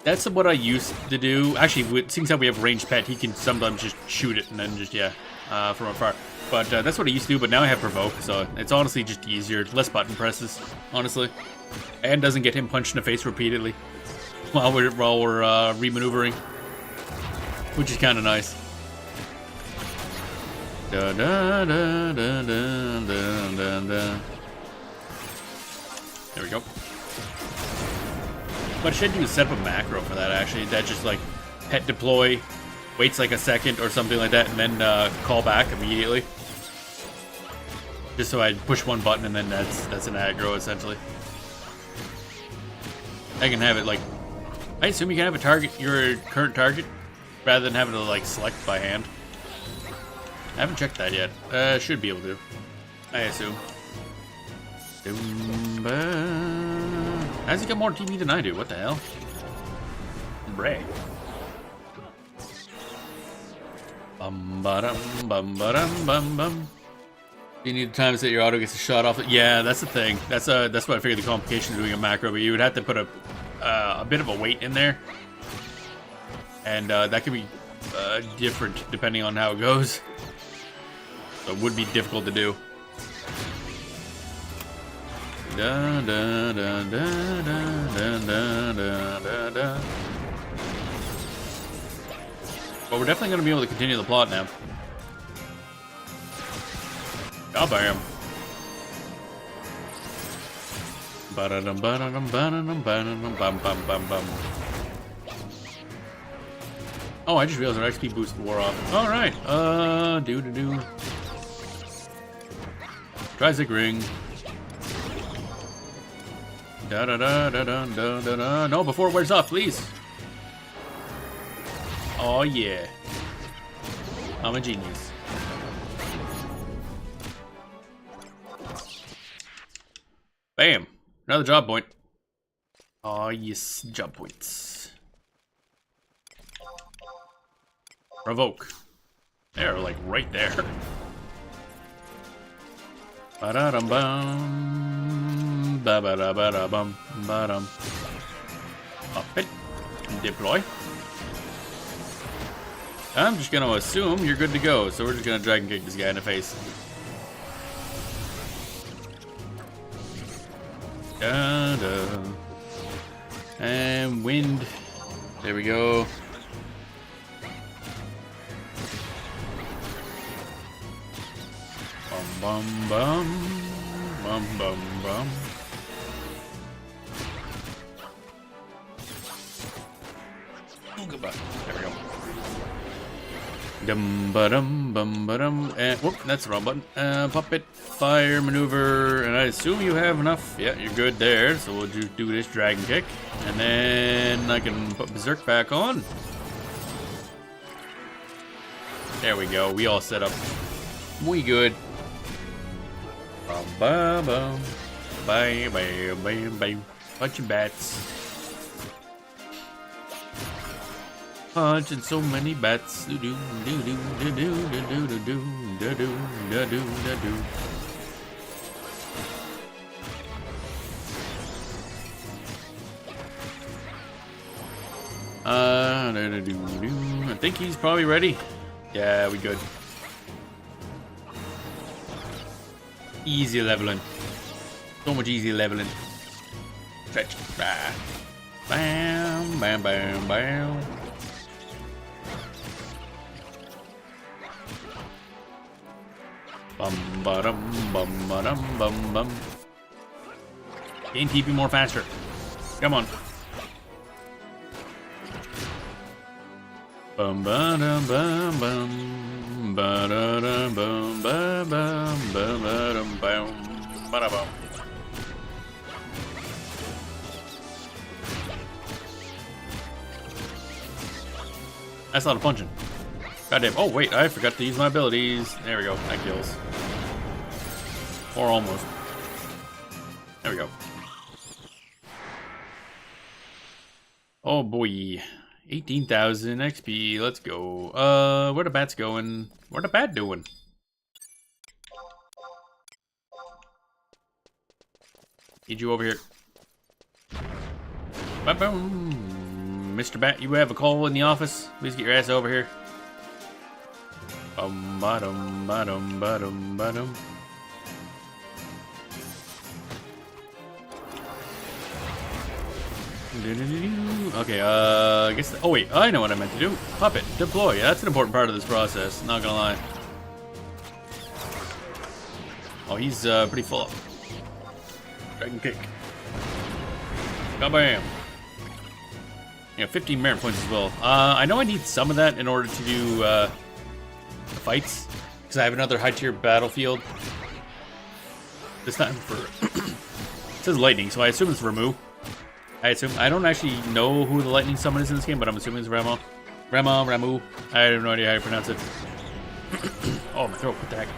that's what I used to do. Actually, seeing how we have a ranged pet, he can sometimes just shoot it and then just, yeah, from afar. But that's what I used to do, but now I have Provoke, so it's honestly just easier. Less button presses, honestly. And doesn't get him punched in the face repeatedly while we're re-maneuvering, which is kind of nice. Da, da, da, da, da, da, da, da. There we go. What I should do is set up a macro for that, actually. That just, like, pet deploy, waits like a second or something like that, and then call back immediately. Just so I push one button and then that's an aggro, essentially. I can have it, like... I assume you can have a target, your current target, rather than having to, like, select by hand. I haven't checked that yet. Should be able to. I assume. How's he got more TV than I do? What the hell? Bray. Bum ba dum bum ba dum bum bum. You need time to set your auto gets a shot off. Yeah, that's the thing. That's what I figured the complication of doing a macro, but you would have to put a bit of a weight in there, and that can be different depending on how it goes. So it would be difficult to do. Da da da da da da da da da. But we're definitely going to be able to continue the plot now. God bam. Ba-da-dum, ba-da-dum, ba-da-dum, ba-da-dum, bum, bum, bum, bum. Oh, I just realized our XP boost wore off. Alright, do-do-do. Tricycle ring. Da-da-da-da-da-da-da-da. No, before it wears off, please. Oh, yeah. I'm a genius. Bam. Another job point. Oh, yes. Job points. Provoke. They're like right there. Ba-da-dum-bum. Ba-ba-da-ba-da-bum. Ba-dum. Up it. Deploy. I'm just gonna assume you're good to go, so we're just gonna dragon kick this guy in the face. Da-da. And wind. There we go. Bum bum. Bum bum bum. Oh, goodbye. There we go. Dum ba dum bum ba dum. And whoop, that's the wrong button. Puppet, fire, maneuver, and I assume you have enough. Yeah, you're good there. So we'll just do this dragon kick, and then I can put berserk back on. There we go. We all set up. We good. Bum ba bum. Bye bye bye bye. Bunch of bats. Punching so many bats. Do do do do do do do do do do do do do do. I think he's probably ready. Yeah, we good. Easy leveling. So much easy leveling. Stretch. Ah. Bam, bam, bam, bam. Bum ba dum bum ba dum bum bum. Gain TP more faster. Come on. Bum ba dum bum bum ba da dum bum ba bum ba ba dum bum ba da bum. That's a lot of punching. Goddamn. Oh wait, I forgot to use my abilities. There we go. That kills. Or almost. There we go. Oh boy. 18,000 XP. Let's go. Where the bats going? What the bat doing? Need you over here. Ba-boom. Mr. Bat, you have a call in the office? Please get your ass over here. Ba-dum, ba-dum, ba-dum, ba-dum. Okay, I guess. Oh wait, I know what I meant to do. Puppet, deploy. That's an important part of this process. Not gonna lie. Oh, he's pretty full up. Dragon kick. Bam. Yeah, 15 merit points as well. I know I need some of that in order to do the fights, because I have another high tier battlefield. This time for it says lightning, so I assume it's Ramu. I don't actually know who the lightning summon is in this game, but I'm assuming it's Ramu. Ramu. I have no idea how you pronounce it. Oh, my throat, what the heck?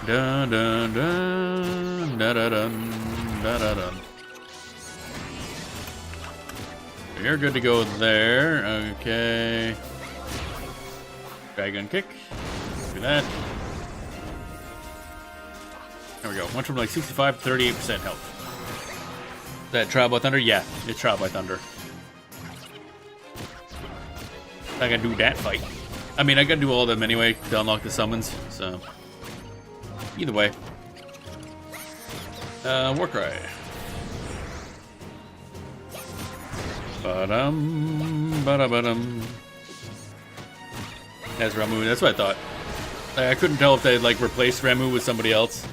Dun dun dun da da dun da da dun. You're good to go there. Okay. Dragon kick. Do that. There we go. Went from like 65 to 38% health. Is that Trial by Thunder? Yeah, it's Trial by Thunder. I gotta do that fight. I mean, I gotta do all of them anyway to unlock the summons, so. Either way. Warcry. Ba-dum, ba-da-ba-dum. That's Ramu, that's what I thought. I couldn't tell if they'd like replaced Ramu with somebody else.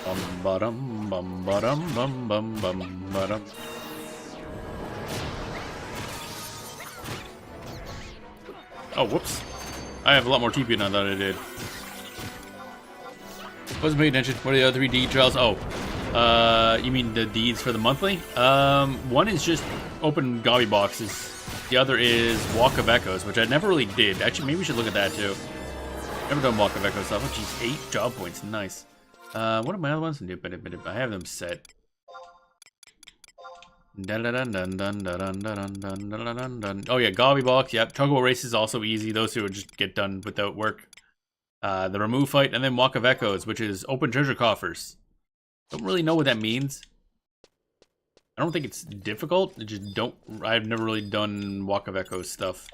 Bum ba-dum, bum ba-dum, bum bum bum ba-dum. Oh, whoops. I have a lot more TP now than I did. Wasn't paying attention. What are the other 3 deed trials? Oh. You mean the deeds for the monthly? One is just open gobby boxes. The other is Walk of Echoes, which I never really did. Actually, maybe we should look at that too. Never done Walk of Echoes stuff. Oh, geez, 8 job points. Nice. What are my other ones? I have them set. Oh yeah, Gobby Box. Yep. Tuggle Race is also easy. Those two would just get done without work. The Remove Fight, and then Walk of Echoes, which is open treasure coffers. Don't really know what that means. I don't think it's difficult. I just don't. I've never really done Walk of Echoes stuff.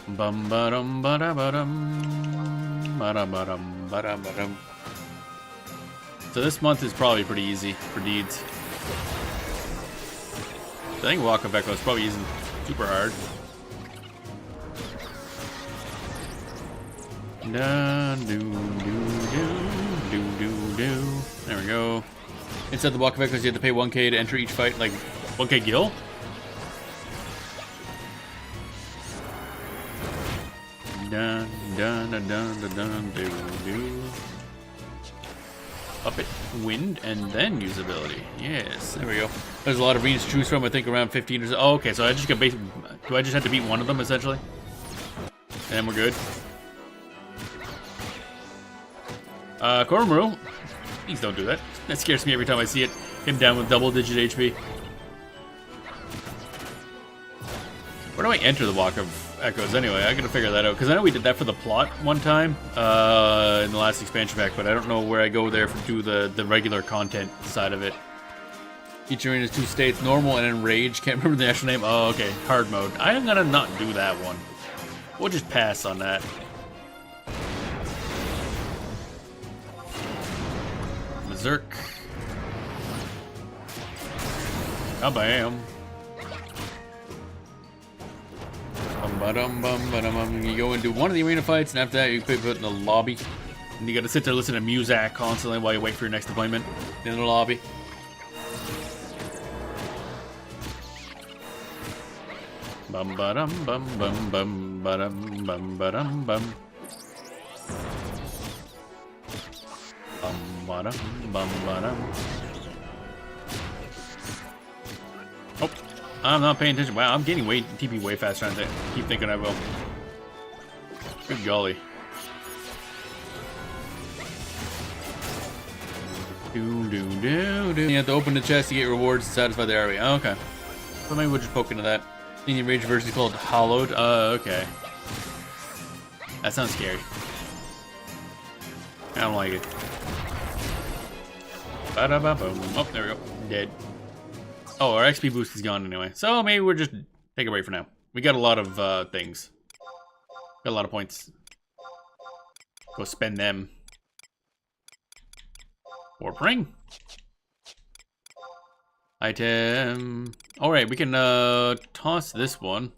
Bum ba dum ba da ba dum ba da ba dum ba da ba dum. So this month is probably pretty easy for deeds. I think Walk of Echoes probably isn't super hard. There we go. Inside the Walk of Echoes, you have to pay 1k to enter each fight. Like, 1k gil? Dun, dun, dun, dun, dun, dun, do, do. Up it, wind, and then usability. Yes, there we go. There's a lot of arenas to choose from. I think around 15 or so. Oh, okay, so I just got basic. Do I just have to beat one of them essentially? And we're good. Koromaru. Please don't do that. That scares me every time I see it. Him down with double-digit HP. Where do I enter the Walk of Echoes anyway? I gotta figure that out, because I know we did that for the plot one time in the last expansion pack, but I don't know where I go there to do the regular content side of it. Each arena has 2 states, normal and enraged. Can't remember the actual name. Oh, okay, hard mode. I am gonna not do that one. We'll just pass on that. Berserk. Kabam. You go and do one of the arena fights, and after that you put it in the lobby. And you gotta sit there and listen to music constantly while you wait for your next appointment in the lobby. Bum ba dum bum bum bum ba dum bum ba dum bum. Bum ba dum bum ba dum. Oh. I'm not paying attention. Wow, I'm getting TP way faster than I keep thinking I will. Good golly. You have to open the chest to get rewards to satisfy the area. Oh, okay. So maybe we'll just poke into that. The Rage version is called Hollowed. Okay. That sounds scary. I don't like it. Ba-da-ba-boom. Oh, there we go. Dead. Oh, our XP boost is gone anyway. So maybe we'll just take a break for now. We got a lot of things. Got a lot of points. Go spend them. Warp ring. Item. Alright, we can toss this one.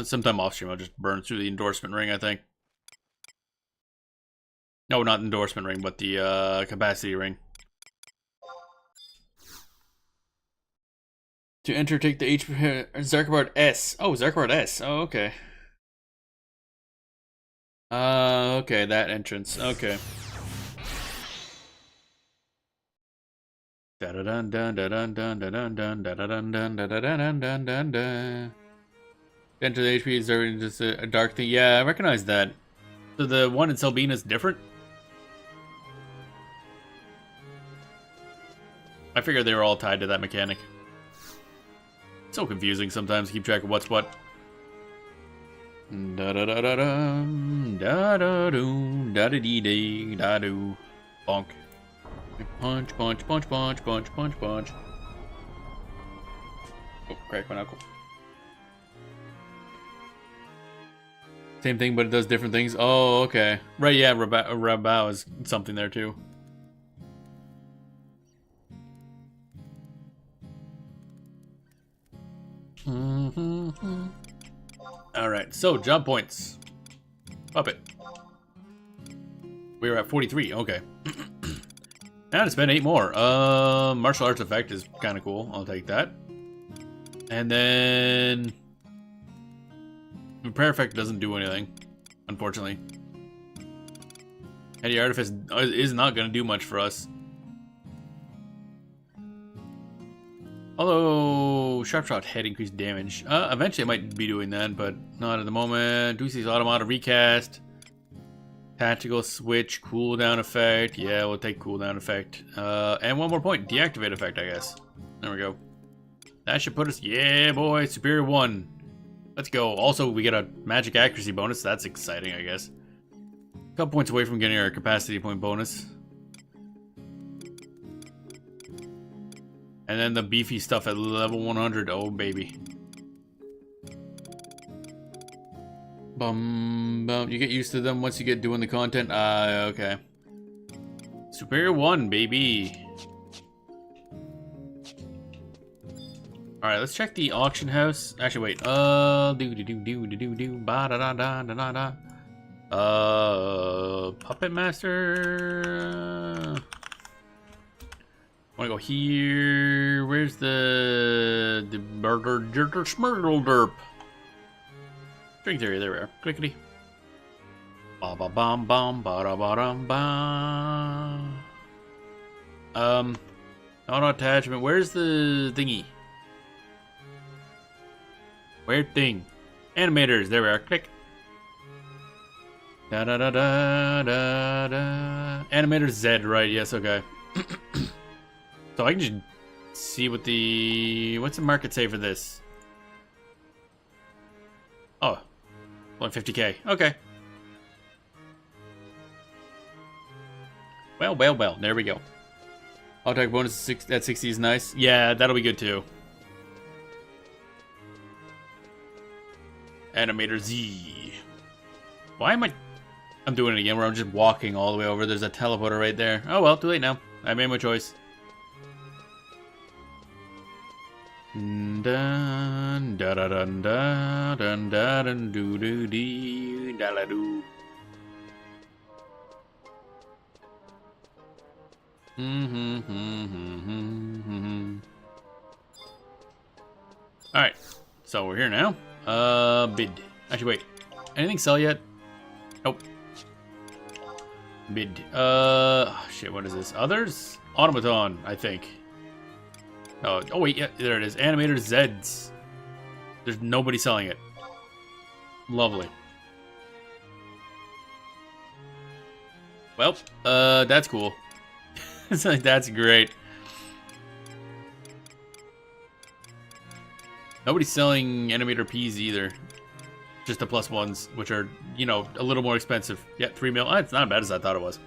Sometime off stream I'll just burn through the endorsement ring, I think. No, not endorsement ring, but the capacity ring. To enter, take the HP Zarkabard S. Oh, Zarkabard S. Oh, okay. Okay, that entrance. Okay. Enter the HP is there just a dark thing. Yeah, I recognize that. So the one in Selbina is different. I figured they were all tied to that mechanic. It's so confusing sometimes to keep track of what's what. Da da da da dum, da da doo, da da dee dee, da doo, bonk. Punch, punch, punch, punch, punch, punch, punch. Oh, crack my knuckle. Same thing, but it does different things. Oh, okay. Right, yeah, Rabao is something there too. Alright, so job points. Up it. We were at 43, okay. Now to spend 8 more. Martial arts effect is kind of cool. I'll take that. And then repair effect doesn't do anything, unfortunately. Heady artifice is not going to do much for us. Although sharp shot head increased damage. Eventually I might be doing that, but not at the moment. Deuce's automata recast. Tactical switch, cooldown effect. Yeah, we'll take cooldown effect. And one more point, deactivate effect, I guess. There we go. That should put us, yeah, boy, superior 1. Let's go. Also, we get a magic accuracy bonus. That's exciting, I guess. A couple points away from getting our capacity point bonus. And then the beefy stuff at level 100. Oh, baby. Bum, bum. You get used to them once you get doing the content. Okay. Superior 1, baby. Alright, let's check the auction house. Actually, wait. Puppet Master. Wanna go here? Where's the burger jerker smurgle derp? String theory, there we are. Clickety. Ba ba bum bum ba da ba dum ba. Auto attachment. Where's the thingy? Weird thing. Animators, there we are. Click. Da da da da da da. Animator Z, right? Yes, okay. So I can just see what what's the market say for this? Oh, only 50K. Okay. Well, well, well. There we go. Attack bonus at 60 is nice. Yeah, that'll be good too. Animator Z. Why am I'm doing it again where I'm just walking all the way over. There's a teleporter right there. Oh well, too late now. I made my choice. Dun da da dun da dun da dun do do dee da la do. Alright, so we're here now. Bid. Actually, wait. Anything sell yet? Nope. Bid. Oh, shit, what is this? Others? Automaton, I think. Oh, wait, yeah, there it is. Animator Zeds. There's nobody selling it. Lovely. Well, that's cool. It's like, that's great. Nobody's selling Animator Ps either. Just the plus ones, which are, you know, a little more expensive. Yeah, 3 mil. It's not as bad as I thought it was.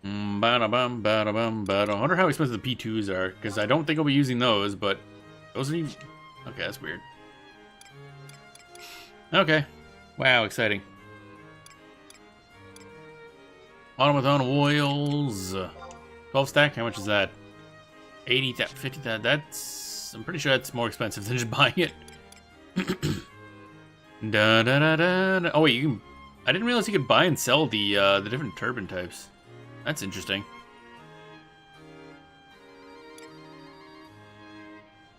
I wonder how expensive the P2s are, because I don't think I'll be using those, but those are even... Okay, that's weird. Okay. Wow, exciting. Automaton oils. 12 stack, how much is that? 80,000, 50,000, that's... I'm pretty sure that's more expensive than just buying it. Da, da, da, da, da. Oh wait, you can... I didn't realize you could buy and sell the different turban types. That's interesting.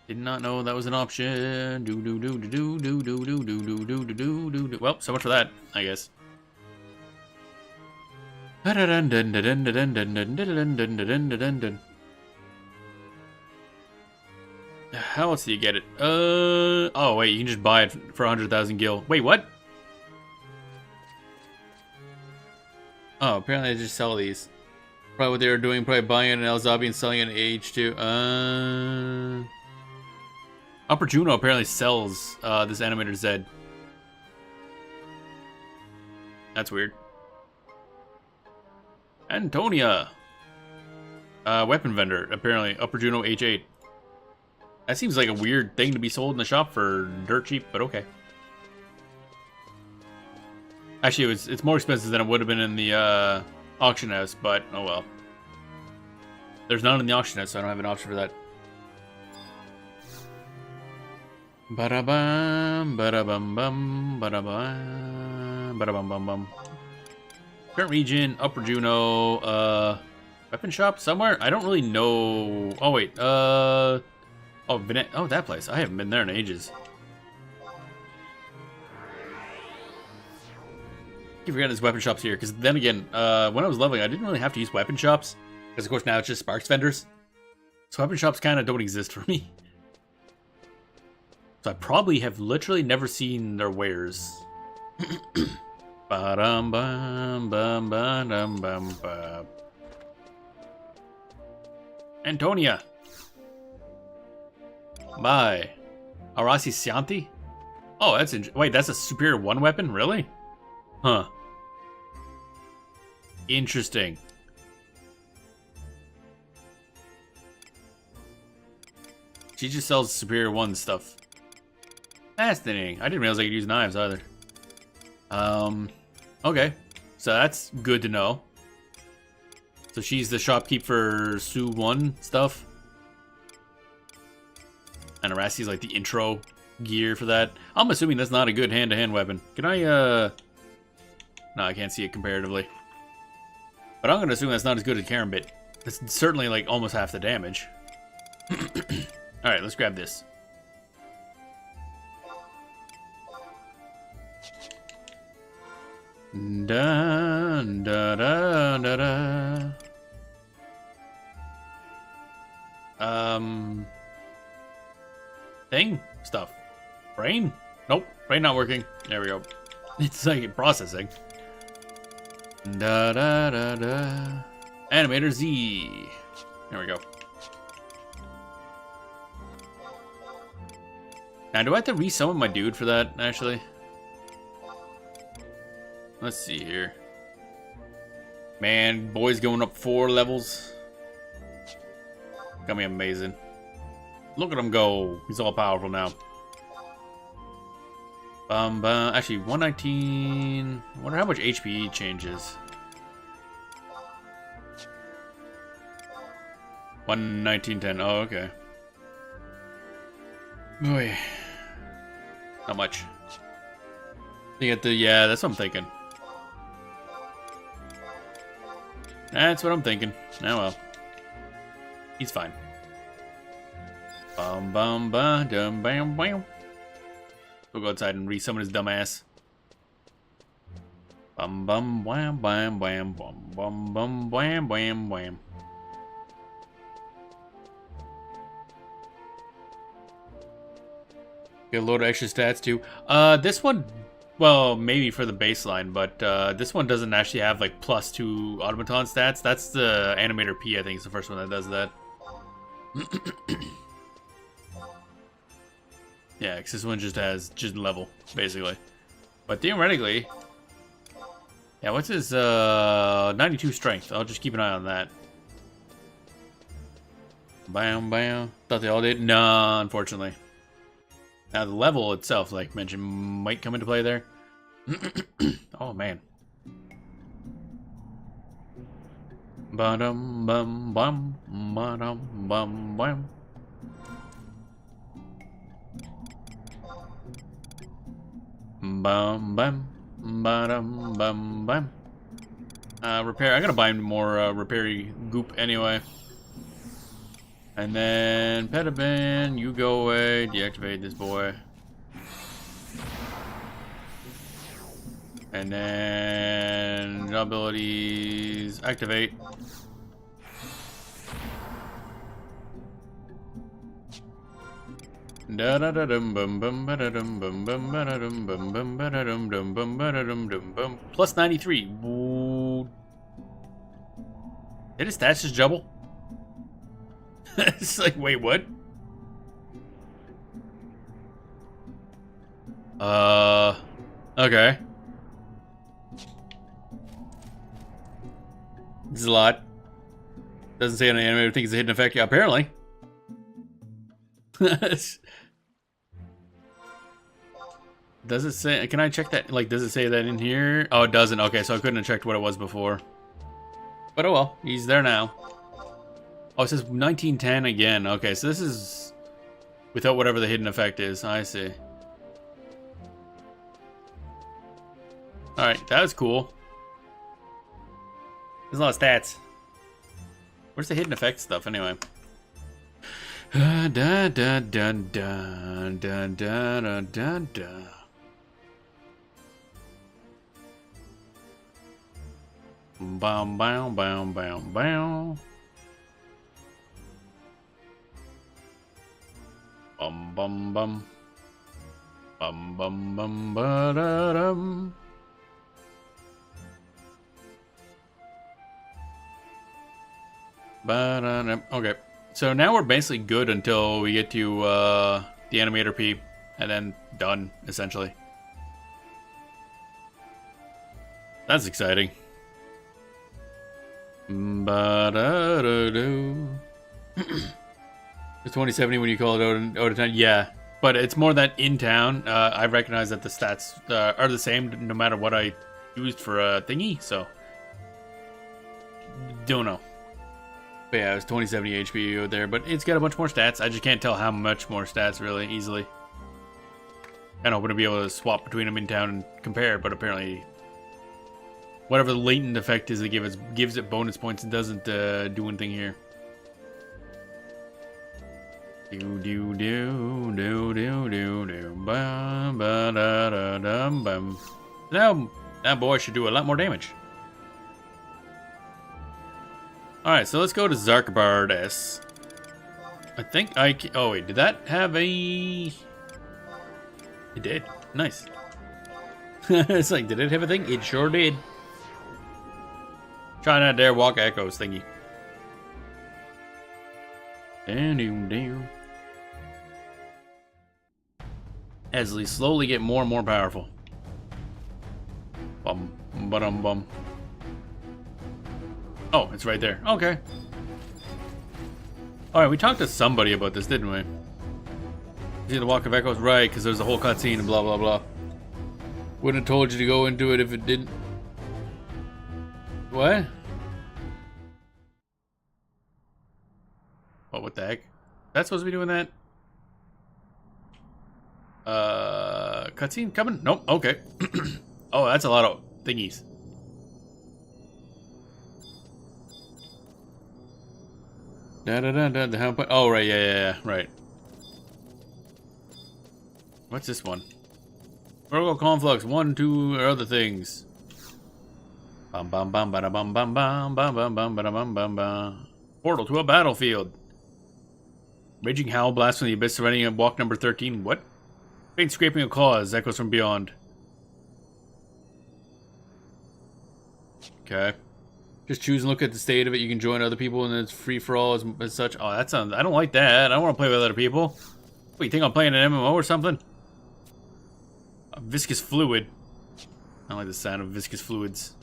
Did not know that was an option. Do do do do do do do do do do do do do do. Well, so much for that, I guess. How else do you get it? Oh wait, you can just buy it for 100,000 gil. Wait, what? Oh, apparently they just sell these. Probably what they were doing, probably buying it in El Zabi and selling it in AH2. Upper Juno apparently sells this Animator Z. That's weird. Antonia. Weapon vendor, apparently. Upper Juno H8. That seems like a weird thing to be sold in the shop for dirt cheap, but okay. Actually, it's more expensive than it would have been in the auction house, but oh well. There's none in the auction house, so I don't have an option for that. Ba-da-bum, ba-da-bum, bum, ba-da-bum, ba-da-bum, bum, bum. Current region, Upper Juno, weapon shop somewhere? I don't really know. Oh wait, oh, that place. I haven't been there in ages. I keep forgetting there's weapon shops here, because then again, when I was leveling, I didn't really have to use weapon shops, because of course now it's just Sparks vendors. So weapon shops kind of don't exist for me. So I probably have literally never seen their wares. Ba-dum bum bum ba-dum bum bum. Antonia. Bye. Arasi Sianti? Oh, that's wait, that's a superior 1 weapon? Really? Huh. Interesting. She just sells superior 1 stuff. Fascinating. I didn't realize I could use knives either. Okay, so that's good to know. So she's the shopkeeper Sue 1 stuff. And Arassi's like the intro gear for that. I'm assuming that's not a good hand-to-hand weapon. Can I, No, I can't see it comparatively. But I'm gonna assume that's not as good as Karambit. It's certainly like almost half the damage. Alright, let's grab this. Da da da da da. Thing stuff. Brain? Nope, brain not working. There we go. It's like processing. Da da da da. Animator Z. There we go. Now, do I have to resummon my dude for that, actually? Let's see here. Man, boy's going up 4 levels. Gonna be amazing. Look at him go. He's all powerful now. Actually, 119. I wonder how much HP he changes. 119.10. Oh, okay. Boy. Not much. You get the, yeah, that's what I'm thinking. That's what I'm thinking. Oh well. He's fine. Bum bum ba dum bam bam. We'll go outside and resummon his dumb ass. Bum bum wham bam bam bum bum bum wham wham wham. Get a load of extra stats too. This one, well, maybe for the baseline, but this one doesn't actually have like +2 automaton stats. That's the Animator P, I think, is the first one that does that. Yeah, because this one just has just level, basically. But theoretically, yeah, what's his 92 strength? I'll just keep an eye on that. Bam, bam. Thought they all did? Nah, unfortunately. Now the level itself, like mentioned, might come into play there. Oh man. Ba-dum bum bum ba-dum bum bum. Bum bum ba-dum bum bum. Repair. I gotta buy more repairy goop anyway. And then Pedibin, you go away, deactivate this boy. And then abilities, activate. Da da da dum bum bum ba da dum bum bum ba da dum bum bum ba da dum dum bum ba da dum dum bum. Plus 93. Ooh. Did his stats just double? It's like, wait, what? Okay. This is a lot. Doesn't say on the animator, I think it's a hidden effect. Yeah, apparently. Does it say, can I check that? Like, does it say that in here? Oh, it doesn't. Okay, so I couldn't have checked what it was before. But oh well, he's there now. Oh, it says 1910 again. Okay, so this is without whatever the hidden effect is. I see. Alright, that was cool. There's a lot of stats. Where's the hidden effect stuff anyway? Da da da da da da da da da. Bam bam bam bam bam. Bum bum bum. Bum bum bum ba da dum. Ba da dum. Okay. So now we're basically good until we get to the Animator P, and then done, essentially. That's exciting. Ba-da-da-do. It's 2070 when you call it out of town. Yeah, but it's more that in town, I recognize that the stats are the same no matter what I used for a thingy, so don't know. But yeah, it was 2070 HP there, but it's got a bunch more stats. I just can't tell how much more stats really easily. Kind of hoping to be able to swap between them in town and compare, but apparently whatever the latent effect is, it gives it bonus points and doesn't do anything here. Now that boy should do a lot more damage. Alright, so let's go to Zarkbard. I think I can... Oh, wait. Did that have a... It did. Nice. It's like, did it have a thing? It sure did. Try not dare walk echoes thingy. As they slowly get more and more powerful. Bum, ba-dum, bum. Oh, it's right there. Okay. Alright, we talked to somebody about this, didn't we? See the Walk of Echoes? Right, because there's a whole cutscene and blah, blah, blah. Wouldn't have told you to go into it if it didn't. What? Oh, what the heck? That's supposed to be doing that? Cutscene coming? Nope, okay. Oh, that's a lot of thingies. Oh, right, yeah, right. What's this one? Vertical conflux, 1, 2, or other things. Bum bum bum bada bum bum bum bum bum bum bada bum bum bum. Portal to a battlefield. Raging howl blast from the abyss surrounding on walk number 13. What? Faint scraping of claws echoes from beyond. Okay. Just choose and look at the state of it. You can join other people and it's free for all as such. Oh, that sounds... I don't like that. I don't want to play with other people. What, you think I'm playing an MMO or something? A viscous fluid. I don't like the sound of viscous fluids.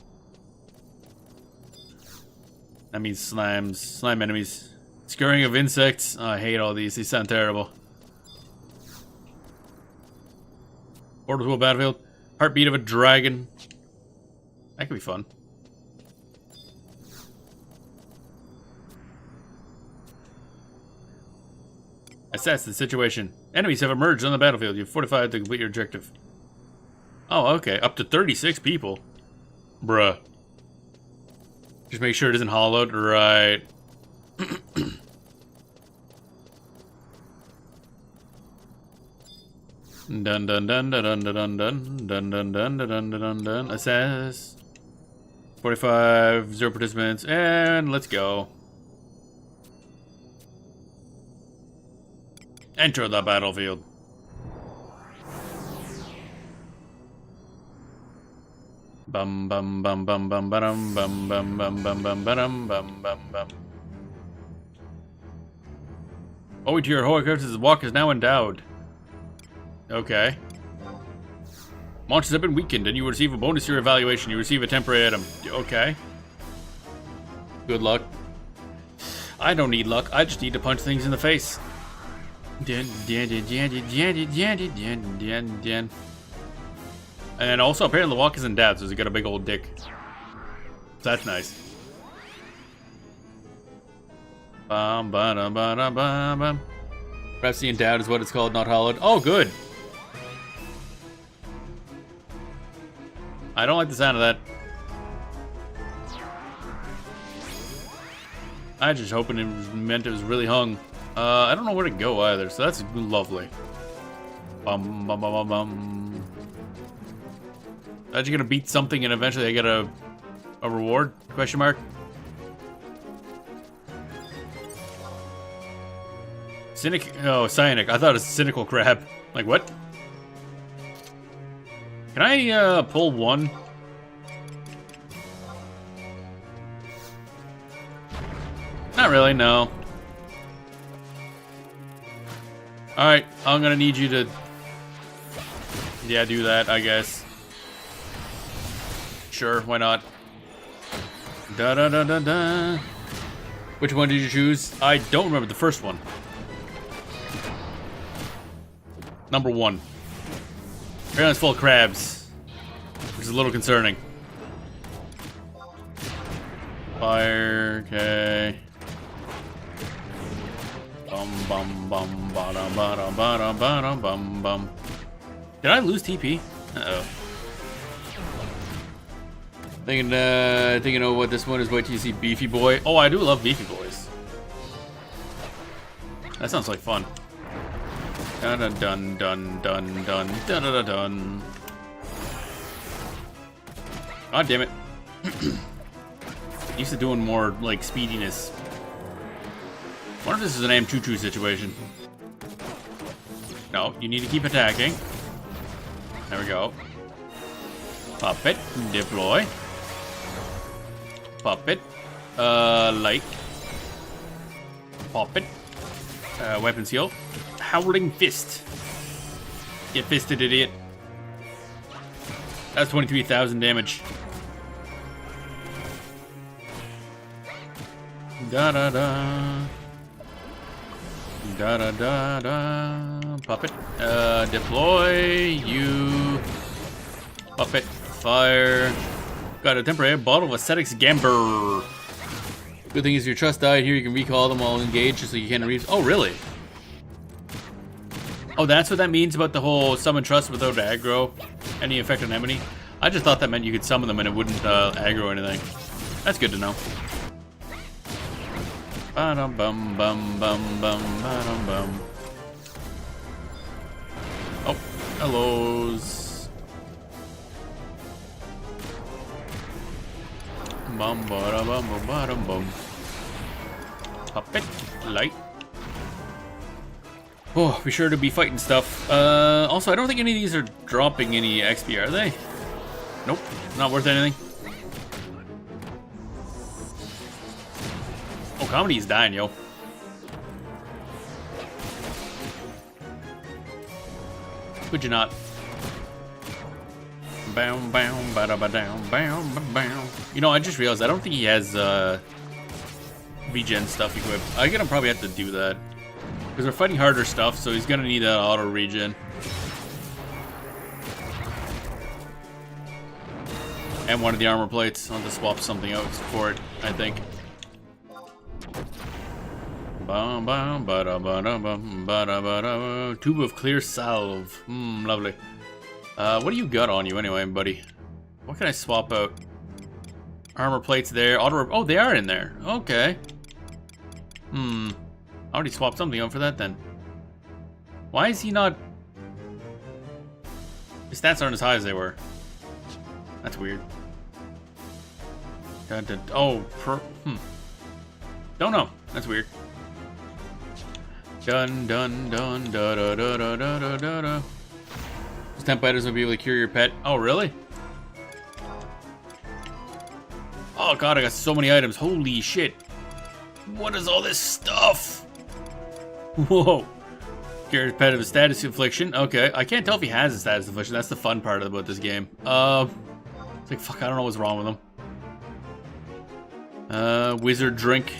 That means slimes. Slime enemies. Scurrying of insects. Oh, I hate all these. These sound terrible. Portal to a battlefield. Heartbeat of a dragon. That could be fun. Assess the situation. Enemies have emerged on the battlefield. You've fortified to complete your objective. Oh, okay. Up to 36 people. Bruh. Just make sure it isn't hollowed. Right. Dun dun dun dun dun dun dun dun dun dun dun dun dun dun. Assess. 45, 0 participants, and let's go. Enter the battlefield. Bum bum bum bum bum bum bum bum bum bum bum bum bum bum bum. Owing to your heroic efforts, the walk is now endowed. Okay. Monsters have been weakened, and you receive a bonus to your evaluation. You receive a temporary item. Okay. Good luck. I don't need luck. I just need to punch things in the face. And also, apparently, the walk isn't endowed, so he's got a big old dick. So that's nice. Bum, ba, ba, da, ba, bum. Perhaps the endowed is what it's called, not hollowed. Oh, good. I don't like the sound of that. I was just hoping it was really hung. I don't know where to go either, so that's lovely. Bum bum bum bum bum. Are you gonna beat something and eventually I get a reward? Question mark. Cynic. Oh, cyanic. I thought it was cynical crab. Like what? Can I pull one? Not really, no. Alright, I'm gonna need you to... Yeah, do that, I guess. Sure, why not? Da da da da da. Which one did you choose? I don't remember the first one. Number 1. Apparently it's full of crabs, which is a little concerning. Fire, okay. Bum bum bum ba-dum ba-dum ba-dum ba-dum bum bum. Did I lose TP? Uh-oh. Thinking of what this one is. Wait till you see Beefy Boy. Oh, I do love Beefy Boys. That sounds like fun. Dun dun dun dun dun dun dun dun dun. God damn it. Used to doing more like speediness. I wonder if this is an aim choo-choo situation. No, you need to keep attacking. There we go. Pop it. Deploy. Pop it. Light. Pop it. Weapon seal. Howling Fist. Get fisted, idiot. That's 23,000 damage. Da da da. Da da da da. Puppet. Deploy. You. Puppet. Fire. Got a temporary bottle of Ascetics Gamber. Good thing is your trust died here. You can recall them all engaged so you can't reach. Oh, really? Oh, that's what that means about the whole summon trust without aggro any effect on enemy. I just thought that meant you could summon them and it wouldn't aggro anything. That's good to know. Ba-dum bum bum bum bum ba-dum bum. Oh, hellos. Bum ba bum bum ba-dum bum. Puppet light. Oh, be sure to be fighting stuff. Also, I don't think any of these are dropping any XP, are they? Nope, not worth anything. Oh, Comedy's dying, yo. Could you not? Bam, bam, ba da ba down, bam, bam, bam. You know, I just realized I don't think he has regen stuff equipped. I'm gonna probably have to do that. Because we're fighting harder stuff, so he's gonna need that auto regen. And one of the armor plates. I'll have to swap something out for it, I think. Bum, bum, ba da ba da bum, ba da ba da. Tube of clear salve. Lovely. What do you got on you anyway, buddy? What can I swap out? Armor plates there. Auto. Oh, they are in there. Okay. I already swapped something out for that then. Why is he not? His stats aren't as high as they were. That's weird. Oh, don't know. That's weird. Dun dun dun da da da da da da da da. Those temp items will be able to cure your pet. Oh, really? Oh god, I got so many items. Holy shit. What is all this stuff? Whoa. Cure your pet of a status affliction. Okay, I can't tell if he has a status affliction. That's the fun part about this game. It's like, fuck, I don't know what's wrong with him. Wizard drink.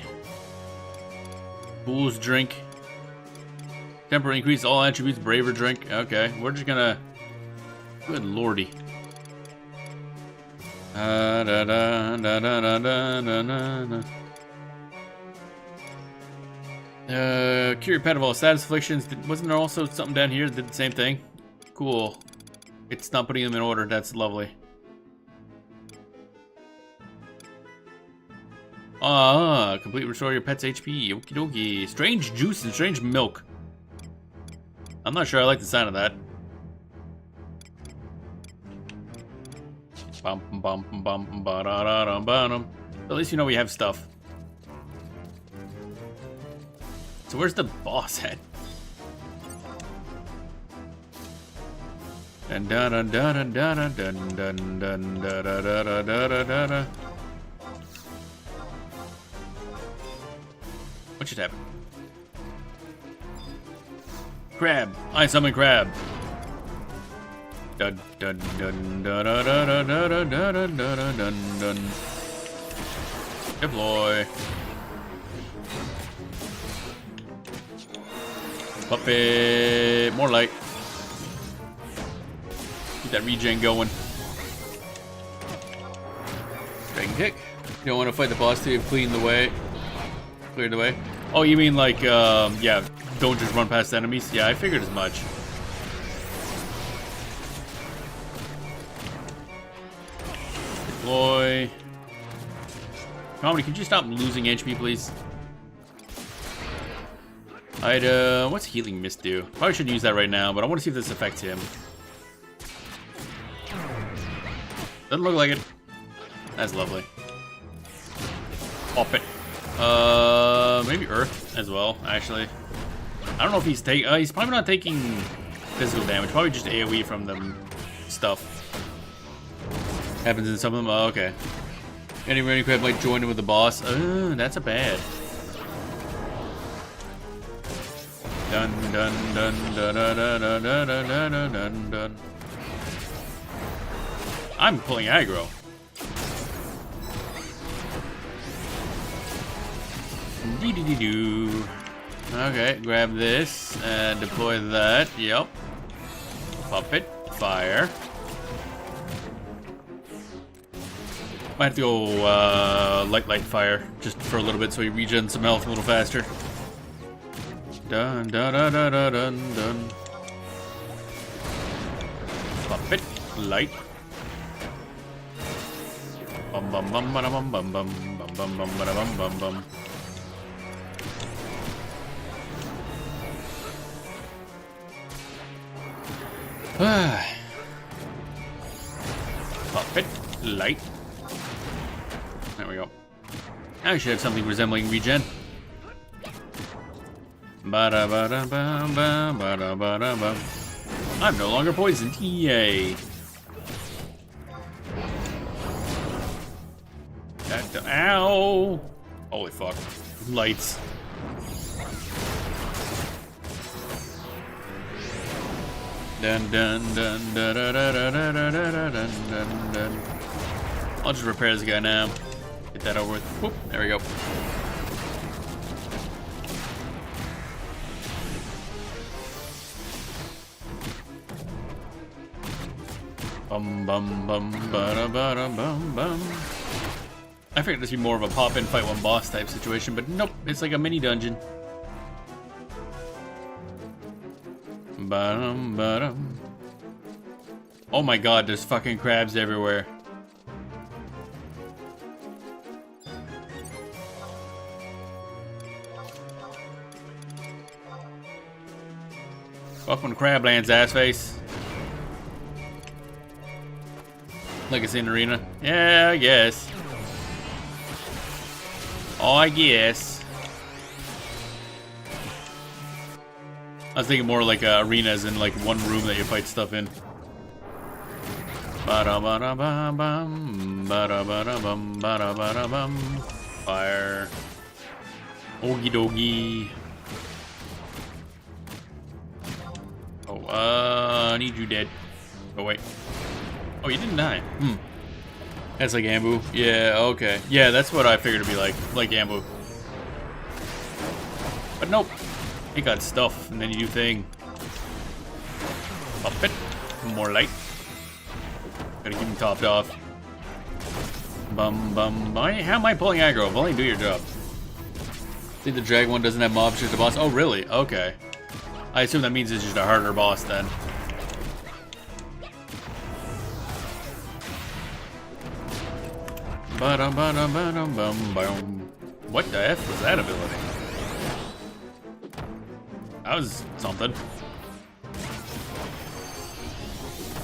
Fool's drink. Temporary increase all attributes. Braver drink. Okay, we're just gonna. Good lordy. Da da da da da da da da. Cure your pet of all status afflictions. Wasn't there also something down here that did the same thing? Cool. It's not putting them in order. That's lovely. Complete restore your pet's HP. Okie dokie. Strange juice and strange milk. I'm not sure I like the sound of that. Bum bum bum ba da da da ba. At least you know we have stuff. So where's the boss at? Dun dun dun dun dun dun dun dun da da da da da da da. What should happen? Crab. I summon crab. Dun dun dun da da da da da da da da da dun dun. Deploy. Puppet. More light. Keep that regen going. Dragon kick. don't want to fight the boss till you've cleared the way. Cleared the way. Oh, you mean like, yeah, don't just run past enemies? Yeah, I figured as much. Deploy. Comedy, could you stop losing HP, please? What's Healing Mist do? Probably shouldn't use that right now, but I want to see if this affects him. Doesn't look like it. That's lovely. Pop it. Maybe Earth as well, actually. I don't know if he's he's probably not taking physical damage. Probably just AoE from the stuff. Happens in some of them. Oh, okay. Any running crab might join in with the boss. That's a bad. Dun dun dun dun dun dun dun dun dun dun dun. I'm pulling aggro. Dee-dee-dee-doo. Okay, grab this and deploy that. Yep. Pop it. Fire. Might have to go light fire just for a little bit so he regens some health a little faster. Dun dun dun dun dun dun dun. Pop it. Light. Bum bum bum bum bum bum bum bum bum bum bum bum bum. Pop it. Light. There we go. Now I should have something resembling regen. Ba-da-ba-da-bum, ba-da-ba-da-bum. I'm no longer poisoned. Yay. Ow! Holy fuck. Lights. Dun dun dun dun dun dun dun dun dun dun dun dun. I'll just repair this guy now. Get that over with. Whoop, there we go. Bum bum bum ba da ba da bum bum. I figured this would be more of a pop in fight one boss type situation, but nope, it's like a mini dungeon. Ba-dum, ba-dum. Oh my god, there's fucking crabs everywhere. Welcome to Crablands, ass face. Like it's in arena. Yeah, I guess. Oh, I guess. I was thinking more like arenas in like one room that you fight stuff in. Ba-da-ba-da-bum, ba-da-ba-da-bum, ba-da-ba-da-bum. Fire. Okie dokie. Oh, I need you dead. Oh, wait. Oh, you didn't die. That's like Ambu. Yeah, okay. Yeah, that's what I figured it'd be like Ambu. But nope. He got stuff, and then you do thing. Pop it. More light. Gotta keep him topped off. Bum bum bum. How am I pulling aggro? Only do your job. See, the dragon one doesn't have mobs, just a boss. Oh, really? Okay. I assume that means it's just a harder boss then. What the F was that ability? That was something.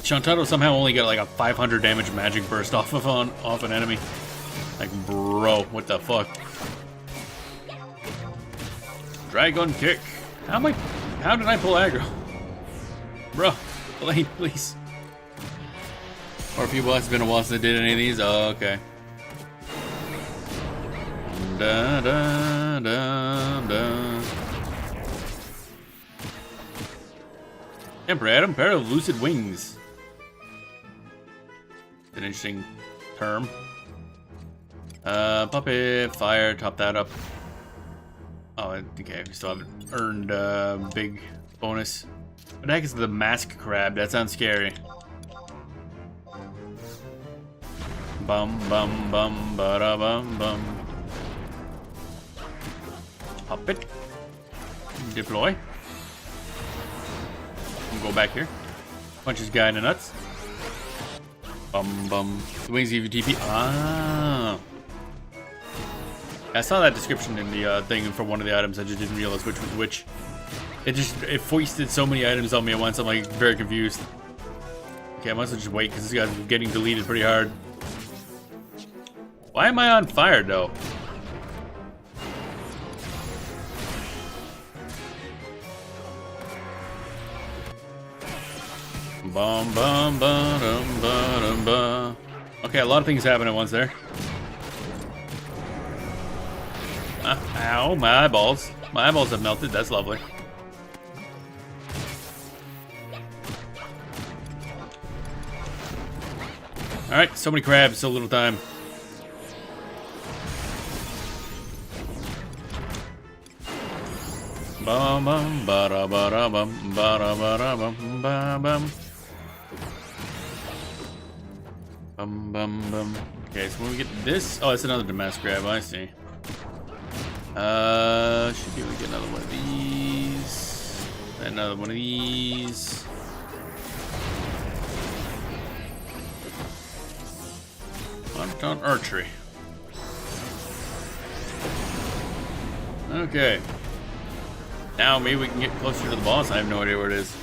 Shuntado somehow only got like a 500 damage magic burst off an enemy. Like, bro, what the fuck? Dragon kick. How did I pull aggro? Bro, please. Or a few bosses, been a while since I did any of these. Oh, okay. Da da da da. Emperor Adam, pair of lucid wings. An interesting term. Puppet, fire, top that up. Oh, okay, we still haven't earned big bonus. What the heck is the mask crab? That sounds scary. Bum bum bum ba da bum bum. Pop it. Deploy. Go back here. Punch this guy in the nuts. Bum bum. The wings give you TP. Ah. I saw that description in the thing for one of the items. I just didn't realize which was which. It foisted so many items on me at once. I'm like very confused. Okay, I must just wait because this guy's getting deleted pretty hard. Why am I on fire though? Bum bum ba dum ba dum ba. Okay, a lot of things happen at once there. Ow, my eyeballs. My eyeballs have melted. That's lovely. Alright, so many crabs, so little time. Bum bum ba da ba da bum ba da ba da bum ba bum. Bum bum bum. Okay, so when we get this, oh, it's another Damascus crab. I see. Should be able to get another one of these. Another one of these. On archery. Okay. Now maybe we can get closer to the boss. I have no idea where it is.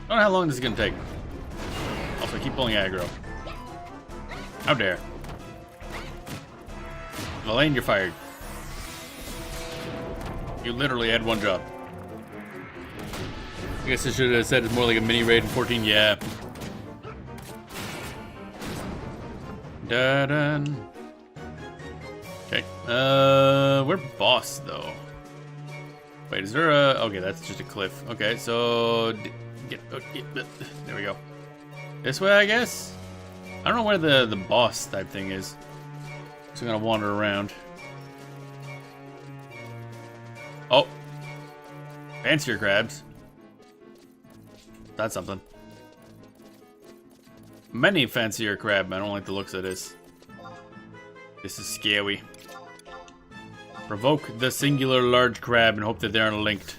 I don't know how long this is gonna take. Also, keep pulling aggro. How dare. Elaine, you're fired. You literally had one job. I guess I should have said it's more like a mini raid in 14. Yeah. Dun. Okay. We're boss though. Wait, is there a? Okay, that's just a cliff. Okay, so there we go. This way, I guess. I don't know where the boss type thing is. So I'm gonna wander around. Oh, fancier crabs. That's something. Many fancier crab. I don't like the looks of this. This is scary. Provoke the singular large crab and hope that they aren't linked.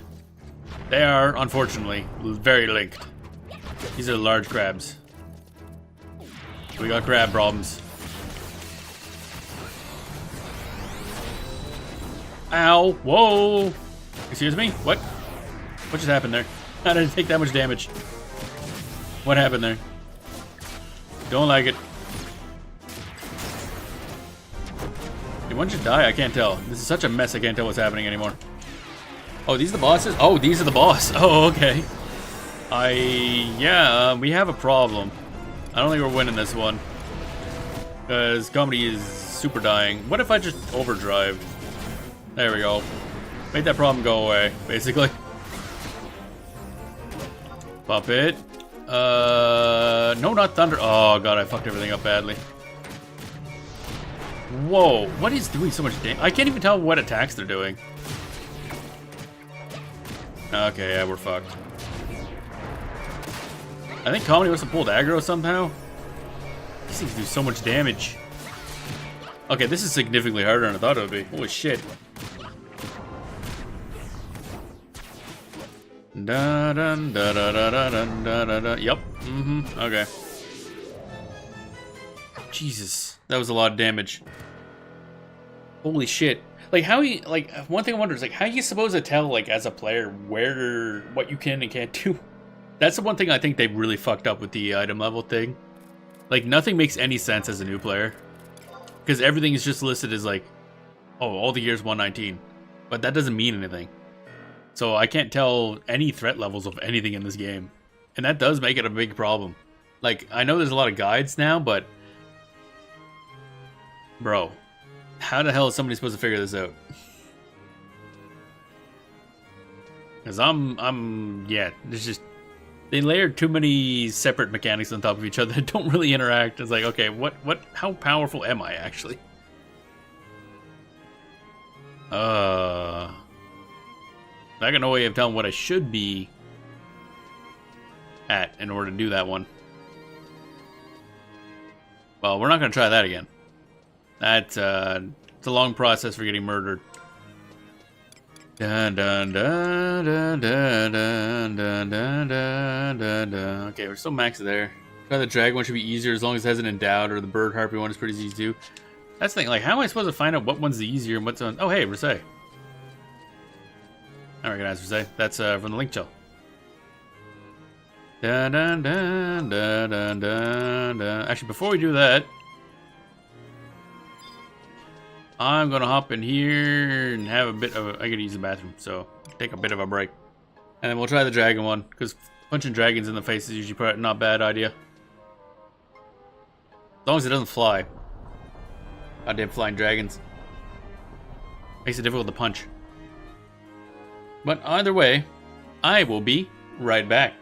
They are, unfortunately, very linked. These are large crabs. We got crab problems. Ow! Whoa! Excuse me? What? What just happened there? How did it take that much damage? What happened there? Don't like it. Did one just die? I can't tell. This is such a mess, I can't tell what's happening anymore. Oh, these are the bosses? Oh, these are the boss. Oh, okay. Yeah, we have a problem. I don't think we're winning this one. Because comedy is super dying. What if I just overdrive? There we go. Made that problem go away, basically. Pop it. No, not thunder. Oh, God, I fucked everything up badly. Whoa, what is doing so much damage? I can't even tell what attacks they're doing. Okay, yeah, we're fucked. I think comedy must have pulled aggro somehow. These things do so much damage. Okay, this is significantly harder than I thought it would be. Holy shit. Da da da da da da da da da. Yep. Okay. Jesus, that was a lot of damage. Holy shit. Like how you like one thing I wonder is like how you supposed to tell like as a player what you can and can't do. That's the one thing I think they really fucked up with the item level thing. Like nothing makes any sense as a new player. Because everything is just listed as like, oh, all the gears 119. But that doesn't mean anything. So I can't tell any threat levels of anything in this game. And that does make it a big problem. Like, I know there's a lot of guides now, but... Bro, how the hell is somebody supposed to figure this out? Because yeah, there's just... They layered too many separate mechanics on top of each other that don't really interact. It's like, okay, how powerful am I, actually? I got no way of telling what I should be at in order to do that one. Well, we're not going to try that again. That's it's a long process for getting murdered. Dun, dun, dun, dun, dun, dun, dun, dun, dun, dun, dun. Okay, we're still max there. Try the dragon one should be easier as long as it hasn't endowed, or the bird harpy one is pretty easy too. That's the thing, like, how am I supposed to find out what one's the easier and what's on? Oh, hey, Risay. I recognize Risay. That's from the Link Chill. Dun, dun, dun, dun, dun, dun, dun. Actually, before we do that, I'm gonna hop in here and have a bit of I gotta use the bathroom, so take a bit of a break. And then we'll try the dragon one, because punching dragons in the face is usually probably not a bad idea. As long as it doesn't fly. Goddamn flying dragons. Makes it difficult to punch. But either way, I will be right back.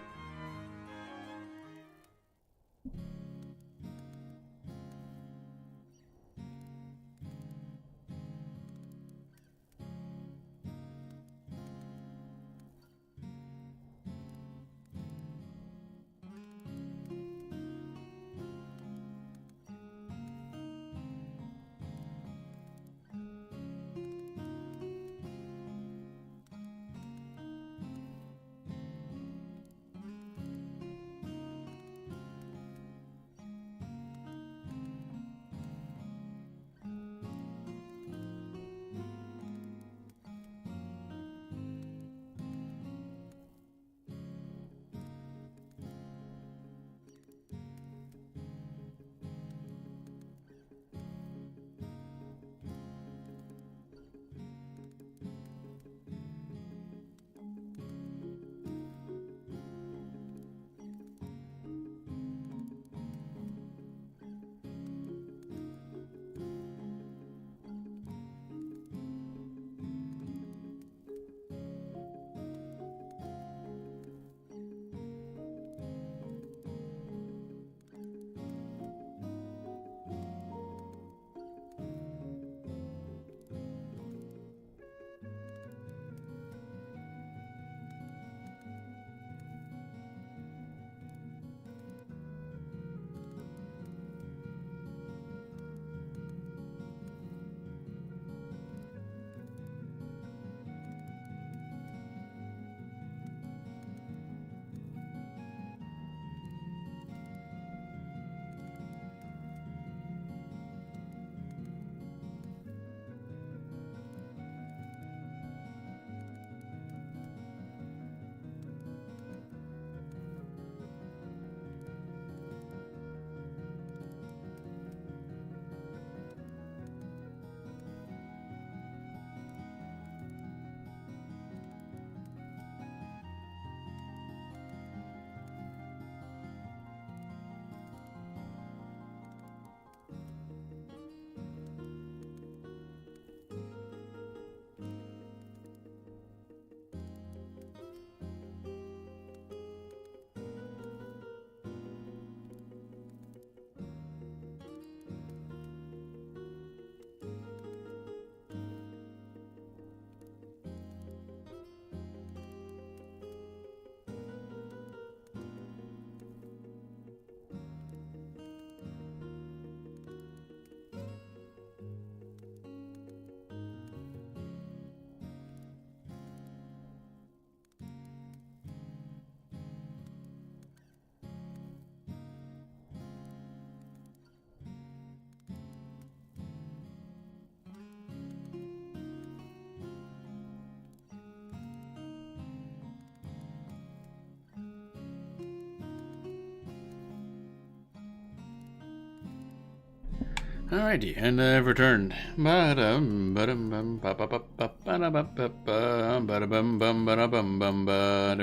Alrighty, and I've returned. There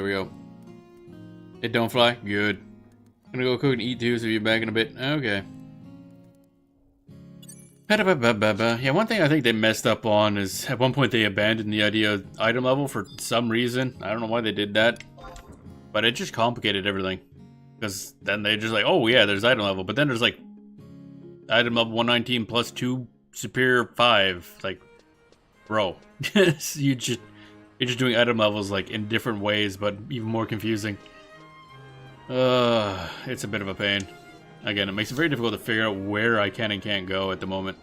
we go. It don't fly? Good. I'm gonna go cook and eat too, so you'll be back in a bit. Okay. Yeah, one thing I think they messed up on is at one point they abandoned the idea of item level for some reason. I don't know why they did that. But it just complicated everything. Because then they just like, oh yeah, there's item level. But then there's like item level 119 plus 2 superior 5. Like, bro. you're just doing item levels like in different ways, but even more confusing. It's a bit of a pain. Again, it makes it very difficult to figure out where I can and can't go at the moment.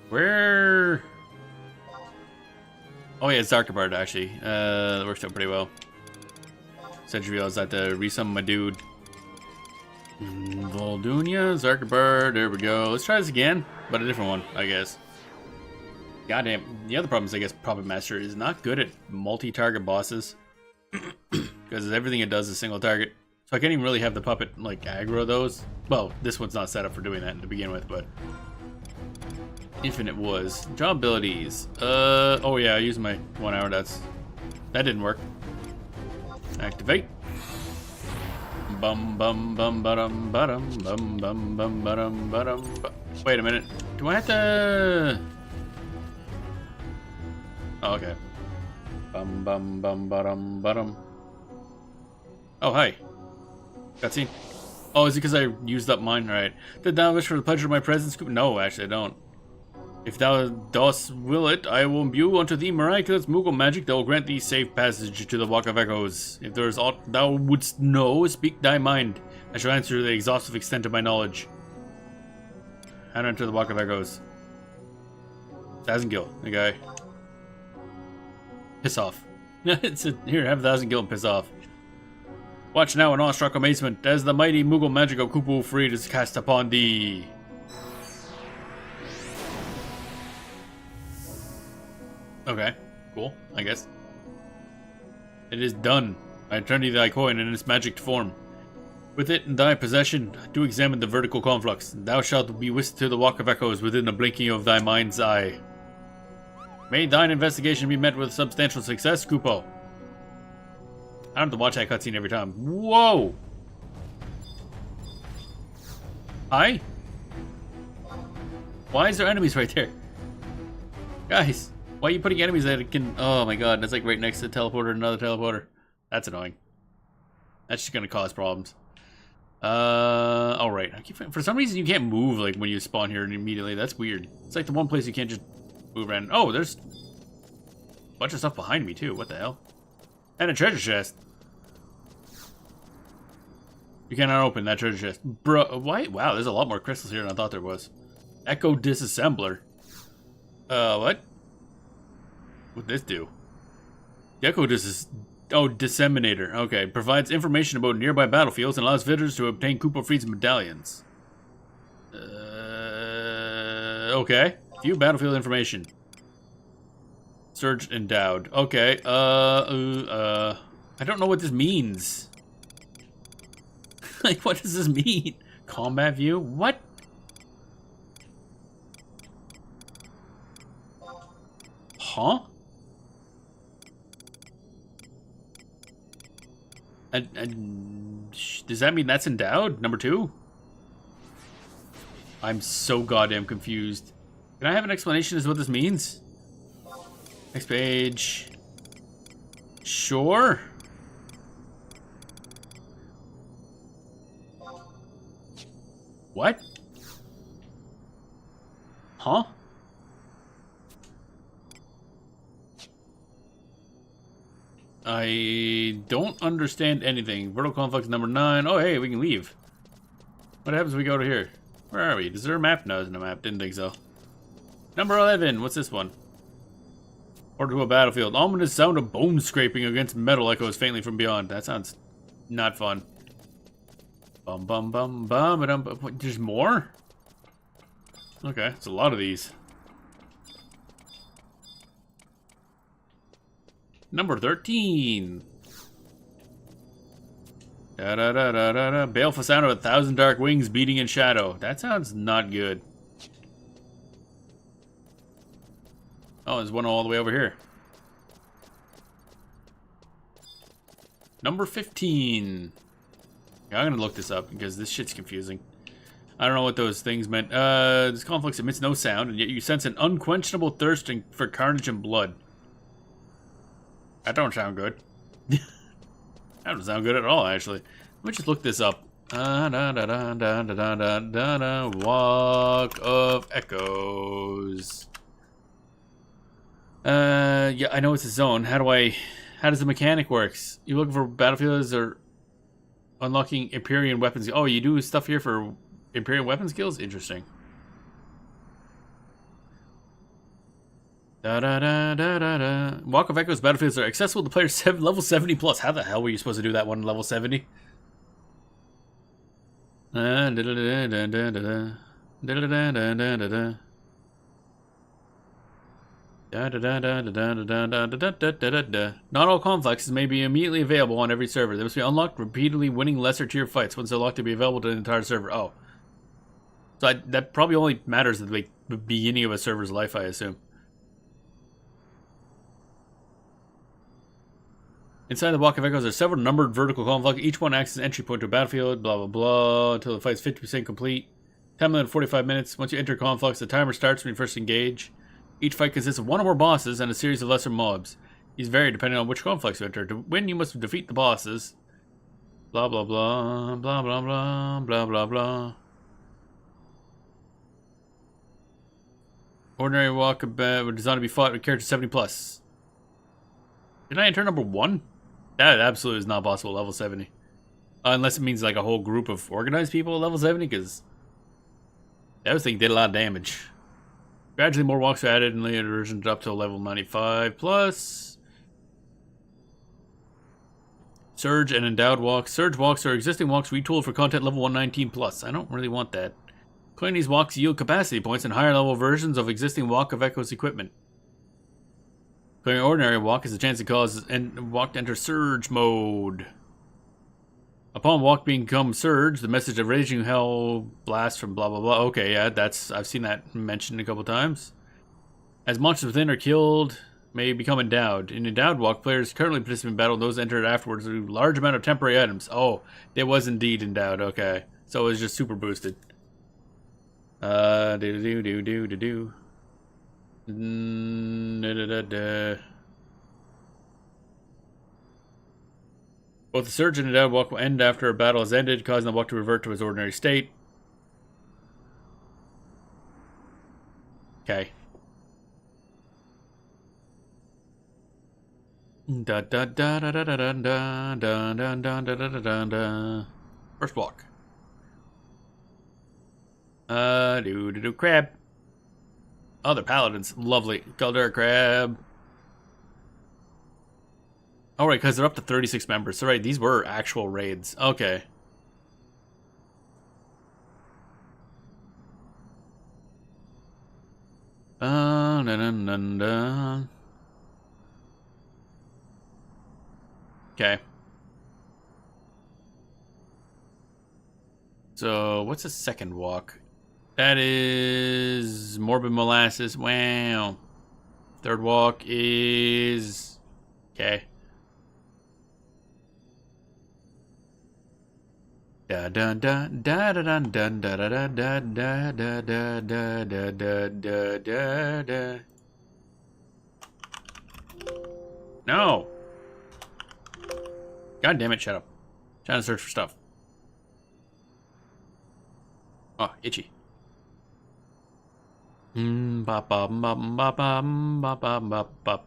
Where? Oh yeah, it's Zarkabard actually. That works out pretty well. So I just realized I had to resummon my dude. Voldunia, Zarkabard, there we go. Let's try this again, but a different one, I guess. Goddamn. The other problem is, I guess, Puppet Master is not good at multi-target bosses. Because everything it does is single target. So I can't even really have the puppet, like, aggro those. Well, this one's not set up for doing that to begin with, but... Infinite was. Job abilities. Oh yeah, I used my 1 hour, that didn't work. Activate. Bum bum bum ba-dum ba-dum bum bum bum ba-dum ba-dum. Wait a minute. Do I have to... Oh, okay. Bum bum bum ba-dum ba-dum. Oh, hi. Cutscene. Oh, is it because I used up mine? Right. Did thou wish for the pleasure of my presence? No, actually, I don't. If thou dost will it, I will imbue unto thee miraculous Moogle magic that will grant thee safe passage to the Walk of Echoes. If there is aught thou wouldst know, speak thy mind. I shall answer to the exhaustive extent of my knowledge. How to enter the Walk of Echoes. Thousand Gil, the guy. Piss off. Here, have 1,000 Gil and piss off. Watch now in awestruck amazement as the mighty Moogle magic of Kupo Freed is cast upon thee. Okay, cool, I guess. It is done. I turn thee thy coin in its magic form. With it in thy possession, do examine the vertical conflux. Thou shalt be whisked to the Walk of Echoes within the blinking of thy mind's eye. May thine investigation be met with substantial success, Kupo. I don't have to watch that cutscene every time. Whoa! Hi? Why is there enemies right there? Guys! Why are you putting enemies that can... Oh my god, that's like right next to the teleporter and another teleporter. That's annoying. That's just gonna cause problems. Alright. For some reason you can't move like when you spawn here immediately. That's weird. It's like the one place you can't just move around. Oh, there's a bunch of stuff behind me too. What the hell? And a treasure chest. You cannot open that treasure chest. Bro, why? Wow, there's a lot more crystals here than I thought there was. Echo Disassembler. What? What'd this do? The Echo Disseminator. Okay. Provides information about nearby battlefields and allows visitors to obtain Kupo Freed's medallions. Okay. View battlefield information. Surge endowed. Okay. I don't know what this means. Like, what does this mean? Combat view? What? Huh? Does that mean that's endowed? Number 2? I'm so goddamn confused. Can I have an explanation as to what this means? Next page. Sure. What? Huh? I don't understand anything. Vertical conflux number 9. Oh, hey, we can leave. What happens if we go to here? Where are we? Is there a map? No, there's no map. Didn't think so. Number 11. What's this one? Order to a battlefield. Ominous sound of bone scraping against metal echoes faintly from beyond. That sounds not fun. Bum bum bum bum ba dum. What, there's more? Okay, it's a lot of these. Number 13. Da da da da da da. Baleful sound of 1,000 dark wings beating in shadow. That sounds not good. Oh, there's one all the way over here. Number 15. Yeah, I'm gonna look this up because this shit's confusing. I don't know what those things meant. This conflux emits no sound, and yet you sense an unquenchable thirst for carnage and blood. That don't sound good. That don't sound good at all, actually. Let me just look this up. Walk of Echoes. Yeah, I know it's a zone. How does the mechanic works? You looking for battlefields or unlocking Empyrean weapons? Oh, you do stuff here for Imperial weapon skills? Interesting. Da da da da da da. Walk of Echoes battlefields are accessible to players level 70 plus. How the hell were you supposed to do that one level 70? Da da da da da da da. Da da da da da da da. Da da da da da da da da da da da. Not all complexes may be immediately available on every server. They must be unlocked repeatedly, winning lesser tier fights once they're locked to be available to the entire server. Oh. So that probably only matters at the beginning of a server's life, I assume. Inside the Walk of Echoes are several numbered vertical conflicts. Each one acts as an entry point to a battlefield, blah blah blah, until the fight's 50% complete. 10 minutes, 45 minutes. Once you enter conflicts, the timer starts when you first engage. Each fight consists of one or more bosses and a series of lesser mobs. These vary depending on which conflicts you enter. To win, you must defeat the bosses. Blah blah blah, blah blah blah, blah blah blah. Ordinary walk of were designed to be fought with characters 70 plus. Did I enter number 1? That absolutely is not possible at level 70. Unless it means like a whole group of organized people at level 70, because those things did a lot of damage. Gradually more walks are added and later versions up to level 95 plus. Surge and endowed walks. Surge walks are existing walks retooled for content level 119 plus. I don't really want that. Clearing these walks yield capacity points and higher level versions of existing Walk of Echoes equipment. Clearing ordinary walk is a chance to cause walk to enter surge mode. Upon walk become surge, the message of raging hell blast from blah blah blah. Okay, yeah, I've seen that mentioned a couple times. As monsters within are killed, may become endowed. In endowed walk, players currently participate in battle. Those entered afterwards with a large amount of temporary items. Oh, it was indeed endowed. Okay, so it was just super boosted. Do do do do do do. Both the surge and endowed walk will end after a battle has ended, causing the walk to revert to its ordinary state. Okay. Da da da da da da da da da da da da da da. First walk. Do crab. Oh, they're paladins. Lovely. Caldera crab. Oh, right, because they're up to 36 members. So, right, these were actual raids. Okay. Okay. So, what's the second walk? That is morbid molasses. Wow. Third walk is... Okay. Da da da da da da da da da da da da da da da da da da. No. God damn it! Shut up. Trying to search for stuff. Oh, itchy. Bop bop bop bop bop bop bop bop.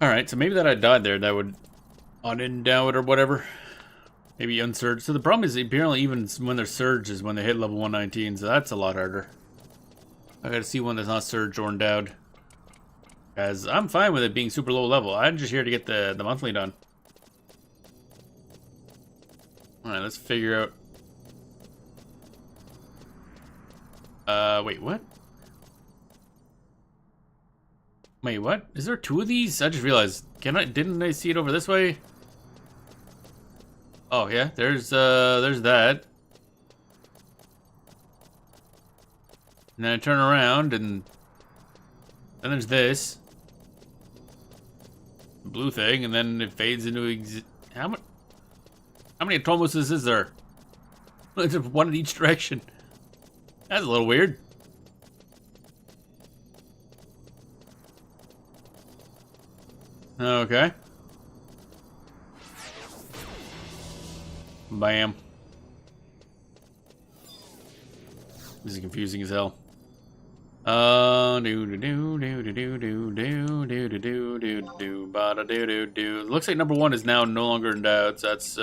All right, so maybe that I died there. That would unendow it or whatever. Maybe unsurge. So the problem is apparently even when they're surged is when they hit level 119. So that's a lot harder. I gotta see one that's not surged or endowed. As I'm fine with it being super low level. I'm just here to get the monthly done. Alright, let's figure out. Wait, what? Wait, what? Is there 2 of these? I just realized. Didn't I see it over this way? Oh yeah, there's that. And then I turn around and then there's this blue thing, and then it fades into how many Atomoses is there? Just one in each direction. That's a little weird. Okay. Bam. This is confusing as hell. Looks like number 1 is now no longer endowed, so that's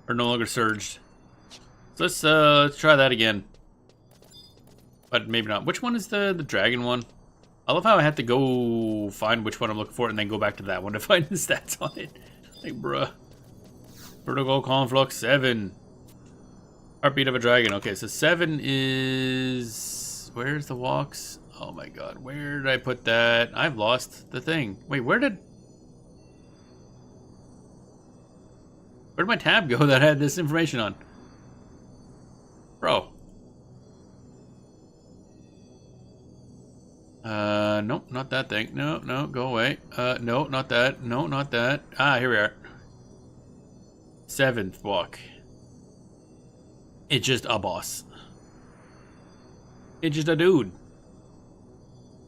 Or no longer surged. So let's try that again. But maybe not. Which one is the dragon one? I love how I had to go find which one I'm looking for and then go back to that one to find the stats on it. Like, bruh. Vertical conflux 7. Heartbeat of a dragon. Okay, so 7 is... Where's the walks? Oh my god, where did I put that? I've lost the thing. Wait, where'd my tab go that had this information on? Bro. Nope, not that thing. No, no, go away. No, not that. No, not that. Ah, here we are. 7th walk. It's just a boss. It's just a dude.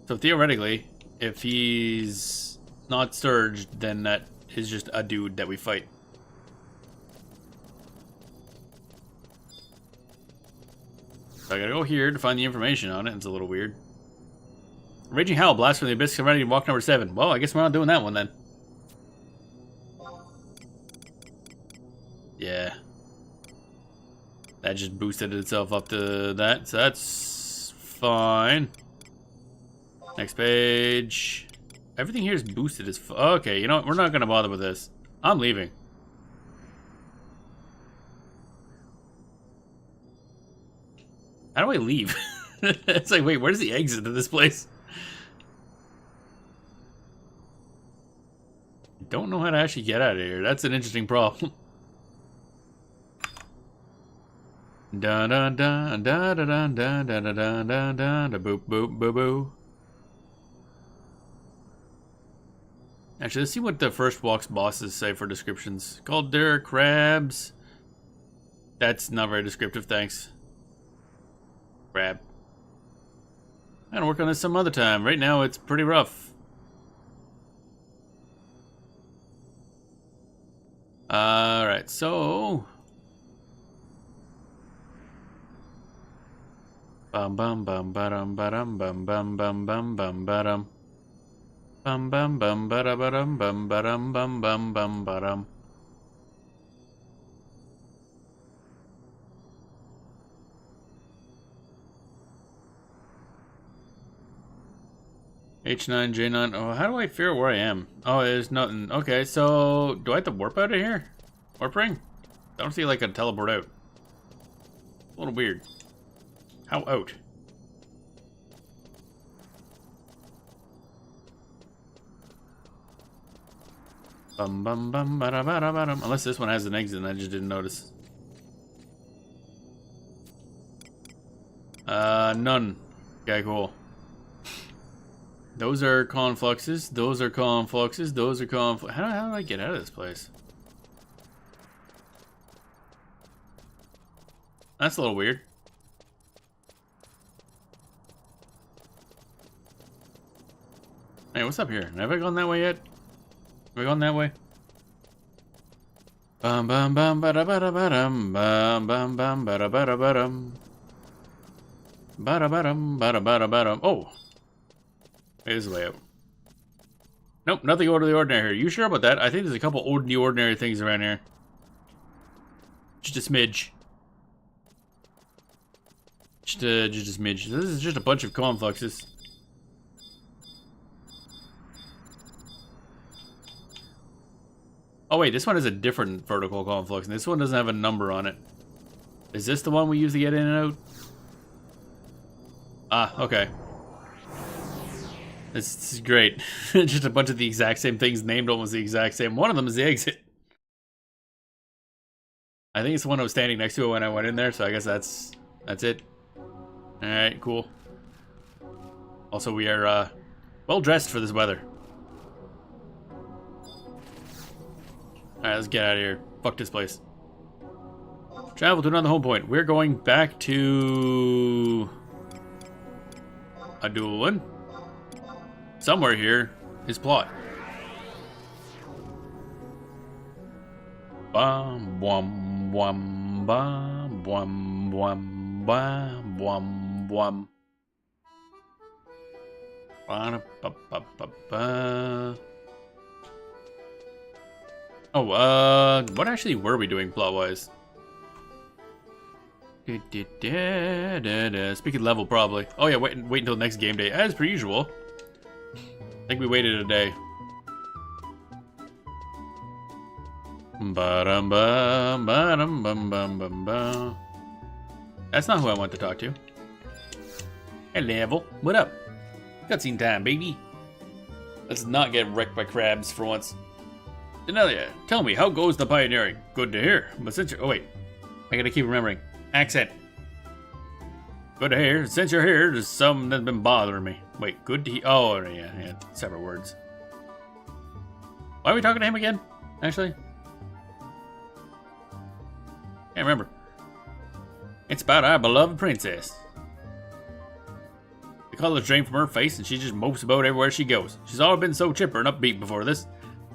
So theoretically, if he's not surged, then that is just a dude that we fight. So I gotta go here to find the information on it. It's a little weird. Raging Howl, Blast from the Abyss, ready to walk number 7. Well, I guess we're not doing that one then. Yeah. That just boosted itself up to that, so that's fine. Next page. Everything here is boosted as okay, you know what? We're not gonna bother with this. I'm leaving. How do I leave? It's like, wait, where's the exit to this place? Don't know how to actually get out of here. That's an interesting problem. Da da da da da da da da da da da da da boop boop boo boo. Actually, let's see what the first walk's bosses say for descriptions. Called Derek Crabs. That's not very descriptive, thanks. Crab. I'm gonna work on this some other time. Right now, it's pretty rough. Alright, so... Bum bum bum ba-dum ba-dum bum bum bum bum bum ba-dum. Bum bum bum ba-da-ba-dum bum ba-dum bum bum bum ba-dum. H9, J9. Oh, how do I figure out where I am? Oh, there's nothing. Okay, so do I have to warp out of here? Warp ring? I don't see like a teleport out. A little weird. How out? Bum bum bum ba da ba da ba dum. Unless this one has an exit and I just didn't notice. None. Okay, cool. Those are confluxes. Those are confluxes. Those are conflux. How do I get out of this place? That's a little weird. Hey, what's up here? Have I gone that way yet? Have I gone that way? Bum bum bum ba da ba da ba dum bum bum bum ba da ba da ba dum ba da ba dum ba da ba da ba dum. Oh. There's the way out. Nope, nothing out of the ordinary here. You sure about that? I think there's a couple out of the ordinary things around here. Just a smidge. Just a smidge. This is just a bunch of confluxes. Oh wait, this one is a different vertical conflux, and this one doesn't have a number on it. Is this the one we use to get in and out? Ah, okay. This is great. Just a bunch of the exact same things named almost the exact same. One of them is the exit. I think it's the one I was standing next to when I went in there, so I guess that's it. Alright, cool. Also, we are well dressed for this weather. Alright, let's get out of here. Fuck this place. Travel to another home point. We're going back to Adoulin. Somewhere here is plot. Bum bum bum bum bum bum bum bum bum. Ba-da-ba-ba-ba-ba. Oh, what actually were we doing plot-wise? Speaking level, probably. Oh yeah, wait until next game day, as per usual. I think we waited a day. Ba-dum-bum, ba-dum-bum-bum-bum-bum. That's not who I want to talk to. Hey, level. What up? Cutscene time, baby. Let's not get wrecked by crabs for once. Denelia, tell me, how goes the pioneering? Good to hear. But since you're... Oh, wait. I gotta keep remembering. Accent. Good to hear. Since you're here, there's something that's been bothering me. Wait, good to hear. Oh, yeah. Separate words. Why are we talking to him again? Actually? Can't remember. It's about our beloved princess. The color's drained from her face, and she just mopes about everywhere she goes. She's always been so chipper and upbeat before this.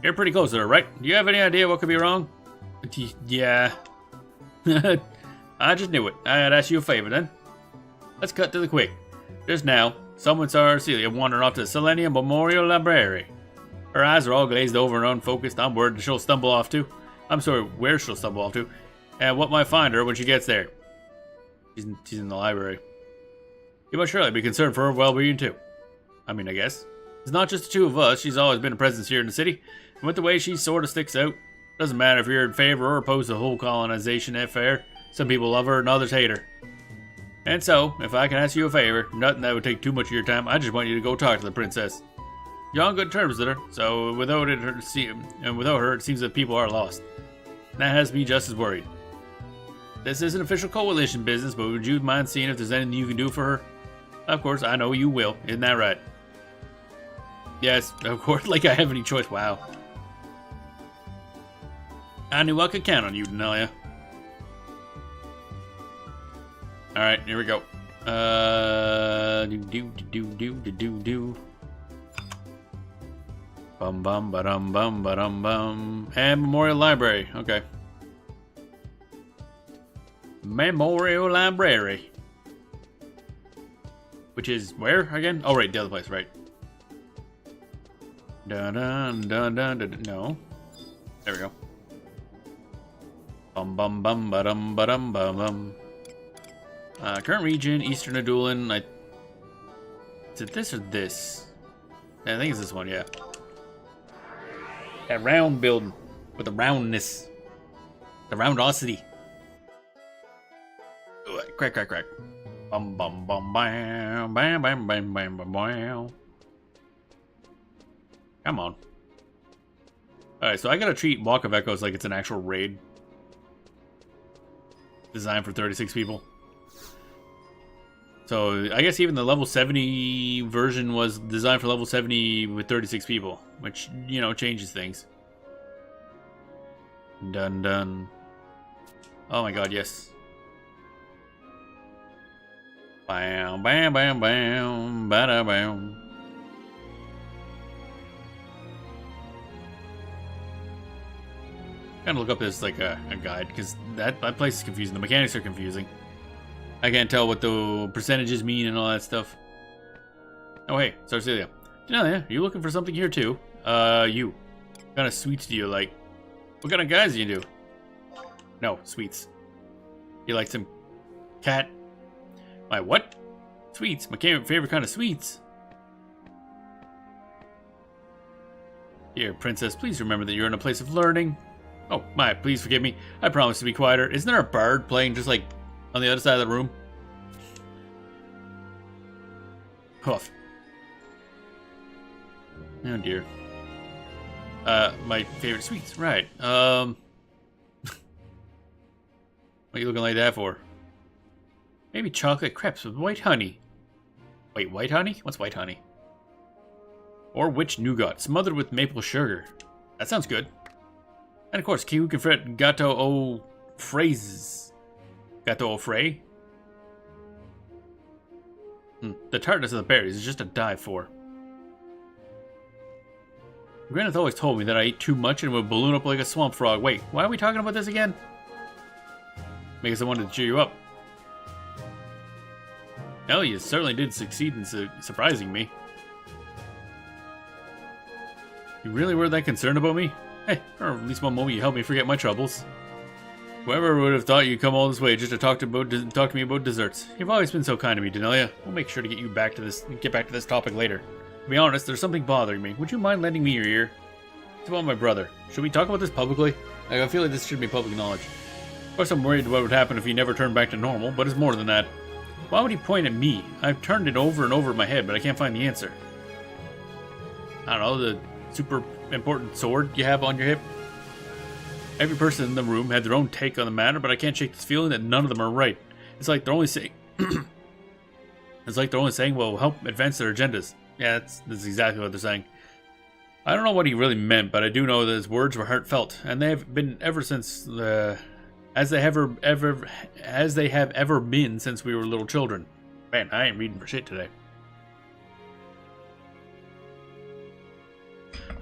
You're pretty close to her, right? Do you have any idea what could be wrong? Yeah. I just knew it. I'd ask you a favor then. Let's cut to the quick. Just now, someone saw Arcelia wandering off to the Selenium Memorial Library. Her eyes are all glazed over and unfocused. I'm worried she'll stumble off to. I'm sorry, where she'll stumble off to. And what might find her when she gets there. She's in the library. You must surely be concerned for her well-being too. I mean, I guess. It's not just the two of us. She's always been a presence here in the city. And with the way she sort of sticks out, doesn't matter if you're in favor or opposed to the whole colonization affair. Some people love her and others hate her. And so, if I can ask you a favor, nothing that would take too much of your time, I just want you to go talk to the princess. You're on good terms with her, so without her, it seems that people are lost. And that has me just as worried. This isn't official coalition business, but would you mind seeing if there's anything you can do for her? Of course, I know you will. Isn't that right? Yes, of course, like I have any choice. Wow. I knew I could count on you, Denelia. Alright, here we go. Do. Bum bum ba-dum bum ba-dum bum. And Memorial Library. Okay. Memorial Library. Which is where again? Oh, right, the other place, right. Dun dun dun dun dun. No. There we go. Bum bum bum ba-dum ba-dum bum bum. Current region, Eastern Adoulin. Is it this or this? I think it's this one, yeah. That round building with the roundness. The roundosity. Ooh, crack, crack, crack. Bum bum bum bam bam bam bam bam bam bam. Come on. Alright, so I gotta treat Walk of Echoes like it's an actual raid. Designed for 36 people. So, I guess even the level 70 version was designed for level 70 with 36 people. Which, you know, changes things. Dun dun. Oh my god, yes. Bam, bam, bam, bam, bada bam. Gotta look up this like a guide, because that place is confusing. The mechanics are confusing. I can't tell what the percentages mean and all that stuff. Oh hey, Sarcelia. Denelia, are you looking for something here too? You. What kind of sweets do you like? What kind of guys do you do? No, sweets. You like some cat? My what? Sweets. My favorite kind of sweets. Dear princess, please remember that you're in a place of learning. Oh, my, please forgive me. I promise to be quieter. Isn't there a bard playing just like on the other side of the room? Huff. Oh dear. My favorite sweets, right. What are you looking like that for? Maybe chocolate crepes with white honey. Wait, white honey? What's white honey? Or witch nougat, smothered with maple sugar. That sounds good. And of course, kiwi confit gâteau au fraises. Gâteau au frais? The tartness of the berries is just a dive for. Granith always told me that I ate too much and would balloon up like a swamp frog. Wait, why are we talking about this again? Because I wanted to cheer you up. Hell, you certainly did succeed in surprising me. You really were that concerned about me? Hey, or at least one moment you helped me forget my troubles. Whoever would have thought you'd come all this way just to talk to me about desserts. You've always been so kind to me, Denelia. We'll make sure to get back to this topic later. To be honest, there's something bothering me. Would you mind lending me your ear? It's about my brother. Should we talk about this publicly? I feel like this should be public knowledge. Of course, I'm worried what would happen if he never turned back to normal, but it's more than that. Why would he point at me? I've turned it over and over in my head, but I can't find the answer. I don't know, the super important sword you have on your hip? Every person in the room had their own take on the matter, but I can't shake this feeling that none of them are right. It's like they're only saying... what will help advance their agendas. Yeah, that's exactly what they're saying. I don't know what he really meant, but I do know that his words were heartfelt, and they have been ever since as they have ever been since we were little children. Man, I ain't reading for shit today.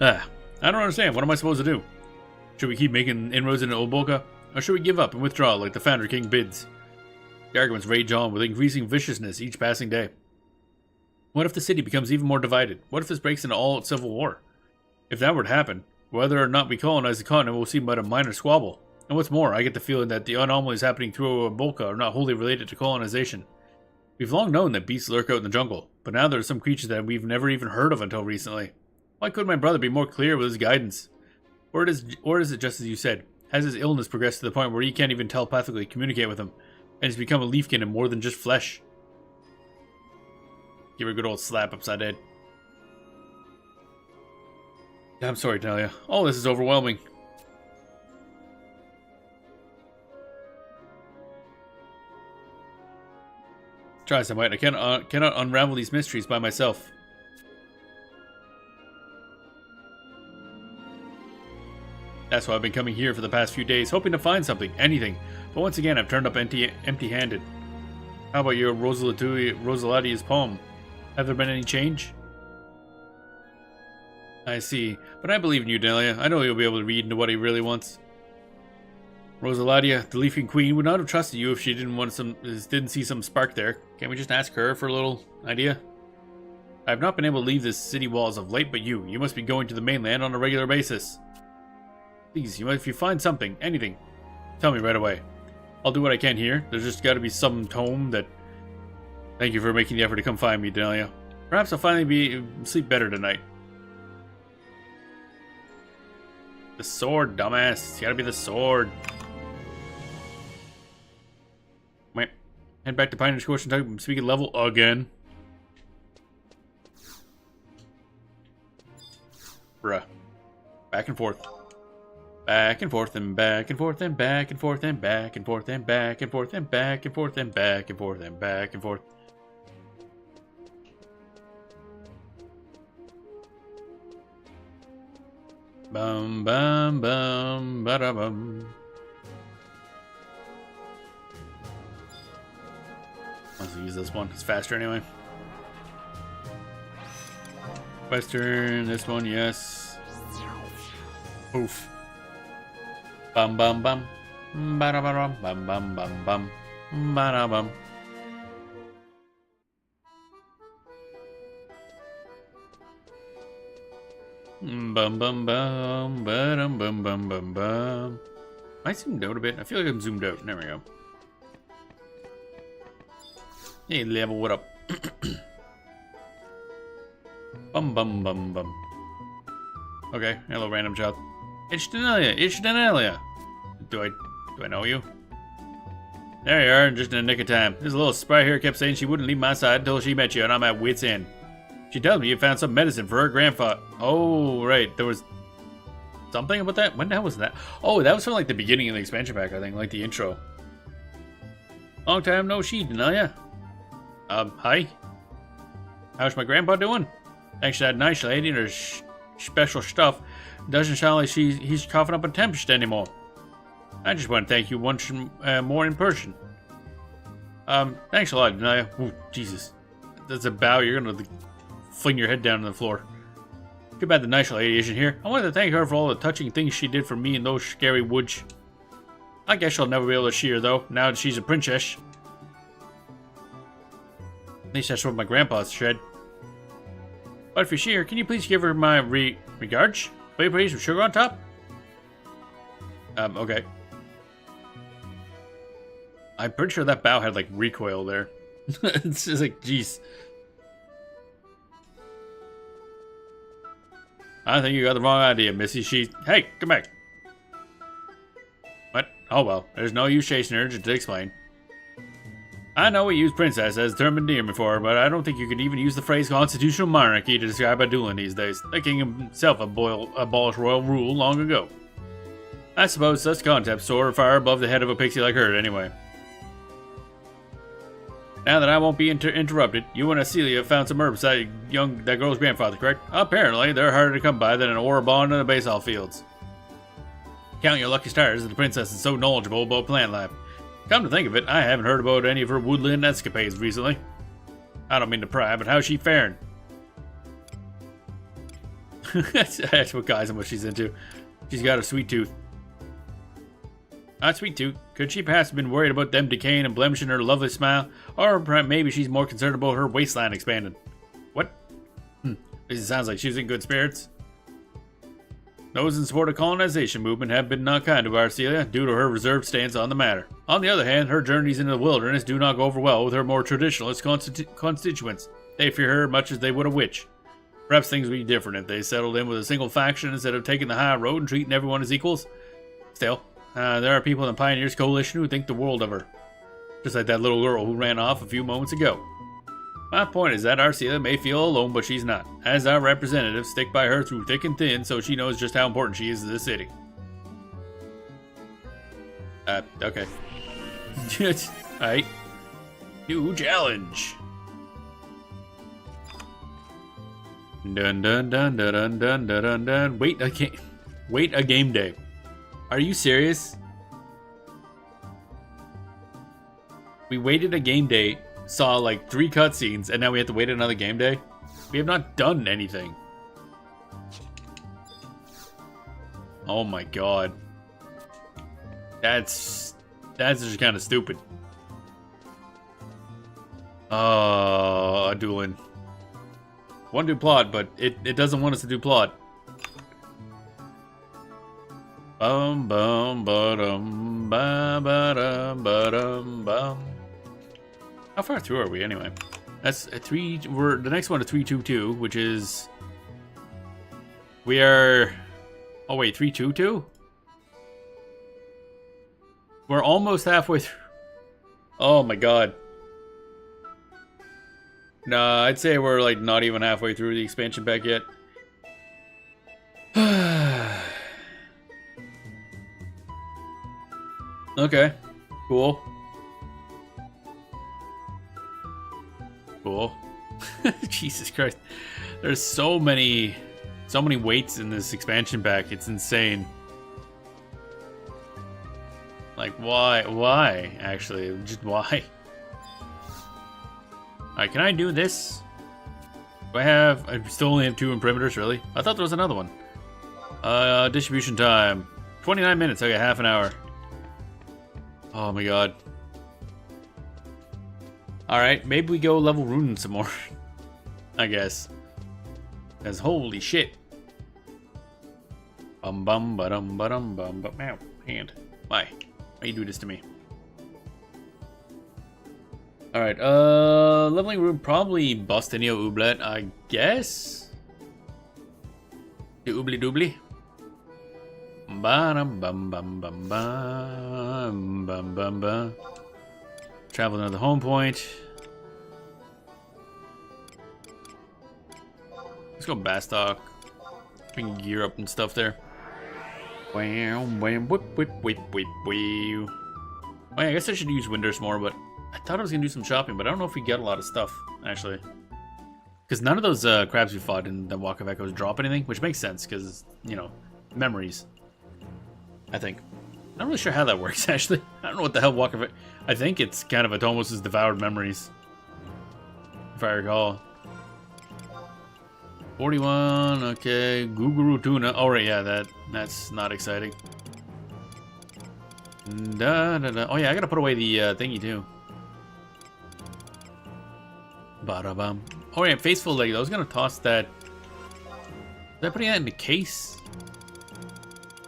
I don't understand. What am I supposed to do? Should we keep making inroads into Obolka, or should we give up and withdraw like the Founder King bids? The arguments rage on with increasing viciousness each passing day. What if the city becomes even more divided? What if this breaks into all-out civil war? If that were to happen, whether or not we colonize the continent will seem but a minor squabble. And what's more, I get the feeling that the anomalies happening through Obolka are not wholly related to colonization. We've long known that beasts lurk out in the jungle, but now there are some creatures that we've never even heard of until recently. Why couldn't my brother be more clear with his guidance? Or is it just as you said? Has his illness progressed to the point where he can't even telepathically communicate with him, and he's become a leafkin and more than just flesh? Give her a good old slap upside the head. I'm sorry, Talia. All this is overwhelming. Try as I might, I cannot unravel these mysteries by myself. That's why I've been coming here for the past few days, hoping to find something, anything. But once again, I've turned up empty-handed. How about your Rosaladia's poem? Have there been any change? I see, but I believe in you, Delia. I know you'll be able to read into what he really wants. Rosaladia, the Leafing Queen, would not have trusted you if she didn't see some spark there. Can't we just ask her for a little idea? I have not been able to leave the city walls of late, but you must be going to the mainland on a regular basis. Please, if you find something, anything, tell me right away. I'll do what I can here. There's just got to be some tome that... Thank you for making the effort to come find me, Delia. Perhaps I'll finally sleep better tonight. The sword, dumbass. It's gotta be the sword. Wait. Head back to Pioneer's Course and talk speaking level again. Bruh. Back and forth. Back and forth and back and forth and back and forth and back and forth and back and forth and back and forth and back and forth and back and forth. Bum bum bum ba bum. Let's use this one. It's faster anyway. Western, this one, yes. Oof. Bum bum bum. Ba da bum bum bum bum bum. Ba da bum. Bum bum bum ba-dum bum bum bum bum. Am I zoomed out a bit? I feel like I'm zoomed out. There we go. Hey, level, what up? Bum bum bum bum. Okay, hello, random child. It's Denelia. It's Denelia. Do I know you? There you are, just in the nick of time. This little spry here kept saying she wouldn't leave my side until she met you, and I'm at wit's end. She tells me you found some medicine for her grandfather. Oh, right. There was something about that? When the hell was that? Oh, that was from like the beginning of the expansion pack, I think, like the intro. Long time no see, Denelia. Hi. How's my grandpa doing? Thanks to that nice lady and her special stuff. Doesn't sound like he's coughing up a tempest anymore. I just want to thank you once more in person. Thanks a lot, Denelia. Ooh, Jesus. That's a bow. You're gonna fling your head down on the floor. Too bad the nice lady isn't here. I wanted to thank her for all the touching things she did for me in those scary woods. I guess I'll never be able to see her, though, now that she's a princess. At least that's what my grandpa said. But if you see her, can you please give her my regards? Baby please with sugar on top? Okay. I'm pretty sure that bow had, like, recoil there. It's just like, jeez. I think you got the wrong idea, Missy. Hey, come back. What? Oh, well. There's no use chasing her, just to explain. I know we use princess as a term of endearment before, but I don't think you could even use the phrase constitutional monarchy to describe Adoulin these days. The king himself abolished royal rule long ago. I suppose such concepts soar far above the head of a pixie like her, anyway. Now that I won't be interrupted, you and Celia found some herbs that girl's grandfather, correct? Apparently, they're harder to come by than an ore bond in the baseball fields. Count your lucky stars that the princess is so knowledgeable about plant life. Come to think of it, I haven't heard about any of her woodland escapades recently. I don't mean to pry, but how's she faring? That's what guys and what she's into. She's got a sweet tooth. Not sweet tooth. Could she perhaps have been worried about them decaying and blemishing her lovely smile? Or perhaps maybe she's more concerned about her waistline expanding. What? This sounds like she's in good spirits. Those in support of colonization movement have been not kind to Arcelia due to her reserved stance on the matter. On the other hand, her journeys into the wilderness do not go over well with her more traditionalist constituents. They fear her much as they would a witch. Perhaps things would be different if they settled in with a single faction instead of taking the high road and treating everyone as equals. Still, there are people in the Pioneers Coalition who think the world of her. Just like that little girl who ran off a few moments ago. My point is that Arcelia may feel alone, but she's not. As our representatives, stick by her through thick and thin so she knows just how important she is to this city. Okay. Alright. New challenge. Dun dun dun dun dun dun dun dun. Wait a game day. Are you serious? We waited a game day, saw like 3 cutscenes, and now we have to wait another game day? We have not done anything. Oh my god. That's just kind of stupid. Adoulin. Want to do plot, but it doesn't want us to do plot. Bum bum ba-dum ba ba-dum ba-dum bum. How far through are we anyway? That's a 3. The next one is 322, which is we are. Oh wait, 322. We're almost halfway through. Oh my god. Nah, I'd say we're like not even halfway through the expansion pack yet. Okay, cool. Cool. Jesus Christ. There's so many weights in this expansion pack. It's insane. Like, why? Why, actually? Just why? Alright, can I do this? Do I still only have 2 perimeters, really? I thought there was another one. Distribution time. 29 minutes, okay, half an hour. Oh my god. Alright, maybe we go level Rune some more. I guess. Because holy shit. Bum bum ba-dum ba-dum bum bum. Ow, hand. Why? Why you do this to me? Alright, leveling Rune probably Bostonio Ooblet, I guess? The Oobly Doobly? Ba-dum bum bum bum bum bum bum bum. Travel to another home point. Let's go Bastock. We can gear up and stuff there. Wham, wham, whip, whip, whip, whip, whip. Oh yeah, I guess I should use Windurst more, but I thought I was gonna do some shopping, but I don't know if we get a lot of stuff, actually. Because none of those crabs we fought in the Walk of Echoes drop anything, which makes sense, because, you know, memories. I think. I'm not really sure how that works, actually. I don't know what the hell Walk of Echoes... I think it's kind of Atomos' devoured memories. If I recall. 41, okay. Guguru Tuna. Oh, right, yeah, that's not exciting. Da, da, da. Oh, yeah, I gotta put away the thingy, too. Ba-da-bum. Oh, yeah, Faithful Leg. I was gonna toss that. Did I put that in the case?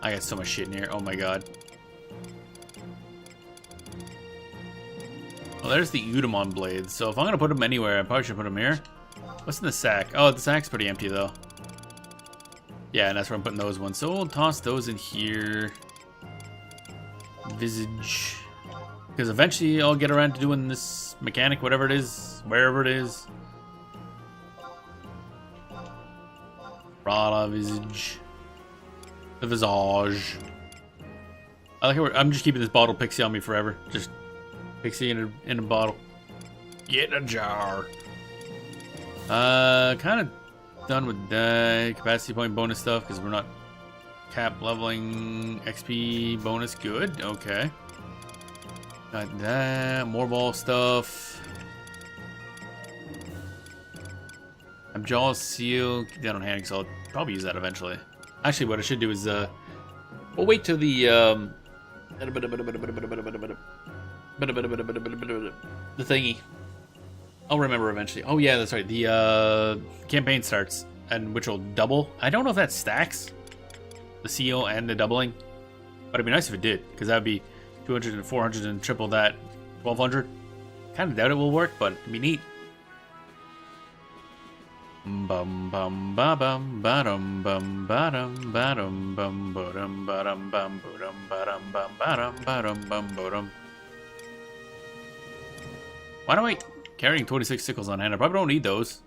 I got so much shit in here. Oh, my god. Well, there's the Udamon blades. So if I'm gonna put them anywhere, I probably should put them here. What's in the sack? Oh, the sack's pretty empty though. Yeah, and that's where I'm putting those ones. So we'll toss those in here. Visage. Because eventually I'll get around to doing this mechanic, whatever it is, wherever it is. Rada Visage. The Visage. I like how I'm just keeping this bottle Pixie on me forever. Just Pixie in a bottle. Get in a jar. Kind of done with the capacity point bonus stuff because we're not cap leveling XP bonus. Good. Okay. Got that. More ball stuff. I'm Jaws Seal. Keep that on hand because I'll probably use that eventually. Actually, what I should do is we'll wait till the thingy. I'll remember eventually. Oh yeah, that's right. The campaign starts, and which will double. I don't know if that stacks the seal and the doubling, but it'd be nice if it did, because that'd be 200 and 400 and triple that, 1200. Kind of doubt it will work, but it'd be neat. Bum bum ba bum ba dum bum ba dum ba dum bum ba dum ba dum bum ba dum ba dum bum ba dum ba dum bum ba dum. Why am I carrying 26 sickles on hand? I probably don't need those.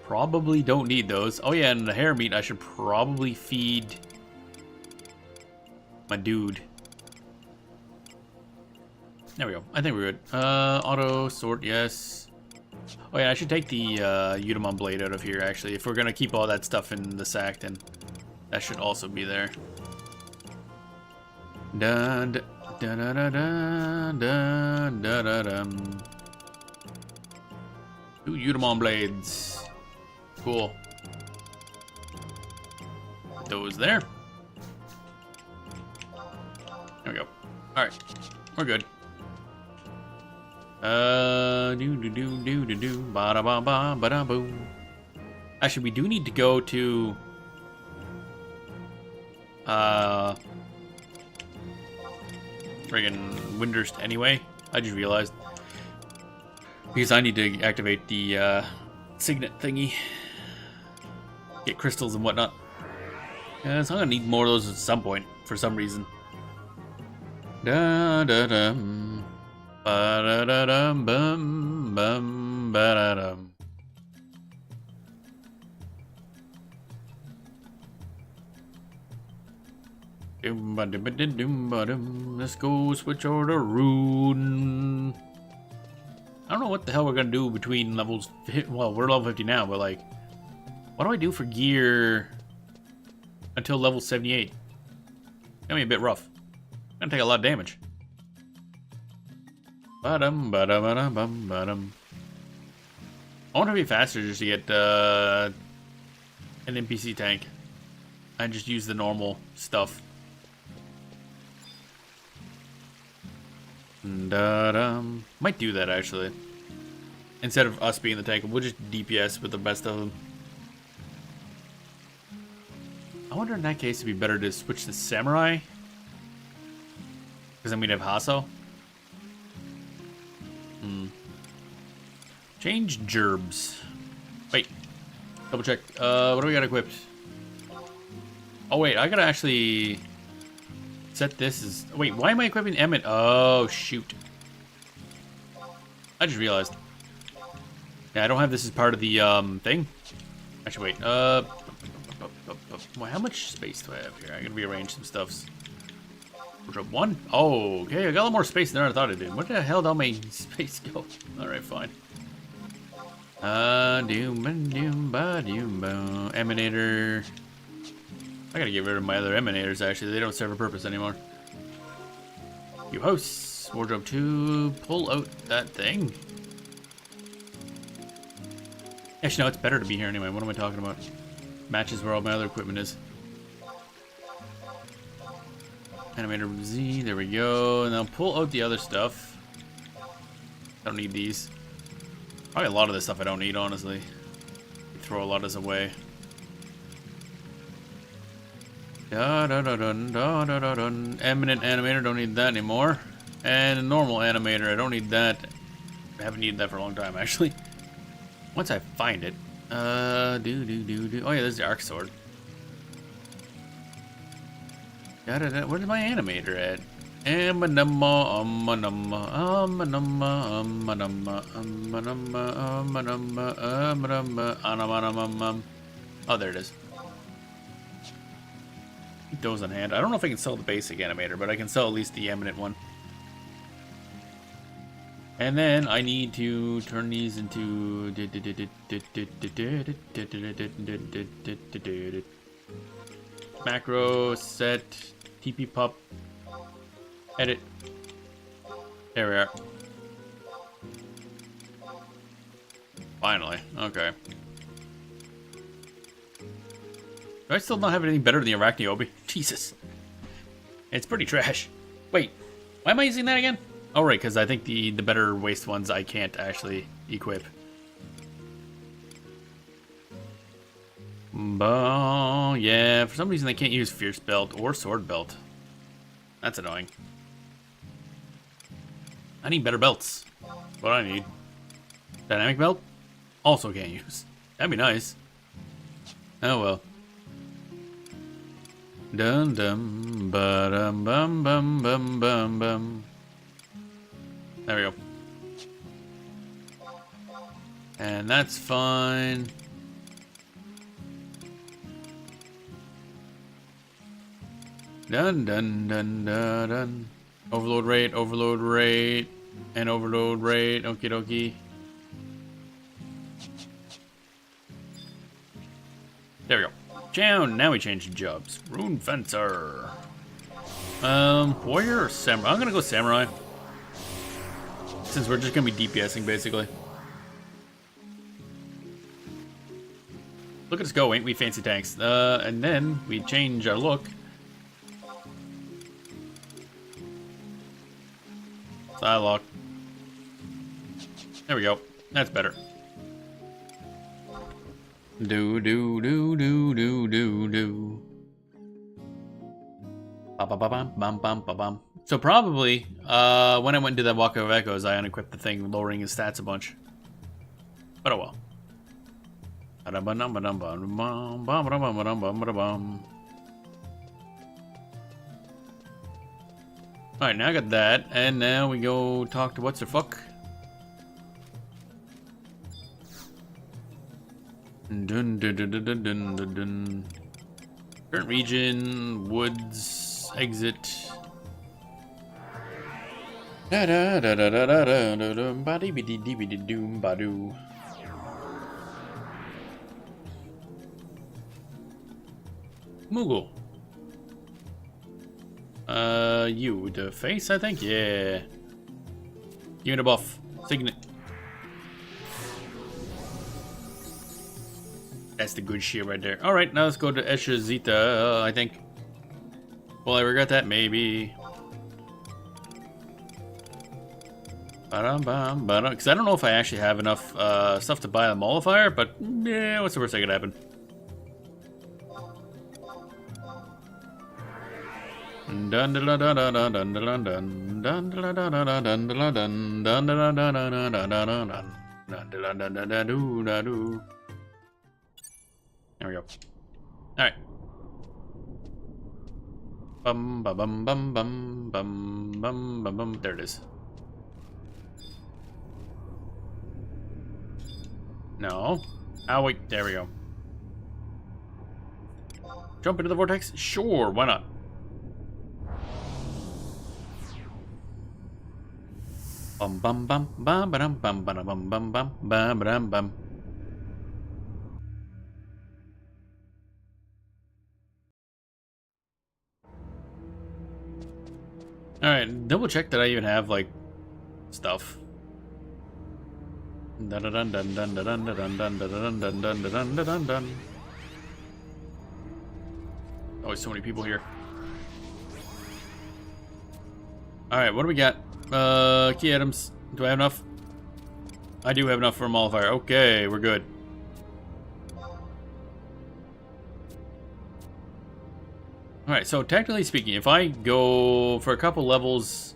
Probably don't need those. Oh yeah, and the hair meat I should probably feed my dude. There we go. I think we're good. Auto sort, yes. Oh yeah, I should take the Udamon blade out of here actually. If we're gonna keep all that stuff in the sack, then that should also be there. Dun dun dun dun dun dun dun dun. Two Udamon blades. Cool. Put those there. There we go. Alright. We're good. Ba da ba ba ba da boom. Actually, we do need to go to friggin' Windurst anyway. I just realized because I need to activate the signet thingy, get crystals and whatnot. So I'm gonna need more of those at some point for some reason. Da da dum. Ba-da-da-dum, bum, bum, ba-da-dum. Let's go switch over to Rune. I don't know what the hell we're gonna do between levels. Well, we're level 50 now, but like, what do I do for gear until level 78? Gonna be a bit rough. Gonna take a lot of damage. Ba-dum, ba-dum, ba-dum, bum, ba-dum. I want to be faster just to get an NPC tank and just use the normal stuff. Da-dum. Might do that actually. Instead of us being the tank, we'll just DPS with the best of them. I wonder in that case it'd be better to switch to Samurai. Because then we'd have Hasso. Change gerbs. Wait. Double check. What do we got equipped? Oh wait, I gotta actually set this as. Wait, why am I equipping Emmett? Oh shoot. I just realized. Yeah, I don't have this as part of the thing. Actually, wait. How much space do I have here? I gotta rearrange some stuffs. Drop one. Oh, okay. I got a lot more space than I thought I did. Where the hell did my space go? All right, fine. Emanator. I gotta get rid of my other emanators. Actually, they don't serve a purpose anymore. You hosts. Wardrobe 2. Pull out that thing. Actually, no, it's better to be here anyway. What am I talking about? Matches where all my other equipment is. Animator Z, there we go. And I'll pull out the other stuff. Don't need these. Probably a lot of this stuff I don't need, honestly. Throw a lot of this away. Da da da dun da da da dun. Eminent animator, don't need that anymore. And a normal animator. I don't need that. I haven't needed that for a long time, actually. Once I find it. Oh yeah, there's the arc sword. Where's my animator at? Oh, there it is. Keep those on hand. I don't know if I can sell the basic animator, but I can sell at least the eminent one. And then I need to turn these into macro set TP pup edit. There we are. Finally, okay. Do I still not have anything better than the Arachniobe? Jesus. It's pretty trash. Wait, why am I using that again? Oh, right, because I think the better waste ones I can't actually equip. Yeah, for some reason I can't use Fierce Belt or Sword Belt. That's annoying. I need better belts. What I need. Dynamic Belt? Also can't use. That'd be nice. Oh well. Dum dum ba dum bum bum bum bum bum. There we go. And that's fine. Dun dun dun dun dun. Overload rate, and overload rate. Okie dokie. There we go. Down. Now we change the jobs. Rune Fencer. Warrior or Samurai? I'm gonna go Samurai. Since we're just gonna be DPSing basically. Look at us go, ain't we fancy tanks? And then we change our look. Psylocke. There we go. That's better. Do do do do do do do. Ba ba ba bam bam bam ba bam. So probably, when I went into that Walk of Echoes, I unequipped the thing, lowering his stats a bunch. But oh well. Alright, now I got that, and now we go talk to what's her fuck. Dun, dun, dun, dun, dun, dun, dun, dun. Current region, woods, exit. Da da da da da da da da da ba dee dee dee dee doom ba doo. Moogle. You the face, I think, yeah. You in a buff, signet. That's the good shit right there. All right, now let's go to Esha Zeta. I think. Will I regret that? Maybe. Because I don't know if I actually have enough stuff to buy a mollifier, but yeah, what's the worst that could happen? Dun dun dun dun dun dun dun dun dun dun dun dun dun dun dun dun dun dun. There we go. All right. Bum bum bum bum bum bum bum bum bum. There it is. No. Oh wait, there we go. Jump into the vortex? Sure, why not? Bum bum bum bum bum bum bum bum bum bum bum bum bum. All right, double check that I even have like stuff. Dun dun dun dun dun dun dun dun dun dun dun dun dun dun dun. Always so many people here. All right, what do we got? Key items. Do I have enough? I do have enough for a mollifier. Okay, we're good. Alright, so technically speaking, if I go for a couple levels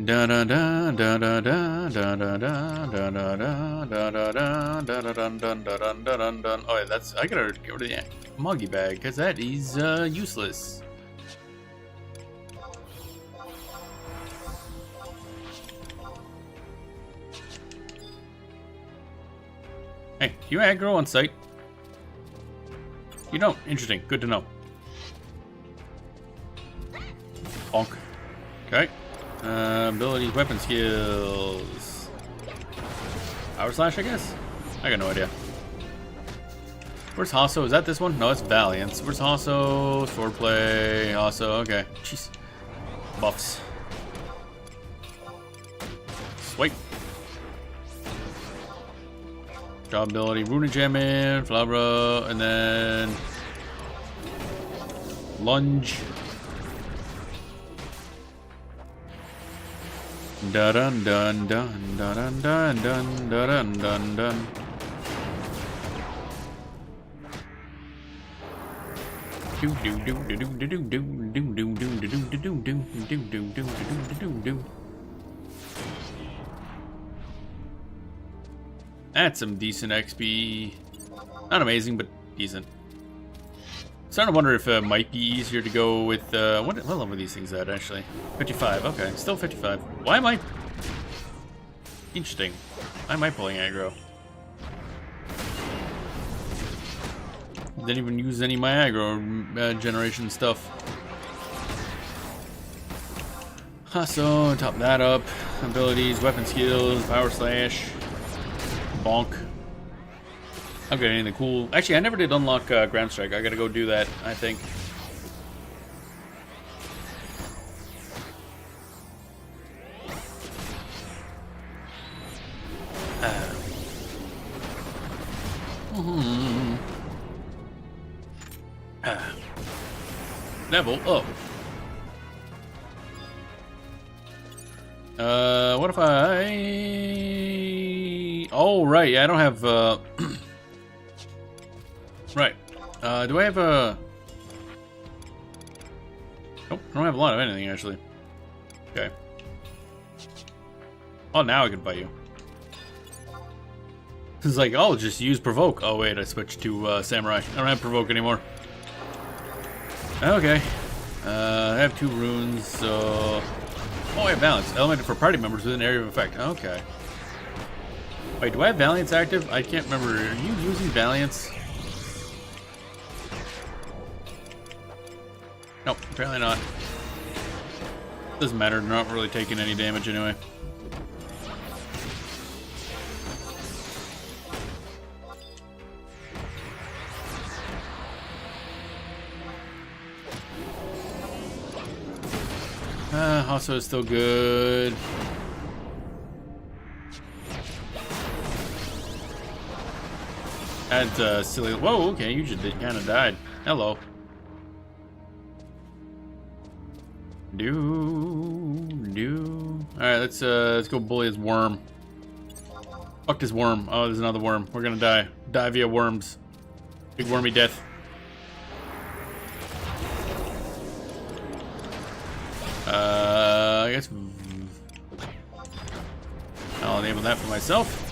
Da da da da da da da da da da da da da da da da da dun dun dun dun dun dun. Oh, yeah, that's I gotta get rid of the Moggy bag because that is useless. Hey, you aggro on sight? You don't. Interesting. Good to know. Bonk. Okay. Abilities, weapon skills. Power slash, I guess? I got no idea. Where's Hasso? Is that this one? No, it's Valiance. Where's Hasso? Swordplay. Hasso. Okay. Jeez. Buffs. Swipe. Job ability, Runagemin, Flabra, and then Lunge. Da dun dun dun dun dun dun dun dun dun. Do do do do do do do do do do do do do do do do do do. That's some decent XP. Not amazing, but decent. Starting to wonder if it might be easier to go with what level are these things at actually? 55. Okay, still 55. Why am I? Interesting. Why am I pulling aggro? Didn't even use any of my aggro generation stuff. So top that up. Abilities, weapon skills, power slash, bonk. I'm getting anything cool. Actually, I never did unlock Ground Strike. I gotta go do that, I think. Level up. What if I... Oh, right, yeah, I don't have, Right. Do I have a... Nope, I don't have a lot of anything, actually. Okay. Oh, now I can fight you. It's like, oh, just use Provoke. Oh, wait, I switched to Samurai. I don't have Provoke anymore. Okay. I have 2 runes, so... Oh, I have Balance. Elemented for party members within area of effect. Okay. Wait, do I have Valiance active? I can't remember. Are you using Valiance? Nope, apparently not. Doesn't matter, they're not really taking any damage anyway. Hasso is still good. That's silly. Whoa, okay, you just kind of died. Hello. Alright, let's go bully his worm. Fuck this worm. Oh, there's another worm. We're gonna die. Die via worms. Big wormy death. I guess I'll enable that for myself.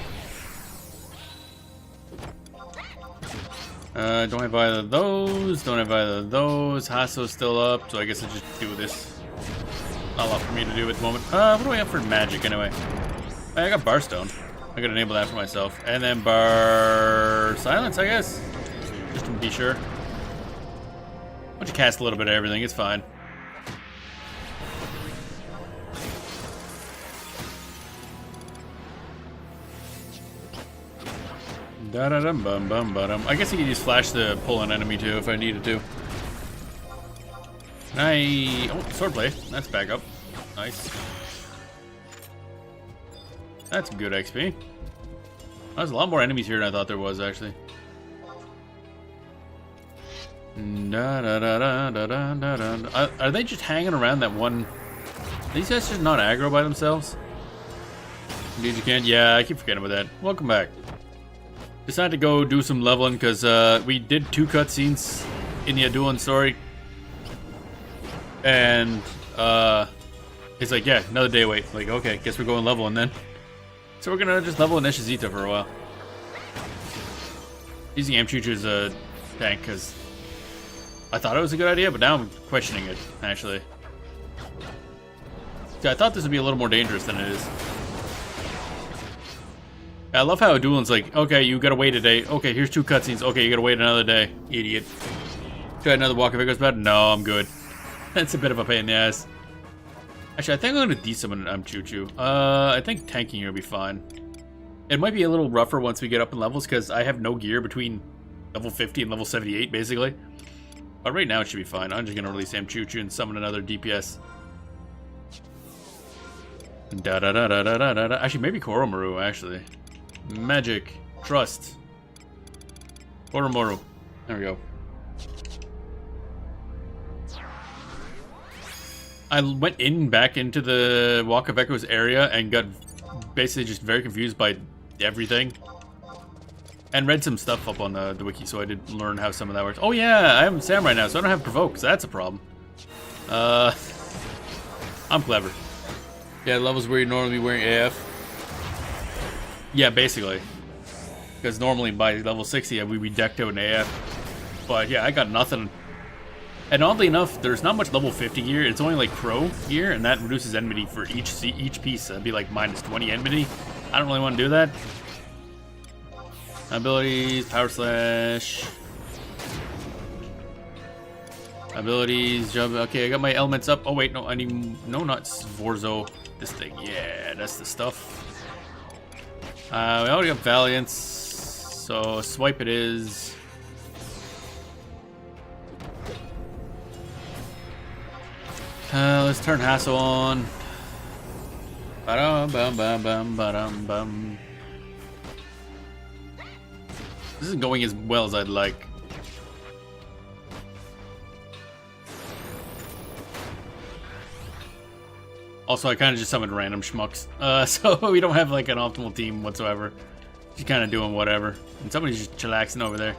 Don't have either of those. Don't have either of those. Hasso's still up, so I guess I'll just do this. Not a lot for me to do at the moment. What do I have for magic anyway? I got Barstone. I gotta enable that for myself. And then Bar Silence, I guess. Just to be sure. Why don't you cast a little bit of everything? It's fine. Da-da-dum-bum-bum-ba-dum. I guess I could use Flash to pull an enemy too if I needed to. Oh, swordplay. That's back up. Nice. That's good XP. There's a lot more enemies here than I thought there was, actually. Are they just hanging around that one? Are these guys just not aggro by themselves? Indeed you can. Yeah, I keep forgetting about that. Welcome back. Decided to go do some leveling because we did 2 cutscenes in the Adoulin story. And It's like, yeah, another day wait. Like, okay, guess we're going leveling then. So we're gonna just level Neshizita for a while. Using Amchuchu as a tank, because I thought it was a good idea, but now I'm questioning it, actually. See, I thought this would be a little more dangerous than it is. I love how Adoulin's like, okay, you gotta wait a day. Okay, here's 2 cutscenes. Okay, you gotta wait another day. Idiot. Try another walk if it goes bad? No, I'm good. That's a bit of a pain in the ass. Actually, I think I'm gonna desummon Amchuchu. I think tanking here will be fine. It might be a little rougher once we get up in levels, because I have no gear between level 50 and level 78, basically. But right now it should be fine. I'm just gonna release Amchuchu and summon another DPS. Da-da-da-da-da-da-da. Actually, maybe Koromaru, actually. Magic. Trust. Koromaru. There we go. I went back into the Walk of Echoes area and got basically just very confused by everything. And read some stuff up on the wiki, so I did learn how some of that works. Oh yeah, I am Samurai now, so I don't have Provoke, so that's a problem. I'm clever. Yeah, levels where you're normally wearing AF. Yeah, basically. Because normally by level 60, we'd be decked out in AF. But yeah, I got nothing. And oddly enough, there's not much level 50 gear. It's only like Crow gear, and that reduces enmity for each piece. That'd be like minus 20 enmity. I don't really want to do that. Abilities, Power Slash. Abilities, jump. Okay, I got my elements up. Oh wait, no, I need not Sforzo. This thing, yeah, that's the stuff. We already have Valiance, so swipe it is. Let's turn Hassle on. Ba-dum, bum, bum, bum, ba-dum, bum. This isn't going as well as I'd like. Also, I kind of just summoned random schmucks. So we don't have like an optimal team whatsoever. Just kind of doing whatever. And somebody's just chillaxing over there.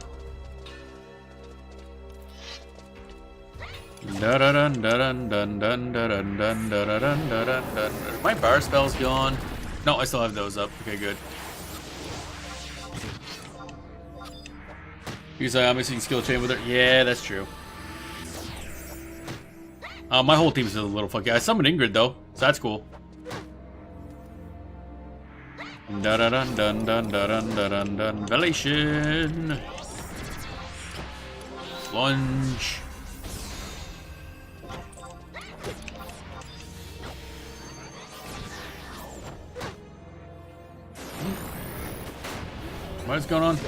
Dun dun dun dun dun dun dun dun dun dun dun dun. My bar spell's gone. No, I still have those up. Okay, good. Because I'm missing skill chain with her. Yeah, that's true. My whole team's a little funky. I summoned Ingrid though, so that's cool. Dun dun dun dun dun dun dun dun. Velation. Lunge. What is going on?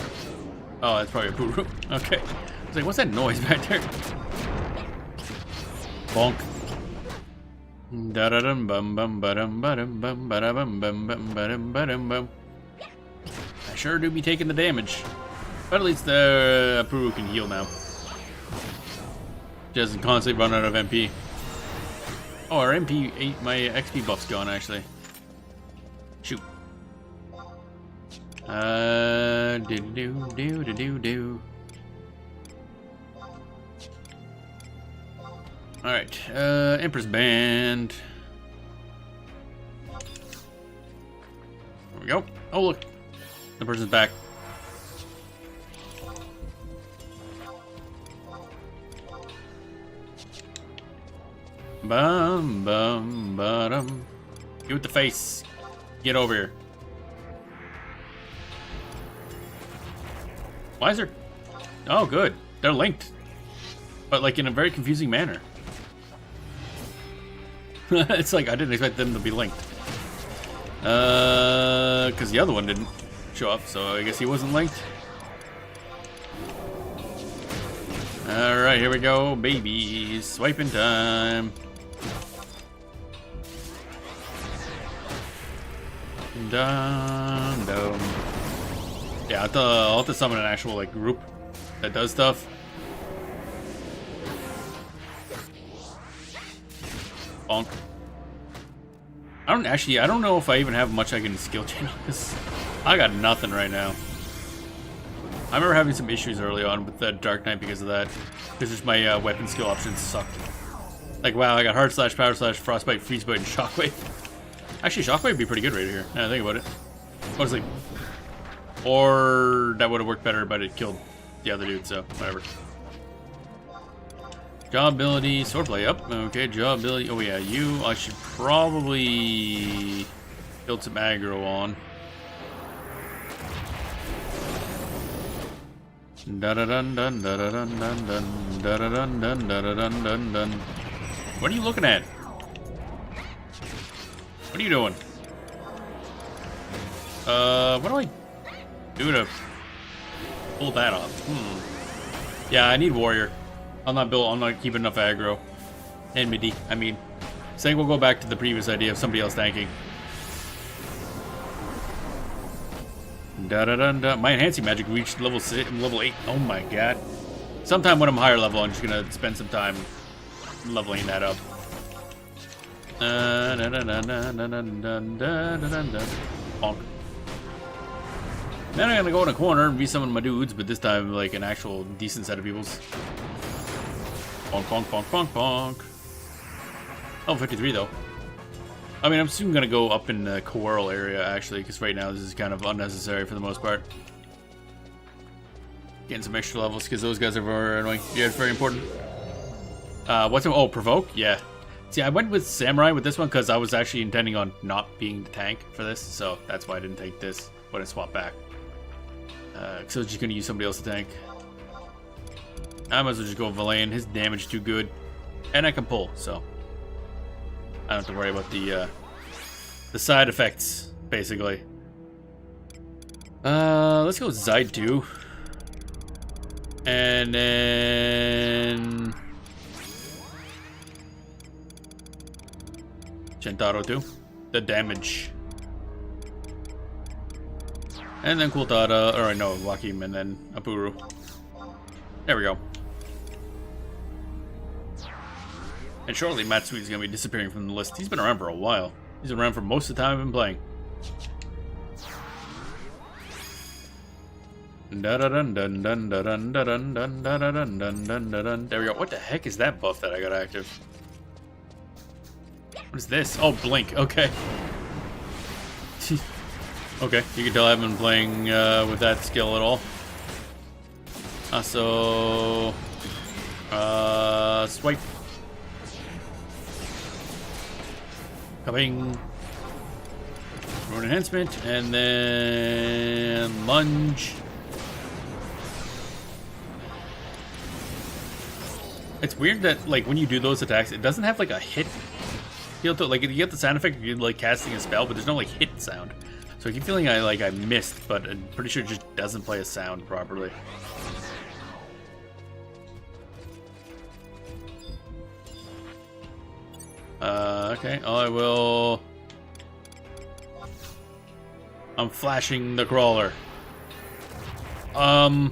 Oh, that's probably a Puru. Okay. I was like, what's that noise back there? Bonk. Da da dum bum bum ba dum ba dum bum ba da bum bum bum ba dum ba dum bum. I sure do be taking the damage. But at least the Puru can heal now. Doesn't constantly run out of MP. Oh, our MP ain't my XP buff's gone actually. Shoot. Do. Alright, Empress Band. There we go. Oh, look. The person's back. Bum, bum, ba-dum. Get with the face. Get over here. Why is there... Oh, good. They're linked. But, like, in a very confusing manner. It's like, I didn't expect them to be linked. Because the other one didn't show up, so I guess he wasn't linked. Alright, here we go, babies. Swiping time. Dum, dum. Yeah, I'll have to summon an actual like group that does stuff. Bonk. I don't know if I even have much I can skill chain on this. I got nothing right now. I remember having some issues early on with the Dark Knight because of that. Because just my weapon skill options sucked. Like, wow, I got hard slash, power slash, frostbite, freeze bite, and shockwave. Actually, shockwave would be pretty good right here. Now I think about it. Honestly. Or that would have worked better, but it killed the other dude, so whatever. Jaw ability, swordplay up. Okay, jaw ability. Oh yeah, you I should probably build some aggro on. Da da dun dun da da dun dun dun da da dun dun da da dun dun dun. What are you looking at? What are you doing? What do I do to pull that off? Yeah, I need warrior. I'm not keeping enough aggro. And midi, I mean. So I think we'll go back to the previous idea of somebody else tanking. Da da da da. My enhancing magic reached level 8. Oh my god. Sometime when I'm higher level, I'm just gonna spend some time leveling that up. Bonk. Then I'm gonna go in a corner and resummon my dudes, but this time like an actual decent set of peoples. Bonk, bonk, bonk, bonk, bonk. Oh, 53 though. I mean, I'm soon gonna go up in the Coral area actually, because right now this is kind of unnecessary for the most part. Getting some extra levels because those guys are very annoying. Yeah, it's very important. What's it? Oh, provoke? Yeah. See, I went with samurai with this one because I was actually intending on not being the tank for this, so that's why I didn't take this when I swapped back. Because I was just gonna use somebody else to tank. I might as well just go Valayan. His damage is too good, and I can pull, so I don't have to worry about the side effects, basically. Let's go Zide 2. And then Shintaro 2. The damage. And then Kultada, or no, Wakim, and then Apuru. There we go. And shortly, Matsui's gonna be disappearing from the list. He's been around for a while. He's been around for most of the time I've been playing. There we go. What the heck is that buff that I got active? What is this? Oh, blink. Okay. Okay, you can tell I haven't been playing with that skill at all. So swipe. Coming. Rune enhancement, and then lunge. It's weird that like when you do those attacks, it doesn't have like a hit feel to it. Like you get the sound effect of you like casting a spell, but there's no like hit sound. So I keep feeling I missed, but I'm pretty sure it just doesn't play a sound properly. Okay, I will. I'm flashing the crawler. Yeah,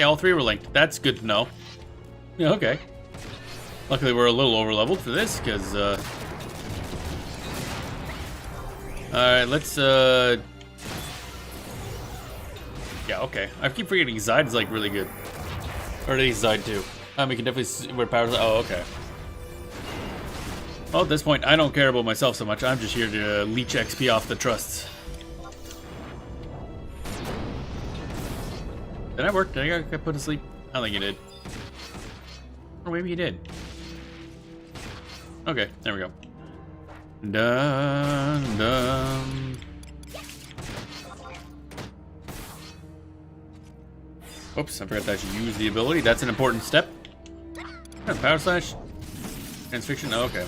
all three were linked. That's good to know. Yeah, okay. Luckily, we're a little over leveled for this, because alright, let's yeah, okay. I keep forgetting Zide's like really good. Or at least Zide 2. We can definitely see where power's. Oh, okay. Well, at this point, I don't care about myself so much. I'm just here to leech XP off the trusts. Did that work? Did I get put to sleep? I don't think you did. Or maybe you did. Okay, there we go. Dun, dun. Oops, I forgot to actually use the ability. That's an important step. Power slash. Transfixion. Oh, okay.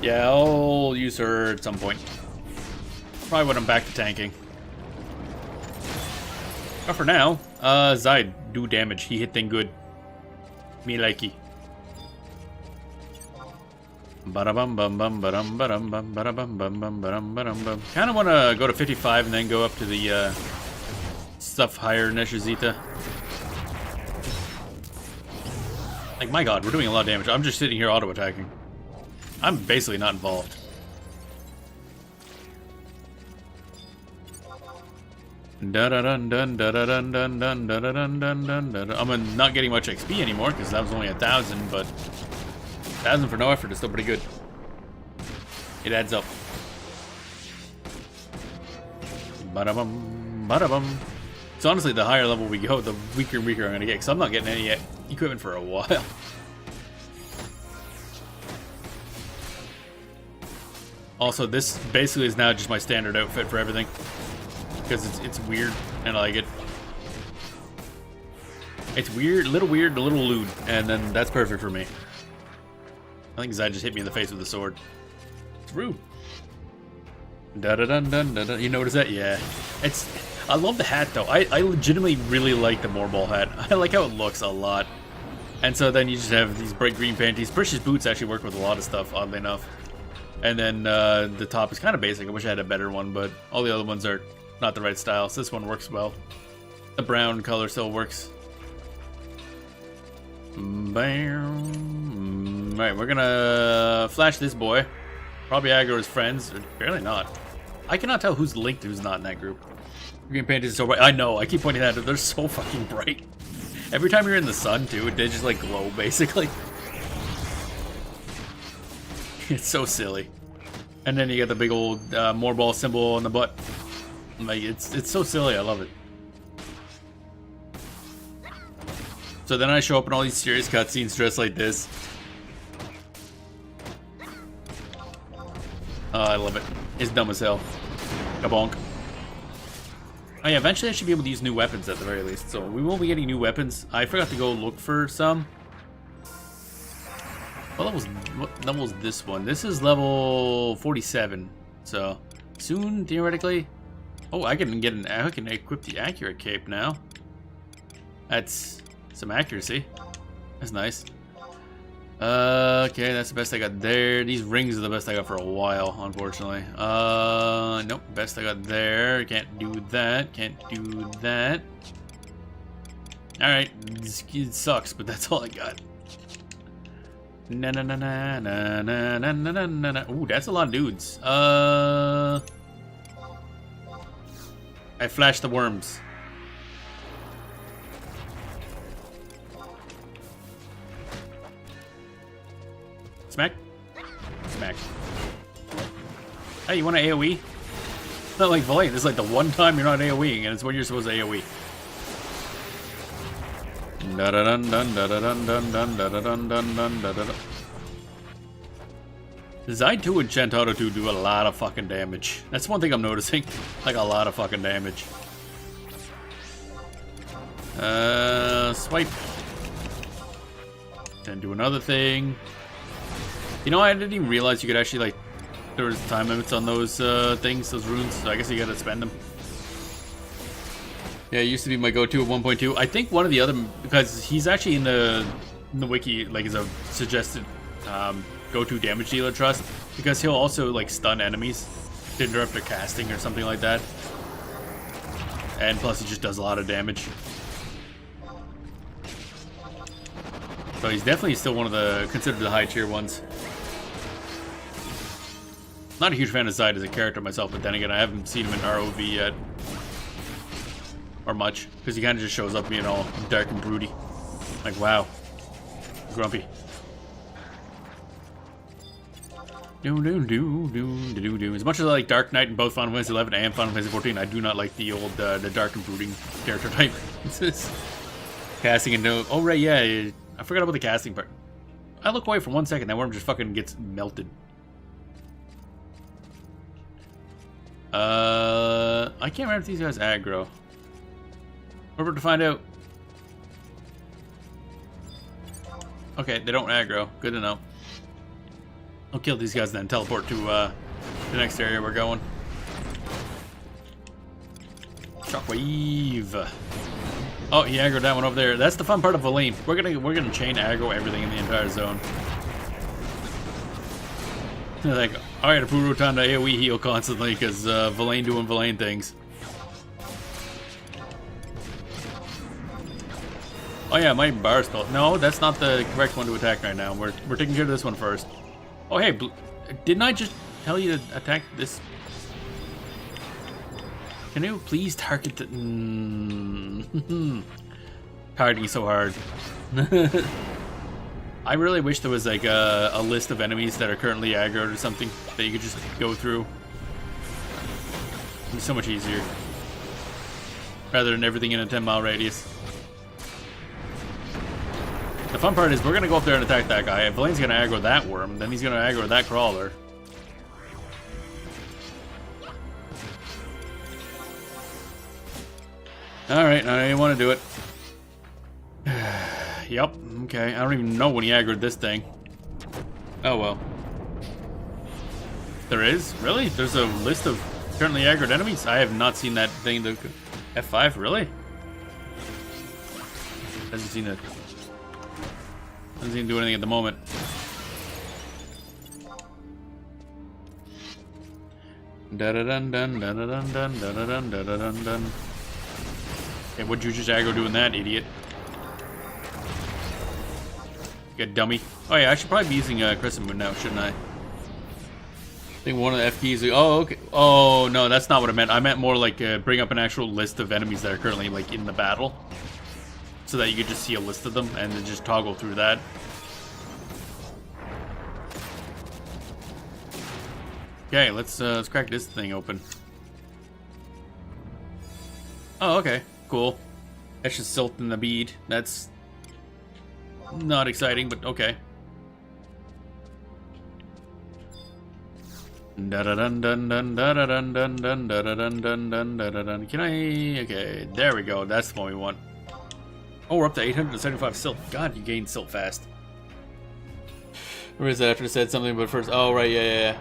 Yeah, I'll use her at some point. Probably when I'm back to tanking. But for now, Zide, do damage. He hit thing good. Me likey. Ba-da-bum bum bum ba-dum ba-dum bum ba-da-bum bum bum ba-dum ba-dum bum. Kind of want to go to 55 and then go up to the stuff higher Neshizita. Like, my god, we're doing a lot of damage. I'm just sitting here auto-attacking. I'm basically not involved. I'm not getting much XP anymore because that was only 1,000, but 1,000 for no effort is still pretty good. It adds up. Ba-da-bum, ba-da-bum. So honestly, the higher level we go, the weaker and weaker I'm gonna get, because I'm not getting any equipment for a while. Also, this basically is now just my standard outfit for everything, because it's weird and I like it. It's weird, a little lewd, and then that's perfect for me. I think Zai just hit me in the face with a sword. It's rude. Da da dun dun da da. You notice that? Yeah. I love the hat though. I legitimately really like the Moorball hat. I like how it looks a lot. And so then you just have these bright green panties. British boots actually work with a lot of stuff, oddly enough. And then the top is kind of basic. I wish I had a better one, but all the other ones are not the right style. So this one works well. The brown color still works. Bam. Alright, we're gonna flash this boy. Probably aggro his friends. Apparently not. I cannot tell who's linked, who's not in that group. Green panties are so bright. I know, I keep pointing that out. They're so fucking bright. Every time you're in the sun, too, they just like glow, basically. It's so silly. And then you get the big old Moorball symbol on the butt. Like, it's so silly, I love it. So then I show up in all these serious cutscenes dressed like this. Oh, I love it. It's dumb as hell. Kabonk. Oh yeah, eventually I should be able to use new weapons at the very least. So we won't be getting new weapons. I forgot to go look for some. What level is this one? This is level 47. So soon, theoretically. Oh, I can equip the accurate cape now. That's some accuracy. That's nice. Okay, that's the best I got there. These rings are the best I got for a while, unfortunately. Nope, best I got there. Can't do that. Can't do that. Alright, it sucks, but that's all I got. Na na na na na na na na na na. Ooh, that's a lot of dudes. I flashed the worms. Smack. Smack. Hey, you want an AoE? It's not like Valet. This is like the one time you're not AoEing, and it's when you're supposed to AoE. Da da dun dun da da dun dun dun da da dun dun dun da da. Zai 2 and Chantado 2 do a lot of fucking damage. That's one thing I'm noticing. Like a lot of fucking damage. Swipe. And do another thing. You know, I didn't even realize you could actually, like, there was time limits on those things, those runes, so I guess you gotta spend them. Yeah, it used to be my go-to at 1.2. I think one of the other, because he's actually in the wiki, like, as a suggested go-to damage dealer trust, because he'll also, like, stun enemies to interrupt their casting or something like that. And plus, he just does a lot of damage. So he's definitely still one of the, considered the high-tier ones. Not a huge fan of Zide as a character myself, but then again, I haven't seen him in ROV yet. Or much, because he kind of just shows up being all dark and broody. Like, wow. Grumpy. As much as I like Dark Knight in both Final Fantasy 11 and Final Fantasy 14, I do not like the old, the dark and brooding character type. Casting into... Oh, right, yeah. I forgot about the casting part. I look away for 1 second, that worm just fucking gets melted. I can't remember if these guys aggro. We're about to find out. Okay, they don't aggro. Good to know. I'll kill these guys and then teleport to the next area we're going. Shockwave. Oh, he aggroed that one over there. That's the fun part of Valine. We're gonna chain aggro everything in the entire zone. They're like, alright, Apuro time to AoE heal constantly because Valine doing Valine things. Oh yeah, my bar spell. No, that's not the correct one to attack right now. We're taking care of this one first. Oh hey, didn't I just tell you to attack this? Can you please target the... Targeting so hard. I really wish there was like a list of enemies that are currently aggroed or something that you could just go through. It'd be so much easier. Rather than everything in a 10-mile radius. The fun part is we're going to go up there and attack that guy. If Elaine's going to aggro that worm, then he's going to aggro that crawler. Alright, now you want to do it. Yep, okay. I don't even know when he aggroed this thing. Oh well. There is? Really? There's a list of currently aggroed enemies? I have not seen that thing. F5, really? Hasn't seen it. Doesn't even do anything at the moment. Da da dun dun da da dun dun da da dun da da dun dun. Okay, what'd you just aggro doing that, idiot? You dummy. Oh yeah, I should probably be using Crescent Moon now, shouldn't I? I think one of the F keys. Oh, okay. Oh no, that's not what I meant. I meant more like bring up an actual list of enemies that are currently like in the battle, so that you could just see a list of them and then just toggle through that. Okay, let's crack this thing open. Oh, okay, cool. That's just silt in the bead. That's not exciting, but okay. Da da dun dun dun da da dun dun dun da da dun dun dun da da dun. Can I? Okay, there we go. That's the one we want. Oh, we're up to 875 silt. God, you gained silt fast. Where is that after I said something, but first? Oh, right, yeah.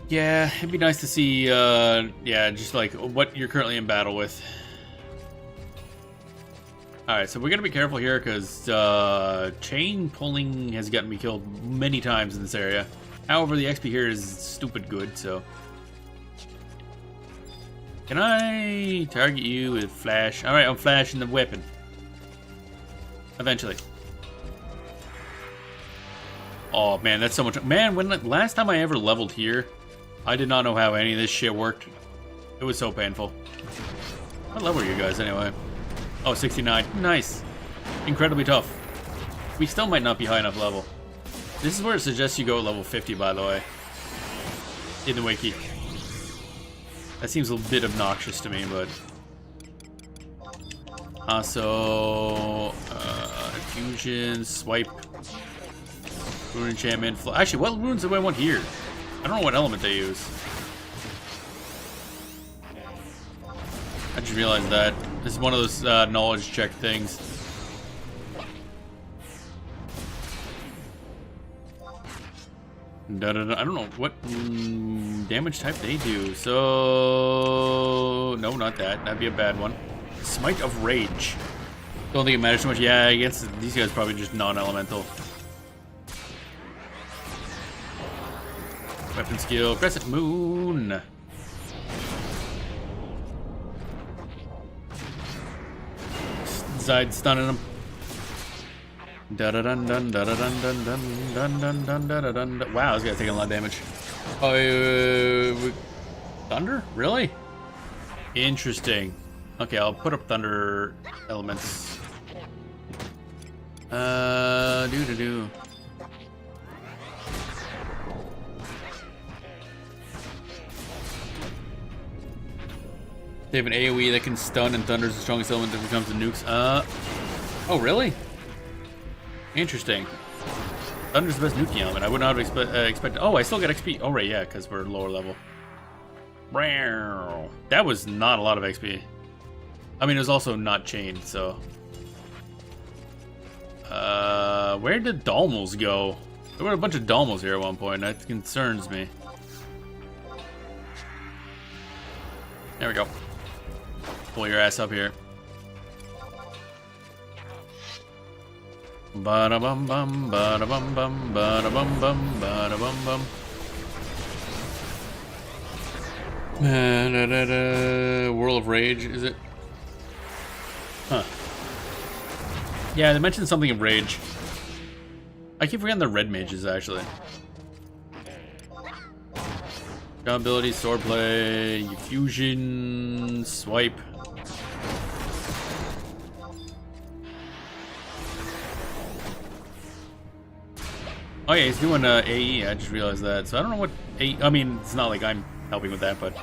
Yeah, it'd be nice to see, yeah, just like what you're currently in battle with. Alright, so we're gonna be careful here because chain pulling has gotten me killed many times in this area. However, the XP here is stupid good, so. Can I target you with flash? Alright, I'm flashing the weapon. Eventually. Oh man, that's so much. Man, when last time I ever leveled here, I did not know how any of this shit worked. It was so painful. What level are you guys anyway? Oh, 69. Nice. Incredibly tough. We still might not be high enough level. This is where it suggests you go at level 50, by the way. In the wiki. That seems a bit obnoxious to me, but... Also... fusion, swipe... Rune enchantment... Actually, what runes do I want here? I don't know what element they use. I just realized that. This is one of those knowledge check things. I don't know what damage type they do. So... No, not that. That'd be a bad one. Smite of Rage. Don't think it matters too much. Yeah, I guess these guys probably just non-elemental. Weapon skill, Crescent Moon. Side stunning him. Da da dun dun da da dun dun dun dun dun dun da da dun. Wow, this guy's taking a lot of damage. Oh, thunder? Really? Interesting. Okay, I'll put up thunder elements. Do. They have an AoE that can stun, and Thunder's the strongest element that becomes the nukes. Oh, really? Interesting. Thunder's the best nuking element. I would not have expect. Oh, I still get XP. Oh, right, yeah, because we're lower level. That was not a lot of XP. I mean, it was also not chained, so. Where did Dalmals go? There were a bunch of Dalmals here at one point. That concerns me. There we go. Pull your ass up here. Bada bum bum, bada bum bum, bada bum bum, bada bum bum. Whirl of Rage, is it? Huh. Yeah, they mentioned something of Rage. I keep forgetting the red mages, actually. Got ability, swordplay, fusion, swipe. Oh yeah, he's doing AE. I just realized that. So I don't know what AE. I mean, it's not like I'm helping with that, but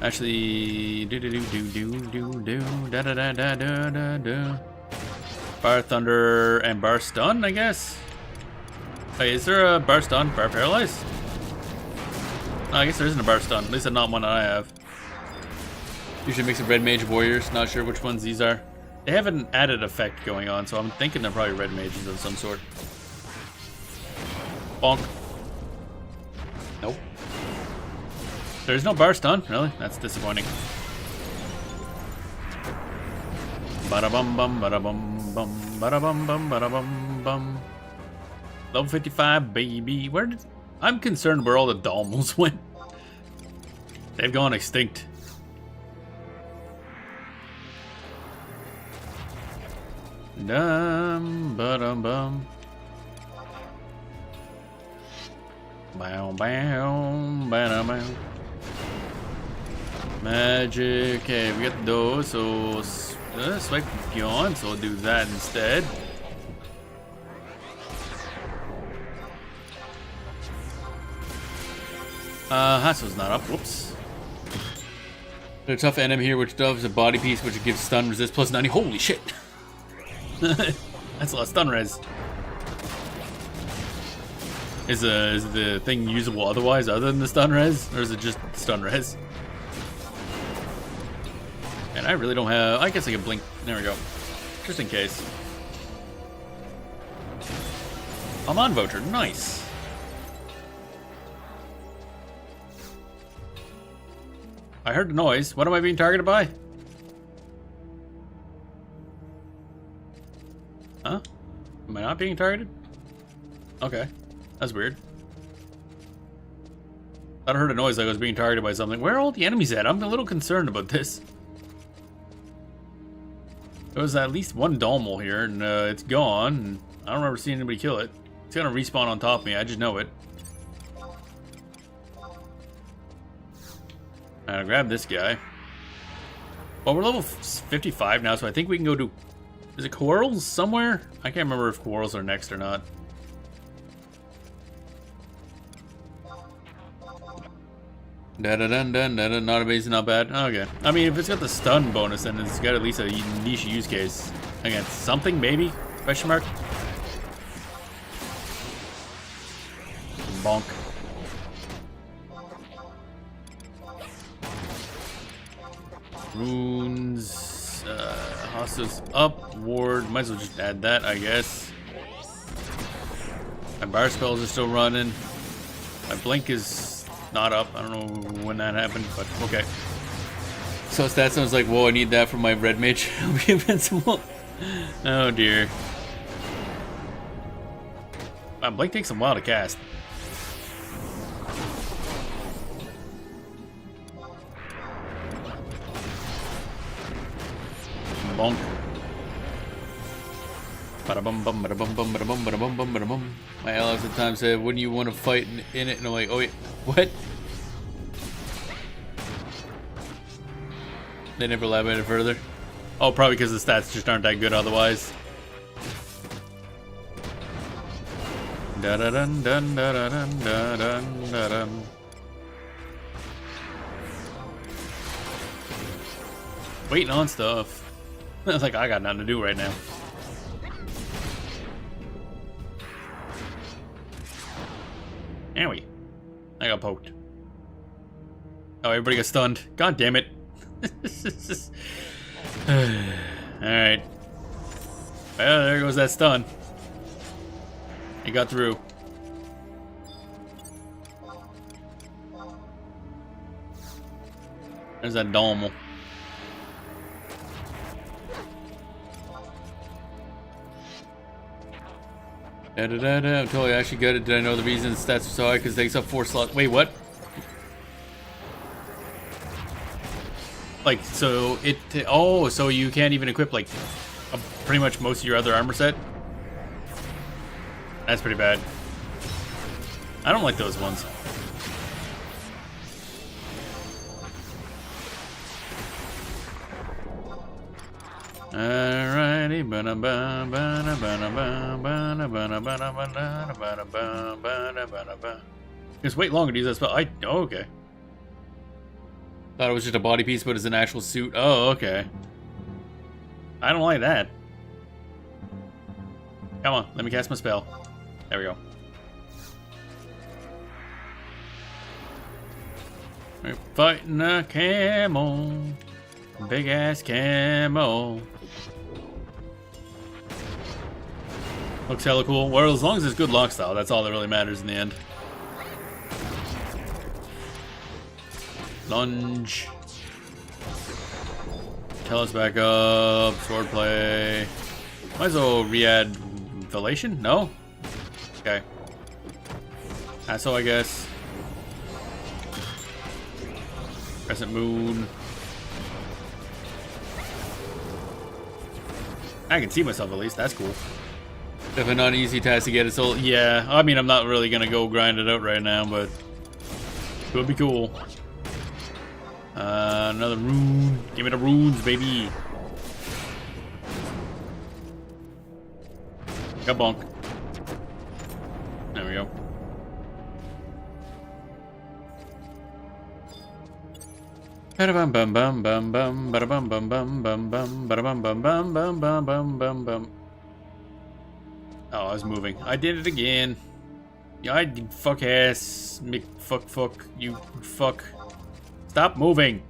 actually, da. Bar Thunder and Bar Stun, I guess. Wait, is there a Bar Stun, Bar Paralyze? No, I guess there isn't a Bar Stun. At least not one that I have. Usually mix of Red Mage Warriors. Not sure which ones these are. They have an added effect going on, so I'm thinking they're probably Red Mages of some sort. Bonk. Nope. There's no bar stun, really? That's disappointing. Bada bum bum, bada bum bum, bada bum bum, bada bum bum. Level 55, baby. Where did... I'm concerned where all the Dalmals went. They've gone extinct. Dum ba-dum bum. Bow bow ba bow. Magic. Okay, we got those. So swipe beyond. So I'll do that instead. Hassel's not up. Whoops. A tough enemy here, which does a body piece, which gives stun resist plus 90. Holy shit! That's a lot of stun res. Is the thing usable otherwise other than the stun res? Or is it just stun res? And I really don't have... I guess I can blink. There we go. Just in case. I'm on Voter. Nice. I heard the noise. What am I being targeted by? Huh? Am I not being targeted? Okay. That's weird. I heard a noise like I was being targeted by something. Where are all the enemies at? I'm a little concerned about this. There was at least one Dalmal here, and it's gone. And I don't remember seeing anybody kill it. It's gonna respawn on top of me. I just know it. I'll grab this guy. Well, we're level 55 now, so I think we can go to... Is it Quarrels somewhere? I can't remember if Quarrels are next or not. Da-da-dun-dun-dun-dun. Not amazing, not bad. Okay. I mean, if it's got the stun bonus, then it's got at least a niche use case. Against something, maybe? Question mark? Bonk. Runes, hostiles upward. Might as well just add that, I guess. My bar spells are still running. My blink is not up. I don't know when that happened, but okay. So that sounds like, whoa, I need that for my red mage. I'll be invincible. Oh dear. My blink takes a while to cast. Bonk. Bada bum bum bada bum bum bada bum bada bum bum bada bum. My allies at times said, "Wouldn't you want to fight in it?" And I'm like, "Oh wait, what?" They never elaborated further. Oh, probably because the stats just aren't that good otherwise. Da da dun dun da da dun da dun da dun. Waiting on stuff. It's like I got nothing to do right now. Owie. I got poked. Oh, everybody got stunned. God damn it. Alright. Well, there goes that stun. He got through. There's that Dalmal. Da-da-da-da. Until I actually got it, did I know the reason stats were so high? Because it takes up 4 slots. Wait, what? Like, so it... Oh, so you can't even equip, like, pretty much most of your other armor set? That's pretty bad. I don't like those ones. Alrighty. Just wait longer to use that spell. Oh, okay. Thought it was just a body piece, but it's an actual suit. Oh, okay. I don't like that. Come on, let me cast my spell. There we go. We're fighting a camel. Big ass camel. Looks hella cool. Well, as long as it's good lock style, that's all that really matters in the end. Lunge. Tell us back up. Swordplay. Might as well re-add Velation? No? Okay. That's all, I guess. Crescent Moon. I can see myself at least. That's cool. Definitely not an easy task to get it. So yeah, I mean, I'm not really gonna go grind it out right now, but it would be cool. Another rune. Give me the runes, baby. Kabonk. There we go. Ba-da-bum bum bum bum bum ba-da-bum bum bum bum bum ba-da-bum bum bum bum bum bum bum bum. Oh, I was moving. I did it again. Yeah, I did fuck ass. Fuck you fuck. Stop moving.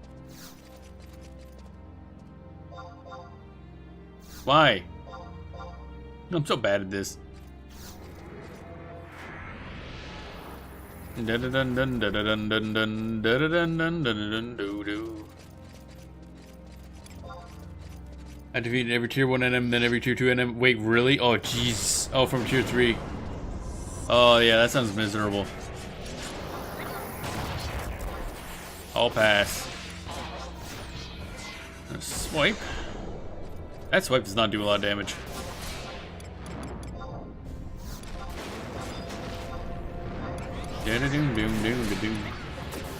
Why? I'm so bad at this. I defeated every tier 1 NM, then every tier 2 NM. Wait, really? Oh, jeez. Oh, from tier 3. Oh, yeah, that sounds miserable. I'll pass. Swipe. That swipe does not do a lot of damage.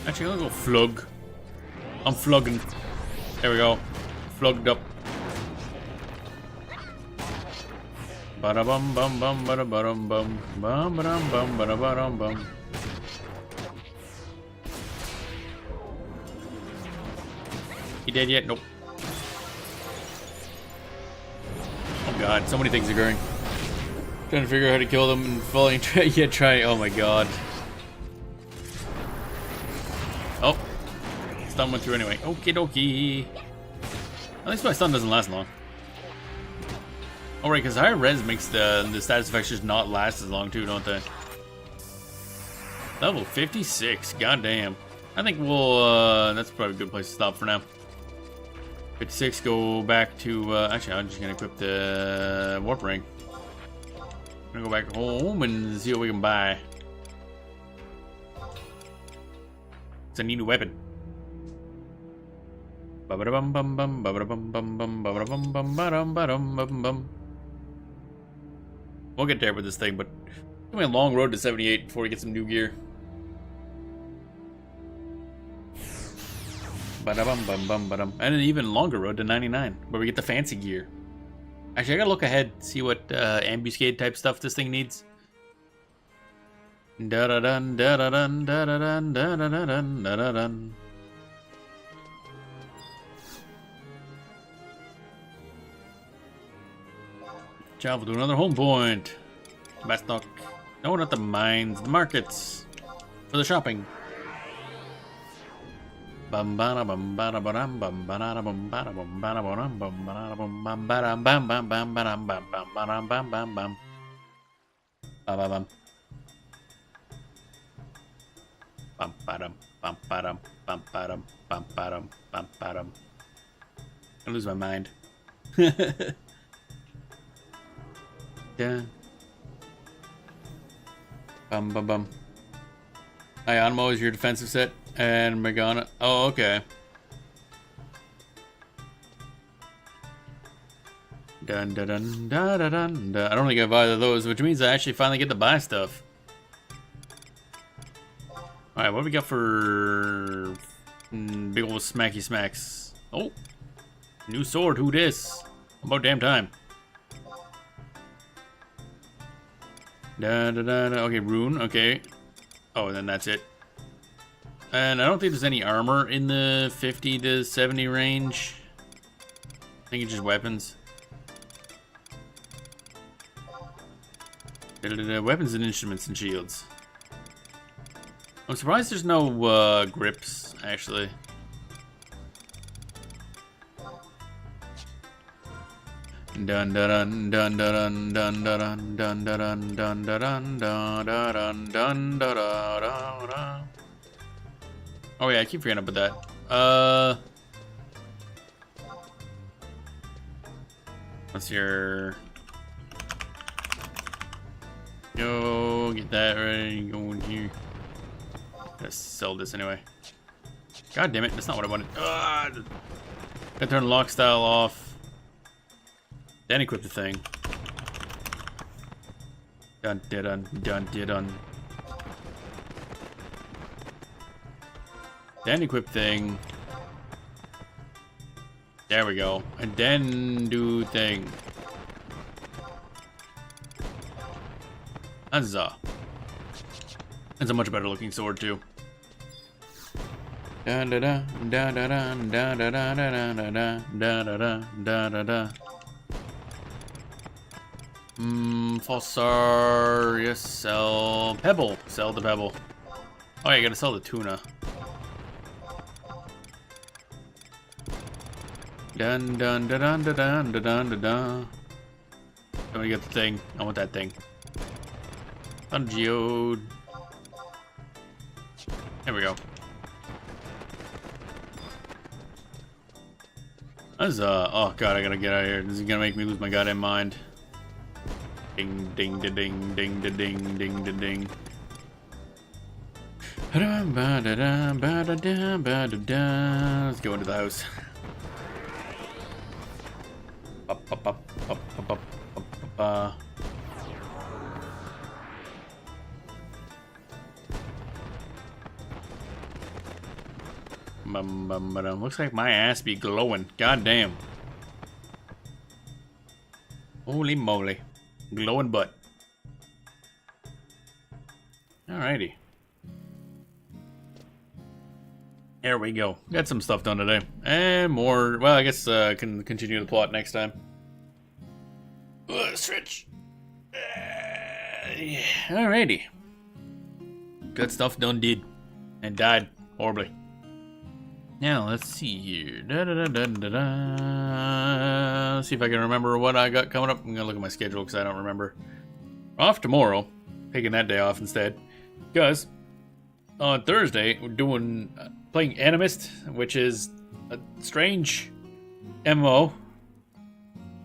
Actually, I'll go flug. I'm flugging. There we go. Flugged up. Bada bum bum bum bada bum bum bum bum bum bada bum bum. He dead yet? Nope. Oh god, so many things are going. Trying to figure out how to kill them and falling. Try. Oh my god. Oh. Stun went through anyway. Okie dokie. At least my stun doesn't last long. Alright, because higher res makes the status effects just not last as long too, don't they? Level 56. Goddamn. I think we'll, that's probably a good place to stop for now. 56, go back to, actually, I'm just going to equip the warp ring. I'm going to go back home and see what we can buy. It's a new weapon. Ba-ba-da-bum bum bum ba-ba-da-bum bum bum ba-ba-da-bum bum ba-dum ba-dum bum bum. We'll get there with this thing, but it's gonna be a long road to 78 before we get some new gear. Ba-da-bum bum bum ba-dum. And an even longer road to 99, where we get the fancy gear. Actually, I gotta look ahead, see what ambuscade type stuff this thing needs. Da-da-dun, da-da-dun, da-da-dun, da-da-dun, da-da-dun. Travel to another home point. Bastock. No, not the mines. The markets. For the shopping. Bum bada bum bada bum bum bada bum bada bum bada bum bum bada bum bum bada bum bum bum bada bum bum bada bum bum bum. Ba ba bum. Bum badum bum badum bum badum bum badum bum badum. I lose my mind. Yeah. Bum bum bum. Ionmo is your defensive set, and Megana. Oh, okay. Dun dun dun dun dun dun. I don't think I have either of those, which means I actually finally get to buy stuff. All right, what do we got for big old smacky smacks? Oh, new sword. Who this? About damn time. Da da da da. Okay, rune. Okay. Oh, and then that's it. And I don't think there's any armor in the 50 to 70 range. I think it's just weapons. Da, da, da, da. Weapons and instruments and shields. I'm surprised there's no grips, actually. Dun dun dun dun dun dun dun dun dun dun dun dun dun dun dun dun dun. Oh yeah, I keep forgetting about that. What's your... Go get that ready. Go in here. Gotta sell this anyway. God damn it! That's not what I wanted. Gotta turn lock style off. Then equip the thing. Dun dun dun dun dun. Then equip thing. There we go. And then do thing. Huzzah. It's a much better looking sword too. Da da da da da da da da da da da da da da da da. Falsar, yes, sell pebble. Sell the pebble. Oh, yeah, you gotta sell the tuna. Dun dun dun dun dun dun dun dun dun. I want to get the thing. I want that thing. Geode. There we go. That's oh god, I gotta get out of here. This is gonna make me lose my goddamn mind. Ding ding da ding ding da ding ding da ding. Let's go into the house. Up, up, up, up, up, up, up, up. Looks like my ass be glowing. God damn. Holy moly. Glowing butt. Alrighty. There we go. Got some stuff done today. And more. Well, I guess can continue the plot next time. Stretch. Yeah. Alrighty. Good stuff done did. And died horribly. Now, let's see here. Let's see if I can remember what I got coming up. I'm going to look at my schedule because I don't remember. Off tomorrow. Taking that day off instead. Because on Thursday, we're playing Animist, which is a strange MMO.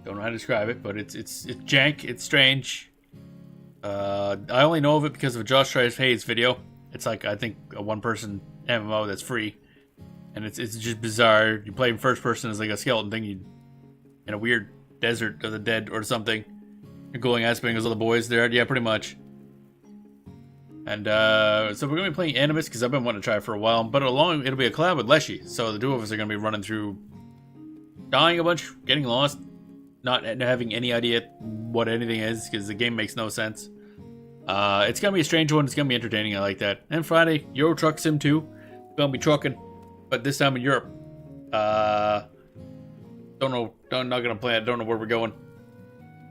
Don't know how to describe it, but it's jank. It's strange. I only know of it because of Josh Tries Hayes video. It's like, I think, a one-person MMO that's free. And it's just bizarre. You play in first person as like a skeleton thing. In a weird desert of the dead or something. You're going asping as all the boys there. Yeah, pretty much. And so we're going to be playing Animus because I've been wanting to try it for a while. But it'll be a collab with Leshy. So the two of us are going to be running through, dying a bunch, getting lost, not having any idea what anything is because the game makes no sense. It's going to be a strange one. It's going to be entertaining. I like that. And Friday, Euro Truck Sim 2. Going to be trucking. But this time in Europe. Don't know. I'm not gonna plan. Don't know where we're going.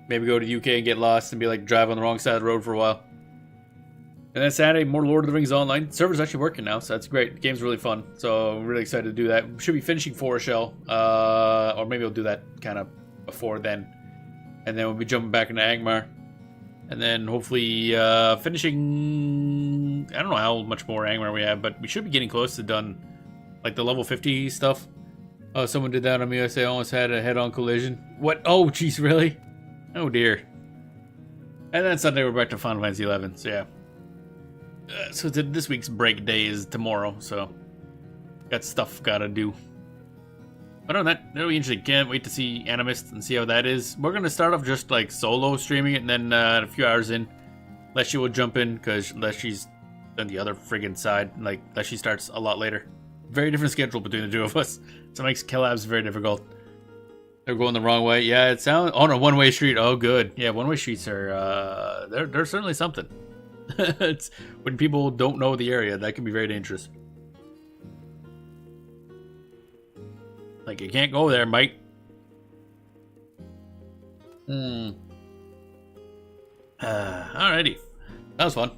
Maybe go to UK and get lost and be like drive on the wrong side of the road for a while. And then Saturday, more Lord of the Rings Online. The server's actually working now, so that's great. The game's really fun. So I'm really excited to do that. We should be finishing For a Shell. Or maybe we'll do that kind of before then. And then we'll be jumping back into Angmar. And then hopefully finishing... I don't know how much more Angmar we have, but we should be getting close to done. Like the level 50 stuff. Oh, someone did that on me. I say I almost had a head-on collision. What? Oh, jeez, really? Oh, dear. And then Sunday we're back to Final Fantasy 11. So, yeah. So this week's break day is tomorrow. So, got stuff gotta do. But other than that, that'll be interesting. Can't wait to see Animist and see how that is. We're gonna start off just like solo streaming it, and then a few hours in, Leshy will jump in because Leshy's on the other friggin' side. Like, Leshy starts a lot later. Very different schedule between the two of us, so it makes collabs very difficult. They're going the wrong way. Yeah, it sounds on a one-way street. Oh, good. Yeah, one-way streets are they're certainly something. It's when people don't know the area, that can be very dangerous. Like you can't go there, Mike. Alrighty, that was fun.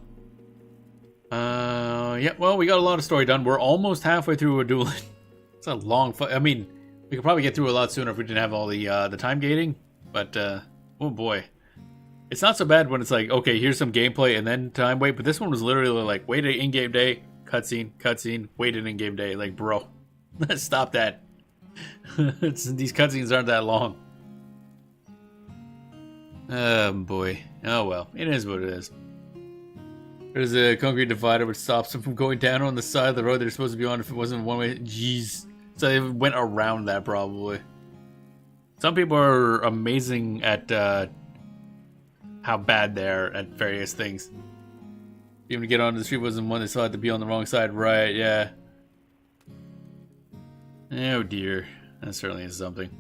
Yeah. Well, we got a lot of story done. We're almost halfway through Adoulin. It's a long. I mean, we could probably get through a lot sooner if we didn't have all the time gating. But oh boy, it's not so bad when it's like, okay, here's some gameplay and then time wait. But this one was literally like, wait an in-game day, cutscene, wait an in-game day. Like, bro, stop that. These cutscenes aren't that long. Boy. Oh well, it is what it is. There's a concrete divider which stops them from going down on the side of the road they're supposed to be on if it wasn't one way. Jeez. So they went around that probably. Some people are amazing at how bad they are at various things. Even to get onto the street wasn't one they still had to be on the wrong side, right? Yeah. Oh dear. That certainly is something.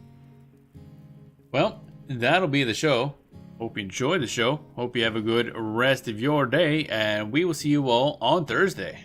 Well, that'll be the show. Hope you enjoyed the show. Hope you have a good rest of your day, and we will see you all on Thursday.